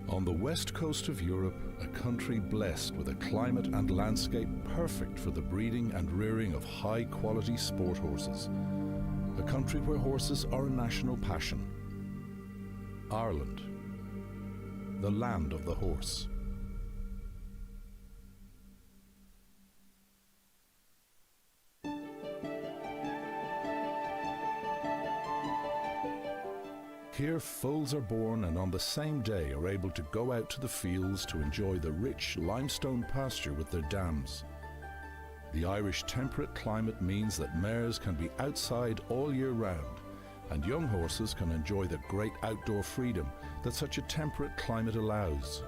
On the west coast of Europe, a country blessed with a climate and landscape perfect for the breeding and rearing of high-quality sport horses. A country where horses are a national passion. Ireland, the land of the horse. Here foals are born and on the same day are able to go out to the fields to enjoy the rich limestone pasture with their dams. The Irish temperate climate means that mares can be outside all year round, and young horses can enjoy the great outdoor freedom that such a temperate climate allows.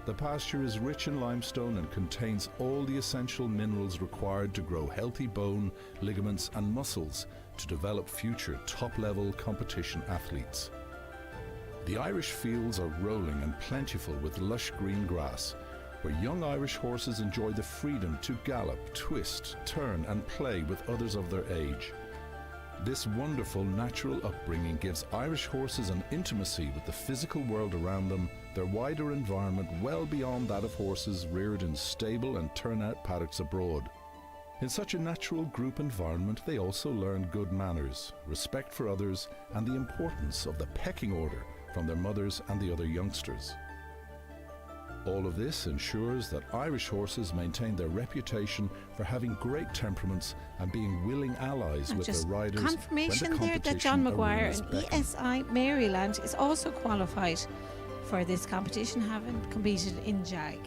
The pasture is rich in limestone and contains all the essential minerals required to grow healthy bone, ligaments and muscles to develop future top-level competition athletes. The Irish fields are rolling and plentiful with lush green grass, where young Irish horses enjoy the freedom to gallop, twist, turn and play with others of their age. This wonderful natural upbringing gives Irish horses an intimacy with the physical world around them, their wider environment well beyond that of horses reared in stable and turnout paddocks abroad. In such a natural group environment, they also learn good manners, respect for others, and the importance of the pecking order from their mothers and the other youngsters. All of this ensures that Irish horses maintain their reputation for having great temperaments and being willing allies And with just their riders. confirmation when the there that John competition Maguire arenas in beckon. ESI Maryland is also qualified for this competition, having competed in JAG.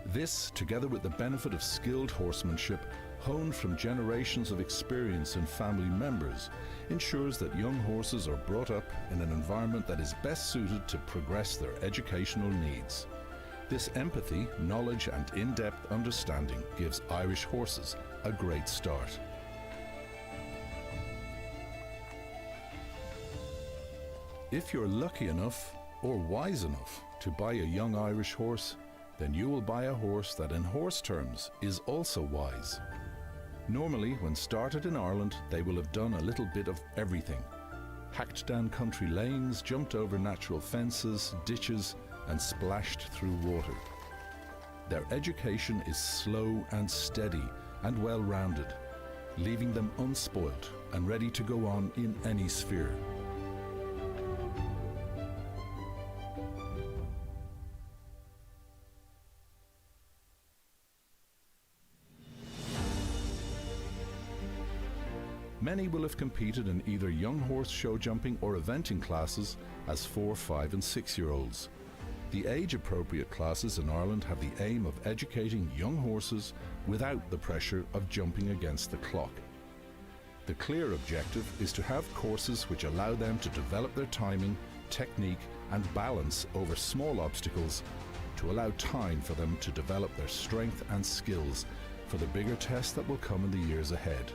This, together with the benefit of skilled horsemanship, honed from generations of experience in family members, ensures that young horses are brought up in an environment that is best suited to progress their educational needs. This empathy, knowledge and in-depth understanding gives Irish horses a great start. If you're lucky enough or wise enough to buy a young Irish horse, then you will buy a horse that in horse terms is also wise. Normally, when started in Ireland, they will have done a little bit of everything. Hacked down country lanes, jumped over natural fences, ditches, and splashed through water. Their education is slow and steady and well-rounded, leaving them unspoilt and ready to go on in any sphere. Many will have competed in either young horse show jumping or eventing classes as 4, 5 and 6-year-olds. The age-appropriate classes in Ireland have the aim of educating young horses without the pressure of jumping against the clock. The clear objective is to have courses which allow them to develop their timing, technique and balance over small obstacles, to allow time for them to develop their strength and skills for the bigger test that will come in the years ahead.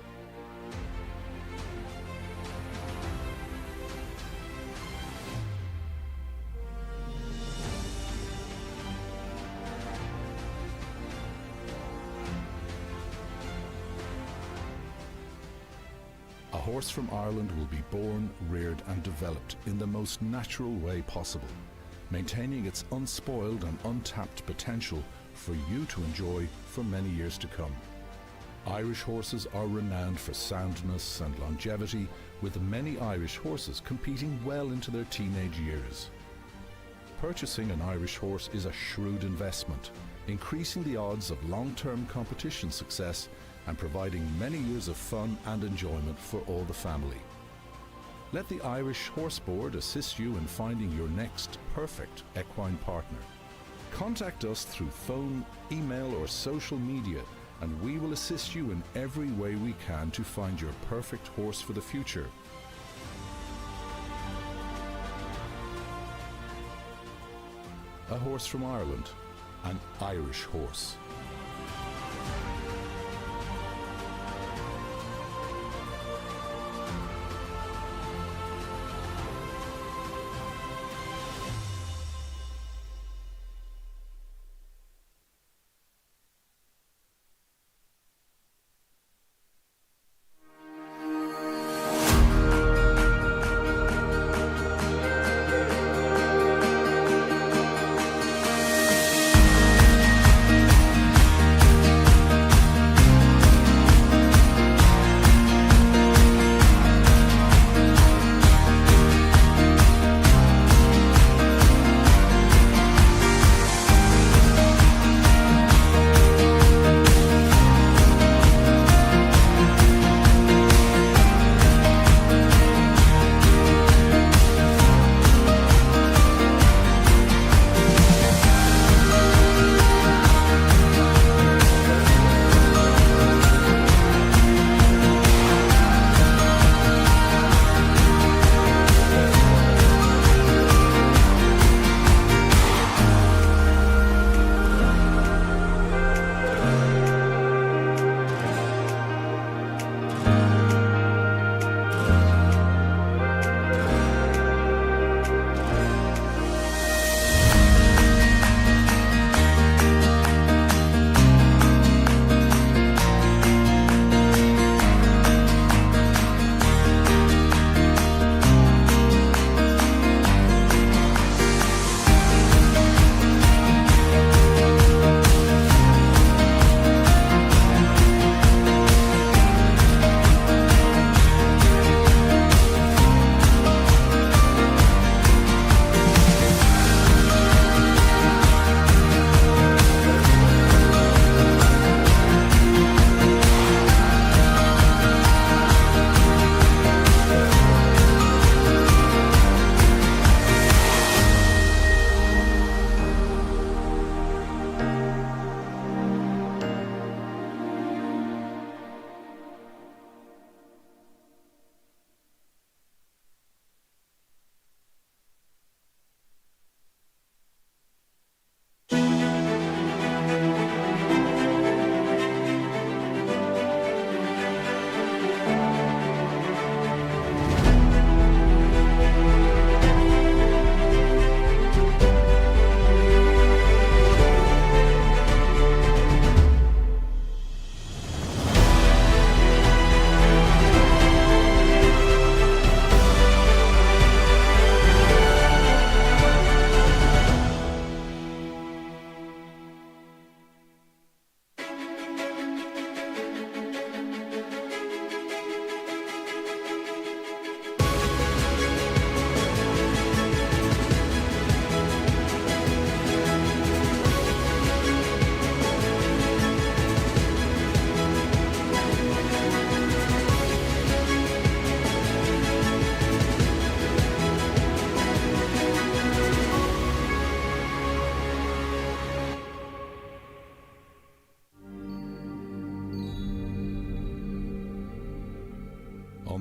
A horse from Ireland will be born, reared and developed in the most natural way possible, maintaining its unspoiled and untapped potential for you to enjoy for many years to come. Irish horses are renowned for soundness and longevity, with many Irish horses competing well into their teenage years. Purchasing an Irish horse is a shrewd investment, increasing the odds of long-term competition success and providing many years of fun and enjoyment for all the family. Let the Irish Horse Board assist you in finding your next perfect equine partner. Contact us through phone, email or social media, and we will assist you in every way we can to find your perfect horse for the future. A horse from Ireland, an Irish horse.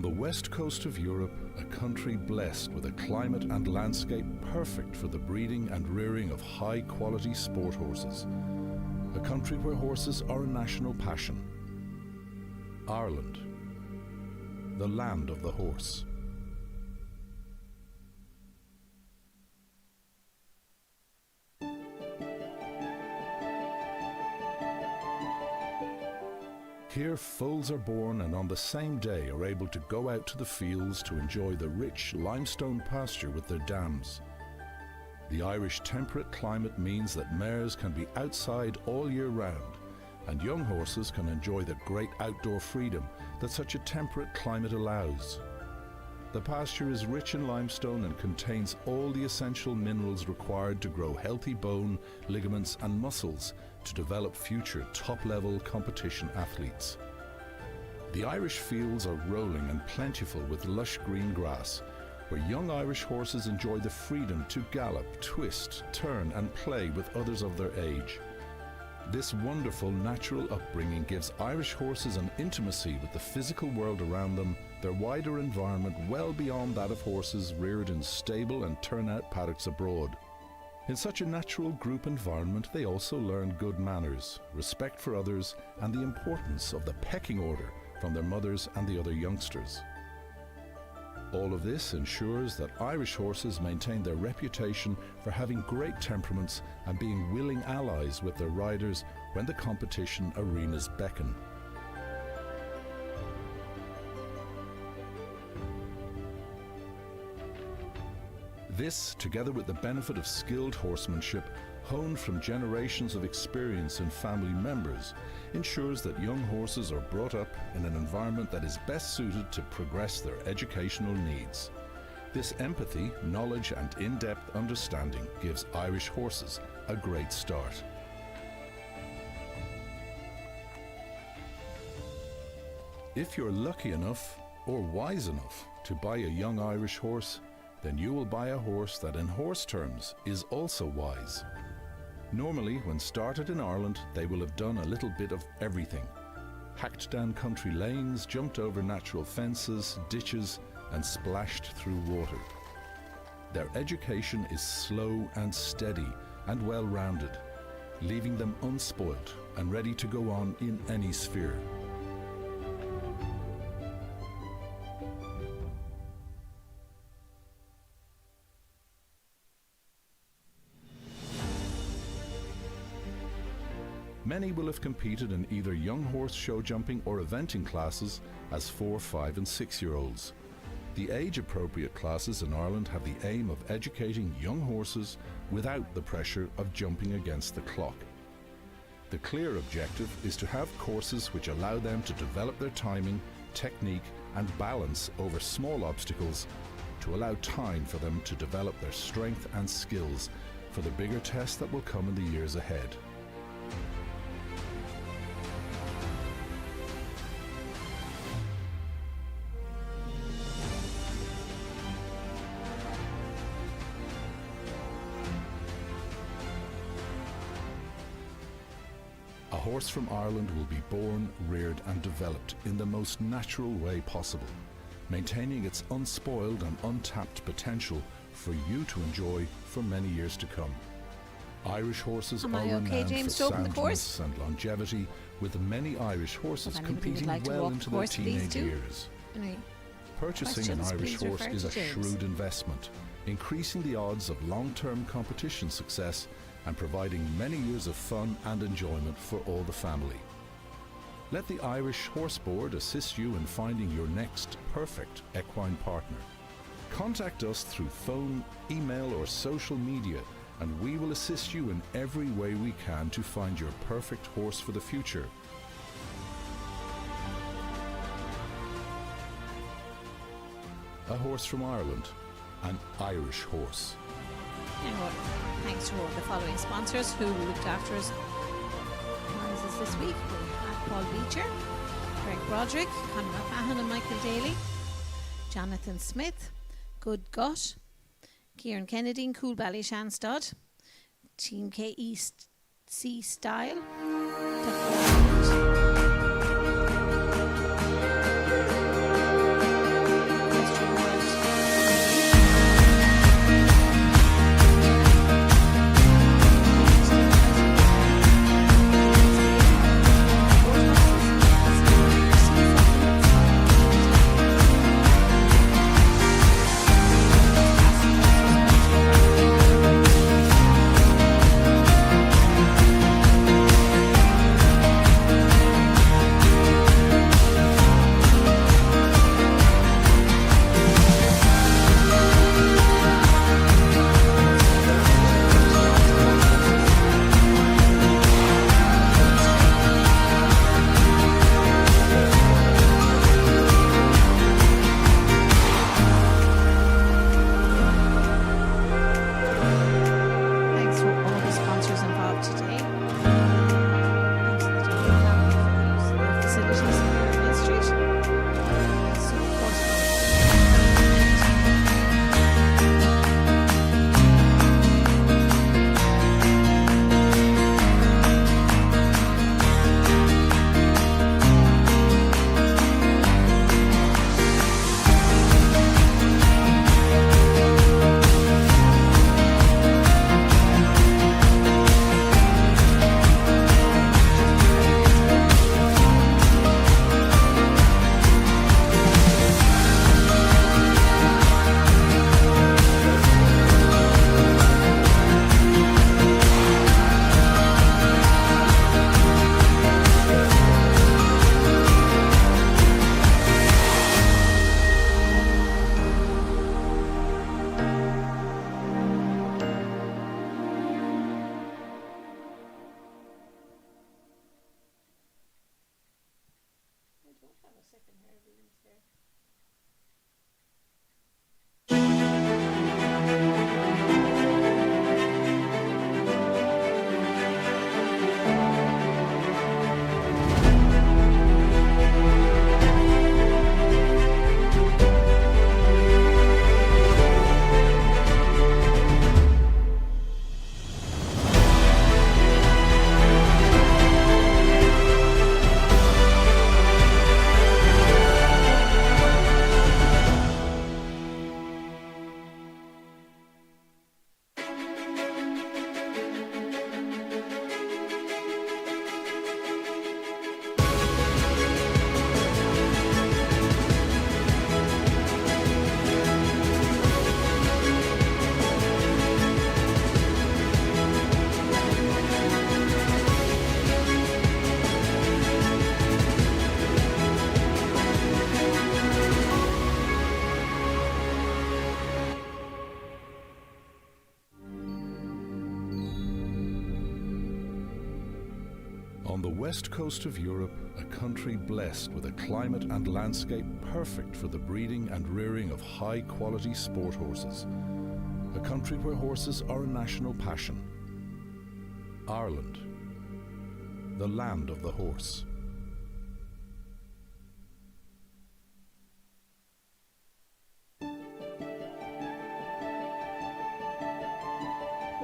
the west coast of Europe, a country blessed with a climate and landscape perfect for the breeding and rearing of high-quality sport horses. A country where horses are a national passion. Ireland, the land of the horse. Here foals are born and on the same day are able to go out to the fields to enjoy the rich limestone pasture with their dams. The Irish temperate climate means that mares can be outside all year round, and young horses can enjoy the great outdoor freedom that such a temperate climate allows. The pasture is rich in limestone and contains all the essential minerals required to grow healthy bone, ligaments and muscles to develop future top-level competition athletes. The Irish fields are rolling and plentiful with lush green grass, where young Irish horses enjoy the freedom to gallop, twist, turn and play with others of their age. This wonderful natural upbringing gives Irish horses an intimacy with the physical world around them, their wider environment well beyond that of horses reared in stable and turnout paddocks abroad. In such a natural group environment, they also learn good manners, respect for others, and the importance of the pecking order from their mothers and the other youngsters. All of this ensures that Irish horses maintain their reputation for having great temperaments and being willing allies with their riders when the competition arenas beckon. This, together with the benefit of skilled horsemanship, honed from generations of experience in family members, ensures that young horses are brought up in an environment that is best suited to progress their educational needs. This empathy, knowledge and in-depth understanding gives Irish horses a great start. If you're lucky enough or wise enough to buy a young Irish horse, then you will buy a horse that in horse terms is also wise. Normally, when started in Ireland, they will have done a little bit of everything. Hacked down country lanes, jumped over natural fences, ditches, and splashed through water. Their education is slow and steady and well-rounded, leaving them unspoilt and ready to go on in any sphere. Many will have competed in either young horse show jumping or eventing classes as 4, 5 and 6-year-olds. The age-appropriate classes in Ireland have the aim of educating young horses without the pressure of jumping against the clock. The clear objective is to have courses which allow them to develop their timing, technique and balance over small obstacles to allow time for them to develop their strength and skills for the bigger test that will come in the years ahead. A horse from Ireland will be born, reared and developed in the most natural way possible, maintaining its unspoiled and untapped potential for you to enjoy for many years to come. Irish horses are renowned for soundness and longevity, with many Irish horses competing well into their teenage years. Purchasing an Irish horse is a shrewd investment, increasing the odds of long-term competition success and providing many years of fun and enjoyment for all the family. Let the Irish Horse Board assist you in finding your next perfect equine partner. Contact us through phone, email or social media, and we will assist you in every way we can to find your perfect horse for the future. A horse from Ireland, an Irish horse. Thanks to all the following sponsors who looked after us. Prizes this week: Paul Beecher, Greg Broderick, Conor McMahon and Michael Daly, Jonathan Smith, Good Gut, Kieran Kennedy and Cool Ballyshanstad, Team KEC Style, On the west coast of Europe, a country blessed with a climate and landscape perfect for the breeding and rearing of high-quality sport horses. A country where horses are a national passion. Ireland, the land of the horse.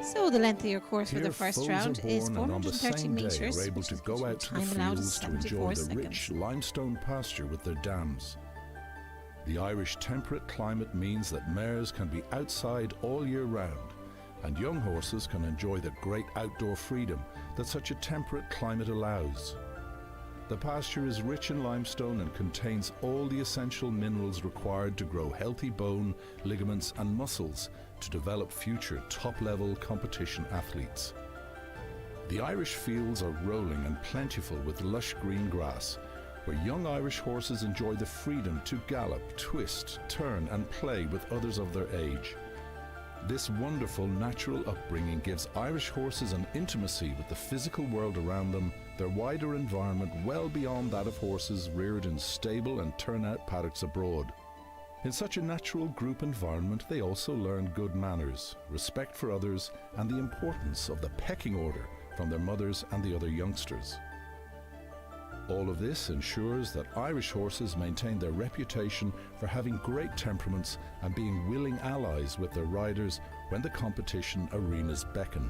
So the length of your course for Here the first foals round are is born, and on the 430 same day metres, are able which to is go out to the time allowed is fields to enjoy 74 the seconds. rich limestone pasture with their dams. The Irish temperate climate means that mares can be outside all year round, and young horses can enjoy the great outdoor freedom that such a temperate climate allows. The pasture is rich in limestone and contains all the essential minerals required to grow healthy bone, ligaments and muscles to develop future top-level competition athletes. The Irish fields are rolling and plentiful with lush green grass, where young Irish horses enjoy the freedom to gallop, twist, turn and play with others of their age. This wonderful natural upbringing gives Irish horses an intimacy with the physical world around them, their wider environment well beyond that of horses reared in stable and turnout paddocks abroad. In such a natural group environment, they also learn good manners, respect for others, and the importance of the pecking order from their mothers and the other youngsters. All of this ensures that Irish horses maintain their reputation for having great temperaments and being willing allies with their riders when the competition arenas beckon.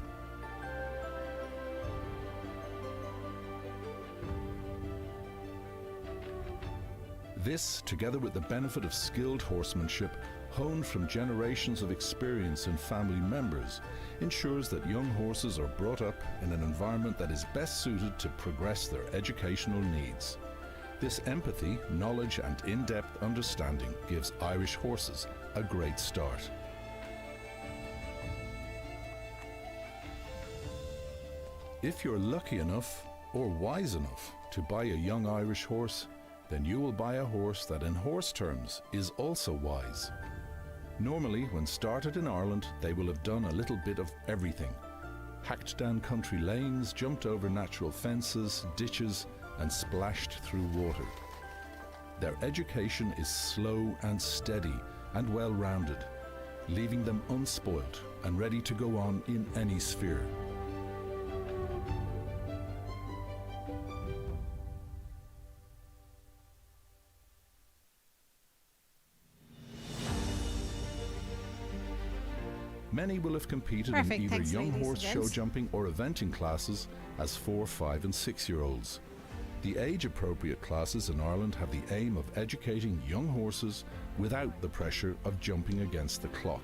This, together with the benefit of skilled horsemanship, honed from generations of experience in family members, ensures that young horses are brought up in an environment that is best suited to progress their educational needs. This empathy, knowledge and in-depth understanding gives Irish horses a great start. If you're lucky enough or wise enough to buy a young Irish horse, then you will buy a horse that in horse terms is also wise. Normally, when started in Ireland, they will have done a little bit of everything. Hacked down country lanes, jumped over natural fences, ditches, and splashed through water. Their education is slow and steady and well-rounded, leaving them unspoilt and ready to go on in any sphere. Many will have competed Perfect. in either Thanks, young ladies horse and show gents. jumping or eventing classes as 4, 5 and 6-year-olds. The age-appropriate classes in Ireland have the aim of educating young horses without the pressure of jumping against the clock.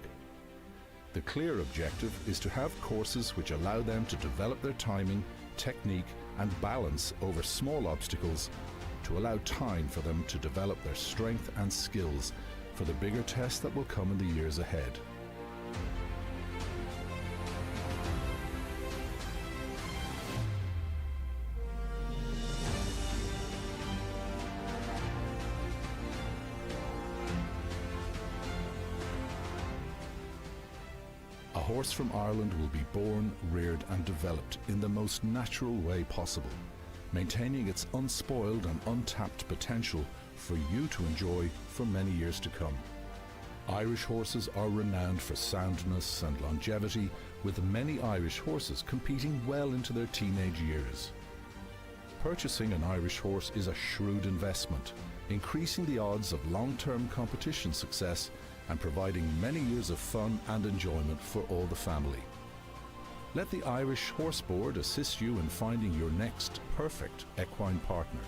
The clear objective is to have courses which allow them to develop their timing, technique and balance over small obstacles, to allow time for them to develop their strength and skills for the bigger test that will come in the years ahead. A horse from Ireland will be born, reared and developed in the most natural way possible, maintaining its unspoiled and untapped potential for you to enjoy for many years to come. Irish horses are renowned for soundness and longevity, with many Irish horses competing well into their teenage years. Purchasing an Irish horse is a shrewd investment, increasing the odds of long-term competition success and providing many years of fun and enjoyment for all the family. Let the Irish Horse Board assist you in finding your next perfect equine partner.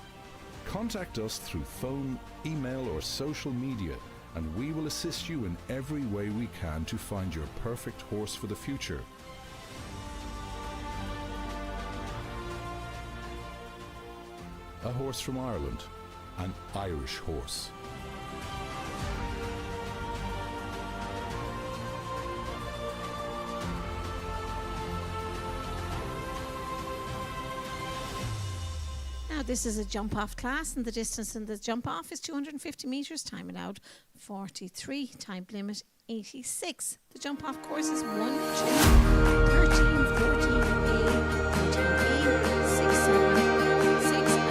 Contact us through phone, email or social media, and we will assist you in every way we can to find your perfect horse for the future. A horse from Ireland, an Irish horse. Now this is a jump off class, and the distance in the jump off is 250 metres, time allowed 43, time limit 86. The jump off course is 1, 2, 13, 14A, 14B, 6, 7, 6 and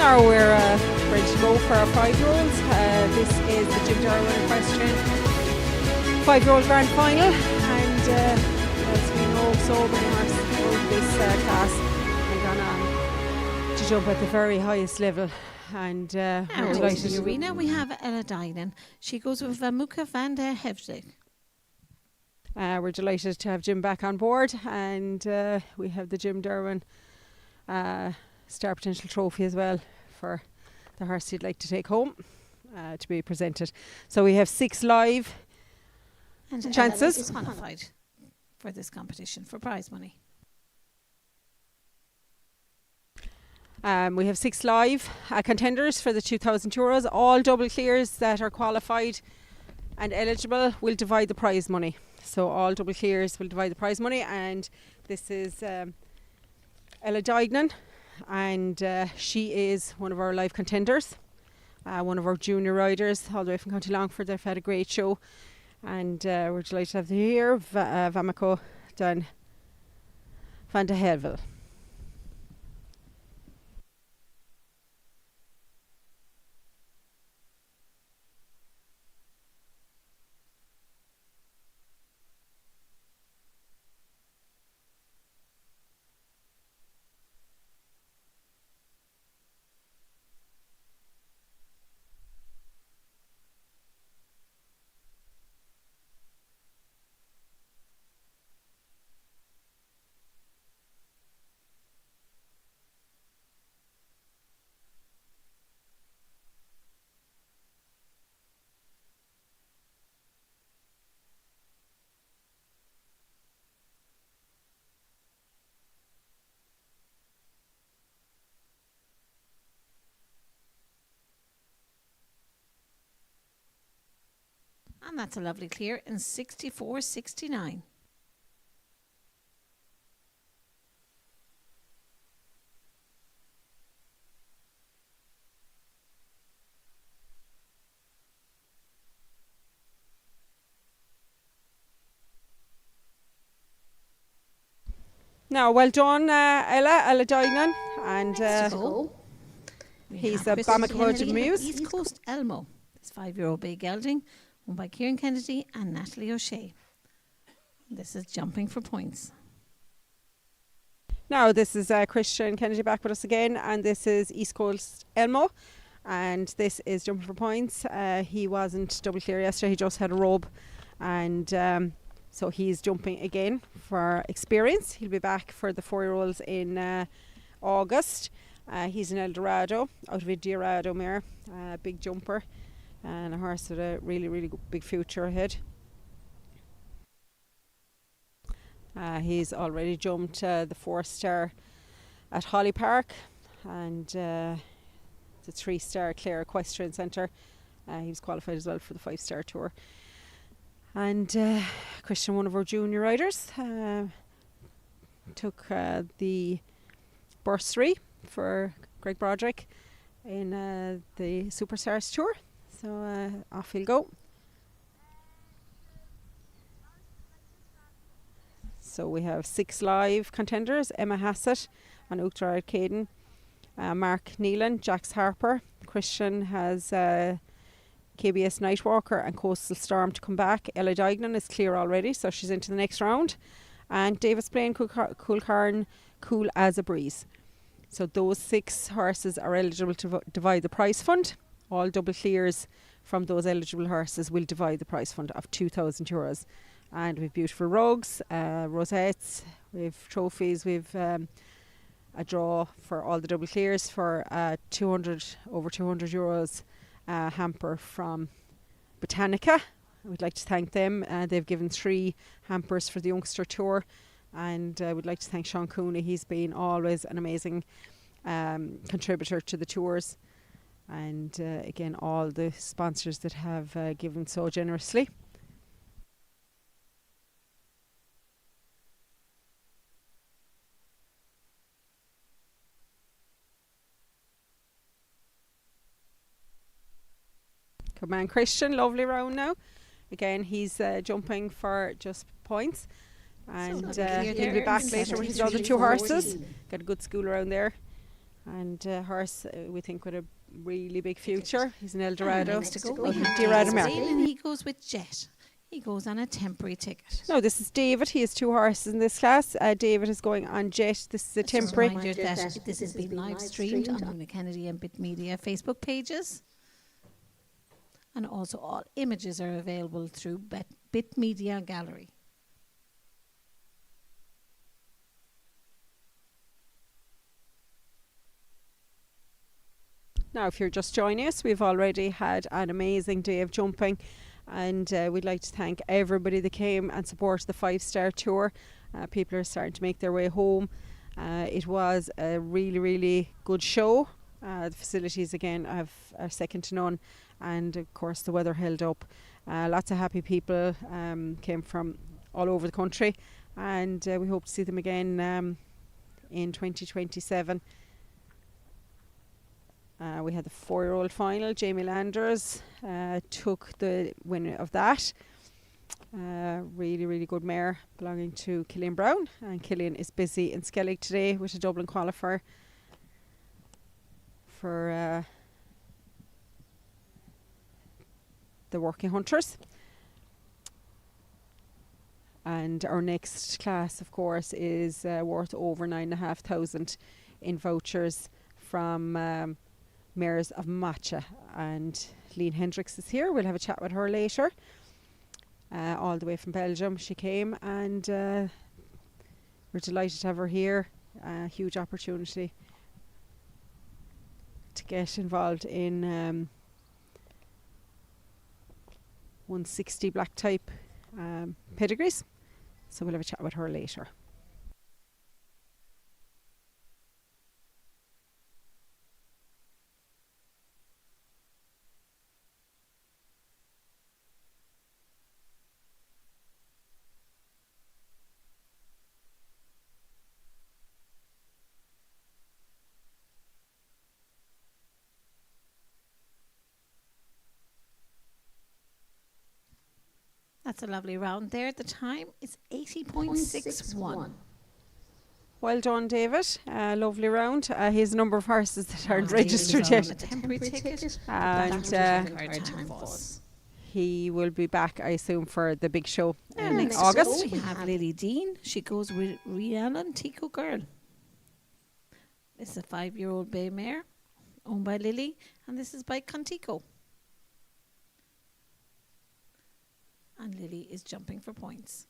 Now we're ready to go for our 5-year-olds. This is the Jim Darwin question 5-year-old grand final, and as we know, so many horses in this class have gone on to jump at the very highest level. And we're in delighted. the arena we have Ella Dynan. She goes with Vamuka van der Hevding. We're delighted to have Jim back on board, and we have the Jim Darwin Star Potential Trophy as well for the horse you'd like to take home to be presented. So we have 6 live And chances. Ella is qualified for this competition for prize money. We have 6 live contenders for the €2,000. All double clears that are qualified and eligible will divide the prize money. So all double clears will divide the prize money, and this is Ella Dignan and she is one of our live contenders, one of our junior riders all the way from County Longford. They've had a great show, and we're delighted to have her here, Vamako Dan van de Helvel. And that's a lovely clear in 64.69. Now, well done, Ella Dignan, and he's a Bamako Muse. East Coast Elmo. This 5-year-old bay gelding, owned by Kieran Kennedy and Natalie O'Shea. This is jumping for points. Now, this is Christian Kennedy back with us again, and this is East Coast Elmo, and this is jumping for points. He wasn't double clear yesterday, he just had a robe, and so he's jumping again for experience. He'll be back for the 4-year-olds in August. He's an Eldorado, out of a Dorado mare, big jumper, and a horse with a really, really big future ahead. He's already jumped the 4-star at Holly Park and the 3-star Clare Equestrian Centre. He was qualified as well for the 5-star tour. And Christian, one of our junior riders, took the bursary for Greg Broderick in the Superstars Tour. So off he'll go. So we have 6 live contenders: Emma Hassett and Uachtar Caden, Mark Neelan, Jax Harper. Christian has KBS Nightwalker and Coastal Storm to come back. Ella Dignan is clear already, so she's into the next round. And Davis Blaine, Coolcarn, Cool as a Breeze. So those 6 horses are eligible to divide the prize fund. All double clears from those eligible horses will divide the prize fund of €2,000. And we've beautiful rugs, rosettes, we've trophies, we've a draw for all the double clears for over €200 hamper from Botanica. I would like to thank them. They've given 3 hampers for the Youngster Tour, and I would like to thank Sean Cooney. He's been always an amazing contributor to the tours, and again all the sponsors that have given so generously. Come on, Christian, lovely round now. Again, he's jumping for just points, and he'll be back later with his other 2 horses. Got a good school around there, and horse we think with a really big future. He's an Eldorado. And he goes with Jet. He goes on a temporary ticket. No, this is David. He has 2 horses in this class. David is going on Jet. This is a temporary. Just a reminder that this has been live streamed on the Kennedy and Bit Media Facebook pages. And also all images are available through Bit Media Gallery. Now, if you're just joining us, we've already had an amazing day of jumping, and we'd like to thank everybody that came and supported the 5-star tour. People are starting to make their way home. It was a really, really good show. The facilities again are second to none, and of course the weather held up. Lots of happy people came from all over the country, and we hope to see them again in 2027. We had the 4-year-old final. Jamie Landers took the winner of that. Really, really good mare belonging to Killian Brown. And Killian is busy in Skellig today with a Dublin qualifier for the Working Hunters. And our next class, of course, is worth over 9,500 in vouchers from Mares of Matcha. And Lean Hendricks is here. We'll have a chat with her later. All the way from Belgium she came, and we're delighted to have her here. Huge opportunity to get involved in 160 black type pedigrees. So we'll have a chat with her later. That's a lovely round there. The time is 80.61. Well done, David. Lovely round. He's a number of horses that aren't David registered is on a yet. temporary ticket. And Hard time for us. he will be back, I assume, for the big show in Next August. up we have Lily Dean. She goes with Rhiannon Tico Girl. This is a 5-year-old bay mare owned by Lily, and this is by Contico. And Lily is jumping for points.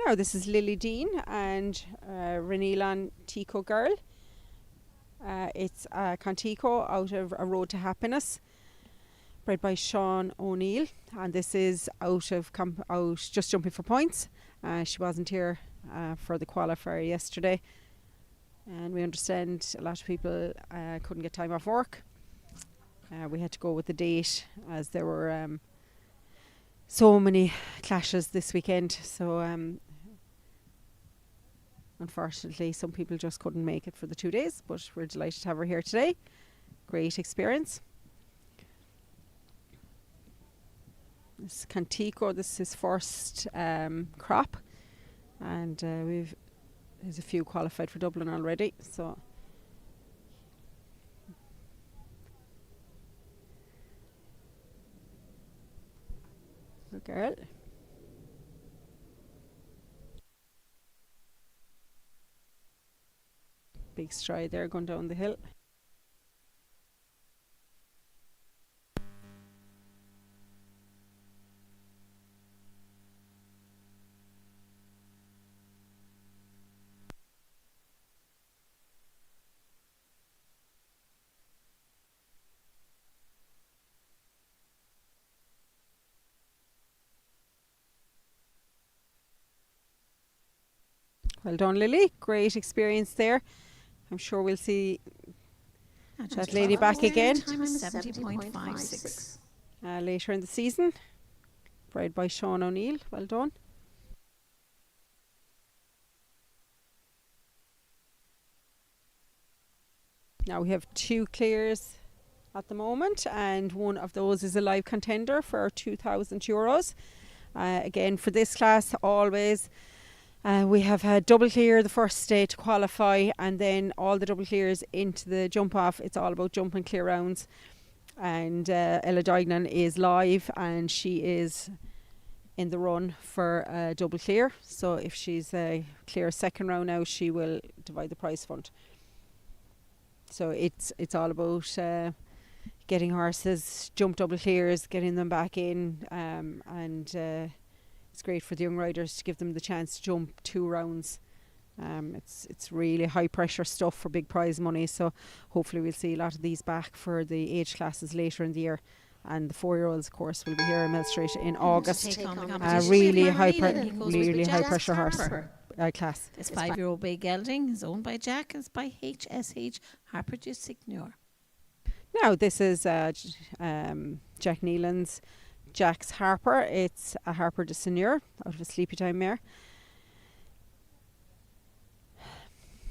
Now, this is Lily Dean and Reneelan Tico Girl. It's Contico out of A Road to Happiness, bred by Sean O'Neill, and this is out just jumping for points. She wasn't here for the qualifier yesterday, and we understand a lot of people couldn't get time off work. We had to go with the date as there were so many clashes this weekend, so unfortunately some people just couldn't make it for the 2 days, but we're delighted to have her here today. Great experience. This is Contico. This is his first crop, and there's a few qualified for Dublin already, so good girl. Big stride there going down the hill. Well done, Lily. Great experience there. I'm sure we'll see that lady back again Time is 70.56. later in the season. Bred by Sean O'Neill. Well done. Now we have 2 clears at the moment, and one of those is a live contender for €2,000. Again, for this class, always we have had double clear the first day to qualify, and then all the double clears into the jump off. It's all about jump and clear rounds. And Ella Dignan is live, and she is in the run for double clear. So if she's clear second round now, she will divide the prize fund. So it's all about getting horses jump double clears, getting them back in, and it's great for the young riders to give them the chance to jump 2 rounds. It's really high pressure stuff for big prize money, so hopefully we'll see a lot of these back for the age classes later in the year. And the 4-year-olds, of course, will be here in Millstreet in August. Really high pressure horse class. This 5-year-old bay gelding is owned by Jack and is by HSH Harper du Seigneur. Now this is Jack Nealon's Jack's Harper. It's a Harper de Seigneur out of a Sleepy Time mare.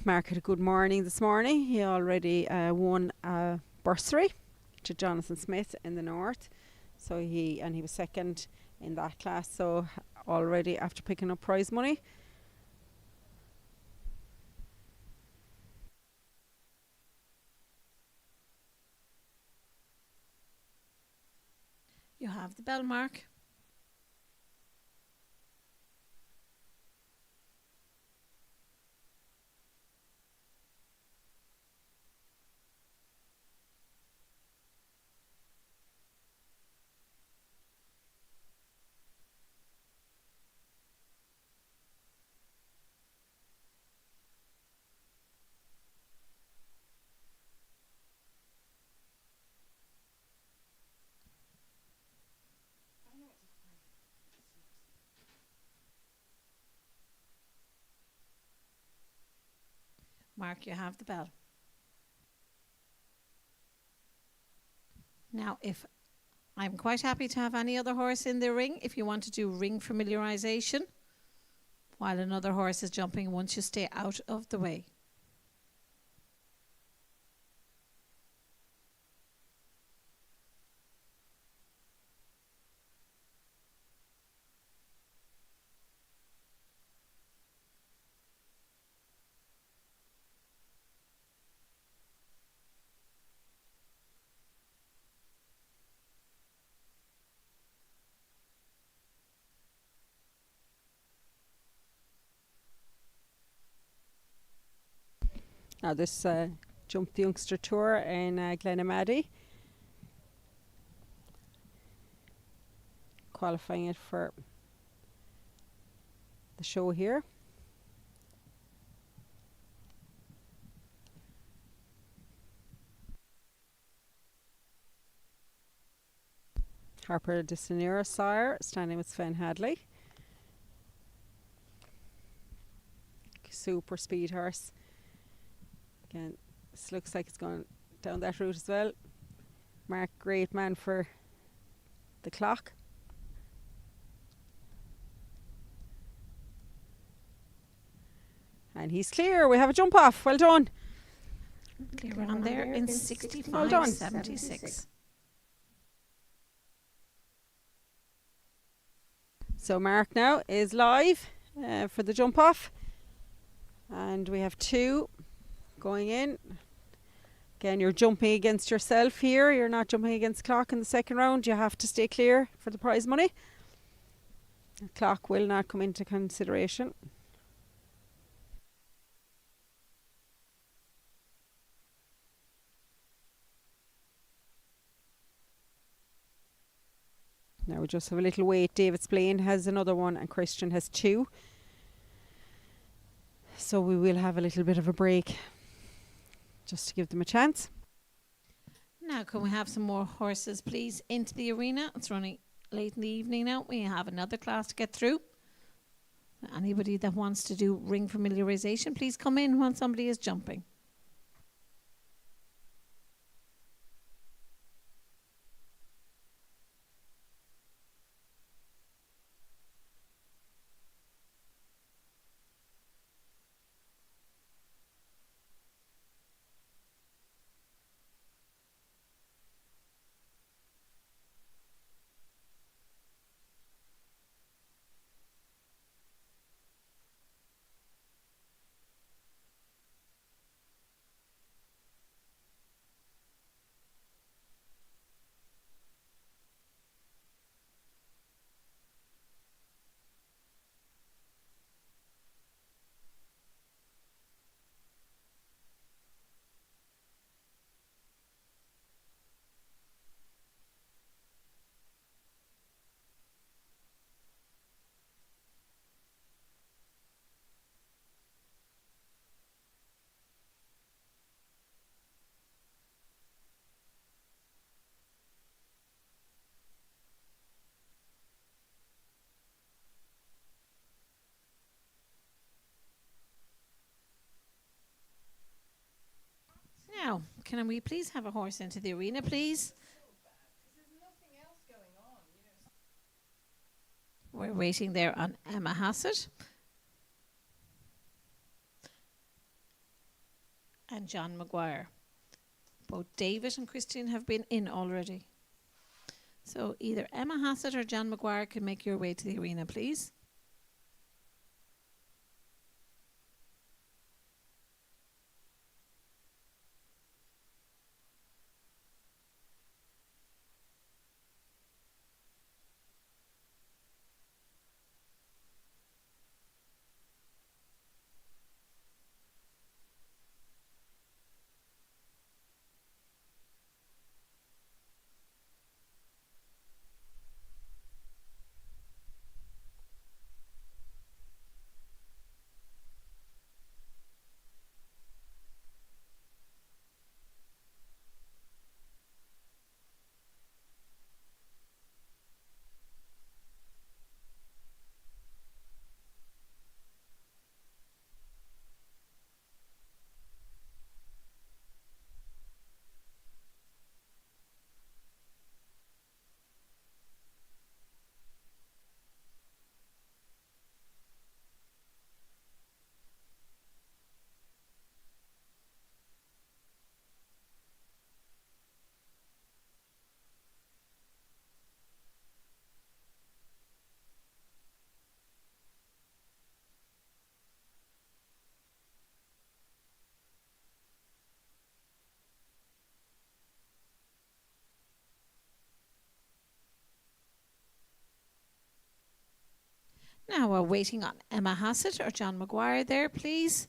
Mark had a good morning this morning. He already won a bursary to Jonathan Smith in the north. So he was second in that class. So already after picking up prize money. You have the bell, Mark. Mark, you have the bell. Now, if I'm quite happy to have any other horse in the ring, if you want to do ring familiarization, while another horse is jumping, once you stay out of the way. Now this Jump the Youngster Tour in Glenamaddy. Qualifying it for the show here. Harper de Senera sire standing with Sven Hadley. Super speed horse. Again, this looks like it's going down that route as well. Mark, great man for the clock. And he's clear. We have a jump off. Well done. Clear on there in 65.76. Well done. 76. So Mark now is live for the jump off. And we have two going in. Again, you're jumping against yourself here. You're not jumping against the clock in the second round. You have to stay clear for the prize money. The clock will not come into consideration. Now we just have a little wait. David Spillane has another one and Christian has two. So we will have a little bit of a break just to give them a chance. Now, can we have some more horses, please, into the arena? It's running late in the evening now. We have another class to get through. Anybody that wants to do ring familiarization, please come in when somebody is jumping. Now, can we please have a horse into the arena, please? We're waiting there on Emma Hassett. and John Maguire. Both David and Christian have been in already. So either Emma Hassett or John Maguire can make your way to the arena, please. Now we're waiting on Emma Hassett or John Maguire there, please.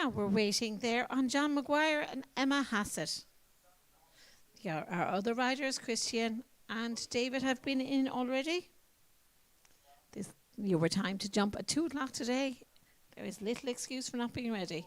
Now we're waiting there on John Maguire and Emma Hassett. Yeah, our other riders, Christian and David, have been in already. You were timed to jump at 2 o'clock today. There is little excuse for not being ready.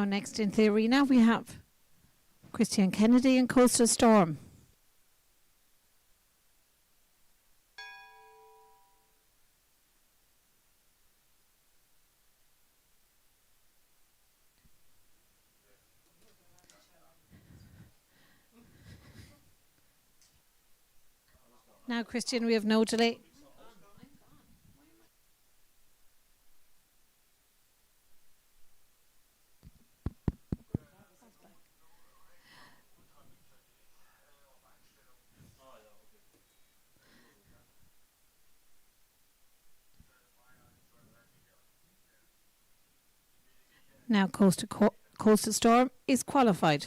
Now, next into the arena, we have Christian Kennedy and Coastal Storm. Now, Christian, we have no delay. Now, Coastal Storm is qualified.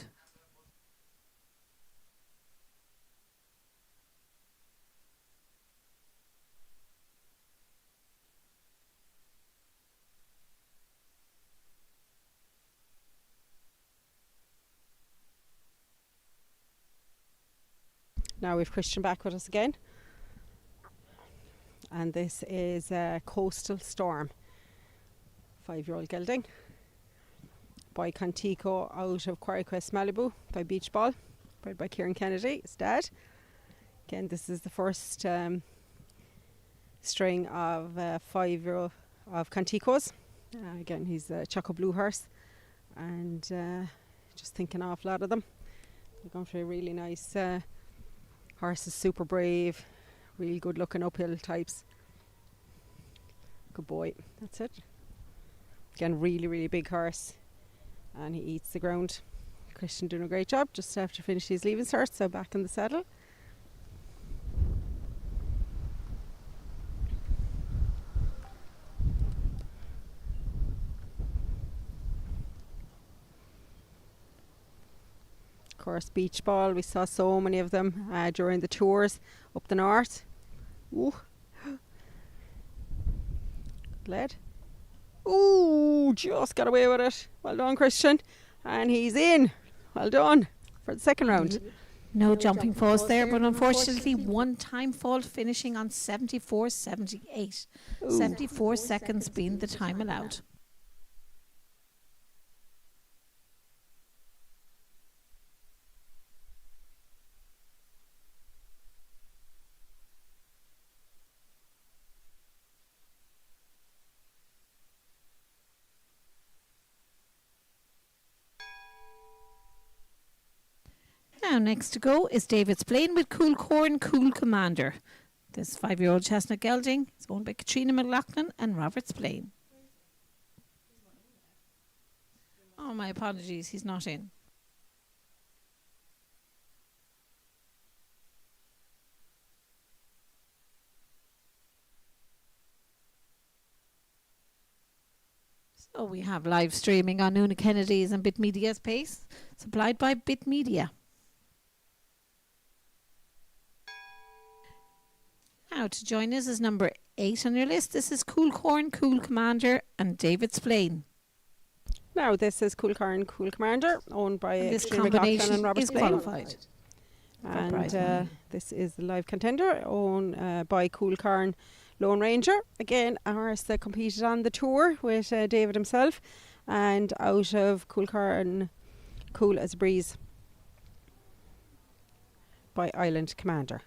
Now we've Christian back with us again. And this is Coastal Storm. 5-year-old gelding. By Contico out of Quarry Quest Malibu by Beach Ball. Bred by Kieran Kennedy, his dad. Again, this is the first string of 5-year-old of Conticos. Again, he's a Choco Blue horse. And just think an awful lot of them. They're going for a really nice horse, is super brave, really good looking uphill types. Good boy, that's it. Again, really big horse, and he eats the ground. Christian doing a great job just after finishing his leaving cert, so back in the saddle. Of course, Beach Ball, we saw so many of them during the tours up the north. Ooh. Led. Ooh, just got away with it. Well done, Christian. And he's in. Well done for the second round. No jumping falls there, but unfortunately one time fault finishing on 74.78. 74 seconds being the time allowed. Now, next to go is David's Plain with Cool Corn, Cool Commander. This 5-year-old chestnut gelding is owned by Katrina McLaughlin and Robert's Plain. Oh, my apologies, he's not in. So we have live streaming on Una Kennedy's and Bit Media's pace, supplied by Bit Media. Now to join us is number 8 on your list. This is Cool Corn, Cool Commander and David's Plain. Now this is Cool Corn, Cool Commander, owned by This Katrina McLaughlin combination and Robert's is Plain. qualified. And this is the live contender owned by Cool Corn Lone Ranger. Again, a horse that competed on the tour with David himself, and out of Cool Corn, Cool as a Breeze by Island Commander.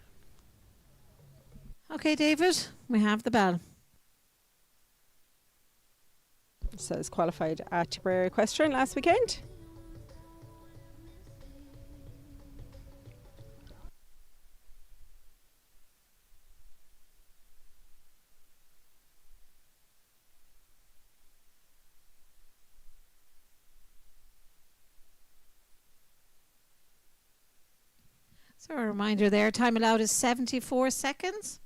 Okay, David, we have the bell. So it's qualified at Tipperary Equestrian last weekend. So a reminder there, time allowed is 74 seconds.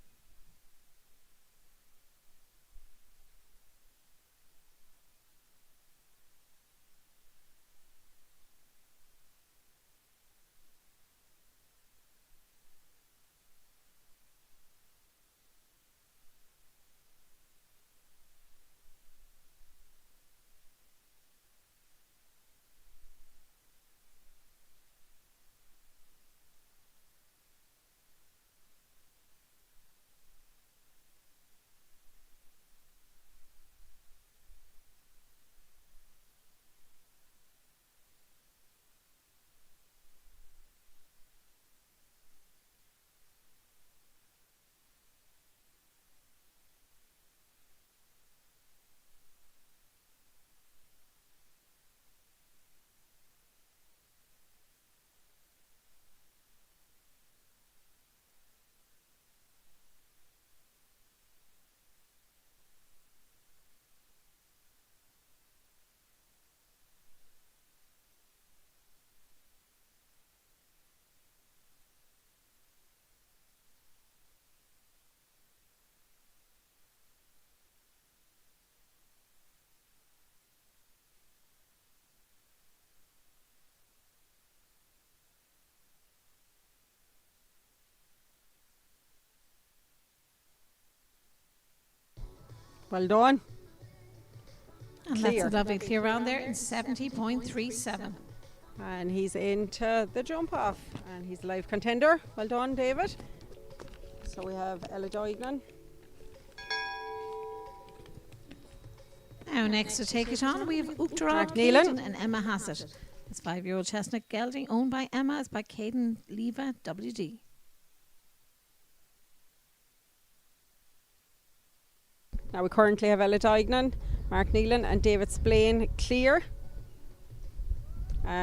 Well done. And Clear. that's a lovely clear round there in 70.37. And he's into the jump off. And he's a live contender. Well done, David. So we have Ella Doignan. Now next to take it on, we have Uachtarán Mark Nealon. Caden and Emma Hassett. This 5-year-old chestnut gelding owned by Emma is by Caden Leva WD. Now we currently have Ella Doignan, Mark Nealon and David Splain clear.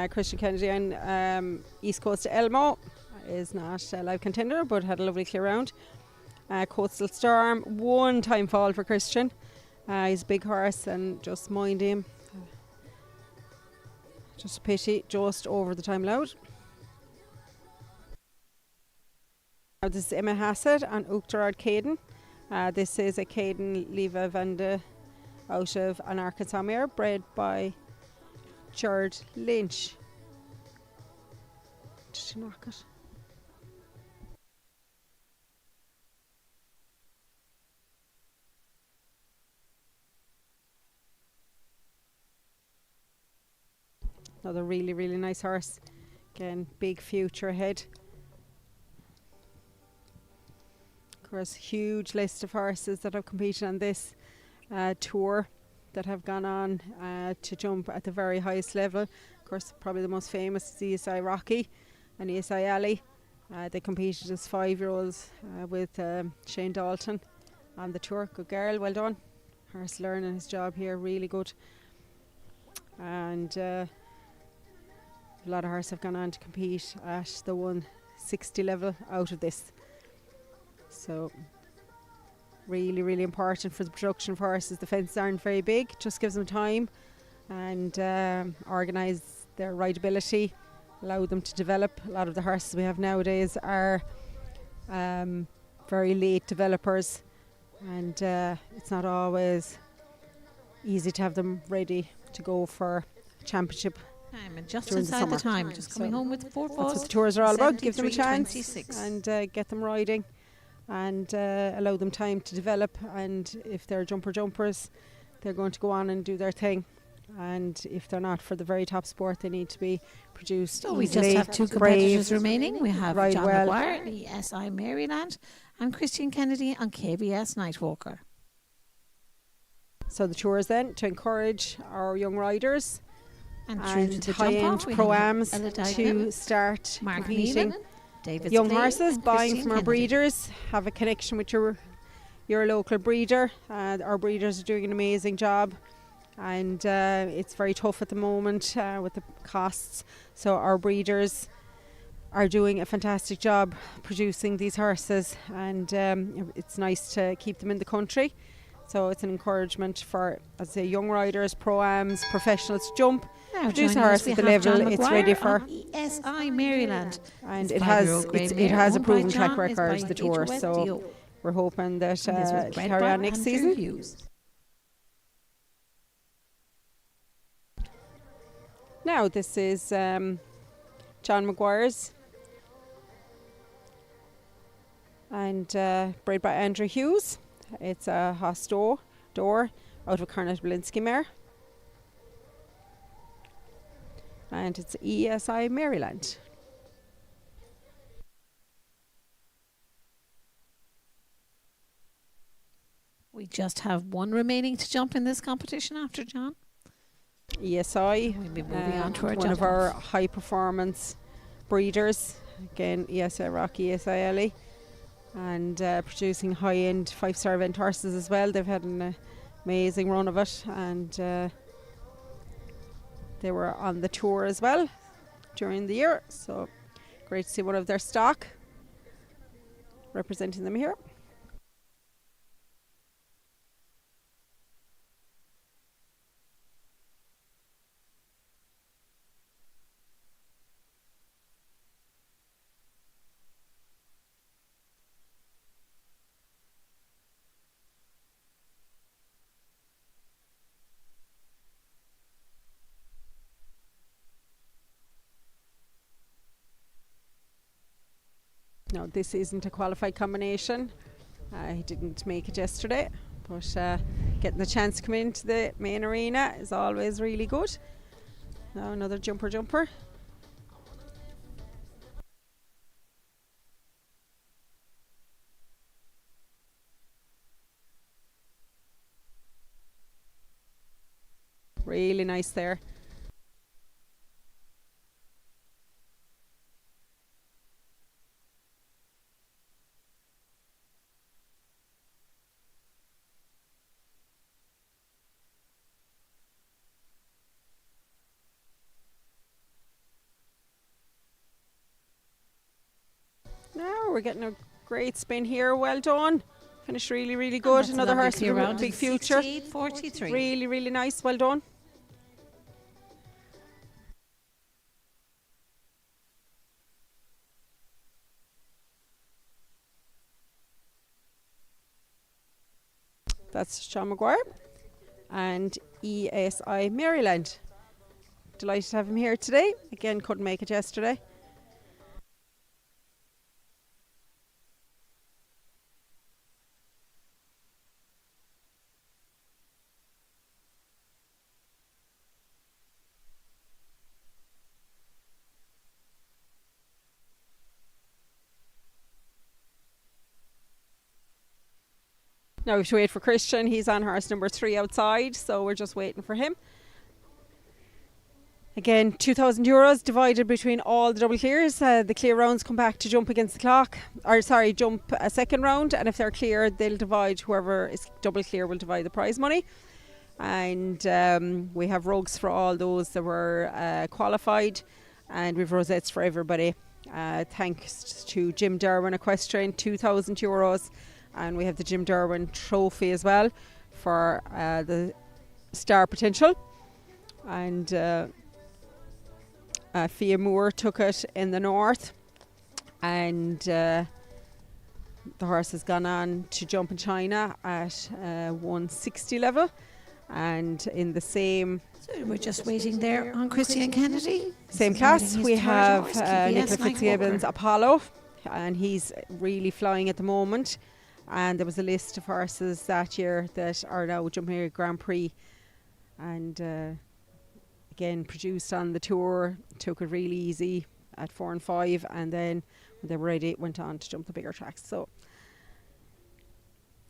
Christian Kennedy and East Coast Elmo is not a live contender but had a lovely clear round. Coastal Storm, one time fall for Christian. He's a big horse and just mind him. Just a pity, just over the time allowed. Now this is Emma Hassett and Uachtarán Caden. This is a Caden Leva Vanda out of an Arkansas mare, bred by Jared Lynch. Did she knock it? Another really, really nice horse. Again, big future ahead. Of course, huge list of horses that have competed on this tour, that have gone on to jump at the very highest level. Of course, probably the most famous is ESI Rocky and ESI Ali. They competed as 5-year-olds with Shane Dalton on the tour. Good girl, well done. Horse learning his job here, really good. And a lot of horses have gone on to compete at the 160 level out of this. So really, really important for the production of horses. The fences aren't very big, just gives them time and organise their rideability, allow them to develop. A lot of the horses we have nowadays are very late developers, and it's not always easy to have them ready to go for championship. And just During the inside the summer. time, just coming So home with 4 That's falls. what the tours are all about. Give them a chance 73.26. and get them riding and allow them time to develop. And if they're jumpers, they're going to go on and do their thing. And if they're not for the very top sport, they need to be produced So we just easily, have 2 brave, competitors remaining. We have ride John well. McGuire, ESI Maryland, and Christian Kennedy on KBS Nightwalker. So the tours then to encourage our young riders And through to and the jump high-end off, we have pro-ams Ella to Dynan, start Mark competing. Nealon, David Young Splain horses and buying Christian from our Kennedy. breeders, have a connection with your local breeder. Our breeders are doing an amazing job, and it's very tough at the moment with the costs. So our breeders are doing a fantastic job producing these horses, and it's nice to keep them in the country. So it's an encouragement for, as I say, young riders, pro-ams, professionals to jump. Now Produce a joining us, horse we at the have level John it's McGuire ready for. on ESI Maryland. And His it has 5-year-old grey it mare has a owned by proven track John is by record, the tour. HOF So Dio. we're hoping that And this was bred carry by on next Andrew season. Hughes. Now this is John McGuire's, and bred by Andrew Hughes. It's a Hosto door out of a Cornet Belinsky mare, and it's ESI Maryland. We just have one remaining to jump in this competition after John. ESI, We'll be moving on to our one of jump our off. high performance breeders. Again, ESI Rocky, ESI Ellie, and producing high end 5-star event horses as well. They've had an amazing run of it, and they were on the tour as well during the year. So great to see one of their stock representing them here. No, this isn't a qualified combination. He didn't make it yesterday, But getting the chance to come into the main arena is always really good. Now another jumper. Really nice there. Now we're getting a great spin here. Well done. Finished really, really And good. that's a Another lovely horse clear with a round big of future. 68.43. Really, really nice. Well done. That's Sean Maguire and ESI Maryland. Delighted to have him here today. Again, couldn't make it yesterday. Now we have to wait for Christian. He's on horse number 3 outside, so we're just waiting for him. Again, €2,000 divided between all the double clears. The clear rounds come back to jump against the clock, jump a second round, and if they're clear, they'll divide. Whoever is double clear will divide the prize money. And we have rugs for all those that were qualified, and we've rosettes for everybody. Thanks to Jim Derwin Equestrian, €2,000. And we have the Jim Derwin trophy as well for the star potential. And Fia Moore took it in the north, and the horse has gone on to jump in China at 160 level. And in the same So we're just waiting there on Christian Kennedy. same Starting class, his we third have horse, KBS Nicola Mike Fitzgibbons Walker. Apollo, and he's really flying at the moment. And there was a list of horses that year that are now jumping here at Grand Prix, and again produced on the tour, took it really easy at 4 and 5, and then when they were ready went on to jump the bigger tracks. So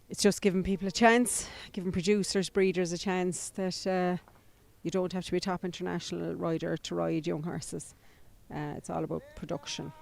it's just giving people a chance, giving producers, breeders a chance that you don't have to be a top international rider to ride young horses. It's all about production.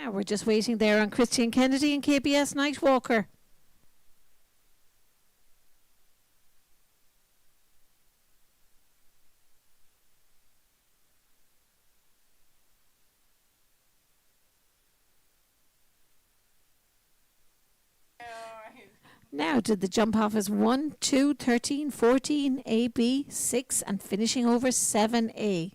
Now we're just waiting there on Christian Kennedy and KBS Nightwalker. Now to the jump off is 1, 2, 13, 14, A, B, 6, and finishing over 7A.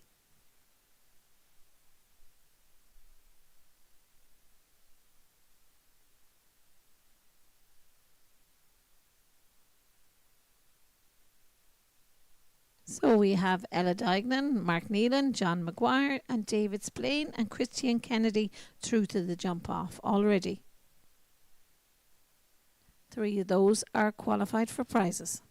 So we have Ella Dignan, Mark Neelan, John Maguire, and David Splain, and Christian Kennedy through to the jump off already. 3 of those are qualified for prizes.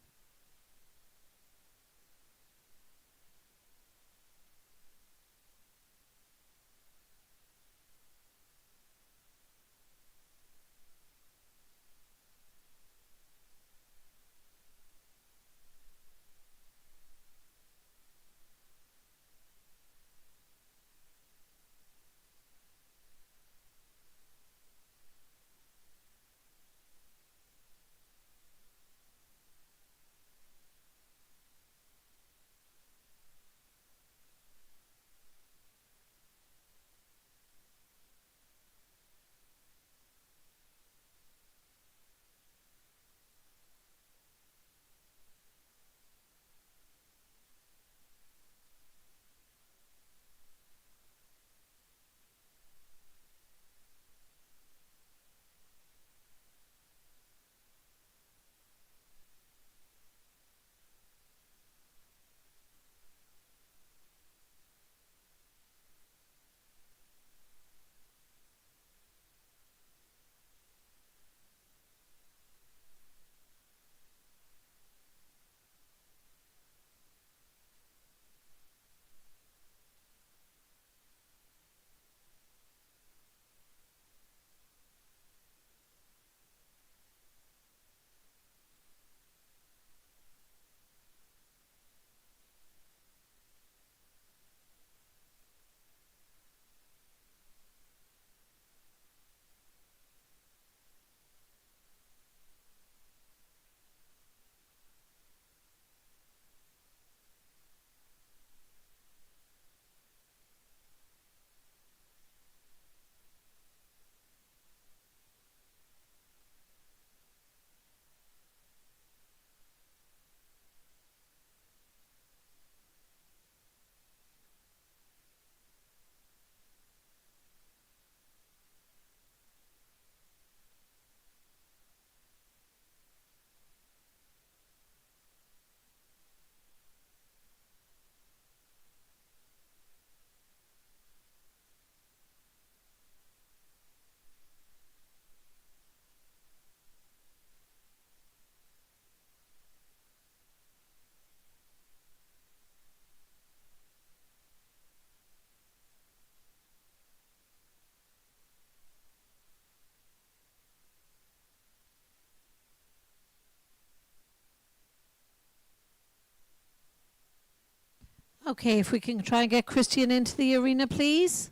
Okay, if we can try and get Christian into the arena, please.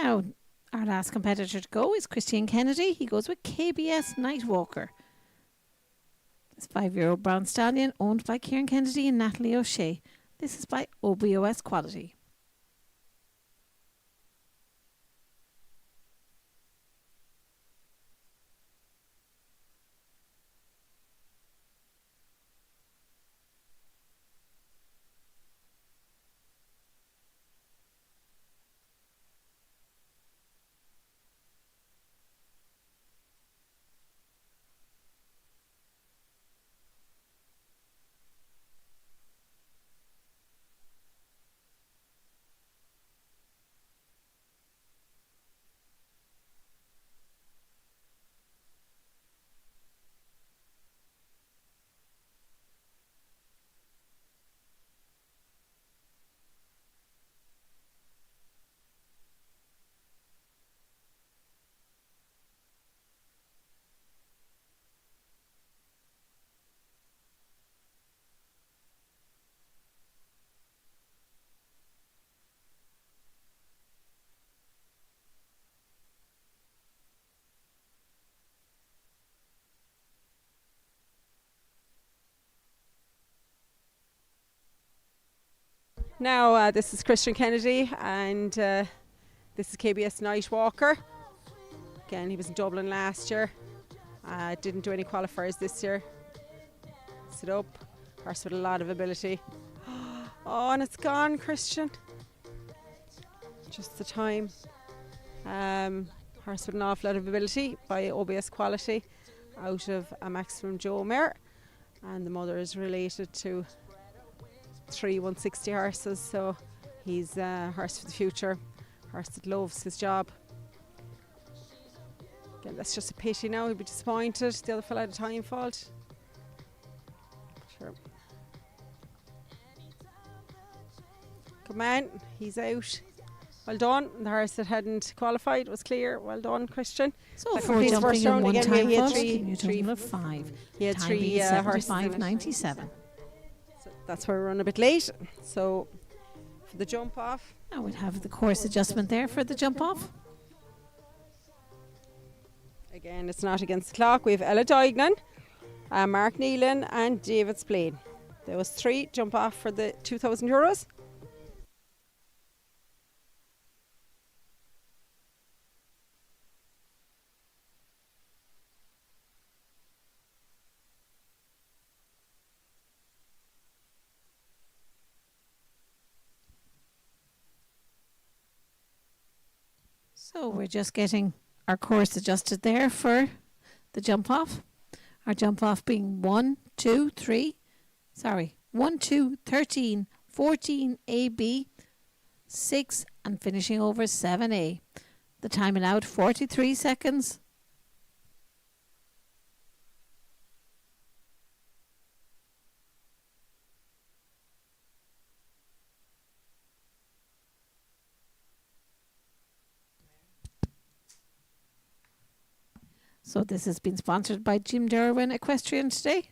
Now, our last competitor to go is Christian Kennedy. He goes with KBS Nightwalker. This 5-year-old brown stallion owned by Kieran Kennedy and Natalie O'Shea. This is by OBOS Quality. Now, this is Christian Kennedy, and this is KBS Nightwalker. Again, he was in Dublin last year. Didn't do any qualifiers this year. Sit up. Horse with a lot of ability. Oh, and it's gone, Christian. Just the time. Horse with an awful lot of ability by OBS Quality out of a Maximum Joe mare. And the mother is related to 3 160 horses, so he's a horse for the future, horse that loves his job. Again, that's just a pity now, he'd be disappointed. The other fella had a time fault. Sure. Come on, he's out. Well done. The horse that hadn't qualified was clear. Well done, Christian. So That for completes jumping first in round. one Again, time he had fault, three- give you a three- total of 5. He had Time 3 being horses in it. 75.97. So that's why we're running a bit late. So for the jump off, Now we'll have the course adjustment there for the jump off. again, it's not against the clock. We have Ella Duignan, Mark Neelan, and David Spillane. There was 3 jump off for the €2,000. So we're just getting our course adjusted there for the jump off. Our jump off being 1, 2, 13, 14 AB, 6, and finishing over 7A. The time allowed 43 seconds. So this has been sponsored by Jim Derwin Equestrian today.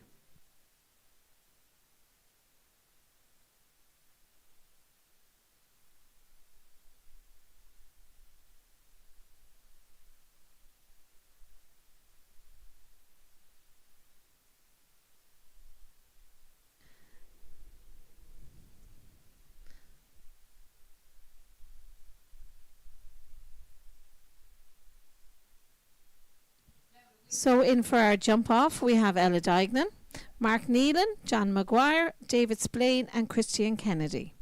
So in for our jump off, we have Ella Duignan, Mark Neelan, John Maguire, David Spillane, and Christian Kennedy.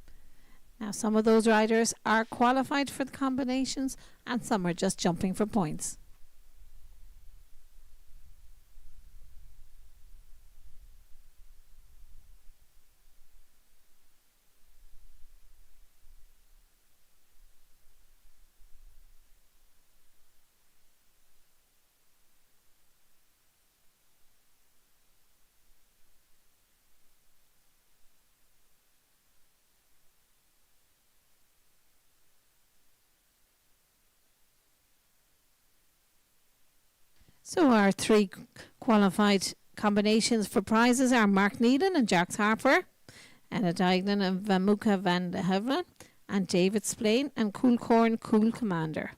Now some of those riders are qualified for the combinations and some are just jumping for points. So our 3 qualified combinations for prizes are Mark Neelan and Jacques Harper, Ella Duignan and Vamuka van de Hevelen, and David Spillane and Cool Corn Cool Commander.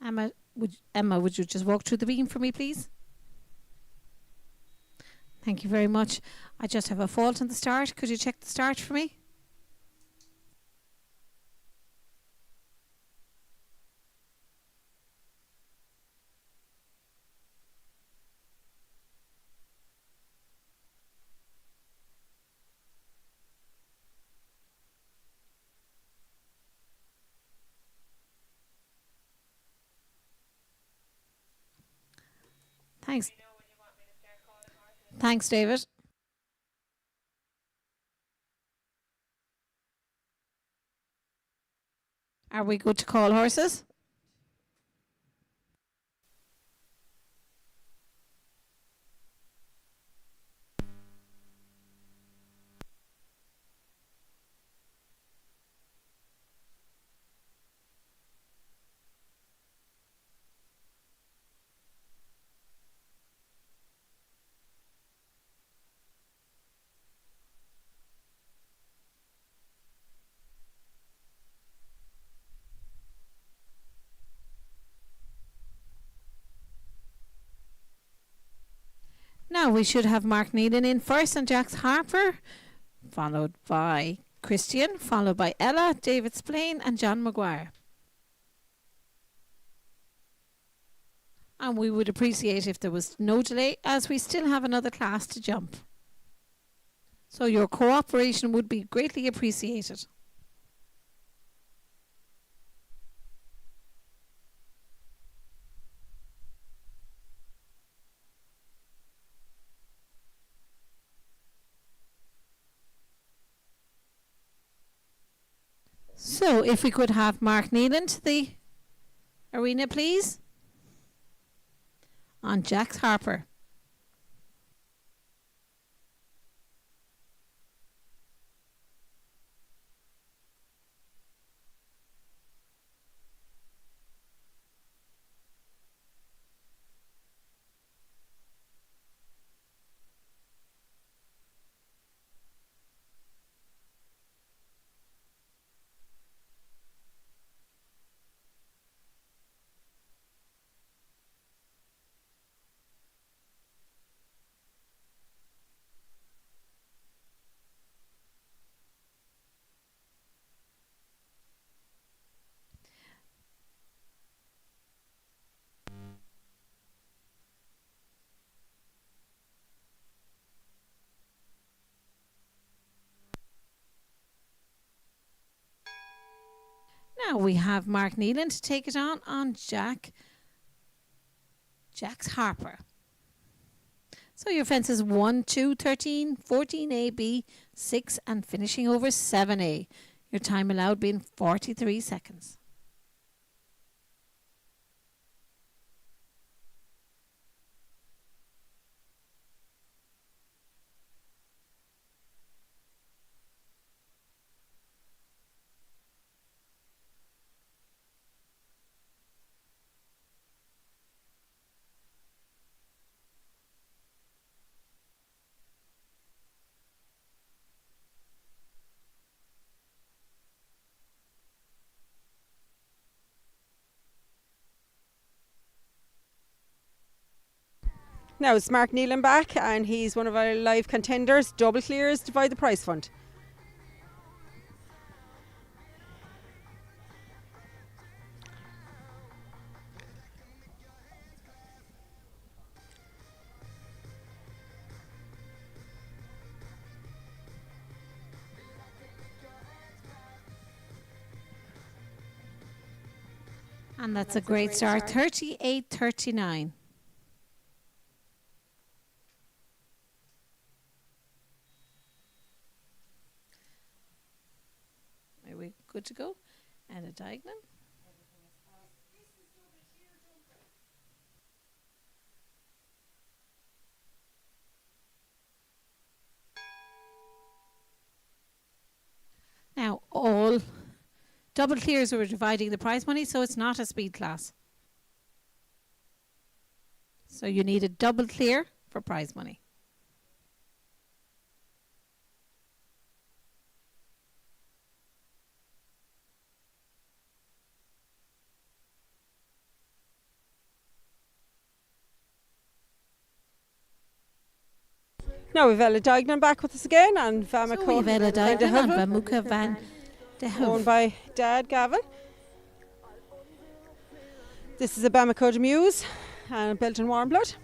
Emma, would you just walk through the beam for me, please? Thank you very much. I just have a fault in the start. Could you check the start for me? Thanks. Thanks, David. Are we good to call horses? Now we should have Mark Needham in first and Jax Harper, followed by Christian, followed by Ella, David Splain and John Maguire. And we would appreciate if there was no delay, as we still have another class to jump. So your cooperation would be greatly appreciated. So if we could have Mark Neelan to the arena, please. On Jax Harper. Now we have Mark Neelan to take it on Jax Harper. So your fences 1, 2, 13, 14A, B, 6 and finishing over 7A. Your time allowed being 43 seconds. Now it's Mark Neelan back, and he's one of our live contenders. Double clears, divide the prize fund. And that's a great start. 38-39. Are we good to go? And a diagonal. Now all double clears were dividing the prize money, so it's not a speed class. So you need a double clear for prize money. Now we've Ella Dignan back with us again, and So Vamaco we've Ella Van de Dignan and Heuvel, Vamuka Van de owned Heuvel. by Dad Gavin. This is a Bamako de Muse, built in warm blood.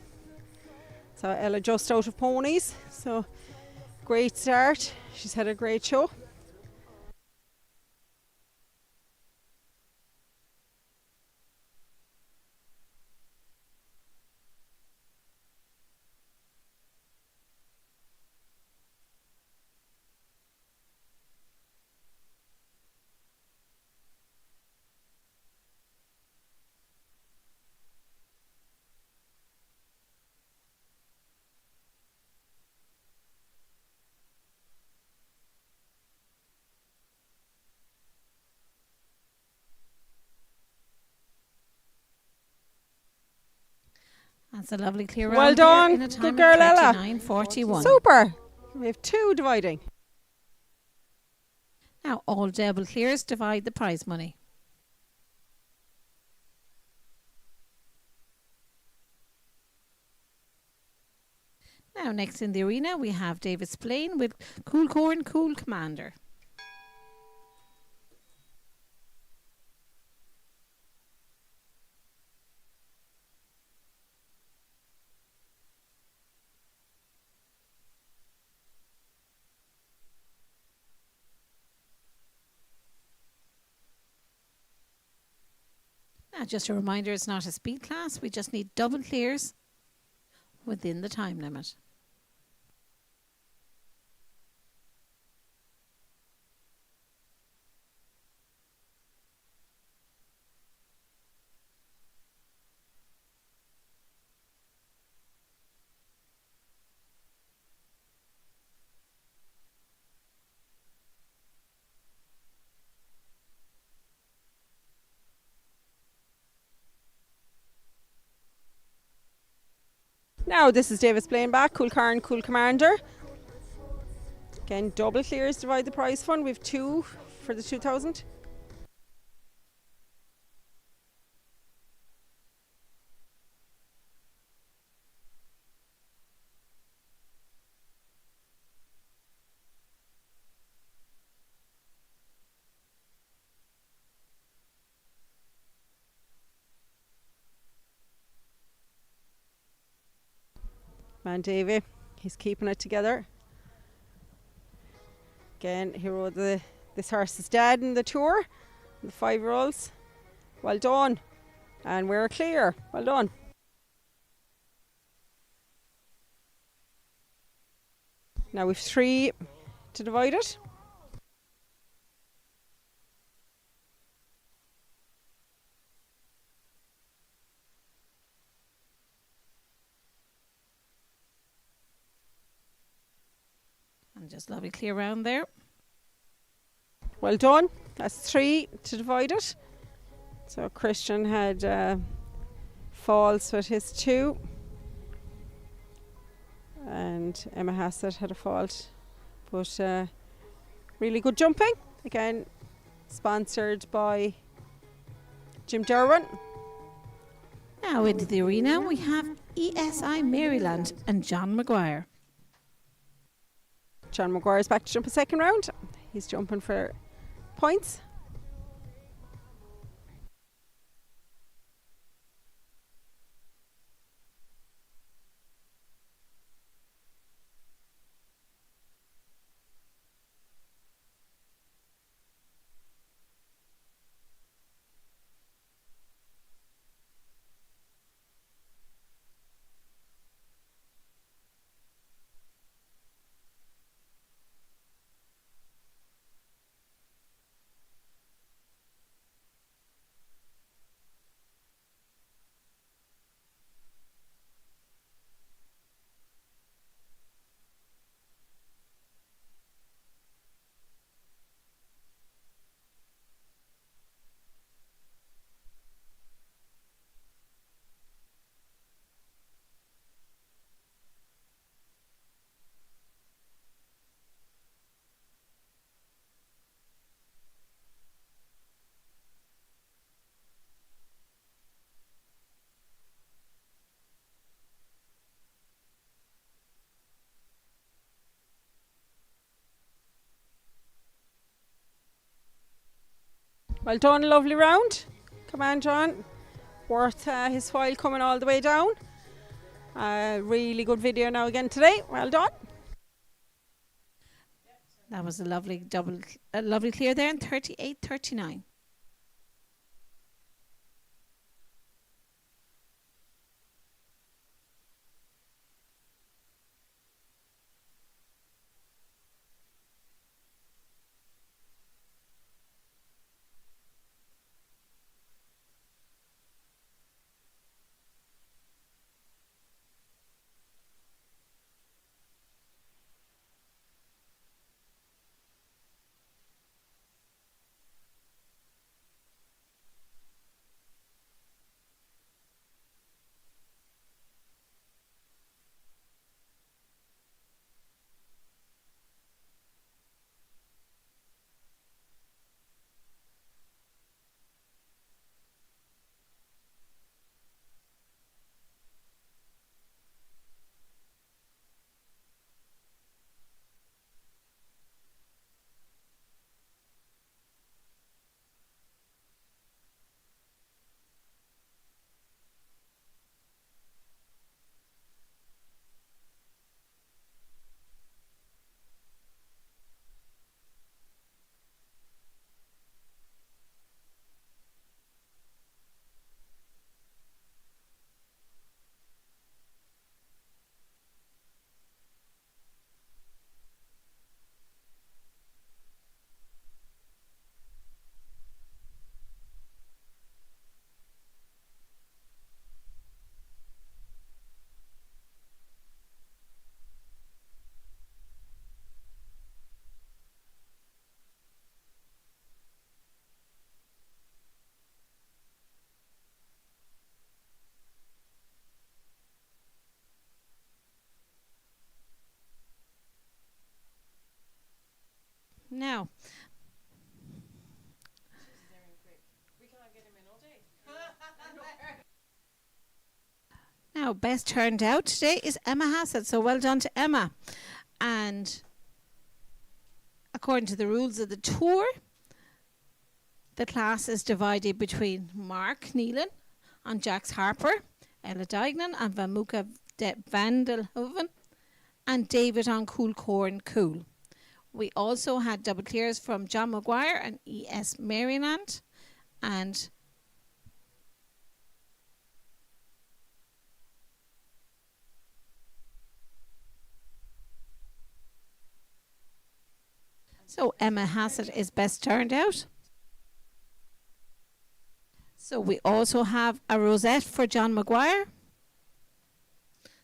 So Ella just out of ponies, so great start. She's had a great show. That's a lovely clear Well round done. there in a Good time girl, of Ella. 39.41. Super. We have 2 dividing. Now all double clears divide the prize money. Now next in the arena we have David Splain with Cool Corn, Cool Commander. Now just a reminder, it's not a speed class, we just need double clears within the time limit. Now this is Davis playing back, Cool Carn, Cool Commander. Again, double clears divide the prize fund. We've 2 for the 2,000. Man Davy, he's keeping it together. Again, he rode this horse's dad in the tour, the 5-year-olds. Well done. And we're clear. Well done. Now we've 3 to divide it. And just lovely clear round there. Well done. That's 3 to divide it. So Christian had falls with his 2. And Emma Hassett had a fault. But really good jumping. Again, sponsored by Jim Derwin. Now into the arena we have ESI Maryland and John Maguire. John Maguire's back to jump a second round. He's jumping for points. Well done, lovely round. Come on, John. Worth his while coming all the way down. Really good video now again today. Well done. That was a lovely lovely clear there in 38.39. Now, best turned out today is Emma Hassett. So well done to Emma. And according to the rules of the tour, the class is divided between Mark Neelan and Jax Harper, Ella Dignan and Vamuka van der Hoven, and David on Cool Corn Cool. We also had double clears from John Maguire and E.S. Maryland, and so Emma Hassett is best turned out. So we also have a rosette for John Maguire.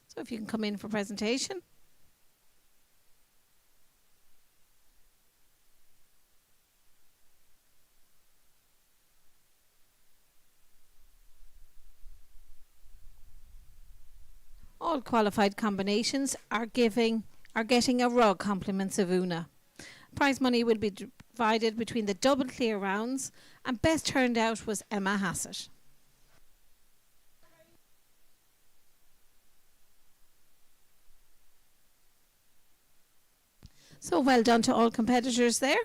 So if you can come in for presentation. All qualified combinations are getting a rug compliments of Una. Prize money will be divided between the double clear rounds, and best turned out was Emma Hassett. So well done to all competitors there.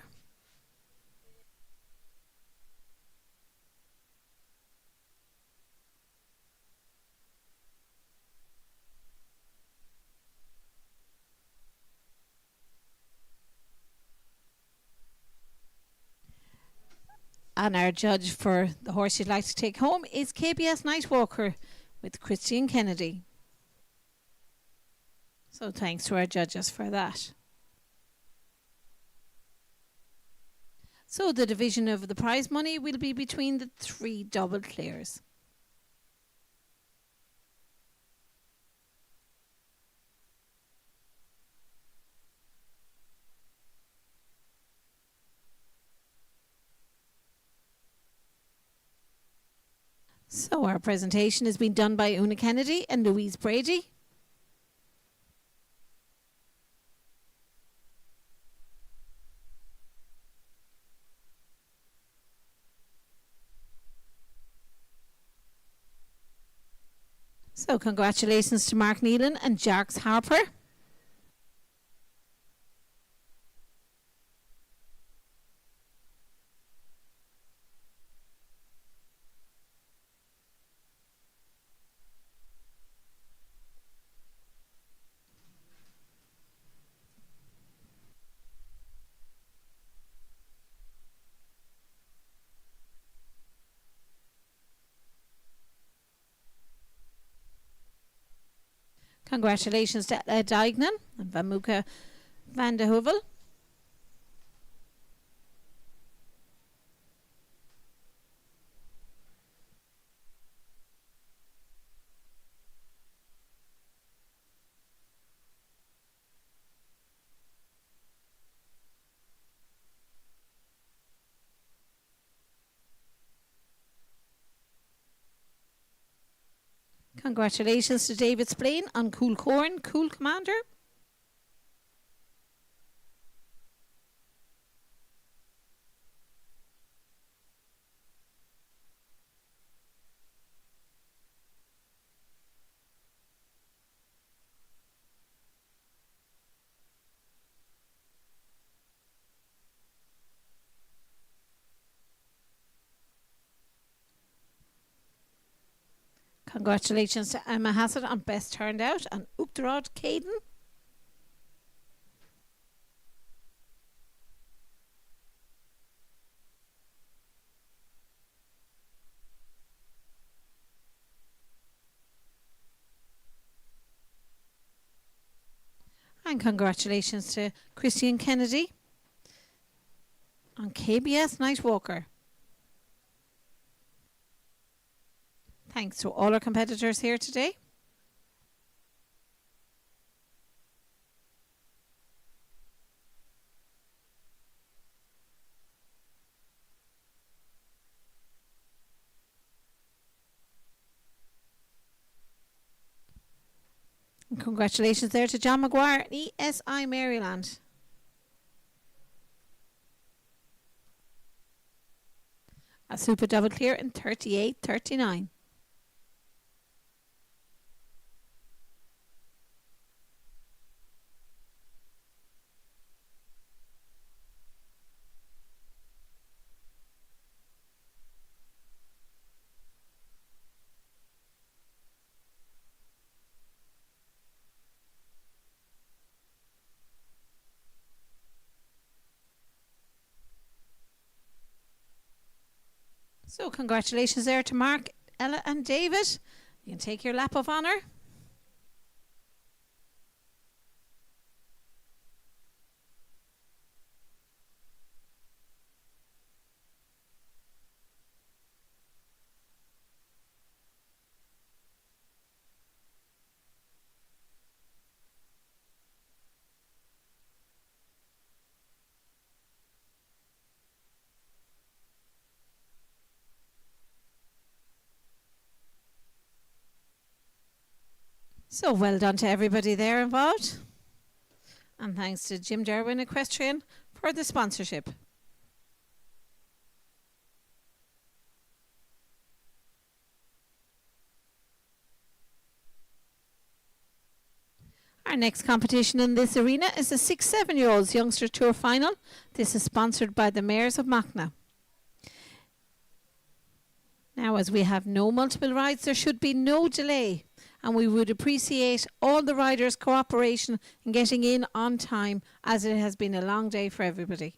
And our judge for the horse you'd like to take home is KBS Nightwalker with Christian Kennedy. So thanks to our judges for that. So the division of the prize money will be between the 3 double clears. So our presentation has been done by Una Kennedy and Louise Brady. So congratulations to Mark Neelan and Jax Harper. Congratulations to Ella Dignan and Vamuka van de Heuvel. Congratulations to David Splain on Cool Corn, Cool Commander. Congratulations to Emma Hassett on Best Turned Out and Uachtarán Caden. And congratulations to Christian Kennedy on KBS Nightwalker. Thanks to all our competitors here today. And congratulations there to John Maguire, ESI Maryland. A super double clear in 38.39. So congratulations there to Mark, Ella and David. You can take your lap of honour. So well done to everybody there involved. And thanks to Jim Derwin Equestrian for the sponsorship. Our next competition in this arena is the 6-7-year-olds Youngster Tour Final. This is sponsored by the Mayors of Macna. Now, as we have no multiple rides, there should be no delay. And we would appreciate all the riders' cooperation in getting in on time, as it has been a long day for everybody.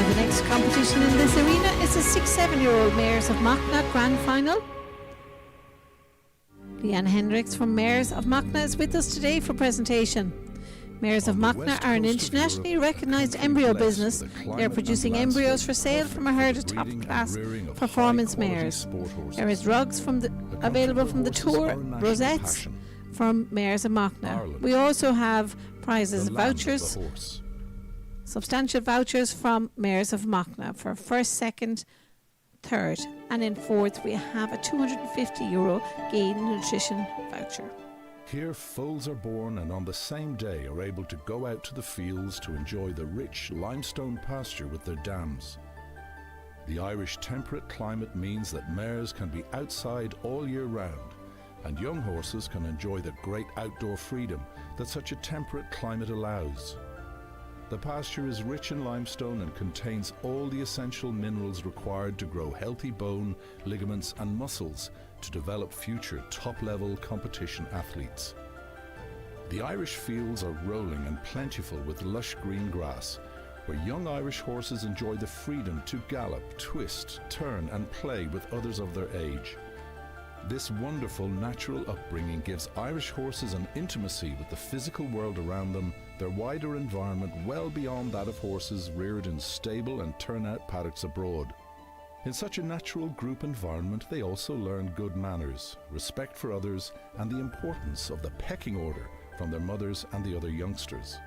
Now, the next competition in this arena is the 6-7-year-old Mayors of Machna Grand Final. Leanne Hendricks from Mayors of Machna is with us today for presentation. Mayors of Machna are an internationally recognised embryo business. They are producing embryos for sale from a herd of top-class performance mares. There is rugs available from the tour, rosettes from Mayors of Machna. We also have prizes, vouchers, substantial vouchers from Mayors of Machna for first, second, third, and in fourth we have a €250 Gain Nutrition voucher. Here foals are born and on the same day are able to go out to the fields to enjoy the rich limestone pasture with their dams. The Irish temperate climate means that mares can be outside all year round, and young horses can enjoy the great outdoor freedom that such a temperate climate allows. The pasture is rich in limestone and contains all the essential minerals required to grow healthy bone, ligaments and muscles to develop future top-level competition athletes. The Irish fields are rolling and plentiful with lush green grass, where young Irish horses enjoy the freedom to gallop, twist, turn and play with others of their age. This wonderful natural upbringing gives Irish horses an intimacy with the physical world around them, their wider environment well beyond that of horses reared in stable and turnout paddocks abroad. In such a natural group environment, they also learn good manners, respect for others, and the importance of the pecking order from their mothers and the other youngsters.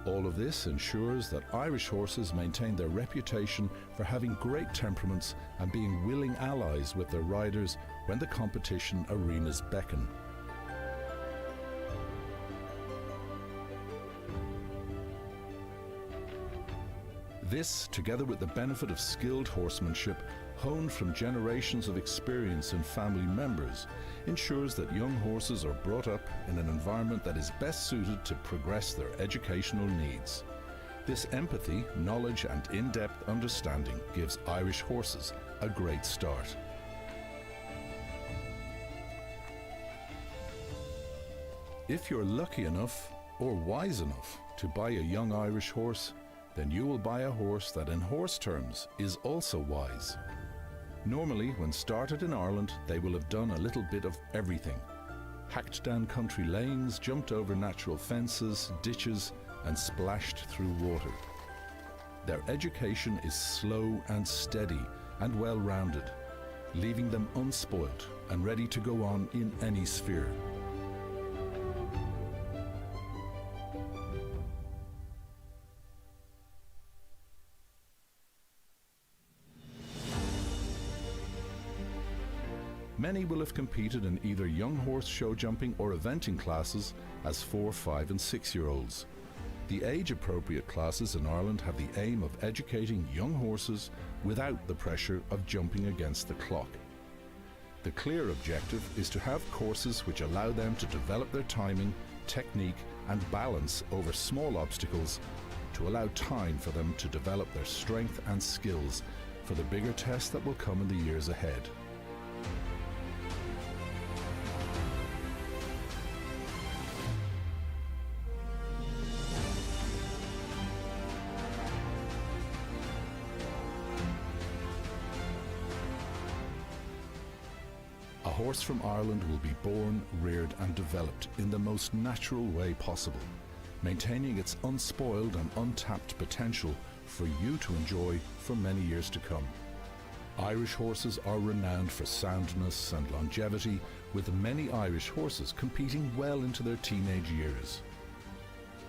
All of this ensures that Irish horses maintain their reputation for having great temperaments and being willing allies with their riders when the competition arenas beckon. This, together with the benefit of skilled horsemanship, honed from generations of experience in family members, ensures that young horses are brought up in an environment that is best suited to progress their educational needs. This empathy, knowledge and in-depth understanding gives Irish horses a great start. If you're lucky enough or wise enough to buy a young Irish horse, then you will buy a horse that in horse terms is also wise. Normally, when started in Ireland, they will have done a little bit of everything. Hacked down country lanes, jumped over natural fences, ditches, and splashed through water. Their education is slow and steady and well-rounded, leaving them unspoilt and ready to go on in any sphere. Many will have competed in either young horse show jumping or eventing classes as 4, 5 and 6-year-olds. The age-appropriate classes in Ireland have the aim of educating young horses without the pressure of jumping against the clock. The clear objective is to have courses which allow them to develop their timing, technique and balance over small obstacles, to allow time for them to develop their strength and skills for the bigger test that will come in the years ahead. A horse from Ireland will be born, reared and developed in the most natural way possible, maintaining its unspoiled and untapped potential for you to enjoy for many years to come. Irish horses are renowned for soundness and longevity, with many Irish horses competing well into their teenage years.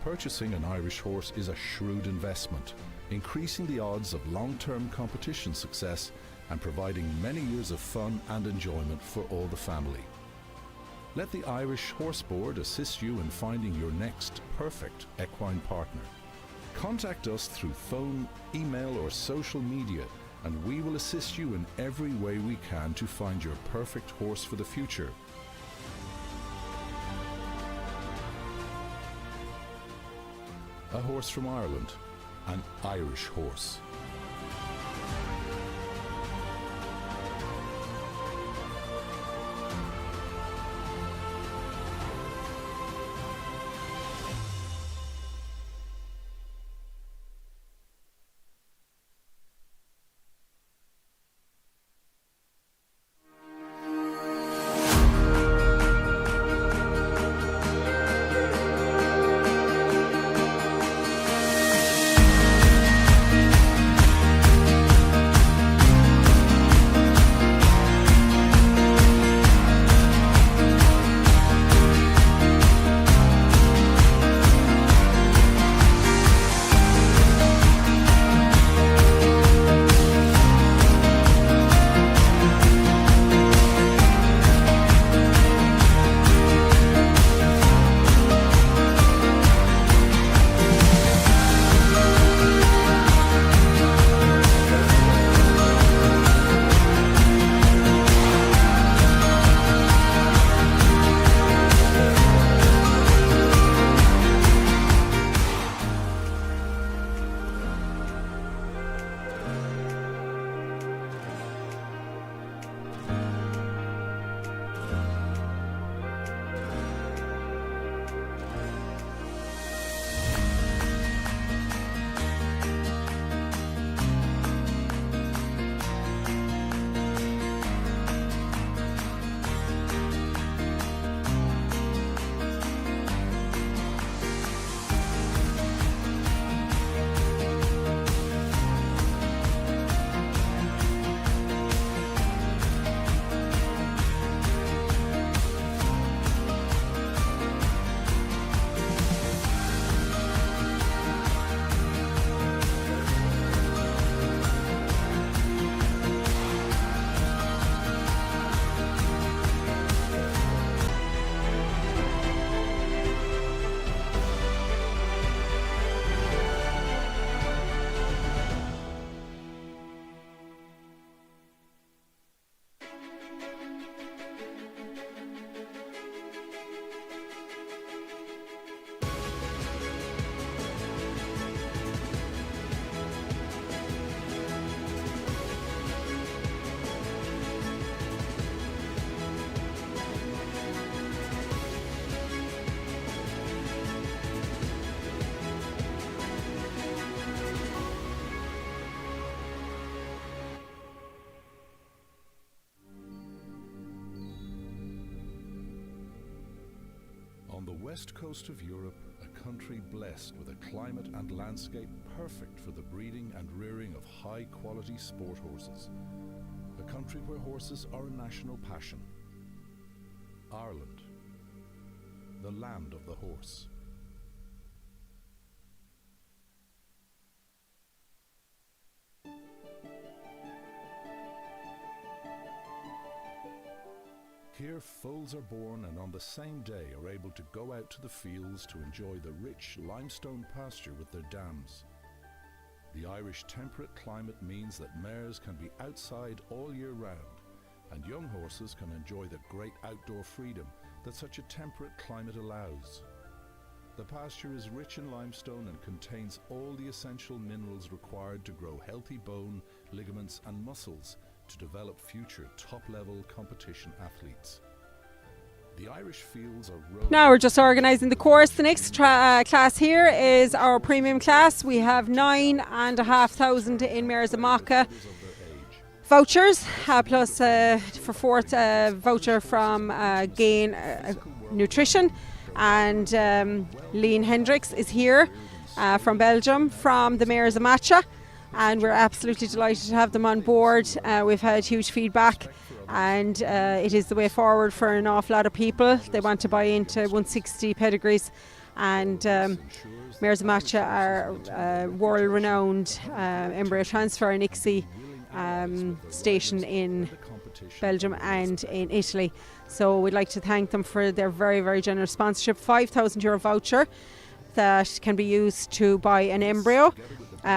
Purchasing an Irish horse is a shrewd investment, increasing the odds of long-term competition success and providing many years of fun and enjoyment for all the family. Let the Irish Horse Board assist you in finding your next perfect equine partner. Contact us through phone, email or social media, and we will assist you in every way we can to find your perfect horse for the future. A horse from Ireland, an Irish horse. west coast of Europe, a country blessed with a climate and landscape perfect for the breeding and rearing of high-quality sport horses. A country where horses are a national passion. Ireland, the land of the horse. Here foals are born and on the same day are able to go out to the fields to enjoy the rich limestone pasture with their dams. The Irish temperate climate means that mares can be outside all year round, and young horses can enjoy the great outdoor freedom that such a temperate climate allows. The pasture is rich in limestone and contains all the essential minerals required to grow healthy bone, ligaments and muscles to develop future top-level competition athletes. The Irish fields are Now we're just organising the course. The next class here is our premium class. We have 9,500 in Mares of Macha vouchers, plus for fourth voucher from Gain Nutrition, and Lean Hendricks is here from Belgium from the Mares of Macha, and we're absolutely delighted to have them on board. We've had huge feedback, and it is the way forward for an awful lot of people. They want to buy into 160 pedigrees, and Mares of Macha are world-renowned embryo transfer and ICSI station in Belgium and in Italy. So we'd like to thank them for their very, very generous sponsorship. €5,000 voucher that can be used to buy an embryo,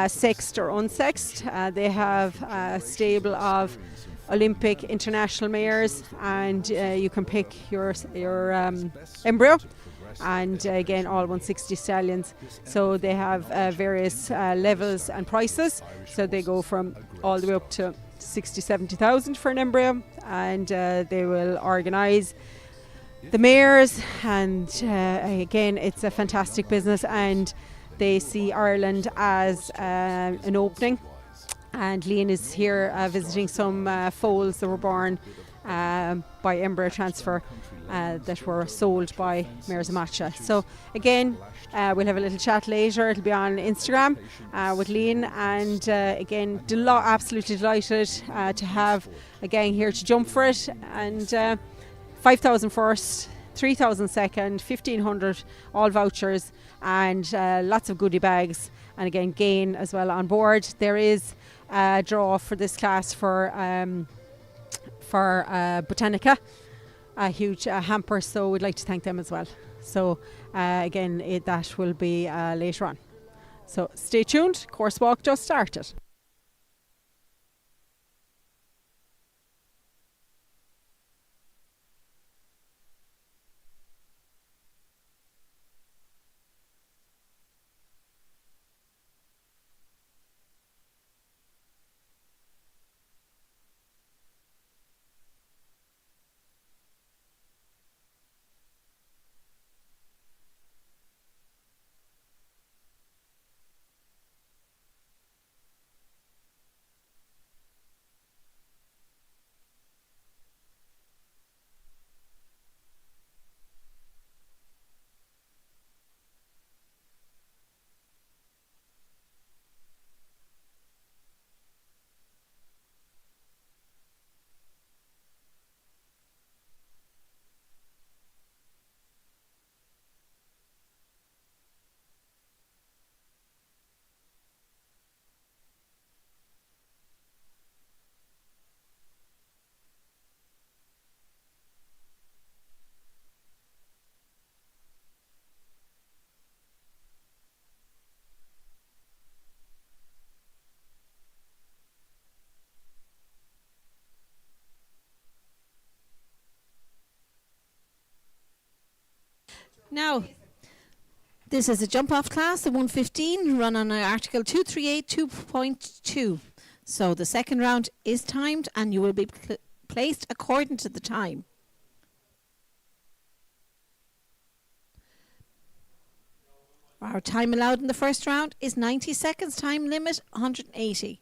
sexed or unsexed. They have a stable of Olympic international mares, and you can pick your embryo, and again all 160 stallions. So they have various levels and prices, so they go from all the way up to 60,000-70,000 for an embryo, and they will organise the mares, and again it's a fantastic business, and they see Ireland as an opening. And Lean is here visiting some foals that were born by embryo transfer that were sold by Mares of Macha. So again, we'll have a little chat later. It'll be on Instagram with Lean, and again, absolutely delighted to have a gang here to jump for it. And 5,000 first, 3,000 second, 1,500 all vouchers, and lots of goodie bags, and again Gain as well on board. There is a draw for this class for Botanica, a huge hamper, so we'd like to thank them as well. So again, that will be later on, so stay tuned. Course walk just started. Now, this is a jump-off class, the 115, run on Article 238 So the second round is timed, and you will be placed according to the time. Our time allowed in the first round is 90 seconds, time limit 180.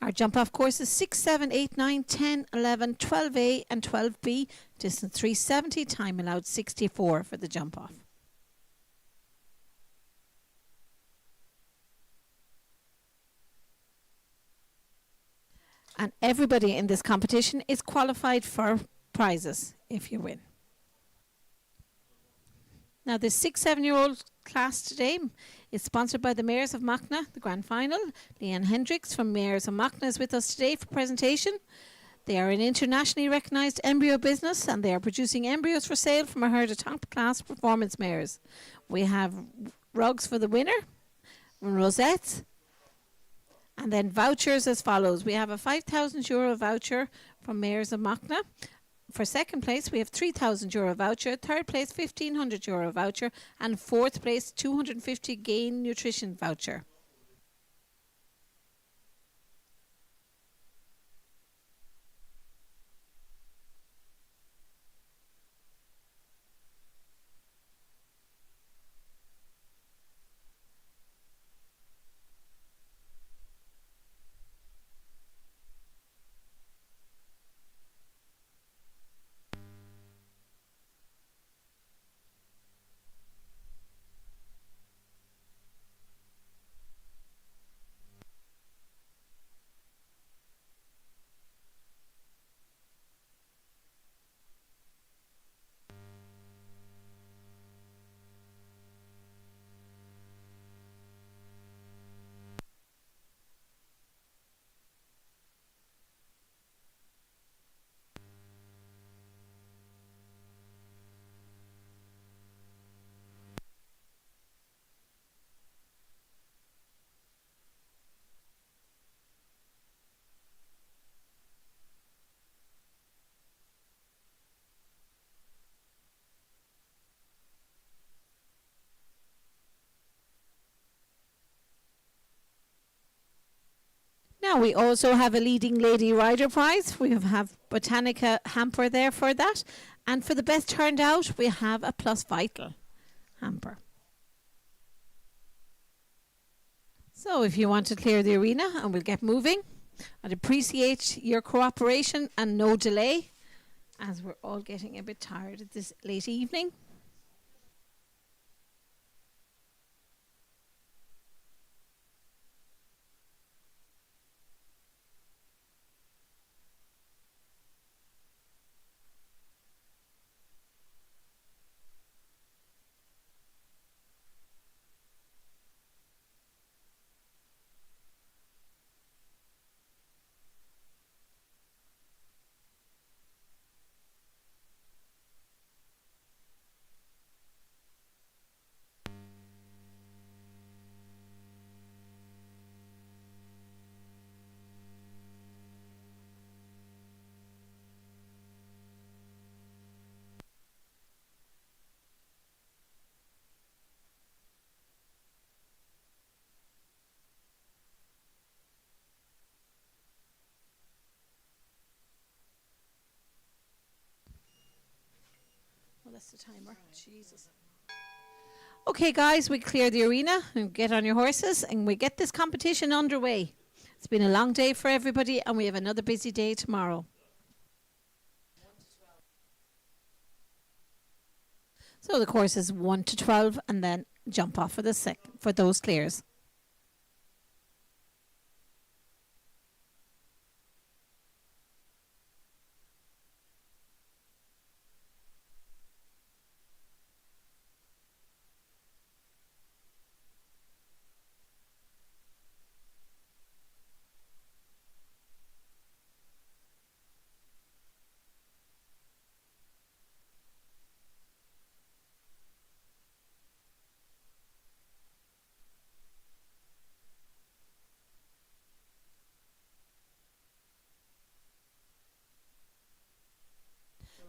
Our jump off courses 6, 7, 8, 9, 10, 11, 12A and 12B. Distance 370, time allowed 64 for the jump off. And everybody in this competition is qualified for prizes if you win. Now, the 6-7-year-old class today is sponsored by the Mayors of Machna, the grand final. Leanne Hendricks from Mayors of Machna is with us today for presentation. They are an internationally recognised embryo business and they are producing embryos for sale from a herd of top-class performance mares. We have rugs for the winner, rosettes, and then vouchers as follows. We have a €5,000 voucher from Mayors of Machna. For second place, we have €3,000 voucher. Third place, €1,500 voucher. And fourth place, 250 Gain Nutrition voucher. Now we also have a leading lady rider prize. We have Botanica hamper there for that. And for the best turned out, we have a Plus Vital hamper. So if you want to clear the arena and we'll get moving, I'd appreciate your cooperation and no delay as we're all getting a bit tired at this late evening. Well, that's the timer. Jesus. Okay, guys, we clear the arena and get on your horses and we get this competition underway. It's been a long day for everybody and we have another busy day tomorrow. So the course is 1 to 12 and then jump off for those clears.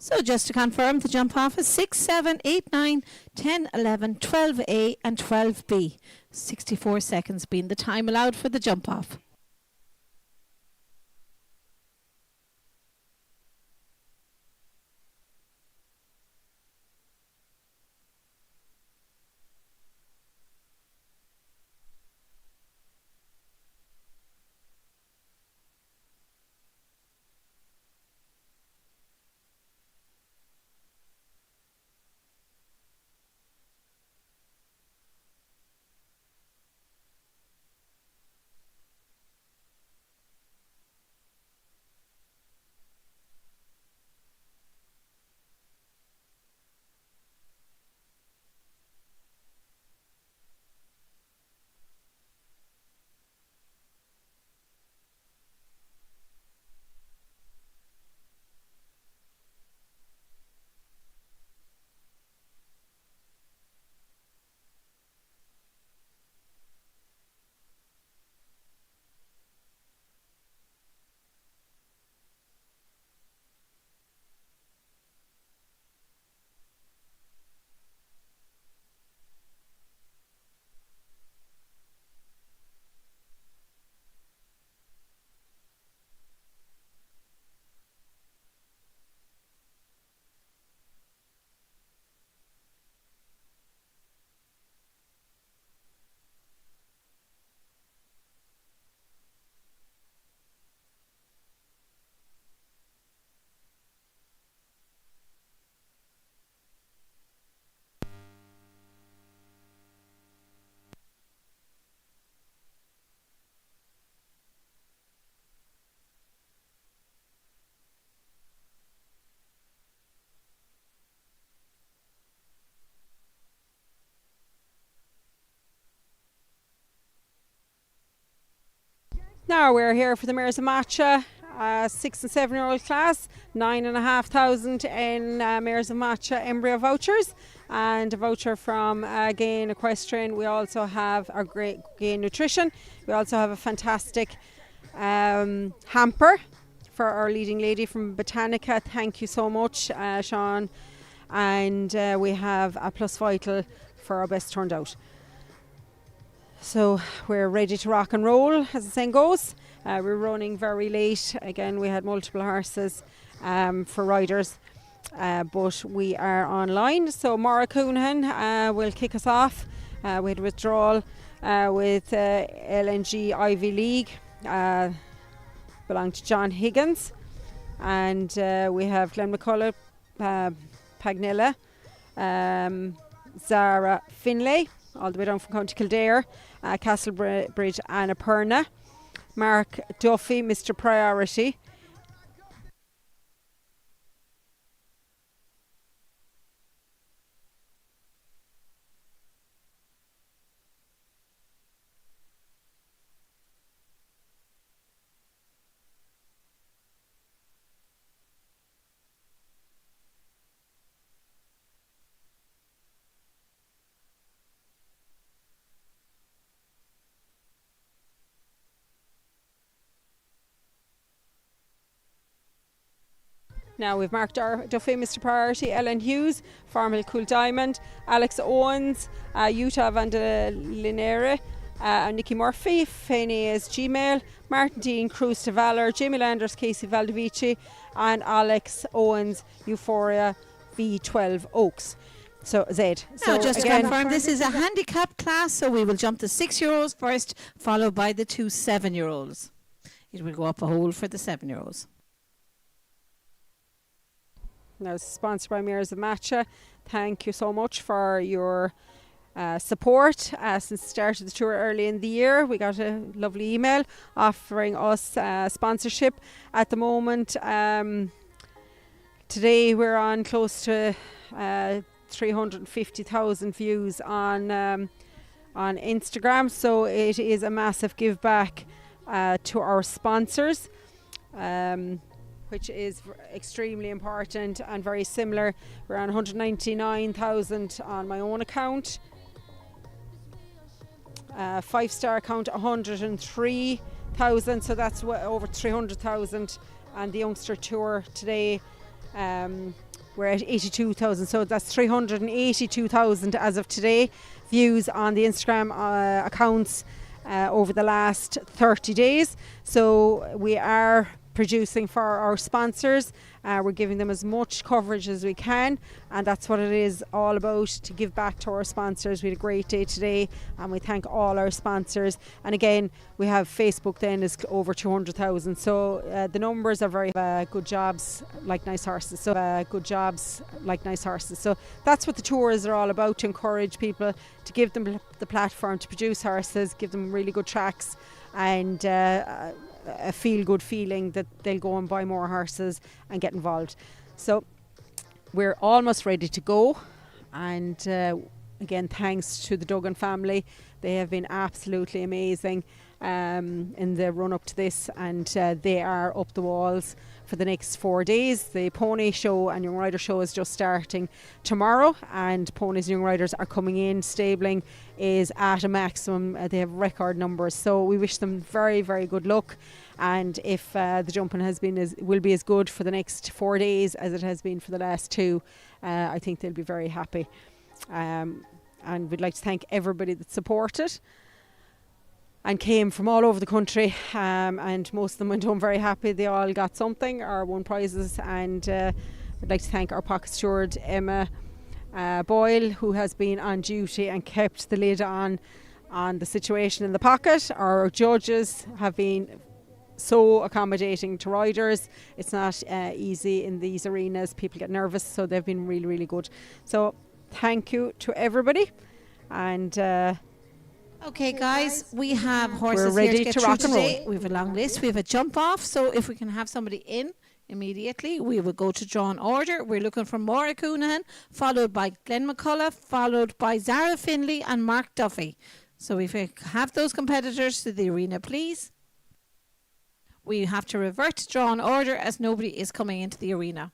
So just to confirm, the jump off is 6, 7, 8, 9, 10, 11, 12A and 12B. 64 seconds being the time allowed for the jump off. Now we're here for the Mares of Matcha 6 and 7 year old class, 9,500 in Mares of Matcha embryo vouchers, and a voucher from Gain Equestrian. We also have our great Gain Nutrition. We also have a fantastic hamper for our leading lady from Botanica. Thank you so much, Sean. And we have a Plus Vital for our best turned out. So we're ready to rock and roll, as the saying goes. We're running very late. Again, we had multiple horses for riders, but we are online. So Maura Coonahan will kick us off. We had a withdrawal with LNG Ivy League, belonged to John Higgins. And we have Glenn McCullough, Pagnella, Zara Finlay, all the way down from County Kildare, Castlebridge, Anna Perna, Mark Duffy, Mr. Priority. Now we've marked our Duffy, Mr. Priority, Ellen Hughes, Farmel Cool Diamond, Alex Owens, Utah Van de Linere, Nicky Murphy, Phineas Gmail, Martin Dean, Cruz to Valor, Jamie Landers, Casey Valdivici, and Alex Owens, Euphoria V12 Oaks. So Zed. Now, So just to again, confirm, this is a handicap class, so we will jump the 6-year-olds first, followed by the 2 7-year-olds. It will go up a hole for the 7-year-olds. now it's sponsored by Mares of Matcha. Thank you so much for your support since the start of the tour early in the year. We got a lovely email offering us sponsorship. At the moment, today we're on close to 350,000 views on Instagram, so it is a massive give back to our sponsors, which is extremely important and very similar. We're on 199,000 on my own account. 5-star account 103,000, so that's over 300,000. And the youngster tour today, we're at 82,000, so that's 382,000 as of today views on the Instagram accounts over the last 30 days. So we are producing for our sponsors. We're giving them as much coverage as we can, and that's what it is all about, to give back to our sponsors. We had a great day today and we thank all our sponsors. And again, we have Facebook then is over 200,000, so the numbers are very good jobs like nice horses. So so that's what the tours are all about, to encourage people, to give them the platform to produce horses, give them really good tracks, and a feel-good feeling that they'll go and buy more horses and get involved. So we're almost ready to go, and again, thanks to the Duggan family. They have been absolutely amazing in the run-up to this, and they are up the walls for the next 4 days. The pony show and young rider show is just starting tomorrow, and ponies and young riders are coming in. Stabling is at a maximum. They have record numbers, so we wish them very, very good luck. And if the jumping will be as good for the next 4 days as it has been for the last 2, I think they'll be very happy. And we'd like to thank everybody that supported and came from all over the country, and most of them went home very happy. They all got something or won prizes. And I'd like to thank our pocket steward Emma Boyle, who has been on duty and kept the lid on the situation in the pocket. Our judges have been so accommodating to riders. It's not easy in these arenas. People get nervous, so they've been really, really good. So thank you to everybody. And Okay, guys, we have horses We're ready here to get to through rock and roll. today. We have a long list. We have a jump off, so if we can have somebody in immediately, we will go to drawn order. We're looking for Maura Coonahan, followed by Glenn McCullough, followed by Zara Finlay and Mark Duffy. So if we have those competitors to the arena, please. We have to revert to drawn order as nobody is coming into the arena.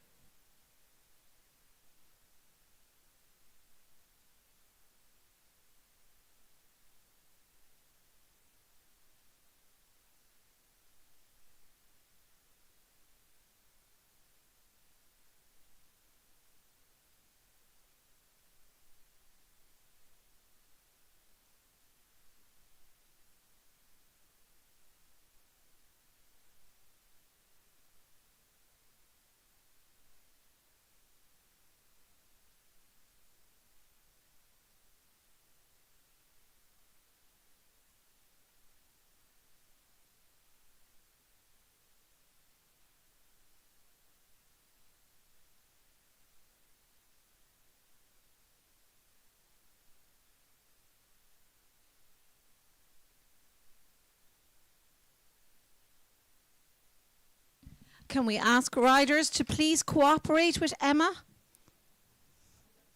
Can we ask riders to please cooperate with Emma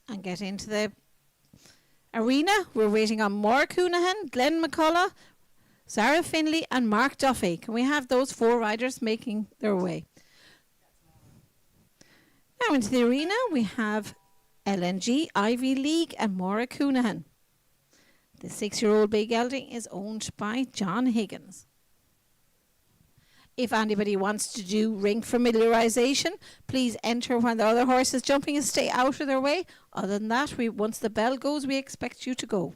and get into the arena? We're waiting on Maura Coonahan, Glenn McCullough, Sarah Finley and Mark Duffy. Can we have those 4 riders making their way? Now into the arena we have LNG, Ivy League and Maura Coonahan. The 6-year-old big gelding is owned by John Higgins. If anybody wants to do ring familiarisation, please enter when the other horse is jumping and stay out of their way. Other than that, once the bell goes, we expect you to go.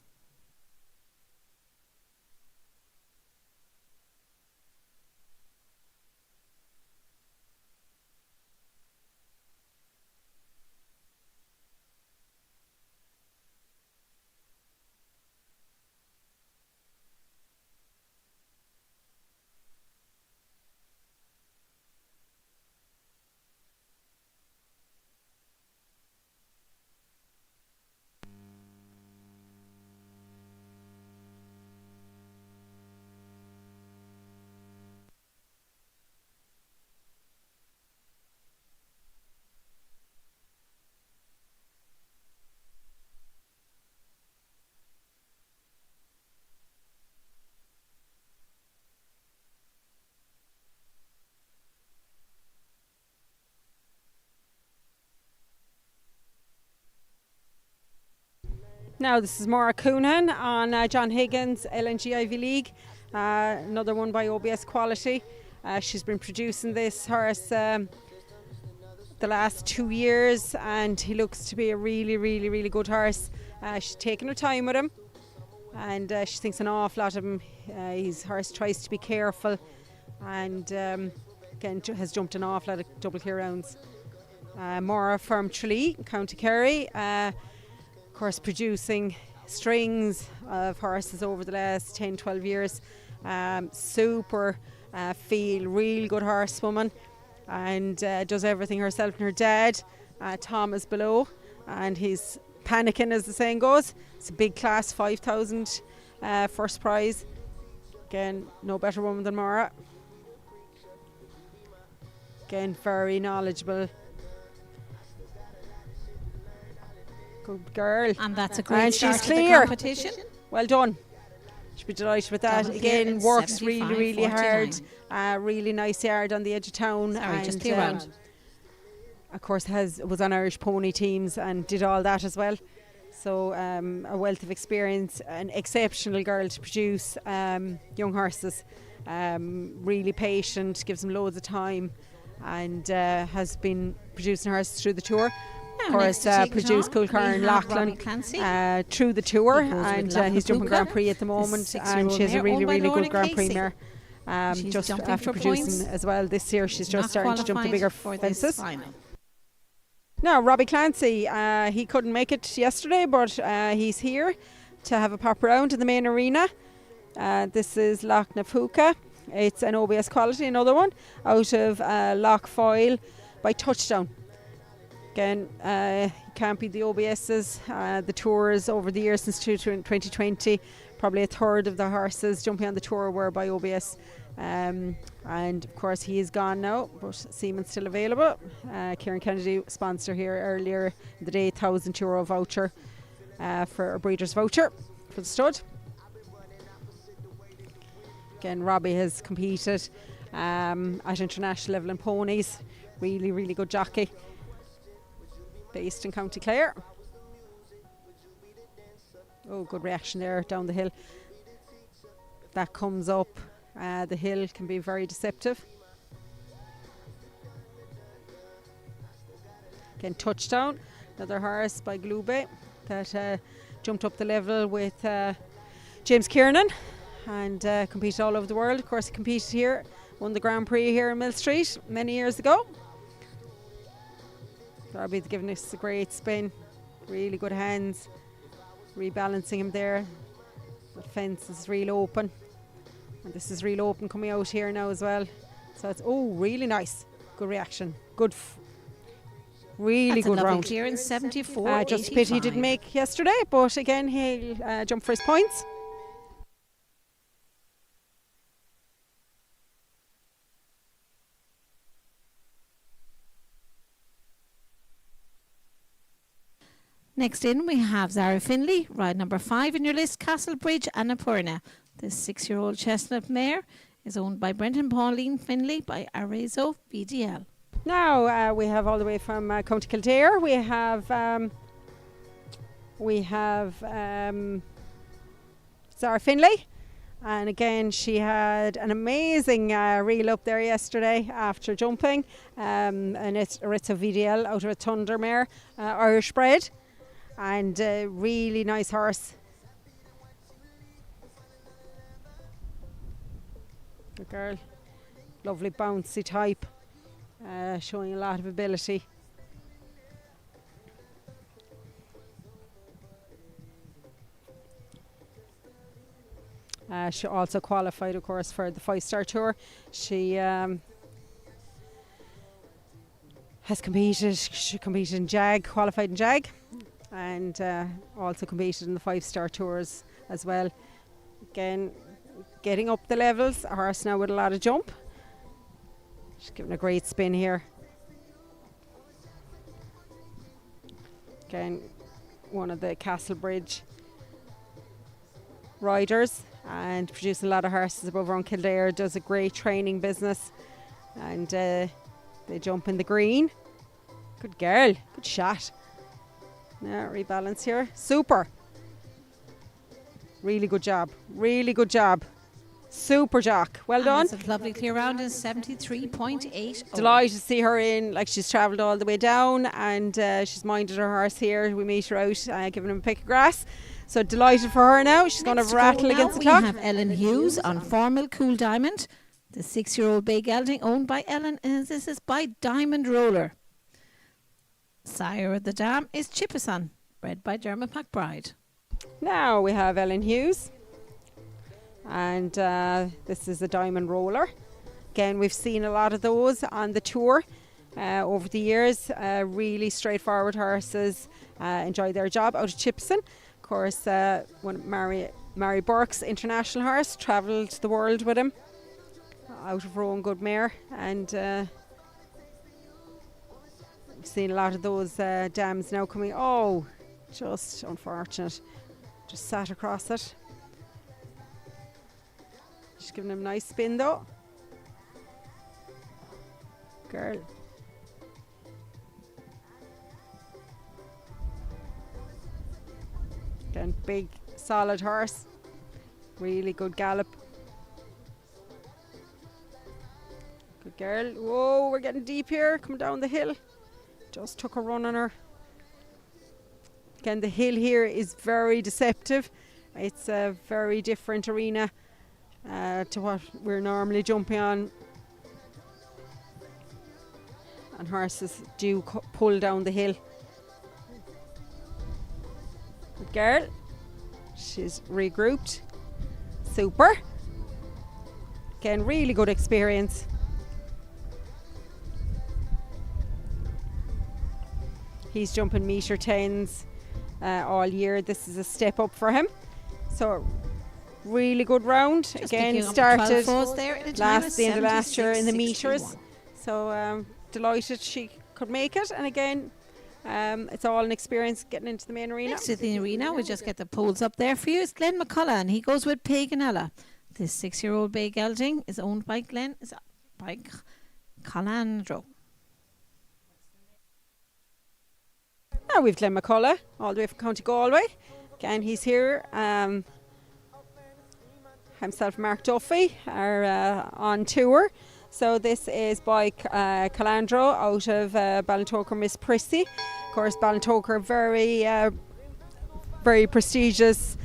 Now this is Maura Coonan on John Higgins, LNG Ivy League, another one by OBS Quality. She's been producing this horse the last 2 years and he looks to be a really good horse. She's taking her time with him and she thinks an awful lot of him. His horse tries to be careful and again has jumped an awful lot of double clear rounds. Maura from Tralee, County Kerry. Of course, producing strings of horses over the last 10-12 years. Super feel, real good horsewoman and does everything herself and her dad. Tom is below and he's panicking as the saying goes. It's a big class, 5,000 first prize. Again, no better woman than Maura. Again, very knowledgeable. Good girl. And that's a great and start she's to the clear. competition. Well done. Should be delighted with that. Double clear Again, in works really hard. 75.49. Really nice yard on the edge of town. Sorry, and just clear round. of course was on Irish pony teams and did all that as well. So a wealth of experience, an exceptional girl to produce young horses. Really patient, gives them loads of time and has been producing horses through the tour. Of course, produced Coolcar and Lachlan through the tour, and he's jumping Grand Prix at the moment, and she has a really good Grand Prix mare. Just after producing as well this year, she's just starting to jump the bigger fences. Now, Robbie Clancy, he couldn't make it yesterday, but he's here to have a pop around in the main arena. This is Loch Nafuka. It's an OBS Quality, another one, out of Loch Foyle by Touchdown. Again, can't be the OBS's. The tours over the years since 2020, probably a third of the horses jumping on the tour were by OBS. And of course he is gone now, but Seaman's still available. Kieran Kennedy sponsor here earlier in the day, €1,000 voucher for a breeder's voucher for the stud. Again, Robbie has competed at international level in ponies. Really, really good jockey. Based in County Clare. Oh, good reaction there down the hill. That comes up. The hill can be very deceptive. Again, touchdown. Another horse by Glube that jumped up the level with James Kiernan and competed all over the world. Of course, he competed here, won the Grand Prix here in Millstreet many years ago. Darby's giving us a great spin. Really good hands. Rebalancing him there. The fence is real open. And this is real open coming out here now as well. So it's, really nice. Good reaction. Really That's good a lovely round. clearance, 74. Just a pity he didn't make yesterday, but again, he'll jump for his points. Next in, we have Zara Finley, ride number 5 in your list, Castlebridge Annapurna. This 6-year-old chestnut mare is owned by Brendan Pauline Finley by Arezzo VDL. Now we have all the way from County Kildare. We have Zara Finley, and again she had an amazing reel up there yesterday after jumping. And it's Arezzo VDL out of a Thunder mare, Irish bred, and really nice horse. Good girl, lovely bouncy type. Showing a lot of ability. She also qualified, of course, for the 5-star tour. She has competed. She competed in JAG, qualified in JAG, and also competed in the 5-star tours as well. Again, getting up the levels. A horse now with a lot of jump. She's giving a great spin here. Again, one of the Castlebridge riders and produces a lot of horses above around Kildare. Does a great training business, and they jump in the green. Good girl, good shot. Now rebalance here. Super. Really good job. Really good job. Super jock. Well done. That's a lovely clear round in 73.8. Delighted to see her in. Like, she's travelled all the way down, and she's minded her horse here. We meet her out giving him a pick of grass. So delighted for her now. She's going to rattle against the clock. We have Ellen Hughes on Formal Cool Diamond. The 6-year-old bay gelding owned by Ellen, and this is by Diamond Roller. Sire of the Dam is Chippison, bred by Dermot McBride. Now we have Ellen Hughes, and this is a Diamond Roller. Again, we've seen a lot of those on the tour over the years. Really straightforward horses, enjoy their job out of Chippison. Of course, when Mary Burke's international horse travelled the world with him out of her own good mare, and we've seen a lot of those dams now coming. Oh, just unfortunate. Just sat across it. Just giving him a nice spin though. Girl. Again, big, solid horse. Really good gallop. Good girl. Whoa, we're getting deep here. Coming down the hill. Just took a run on her. Again, the hill here is very deceptive. It's a very different arena to what we're normally jumping on. And horses do pull down the hill. Good girl. She's regrouped. Super. Again, really good experience. He's jumping metre 10s all year. This is a step up for him. So really good round. Just again, picking up started 12 there at a time of the end of last year in the 76.61. metres. So delighted she could make it. And again, it's all an experience getting into the main arena. Next to the arena, we just get the poles up there for you. It's Glenn McCullough, and he goes with Paganella. This 6-year-old bay gelding is owned by Glenn. by Calandro. Now we've Glenn McCullough, all the way from County Galway. Again, he's here. Himself, Mark Duffy, are on tour. So this is by Calandro out of Ballintoker, Miss Prissy. Of course, Ballintoker, very prestigious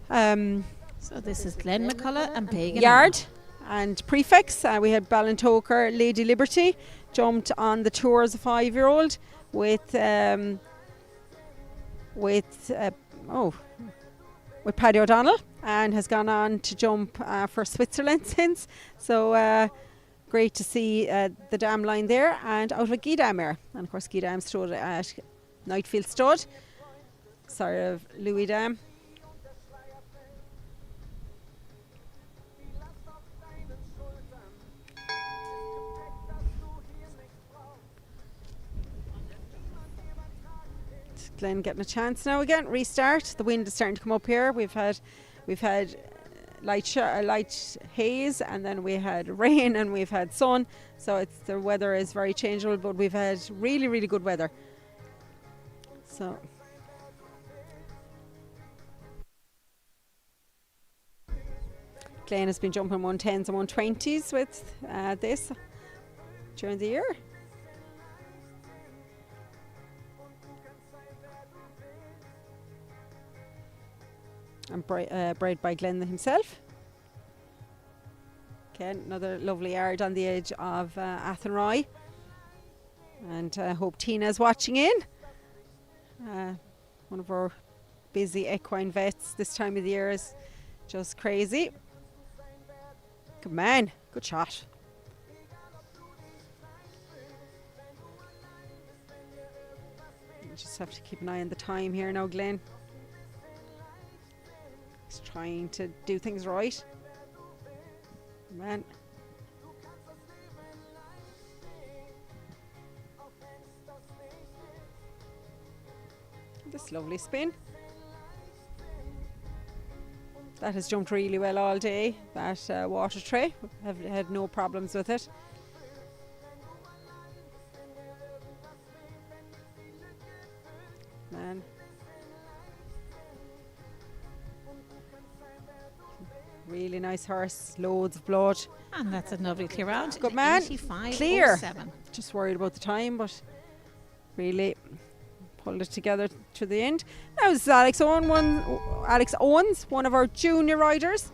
So this is Glenn McCullough and Pagan yard and prefix. We had Ballintoker Lady Liberty jumped on the tour as a 5-year-old with Paddy O'Donnell, and has gone on to jump for Switzerland since. So great to see the dam line there, and out of a Guidam mare. And of course Guidam stood at Nightfield Stud, sorry of Louis Dam. Glen getting a chance now again. Restart. The wind is starting to come up here. We've had light haze, and then we had rain, and we've had sun. So the weather is very changeable, but we've had really, really good weather. So Glen has been jumping 110s and 120s with this during the year. And bred by Glenn himself. Again, another lovely yard on the edge of Athenry. And I hope Tina's watching in. One of our busy equine vets this time of the year is just crazy. Good man, good shot. You just have to keep an eye on the time here now, Glenn. Trying to do things right. Man. This lovely spin. That has jumped really well all day. That water tray. Have had no problems with it. Man. Really nice horse, loads of blood. And that's a lovely clear round. Good man, 85.07. clear. Just worried about the time, but really pulled it together to the end. Now this is Alex Owens, one of our junior riders.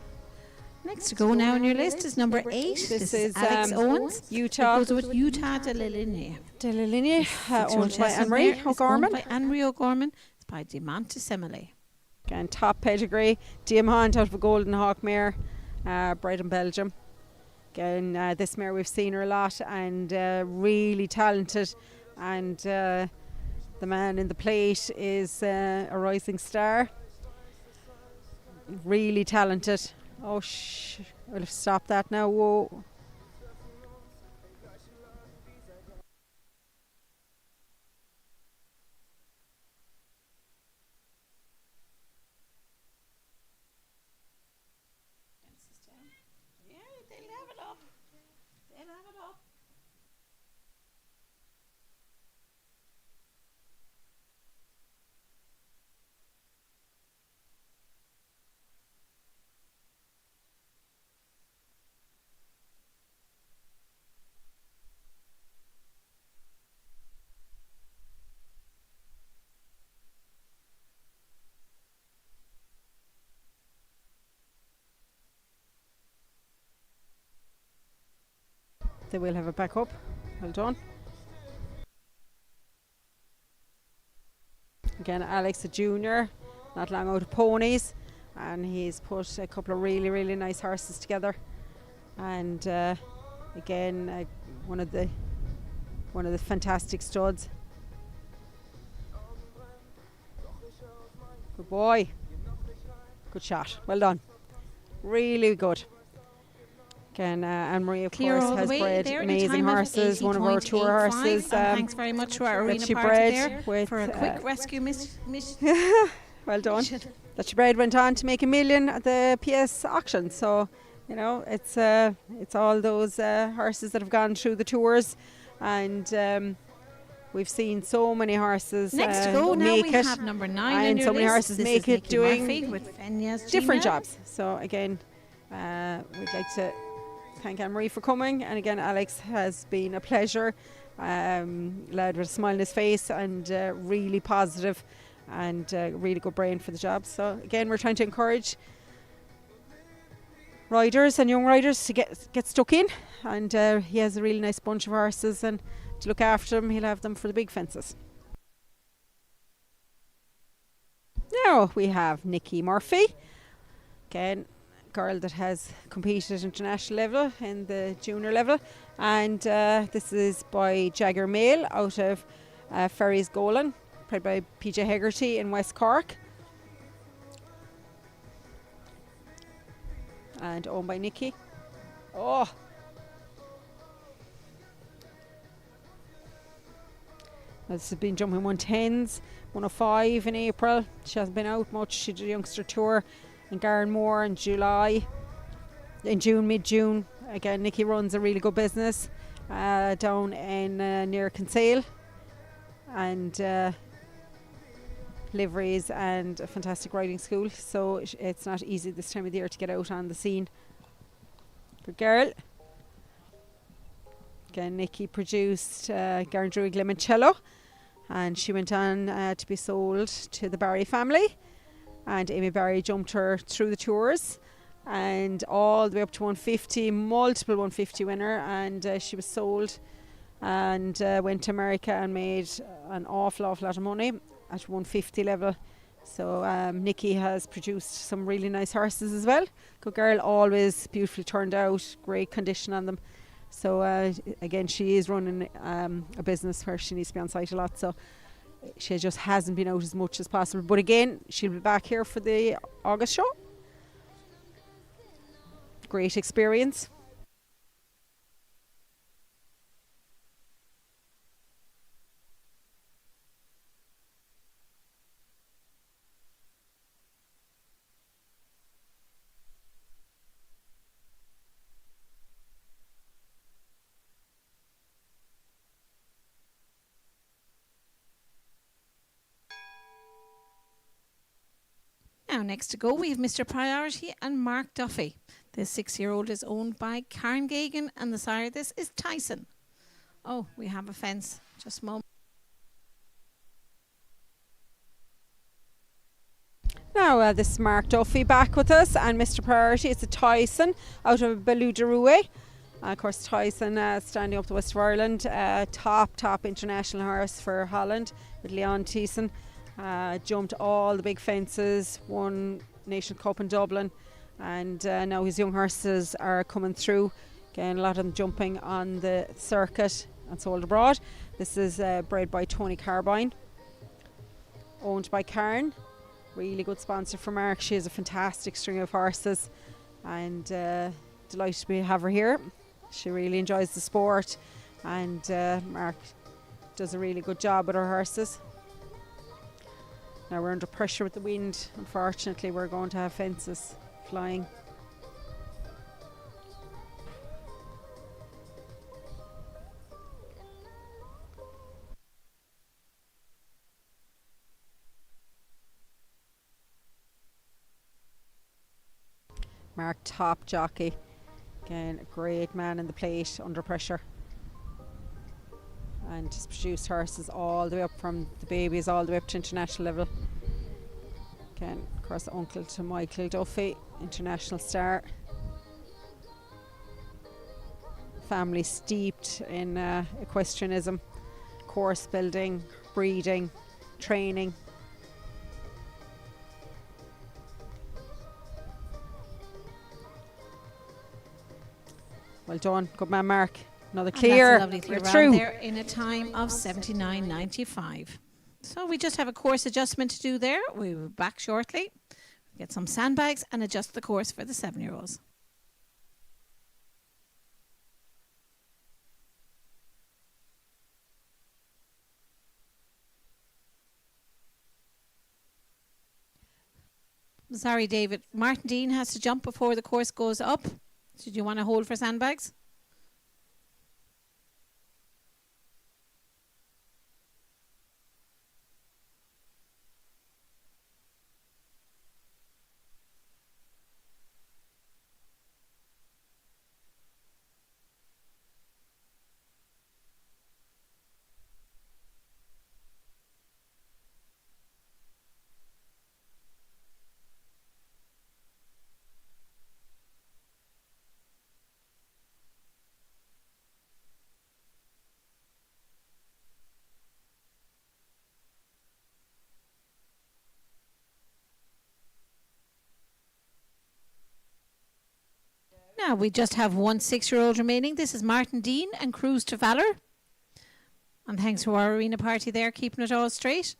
Next to go now on your list is number 8. This is Alex Owens. Utah. It goes with Utah de la Ligne. Owned by Anne-Marie O'Gorman. By Anne-Marie O'Gorman. It's by Diamante Semele. Again, top pedigree. Diamant out of a Golden Hawk mare, bred in Belgium. Again, this mare we've seen her a lot, and really talented. And the man in the plate is a rising star. Really talented. Oh, I'll stop that now. Whoa. They will have it back up. Well done. Again, Alex, a junior, not long out of ponies, and he's put a couple of really, really nice horses together. And again, one of the fantastic studs. Good boy. Good shot. Well done. Really good. Again, Anne-Marie, of course, has bred amazing horses. One of our tour horses. Thanks very much to our arena party there for a quick rescue well done. That she bred went on to make $1 million at the PS auction. So You know, it's all those horses that have gone through the tours, and we've seen so many horses Next to go now, make we it, have number 9 on and your so many list. horses This make is it Nicky doing Murphy with Fenya's different Gmail. jobs. So again, we'd like to thank Anne-Marie for coming, and again, Alex has been a pleasure. Lad with a smile on his face, and really positive, and really good brain for the job. So again, we're trying to encourage riders and young riders to get stuck in, and he has a really nice bunch of horses, and to look after them, he'll have them for the big fences. Now we have Nicky Murphy, again, girl that has competed at international level in the junior level, and this is by Jagger Mail out of Ferry's Golan, bred by PJ Hegarty in West Cork, and owned by Nicky. Oh, this has been jumping 110s, 105 in April. She hasn't been out much. She did a youngster tour in Garnmore in June, mid-June. Again, Nicky runs a really good business down in near Kinsale, and liveries and a fantastic riding school. So it's not easy this time of the year to get out on the scene. Good girl. Again, Nicky produced Garndruig Limoncello, and she went on to be sold to the Barry family, and Amy Barry jumped her through the tours and all the way up to 150, multiple 150 winner, and she was sold and went to America and made an awful lot of money at 150 level. So Nicky has produced some really nice horses as well. Good girl, always beautifully turned out, great condition on them. So again, she is running a business where she needs to be on site a lot, so she just hasn't been out as much as possible. But again, she'll be back here for the August show. Great experience. Now, next to go, we have Mr. Priority and Mark Duffy. The 6-year-old is owned by Karen Gagan, and the sire of this is Tyson. Oh, we have a fence. Just a moment. Now this is Mark Duffy back with us, and Mr. Priority, it's a Tyson out of Beludarue. Of course, Tyson standing up the west of Ireland, top international horse for Holland with Leon Thiessen. Jumped all the big fences, won Nation Cup in Dublin, and now his young horses are coming through. Again, a lot of them jumping on the circuit and sold abroad. This is bred by Tony Carbine, owned by Karen. Really good sponsor for Mark. She has a fantastic string of horses, and delighted to have her here. She really enjoys the sport, and Mark does a really good job with her horses. Now we're under pressure with the wind. Unfortunately, we're going to have fences flying. Mark, top jockey. Again, a great man in the plate under pressure. And has produced horses all the way up from the babies all the way up to international level. Again, of course, uncle to Michael Duffy, international star. Family steeped in equestrianism, course building, breeding, training. Well done, good man, Mark. Another clear. And that's a lovely clear we're round through. there in a time of 79.95. So we just have a course adjustment to do there. We'll be back shortly. Get some sandbags and adjust the course for the 7-year-olds. Sorry, David. Martin Dean has to jump before the course goes up. Did you want to hold for sandbags? Now we just have one 6-year-old remaining. This is Martin Dean and Cruise to Valour. And thanks to our arena party there, keeping it all straight.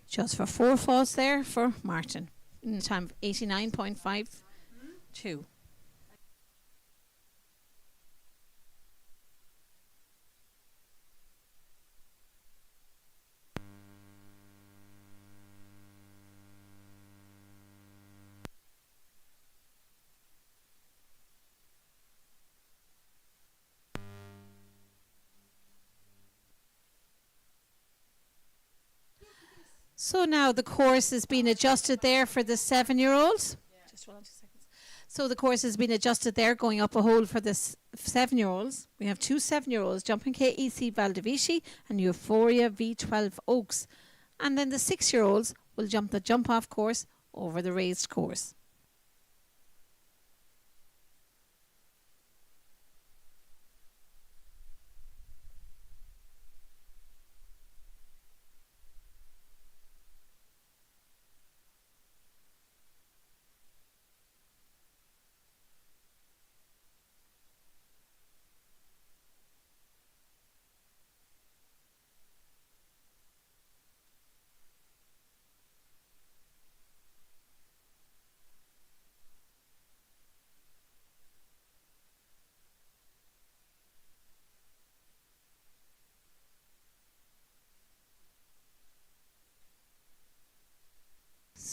Just for 4 falls there for Martin. In the time of 89.52. So now the course has been adjusted there for the 7-year-olds. Just hold on 2 seconds. So the course has been adjusted there, going up a hole for the 7-year-olds. We have 2 7-year-olds, jumping KEC Valdivici and Euphoria V12 Oaks. And then the 6-year-olds will jump the jump-off course over the raised course.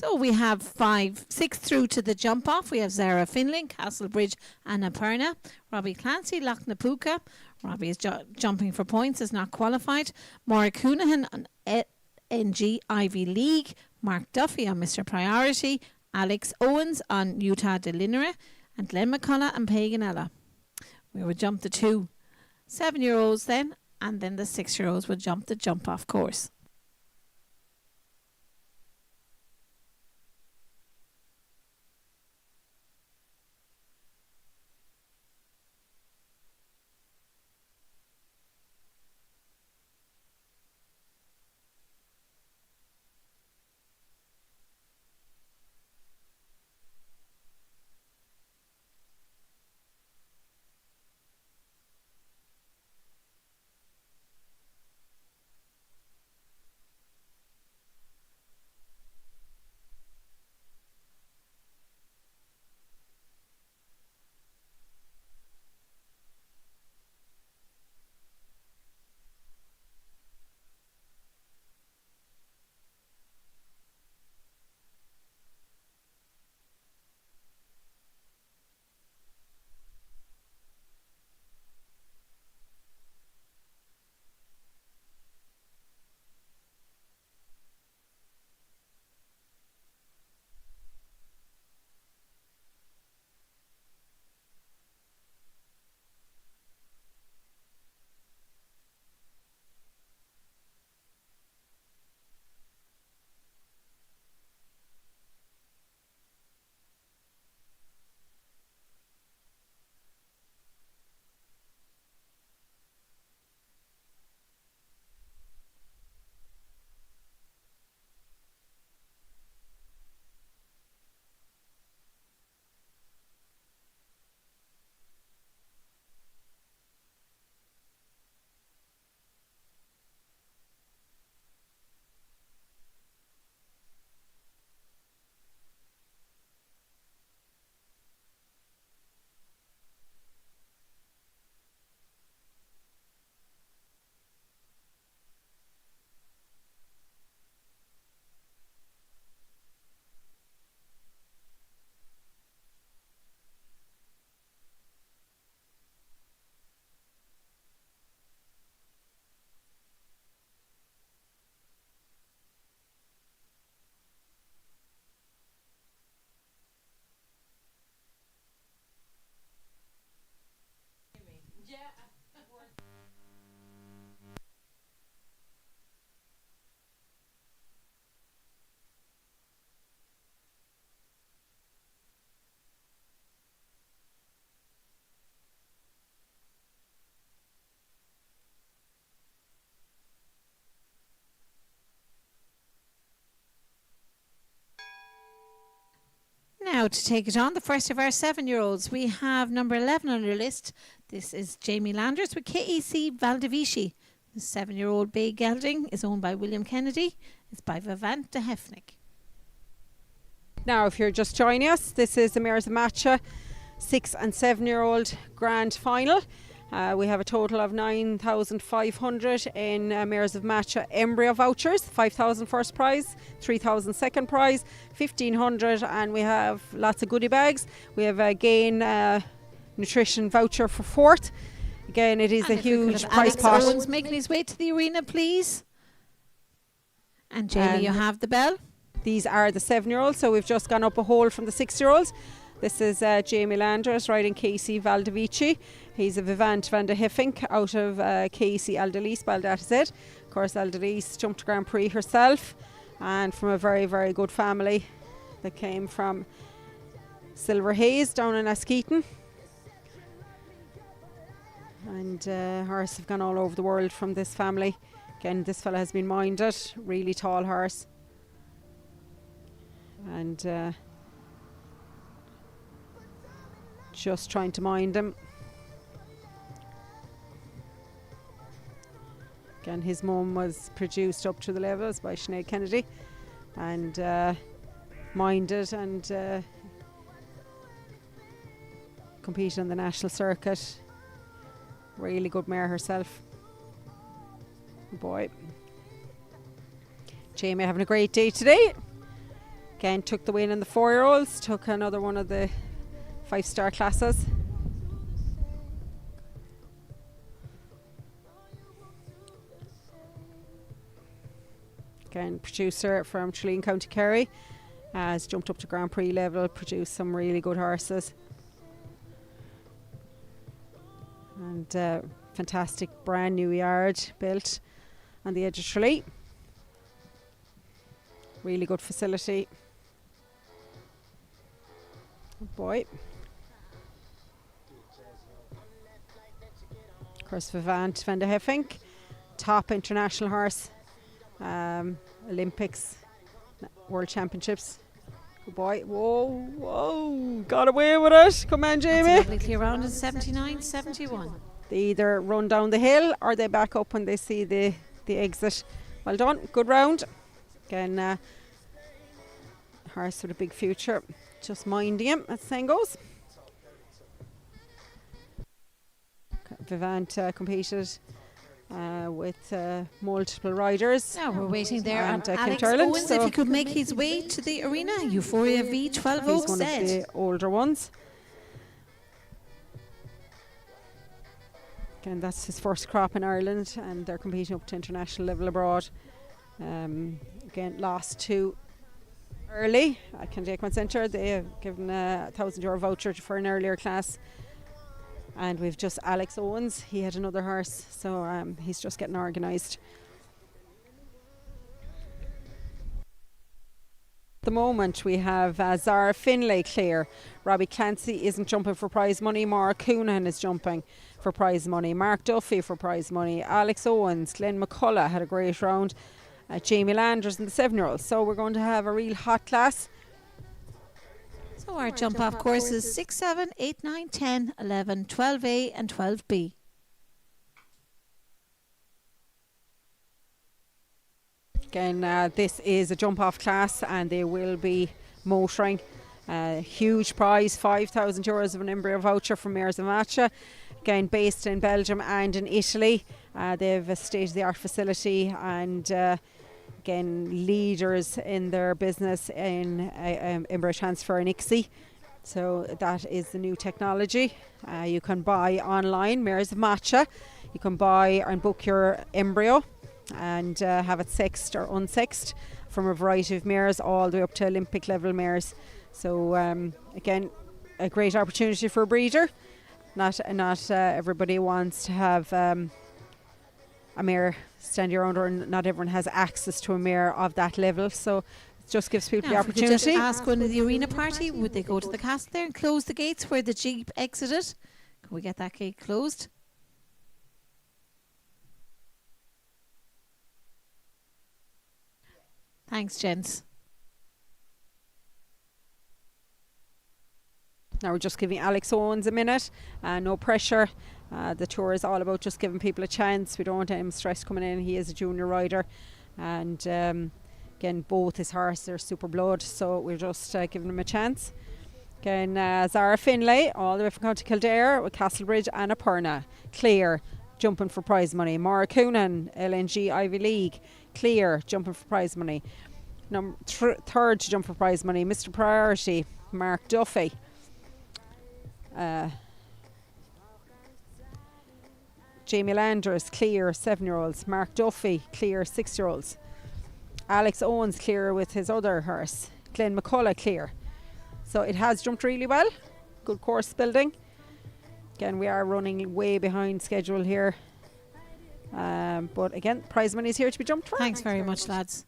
So we have 6 through to the jump off. We have Zara Finlay, Castlebridge, Annapurna, Robbie Clancy, Lochnapuka. Robbie is jumping for points, is not qualified. Maura Coonahan on NG Ivy League, Mark Duffy on Mr. Priority, Alex Owens on Utah de Linera, and Glenn McCullough and Paganella. We would jump the 2 7-year-olds then, and then the 6-year-olds would jump the jump off course. Now to take it on, the first of our 7-year-olds, we have number 11 on our list. This is Jamie Landers with KEC Valdivici. The 7-year-old bay gelding is owned by William Kennedy. It's by Vivant de Hefnick. Now, if you're just joining us, this is the Mares of Matcha 6 and 7-year-old grand final. We have a total of 9,500 in Mares of Matcha embryo vouchers, 5,000 first prize, 3,000 second prize, 1,500, and we have lots of goodie bags. We have a Gain nutrition voucher for fourth. Again, it is a huge prize pot. Owens making his way to the arena, please. And Jamie, you have the bell. These are the 7-year-olds, so we've just gone up a hole from the 6-year-olds. This is Jamie Landers riding KC Valdivici. He's a Vivant van de Heffink out of KC Aldelice, Baldatzed. Of course, Aldelice jumped Grand Prix herself, and from a very, very good family that came from Silver Haze down in Askeaton. And horses have gone all over the world from this family. Again, this fella has been minded, really tall horse. And just trying to mind him. Again, his mum was produced up to the levels by Sinead Kennedy, and minded and competed on the national circuit. Really good mare herself. Boy, Jamie having a great day today. Again, took the win in the 4-year-olds, took another one of the 5-star classes. Again, producer from Traleen, County Kerry, has jumped up to Grand Prix level, produced some really good horses. And fantastic brand new yard built on the edge of Tralee. Really good facility. Good boy. Of course, Vivant van de Heffink, top international horse. Olympics, World Championships. Good boy. Whoa, got away with it. Come on, Jamie. That's a lovely clear round in 79.71. They either run down the hill or they back up when they see the exit. Well done, good round. Again, horse with a big future. Just minding him, as the saying goes. Vivant competed with multiple riders. Now we're waiting there on And, Kim Alex Turland, Owens, so if he could make his way to the arena. Euphoria V12 He's Oaks one of Z. the older ones. Again, that's his first crop in Ireland, and they're competing up to international level abroad. Again, lost to early at County Equine Centre. They have given a €1,000 voucher for an earlier class. And we've just Alex Owens. He had another horse, so he's just getting organised. At the moment we have Zara Finlay clear. Robbie Clancy isn't jumping for prize money. Maura Coonan is jumping for prize money. Mark Duffy for prize money. Alex Owens, Glenn McCullough had a great round. Jamie Landers and the 7-year-olds. So we're going to have a real hot class. So our jump off courses 6, 7, 8, 9, 10, 11, 12A and 12B. Again, this is a jump off class and they will be motoring. Huge prize, €5,000 of an embryo voucher from Mares of Matcha. Again, based in Belgium and in Italy. They have a state-of-the-art facility and again, leaders in their business in embryo transfer and ICSI. So that is the new technology. You can buy online, Mares of Matcha. You can buy and book your embryo and have it sexed or unsexed from a variety of mares all the way up to Olympic level mares. So again, a great opportunity for a breeder. Not everybody wants to have a mare stand your own, or not everyone has access to a mare of that level, so it just gives people Now, the if we could just opportunity. ask one of the arena party, would they go to the castle there and close the gates where the jeep exited? Can we get that gate closed? Thanks, gents. Now we're just giving Alex Owens a minute, no pressure. The tour is all about just giving people a chance. We don't want any stress coming in. He is a junior rider, and again, both his horses are super blood, so we're just giving him a chance. Again, Zara Finlay, all the way from County Kildare, with Castlebridge and Aperna. Clear, jumping for prize money. Maura Coonan, LNG Ivy League. Clear, jumping for prize money. Third to jump for prize money, Mr. Priority, Mark Duffy. Jamie Landers, clear, 7-year-olds. Mark Duffy, clear, 6-year-olds. Alex Owens, clear with his other horse. Glenn McCullough, clear. So it has jumped really well. Good course building. Again, we are running way behind schedule here. But again, prize money is here to be jumped for. Thanks very much, lads.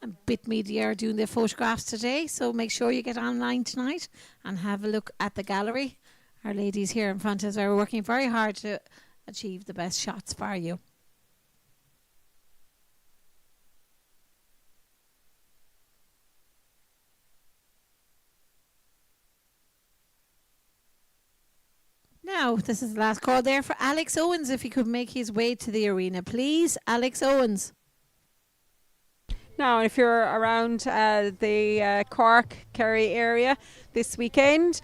And Bit Media are doing their photographs today, so make sure you get online tonight and have a look at the gallery. Our ladies here in front of us are working very hard to achieve the best shots for you. Now, this is the last call there for Alex Owens, if he could make his way to the arena. Please, Alex Owens. Now, if you're around the Cork, Kerry area this weekend,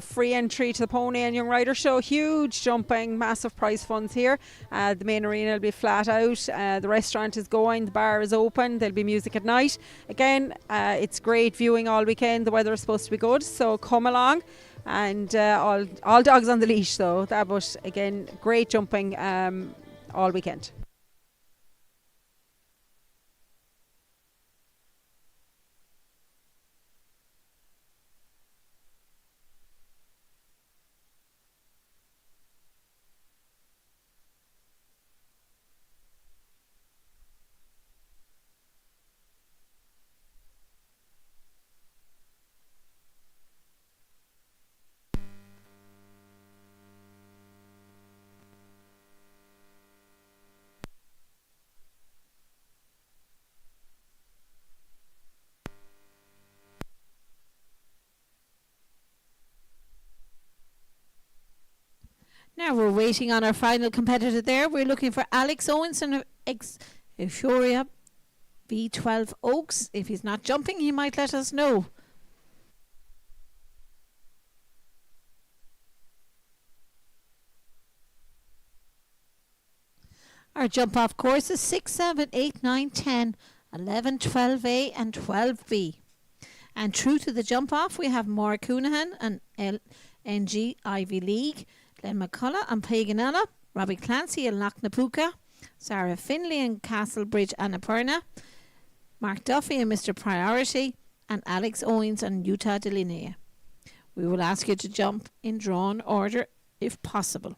free entry to the Pony and Young Rider Show. Huge jumping, massive prize funds here. The main arena will be flat out. The restaurant is going, the bar is open. There'll be music at night. Again, it's great viewing all weekend. The weather is supposed to be good, so come along. And all dogs on the leash, though. But again, great jumping all weekend. Now we're waiting on our final competitor there. We're looking for Alex Owens and Euphoria V12 Oaks. If he's not jumping, he might let us know. Our jump off course is 6, 7, 8, 9, 10, 11, 12A and 12B. And true to the jump off, we have Maura Coonahan and LNG Ivy League, Glenn McCullough and Paganella, Robbie Clancy and Lochnapuka, Sarah Finley and Castlebridge Annapurna, Mark Duffy and Mr. Priority, and Alex Owens and Utah Delinea. We will ask you to jump in drawn order if possible.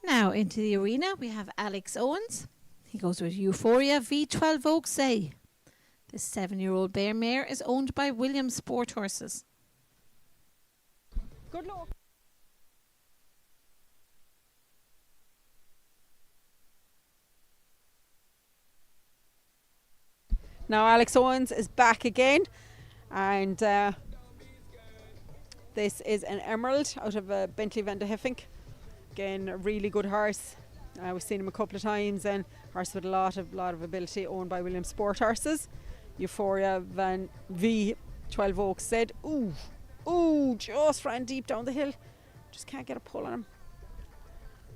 Now into the arena we have Alex Owens. He goes with Euphoria V12 Oaks A. This 7-year-old bear mare is owned by Williams Sport Horses. Good luck. Now Alex Owens is back again, and this is an Emerald out of a Bentley Van de Heffink. Again, a really good horse. We've seen him a couple of times, and horse with a lot of ability, owned by Williams Sport Horses. Euphoria Van V12 Oaks said, ooh, just ran deep down the hill. Just can't get a pull on him.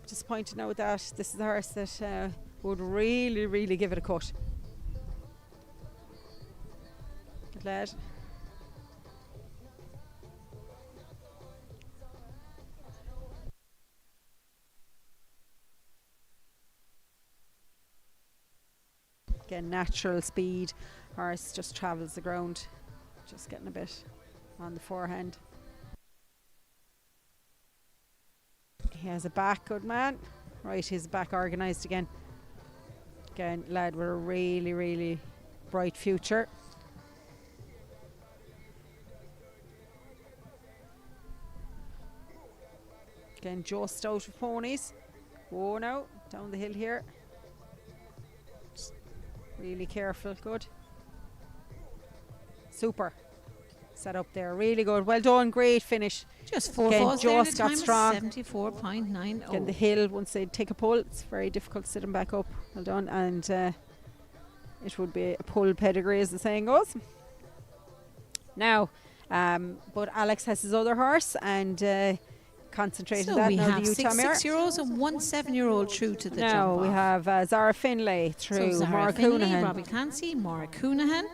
Disappointed now with that. This is the horse that would really give it a cut. Good lad. Again, natural speed. Horse just travels the ground. Just getting a bit on the forehand. He has a back, good man. Right, his back organised again. Again, lad with a really bright future. Again, just out of ponies. Whoa, now, down the hill here. Just really careful, good. Super. Set up there, really good. Well done, great finish. Just 4 Again, falls there, just the got time strong. 74.90. Again, the hill, once they take a pull, it's very difficult to sit them back up. Well done. And it would be a pull pedigree, as the saying goes. Now, but Alex has his other horse, and concentrate on So that. we Now have the Utah six mare. 6-year-olds and one 7-year-old through to the Now jump we off. have Zara Finlay So through, Zara Maura Finley, Coonahan, Robbie Clancy, Maura Coonahan,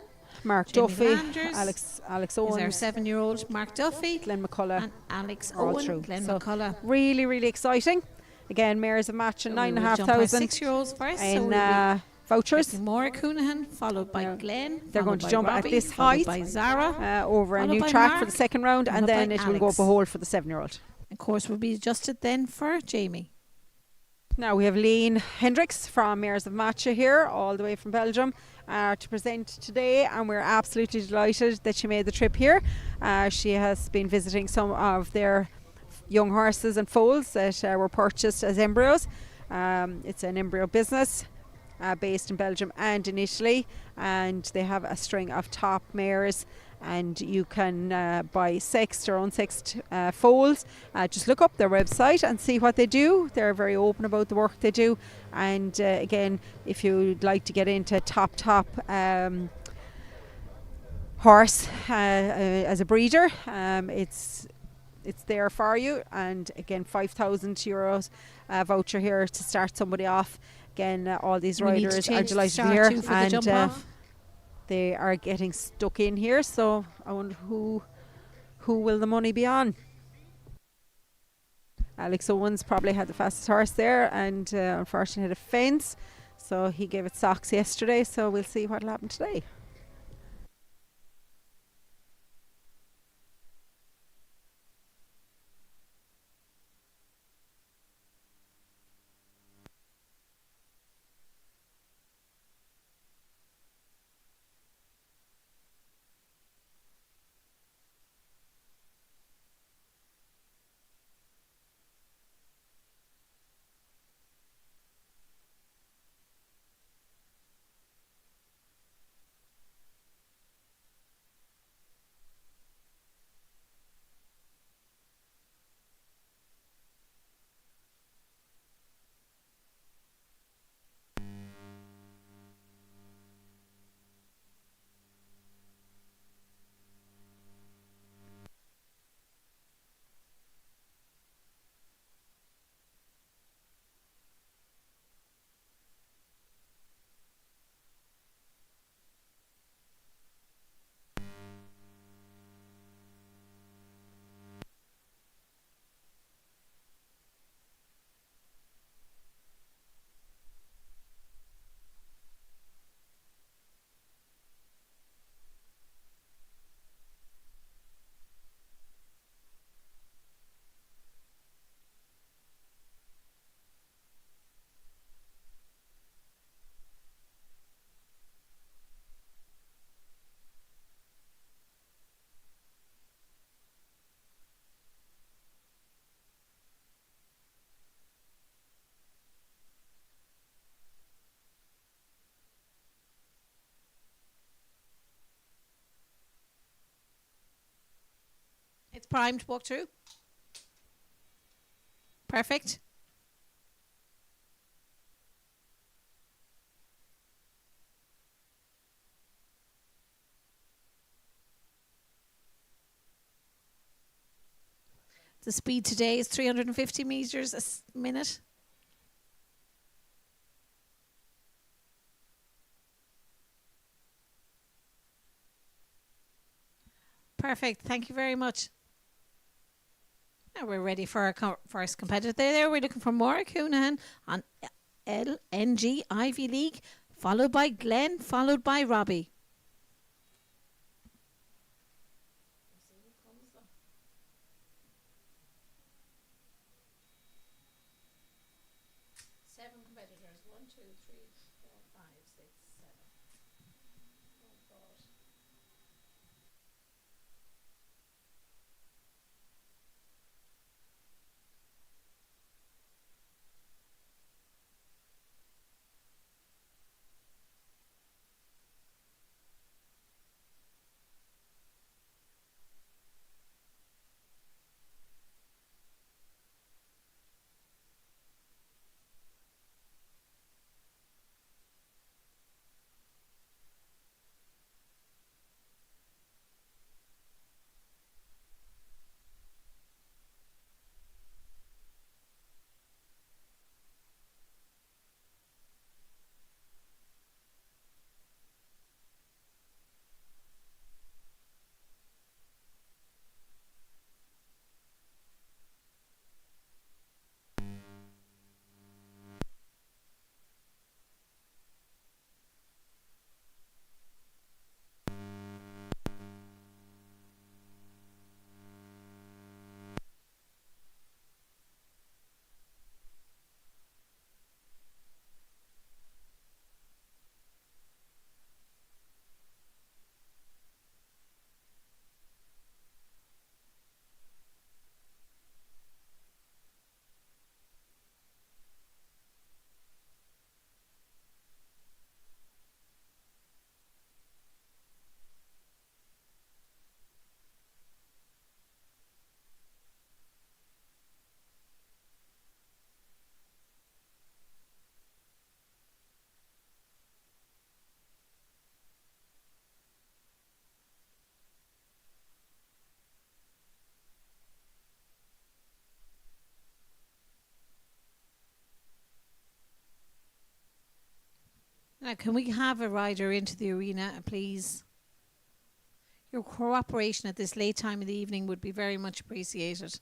Mark Jamie Duffy, Landers Alex is our Owens, 7-year-old Mark Duffy, Glenn McCullough, and Alex are all Owen, through. Glenn So McCullough. really, really exciting. Again, mares of match and So we will jump our 9,500 6-year-olds first. So in we'll be vouchers. checking Maura Coonahan, followed by Now, Glenn. they're going followed to by jump at Robbie, this followed height by Zara. over a followed new by track for Mark, the second round, and followed by then it will go up Alex. a hole for the 7-year-old. Of course, will be adjusted then for Jamie. Now we have Lean Hendricks from Mares of Matcha here, all the way from Belgium, to present today, and we're absolutely delighted that she made the trip here. She has been visiting some of their young horses and foals that were purchased as embryos. It's an embryo business based in Belgium and in Italy, and they have a string of top mares, and you can buy sexed or unsexed foals. Just look up their website and see what they do. They're very open about the work they do, and again, if you'd like to get into top horse as a breeder, it's there for you. And again, €5,000 voucher here to start somebody off. Again, all these We need to riders are change the delighted to be start here, to for the jump and off. they are getting stuck in here. So I wonder who will the money be on. Alex Owens probably had the fastest horse there, and unfortunately had a fence, so he gave it socks yesterday. So we'll see what will happen today. It's primed, walk through. Perfect. The speed today is 350 meters a minute. Perfect. Thank you very much. Now we're ready for our first competitor. There we're looking for Maura Coonahan on LNG Ivy League, followed by Glenn, followed by Robbie. Seven competitors. 1, 2, 3, 4, 5, 6, 7. Oh God. Now, can we have a rider into the arena, please? Your cooperation at this late time of the evening would be very much appreciated.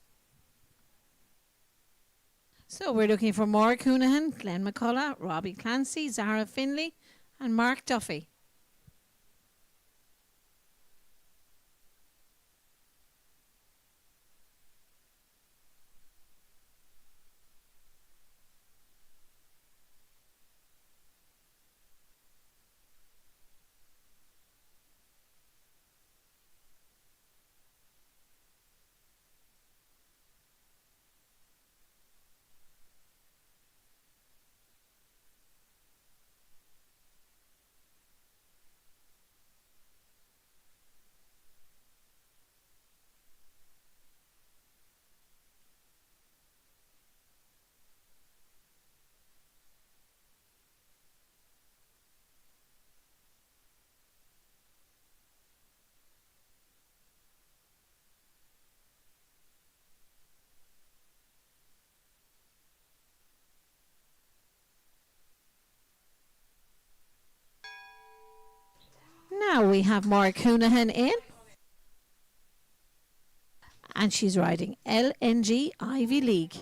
So we're looking for Maura Coonahan, Glenn McCullough, Robbie Clancy, Zara Finley and Mark Duffy. Now we have Maura Coonahan in. And she's riding LNG Ivy League.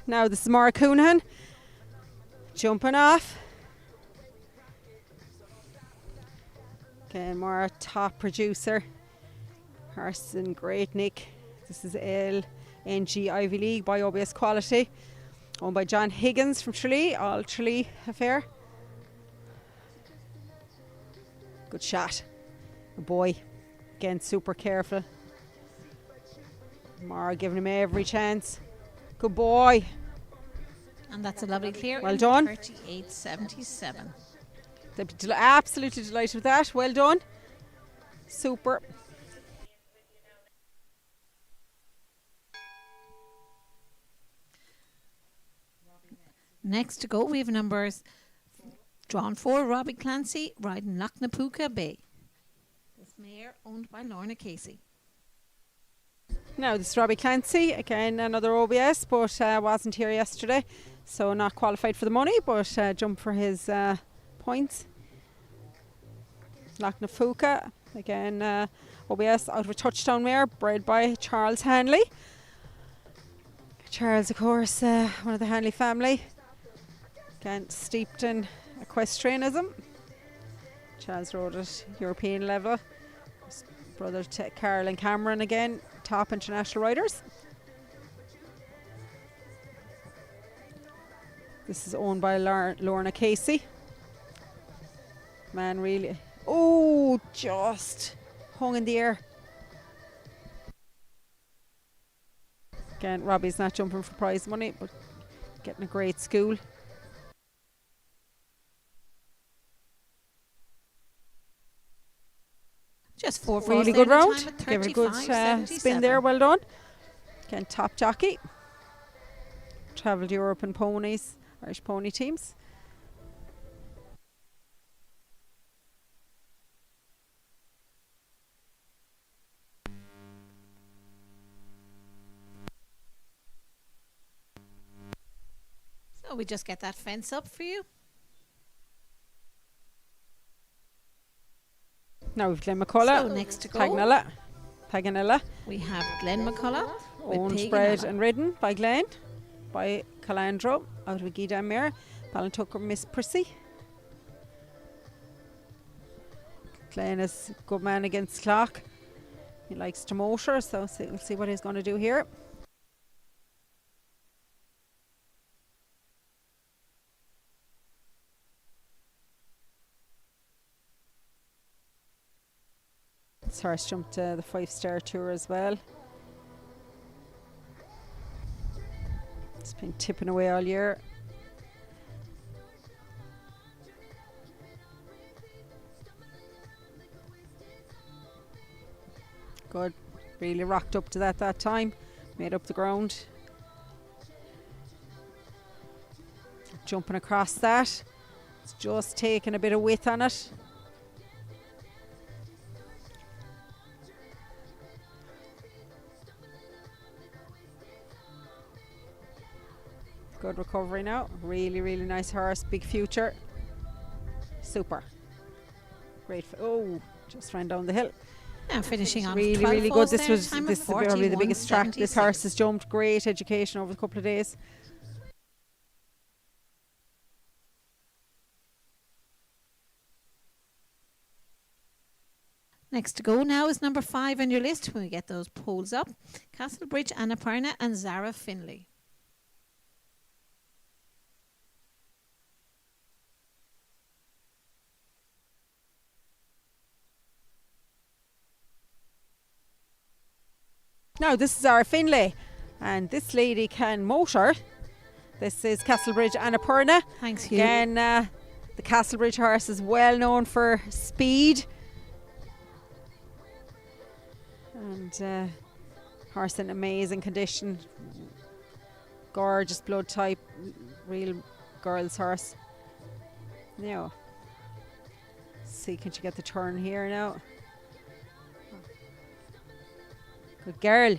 Now this is Maura Coonahan jumping off. Okay, Maura, top producer. Horse in great nick. This is LNG Ivy League by OBS Quality, owned by John Higgins from Tralee, all Tralee affair. Good shot. A boy. Again, super careful. Maura giving him every chance. Good boy. And that's a lovely clear. Well done. 38.77. They'd be absolutely delighted with that. Well done. Super. Next to go, we have numbers drawn for Robbie Clancy riding Lochnapuka Bay. This mare owned by Lorna Casey. Now this is Robbie Clancy, again another OBS, but wasn't here yesterday, so not qualified for the money, but jumped for his points. Lochnafuka, again OBS out of a touchdown mare, bred by Charles Hanley. Charles, of course, one of the Hanley family, again steeped in equestrianism. Charles rode at European level. His brother Carl and Cameron, again top international riders. This is owned by Lorna Casey. Man, really, oh, just hung in the air. Again, Robbie's not jumping for prize money, but getting a great school. Just four Really good round. Give it a good spin there. Well done. Again, top jockey. Travelled Europe in ponies, Irish pony teams. So we just get that fence up for you. Now we've Glenn McCullough, So next to go, Paganella, we have Glenn McCullough with owned, Pagan bred Ella. and ridden by Glenn, by Calandro, out of a Gidam mare, Ballantucker Miss Prissy. Glenn is good man against clock. He likes to motor, so we'll see what he's going to do here. This horse jumped the 5-star tour as well. It's been tipping away all year. Good. Really rocked up to that time. Made up the ground. Jumping across that. It's just taking a bit of width on it. Good recovery now. Really, really nice horse. Big future. Super. Great. Oh, just ran down the hill. And finishing on Really, 12 really good. falls This there, was time of this is probably the biggest track. This 41.76. horse has jumped. Great education over a couple of days. Next to go now is number 5 on your list when we get those polls up. Castlebridge, Annapurna and Zara Finley. Now this is our Finlay, and this lady can motor. This is Castlebridge Annapurna. Thanks, Hugh. Again, the Castlebridge horse is well known for speed. And horse in amazing condition. Gorgeous blood type, real girl's horse. Now, see, can she get the turn here now? Good girl.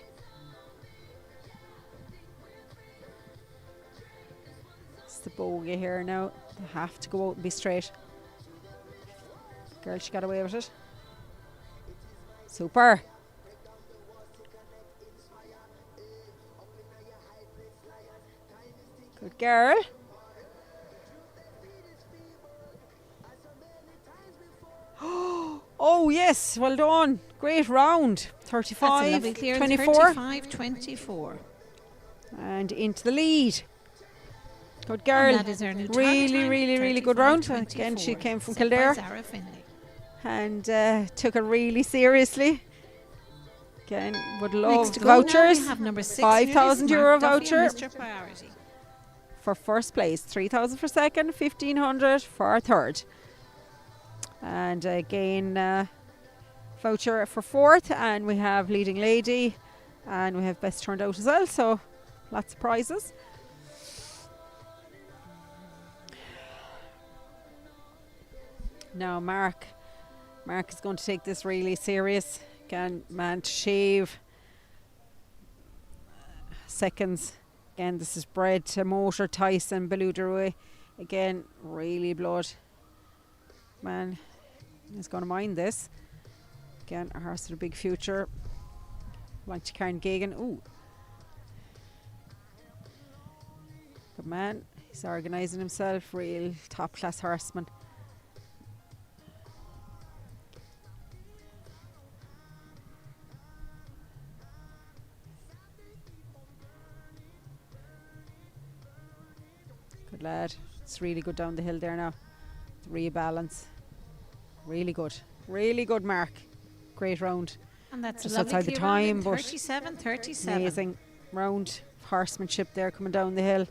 It's the bogey here now. They have to go out and be straight. Girl, she got away with it. Super. Good girl. Oh yes, well done. Great round. That's a 35, lovely clearance, 24. 35-24. And into the lead. Good girl. And that is our new target Really, time, really, really good round. 35-24, Again, she came from set by Kildare Zara Finley. and took it really seriously. Again, would love Next to the go now, vouchers. we have number 6 €5,000 Mark Duffy voucher. and Mr. Priority. For first place, 3,000 for second, 1,500 for third. And again, voucher for fourth, and we have leading lady, and we have best turned out as well, so lots of prizes. Now Mark is going to take this really serious. Again, man, to shave seconds. Again, this is bred to motor Tyson Beluderway. Again, really blood. Man, he's going to mind this. Again, a horse with a big future. Like to Karen Gagan. Ooh. Good man. He's organising himself. Real top class horseman. Good lad. It's really good down the hill there now. Rebalance. Really good. Really good mark. Great round. And that's Just a lovely outside the clear round in time, but 37-37. amazing round. Horsemanship there coming down the hill.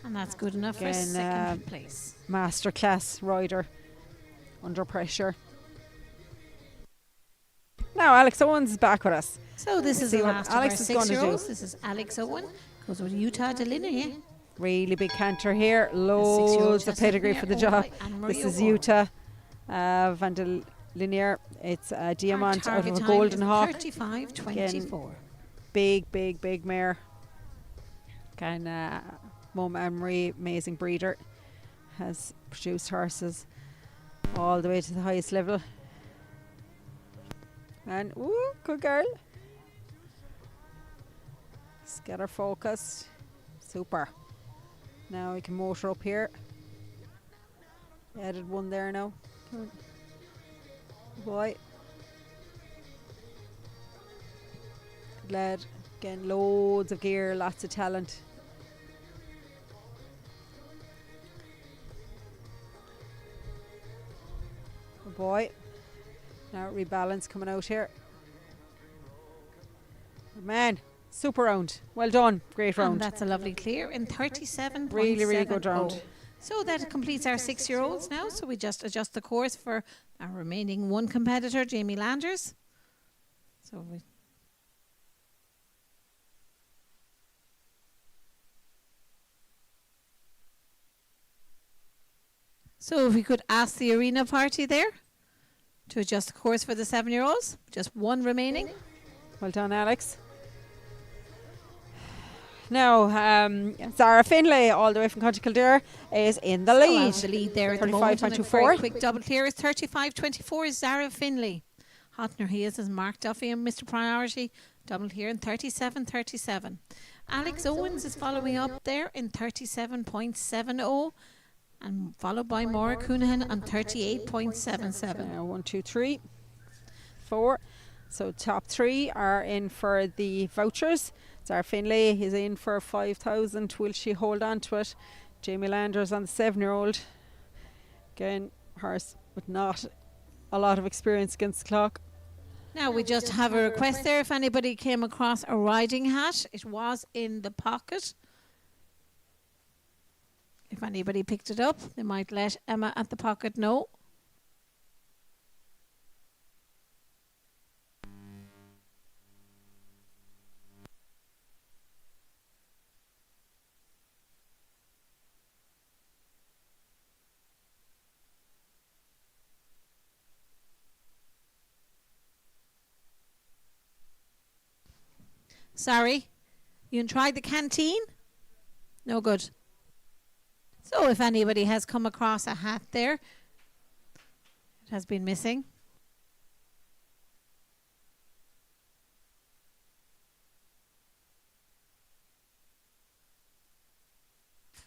And that's good enough for Again, second place. Masterclass rider. Under pressure. Now Alex Owens is back with us. So this is see the what last Alex of is our gonna do. 6-year-olds. This is Alex Owen. Goes with Utah to Linear. Really big canter here. six-year-old Loads of Chestnut pedigree mare for the owned job. by Anne-Marie This is O'Rourke. Utah Van der Linear. It's a Our Diamant out target of a time Golden is Hawk. 35-24. Big mare. Kind of Mum Anne-Marie, amazing breeder. Has produced horses all the way to the highest level. And ooh, good girl. Let's get her focused. Super. Now we can motor up here. Added one there now. Good boy. lad. Again, loads of gear, lots of talent. Oh boy. Now rebalance coming out here. Man, super round. Well done. Great And round. that's a lovely clear in 37.70. Really, really good round. So that completes our 6-year-olds now. So we just adjust the course for our remaining one competitor, Jamie Landers. So if we could ask the arena party there to adjust the course for the 7-year-olds. Just one remaining. Well done, Alex. Now, Zara Finlay, all the way from County Kildare, is in the lead. The lead there at the moment. And a 35.24. very quick double clear is 35.24 is Zara Finlay. Hot in her heels is Mark Duffy and Mr. Priority. Double clear in 37.37. Alex Owens is following up there in 37.70. And followed by Maura Coonahan on 38.77. 1, 2, 3, 4. So top 3 are in for the vouchers. Zara Finlay is in for 5,000. Will she hold on to it? Jamie Landers on the 7-year-old. Again, hers with not a lot of experience against the clock. Now we just have a request there. If anybody came across a riding hat, it was in the pocket. If anybody picked it up, they might let Emma at the pocket know. Sorry, you can try the canteen? No good. So if anybody has come across a hat there, it has been missing.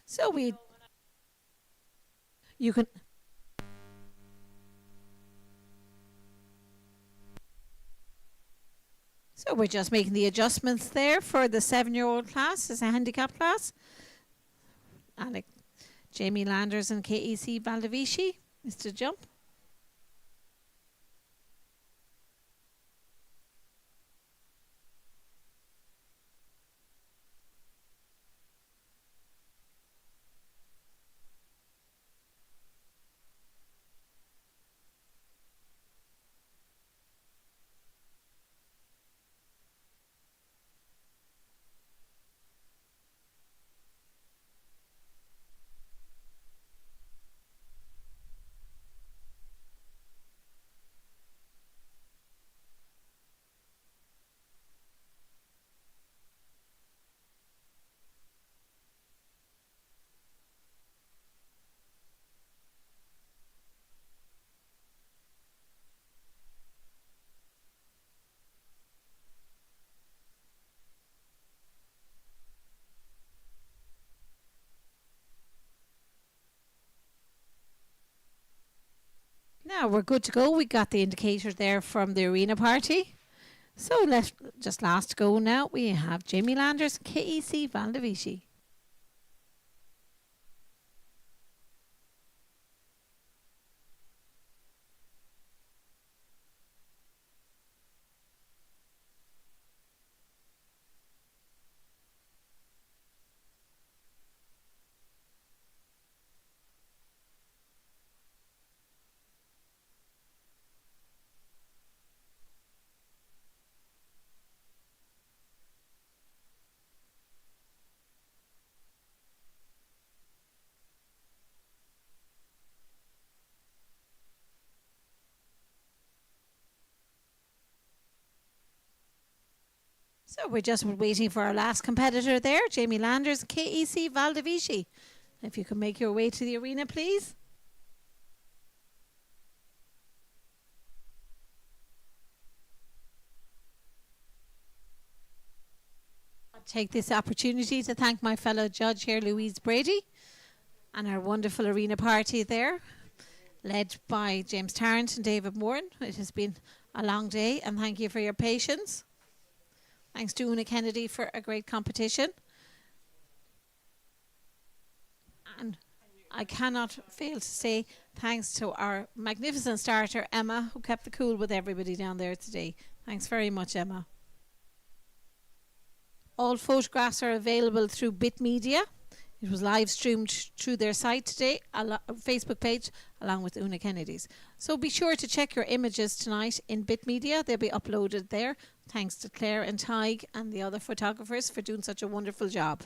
So you can. So we're just making the adjustments there for the 7-year-old class as a handicap class. Alex, Jamie Landers and KEC Valdivici is to jump. Now we're good to go. We got the indicator there from the arena party. So let's just last go now. We have Jamie Landers, KEC Valdivici. So we're just waiting for our last competitor there, Jamie Landers, KEC Valdivici. If you can make your way to the arena, please. I'll take this opportunity to thank my fellow judge here, Louise Brady, and our wonderful arena party there, led by James Tarrant and David Moran. It has been a long day, and thank you for your patience. Thanks to Una Kennedy for a great competition. And I cannot fail to say thanks to our magnificent starter, Emma, who kept the cool with everybody down there today. Thanks very much, Emma. All photographs are available through Bit Media. It was live streamed through their site today, Facebook page, along with Una Kennedy's. So be sure to check your images tonight in Bit Media. They'll be uploaded there. Thanks to Claire and Tig and the other photographers for doing such a wonderful job.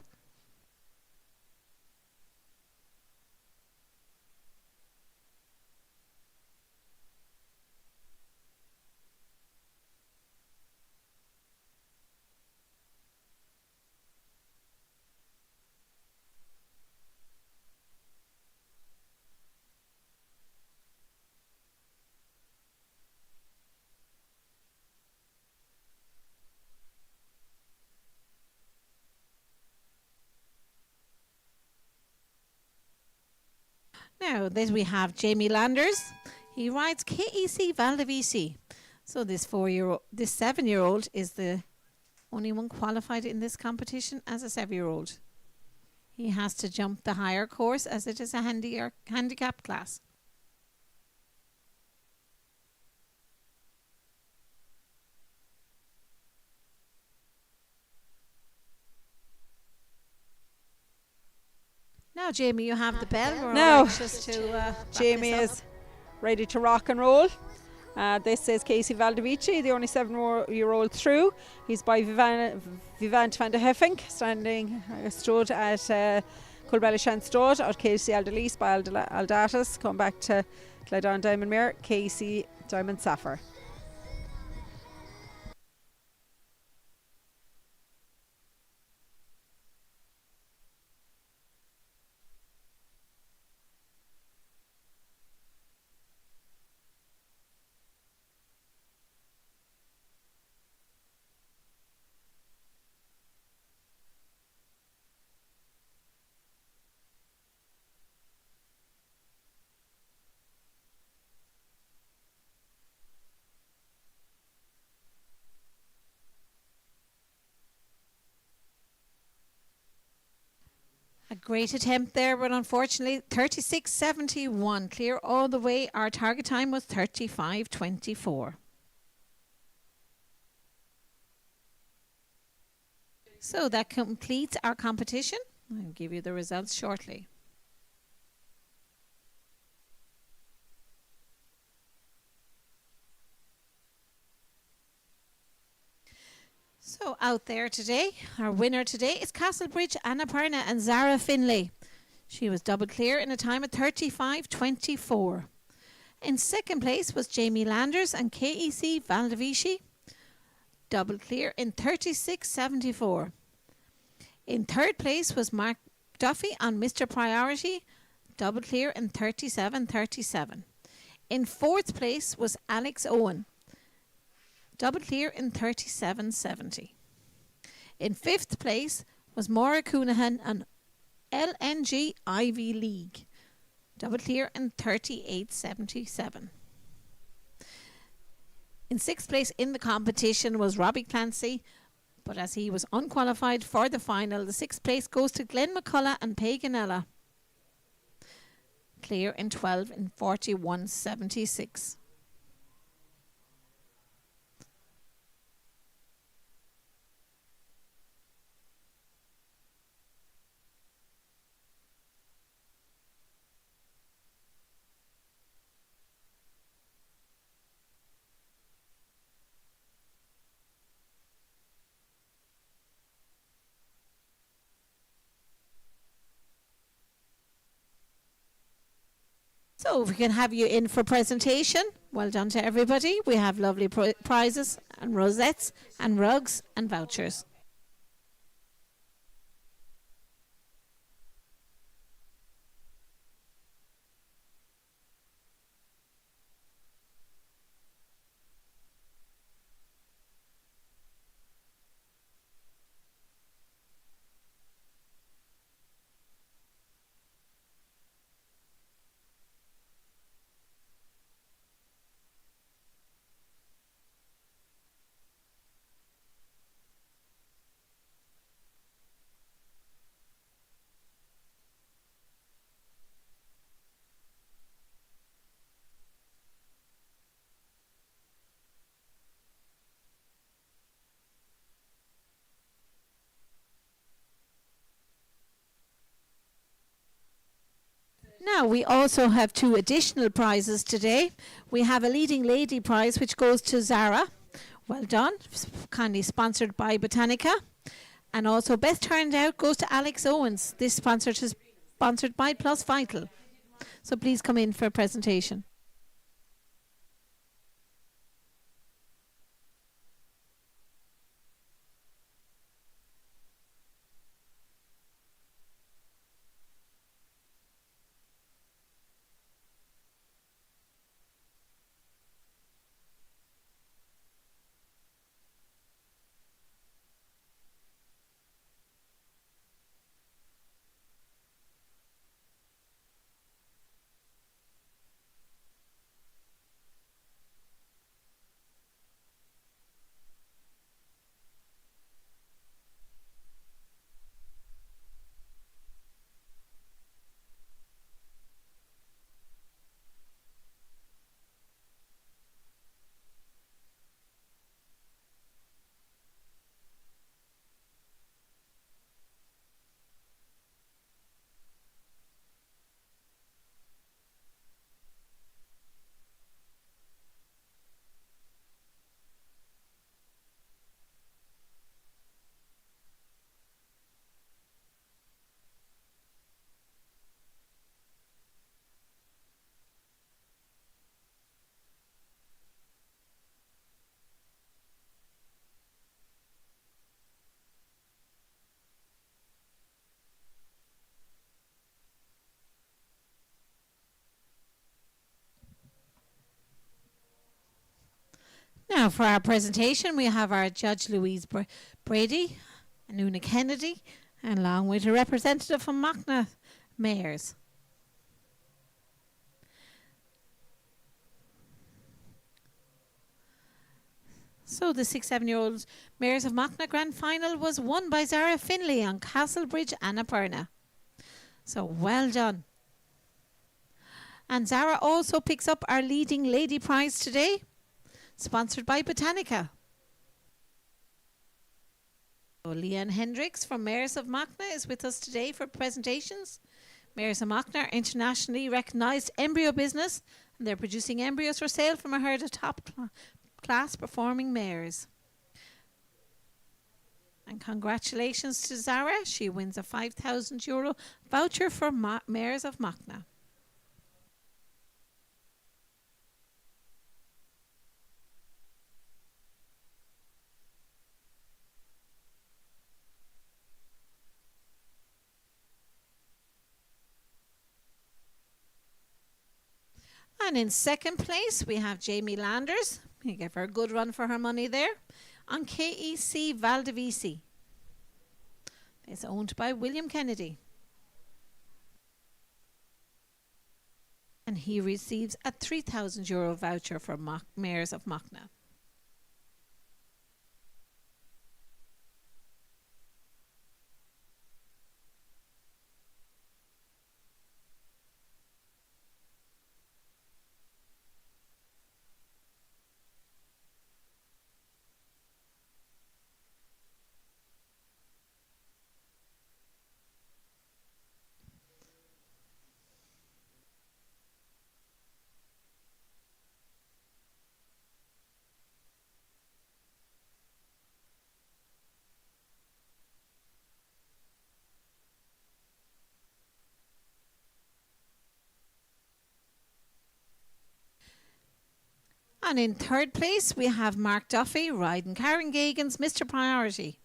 Now, then we have Jamie Landers. He rides KEC Valdivisi. So this 7-year-old is the only one qualified in this competition as a 7-year-old. He has to jump the higher course as it is a handicap class. Now, Jamie, you have the bell. We're Now, all anxious to wrap Jamie this up. is ready to rock and roll. This is Casey Valdivici, the only 7-year-old through. He's by Vivant van de Heffink, stood at Culbellyshan Stud, at Casey Aldelice by Aldatas, come back to Clydon Diamond Mare, Casey Diamond Sapphire. A great attempt there, but unfortunately 36.71 clear all the way. Our target time was 35.24. So that completes our competition. I'll give you the results shortly. So out there today, our winner today is Castlebridge, Annapurna and Zara Finlay. She was double clear in a time of 35.24. In second place was Jamie Landers and KEC Valdivisi, double clear in 36.74. In third place was Mark Duffy on Mr. Priority, double clear in 37.37. In fourth place was Alex Owen, double clear in 37.70. In fifth place was Maura Coonahan and LNG Ivy League, double clear in 38.77. In sixth place in the competition was Robbie Clancy, but as he was unqualified for the final, the sixth place goes to Glenn McCullough and Paganella, clear in 12 in 41.76. So if we can have you in for presentation. Well done to everybody. We have lovely prizes and rosettes and rugs and vouchers. Now, we also have two additional prizes today. We have a leading lady prize, which goes to Zara. Well done. Kindly sponsored by Botanica. And also, best turned out goes to Alex Owens. This is sponsored by Plus Vital. So please come in for a presentation. Now, for our presentation, we have our Judge Louise Brady and Una Kennedy, and along with a representative from Macna Mayors. So the 6-7-year-old Mayors of Macna Grand Final was won by Zara Finlay on Castlebridge, Annapurna. So well done. And Zara also picks up our leading lady prize today, sponsored by Botanica. So Leanne Hendricks from Mayors of Macna is with us today for presentations. Mayors of Macna are internationally recognised embryo business, and they're producing embryos for sale from a herd of top-class performing mayors. And congratulations to Zara. She wins a €5,000 voucher for Mayors of Macna. And in second place, we have Jamie Landers. We give her a good run for her money there. On KEC Valdivisi. It's owned by William Kennedy. And he receives a €3,000 voucher for Mayors of Macna. And in third place, we have Mark Duffy riding Karen Gagan's Mr. Priority.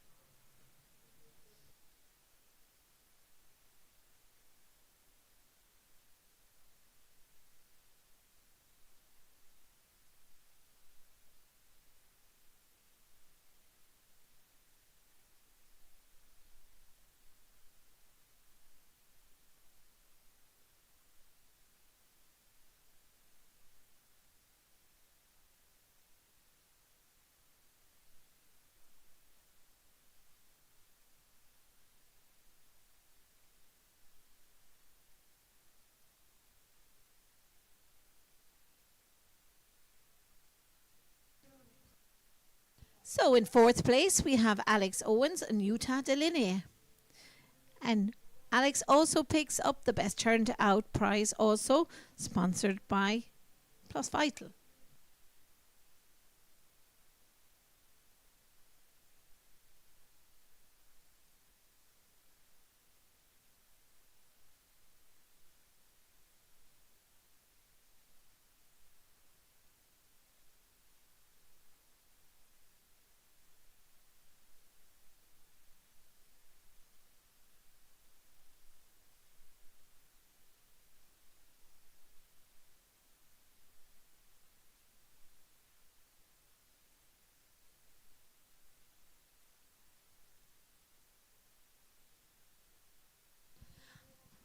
So in fourth place, we have Alex Owens and Utah Delinea. And Alex also picks up the best turned out prize, also sponsored by Plus Vital.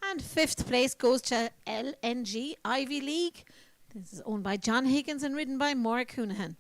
And fifth place goes to LNG Ivy League. This is owned by John Higgins and ridden by Maura Coonahan.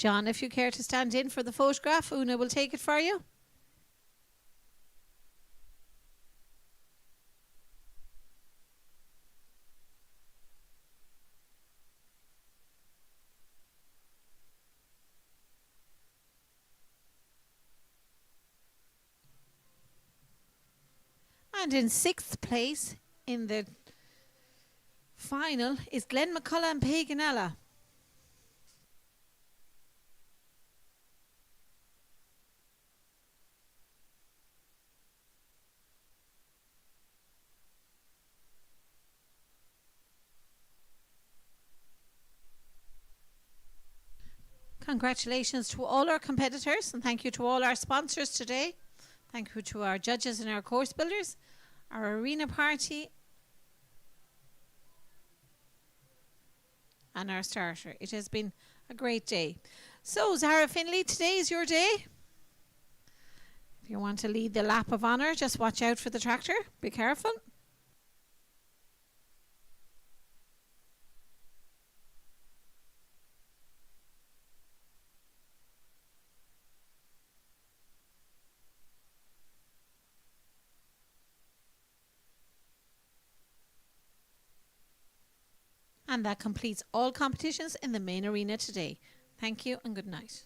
John, if you care to stand in for the photograph, Una will take it for you. And in sixth place in the final is Glenn McCullough and Paganella. Congratulations to all our competitors, and thank you to all our sponsors today. Thank you to our judges and our course builders, our arena party, and our starter. It has been a great day. So, Zara Finley, today is your day. If you want to lead the lap of honour, just watch out for the tractor. Be careful. And that completes all competitions in the main arena today. Thank you and good night.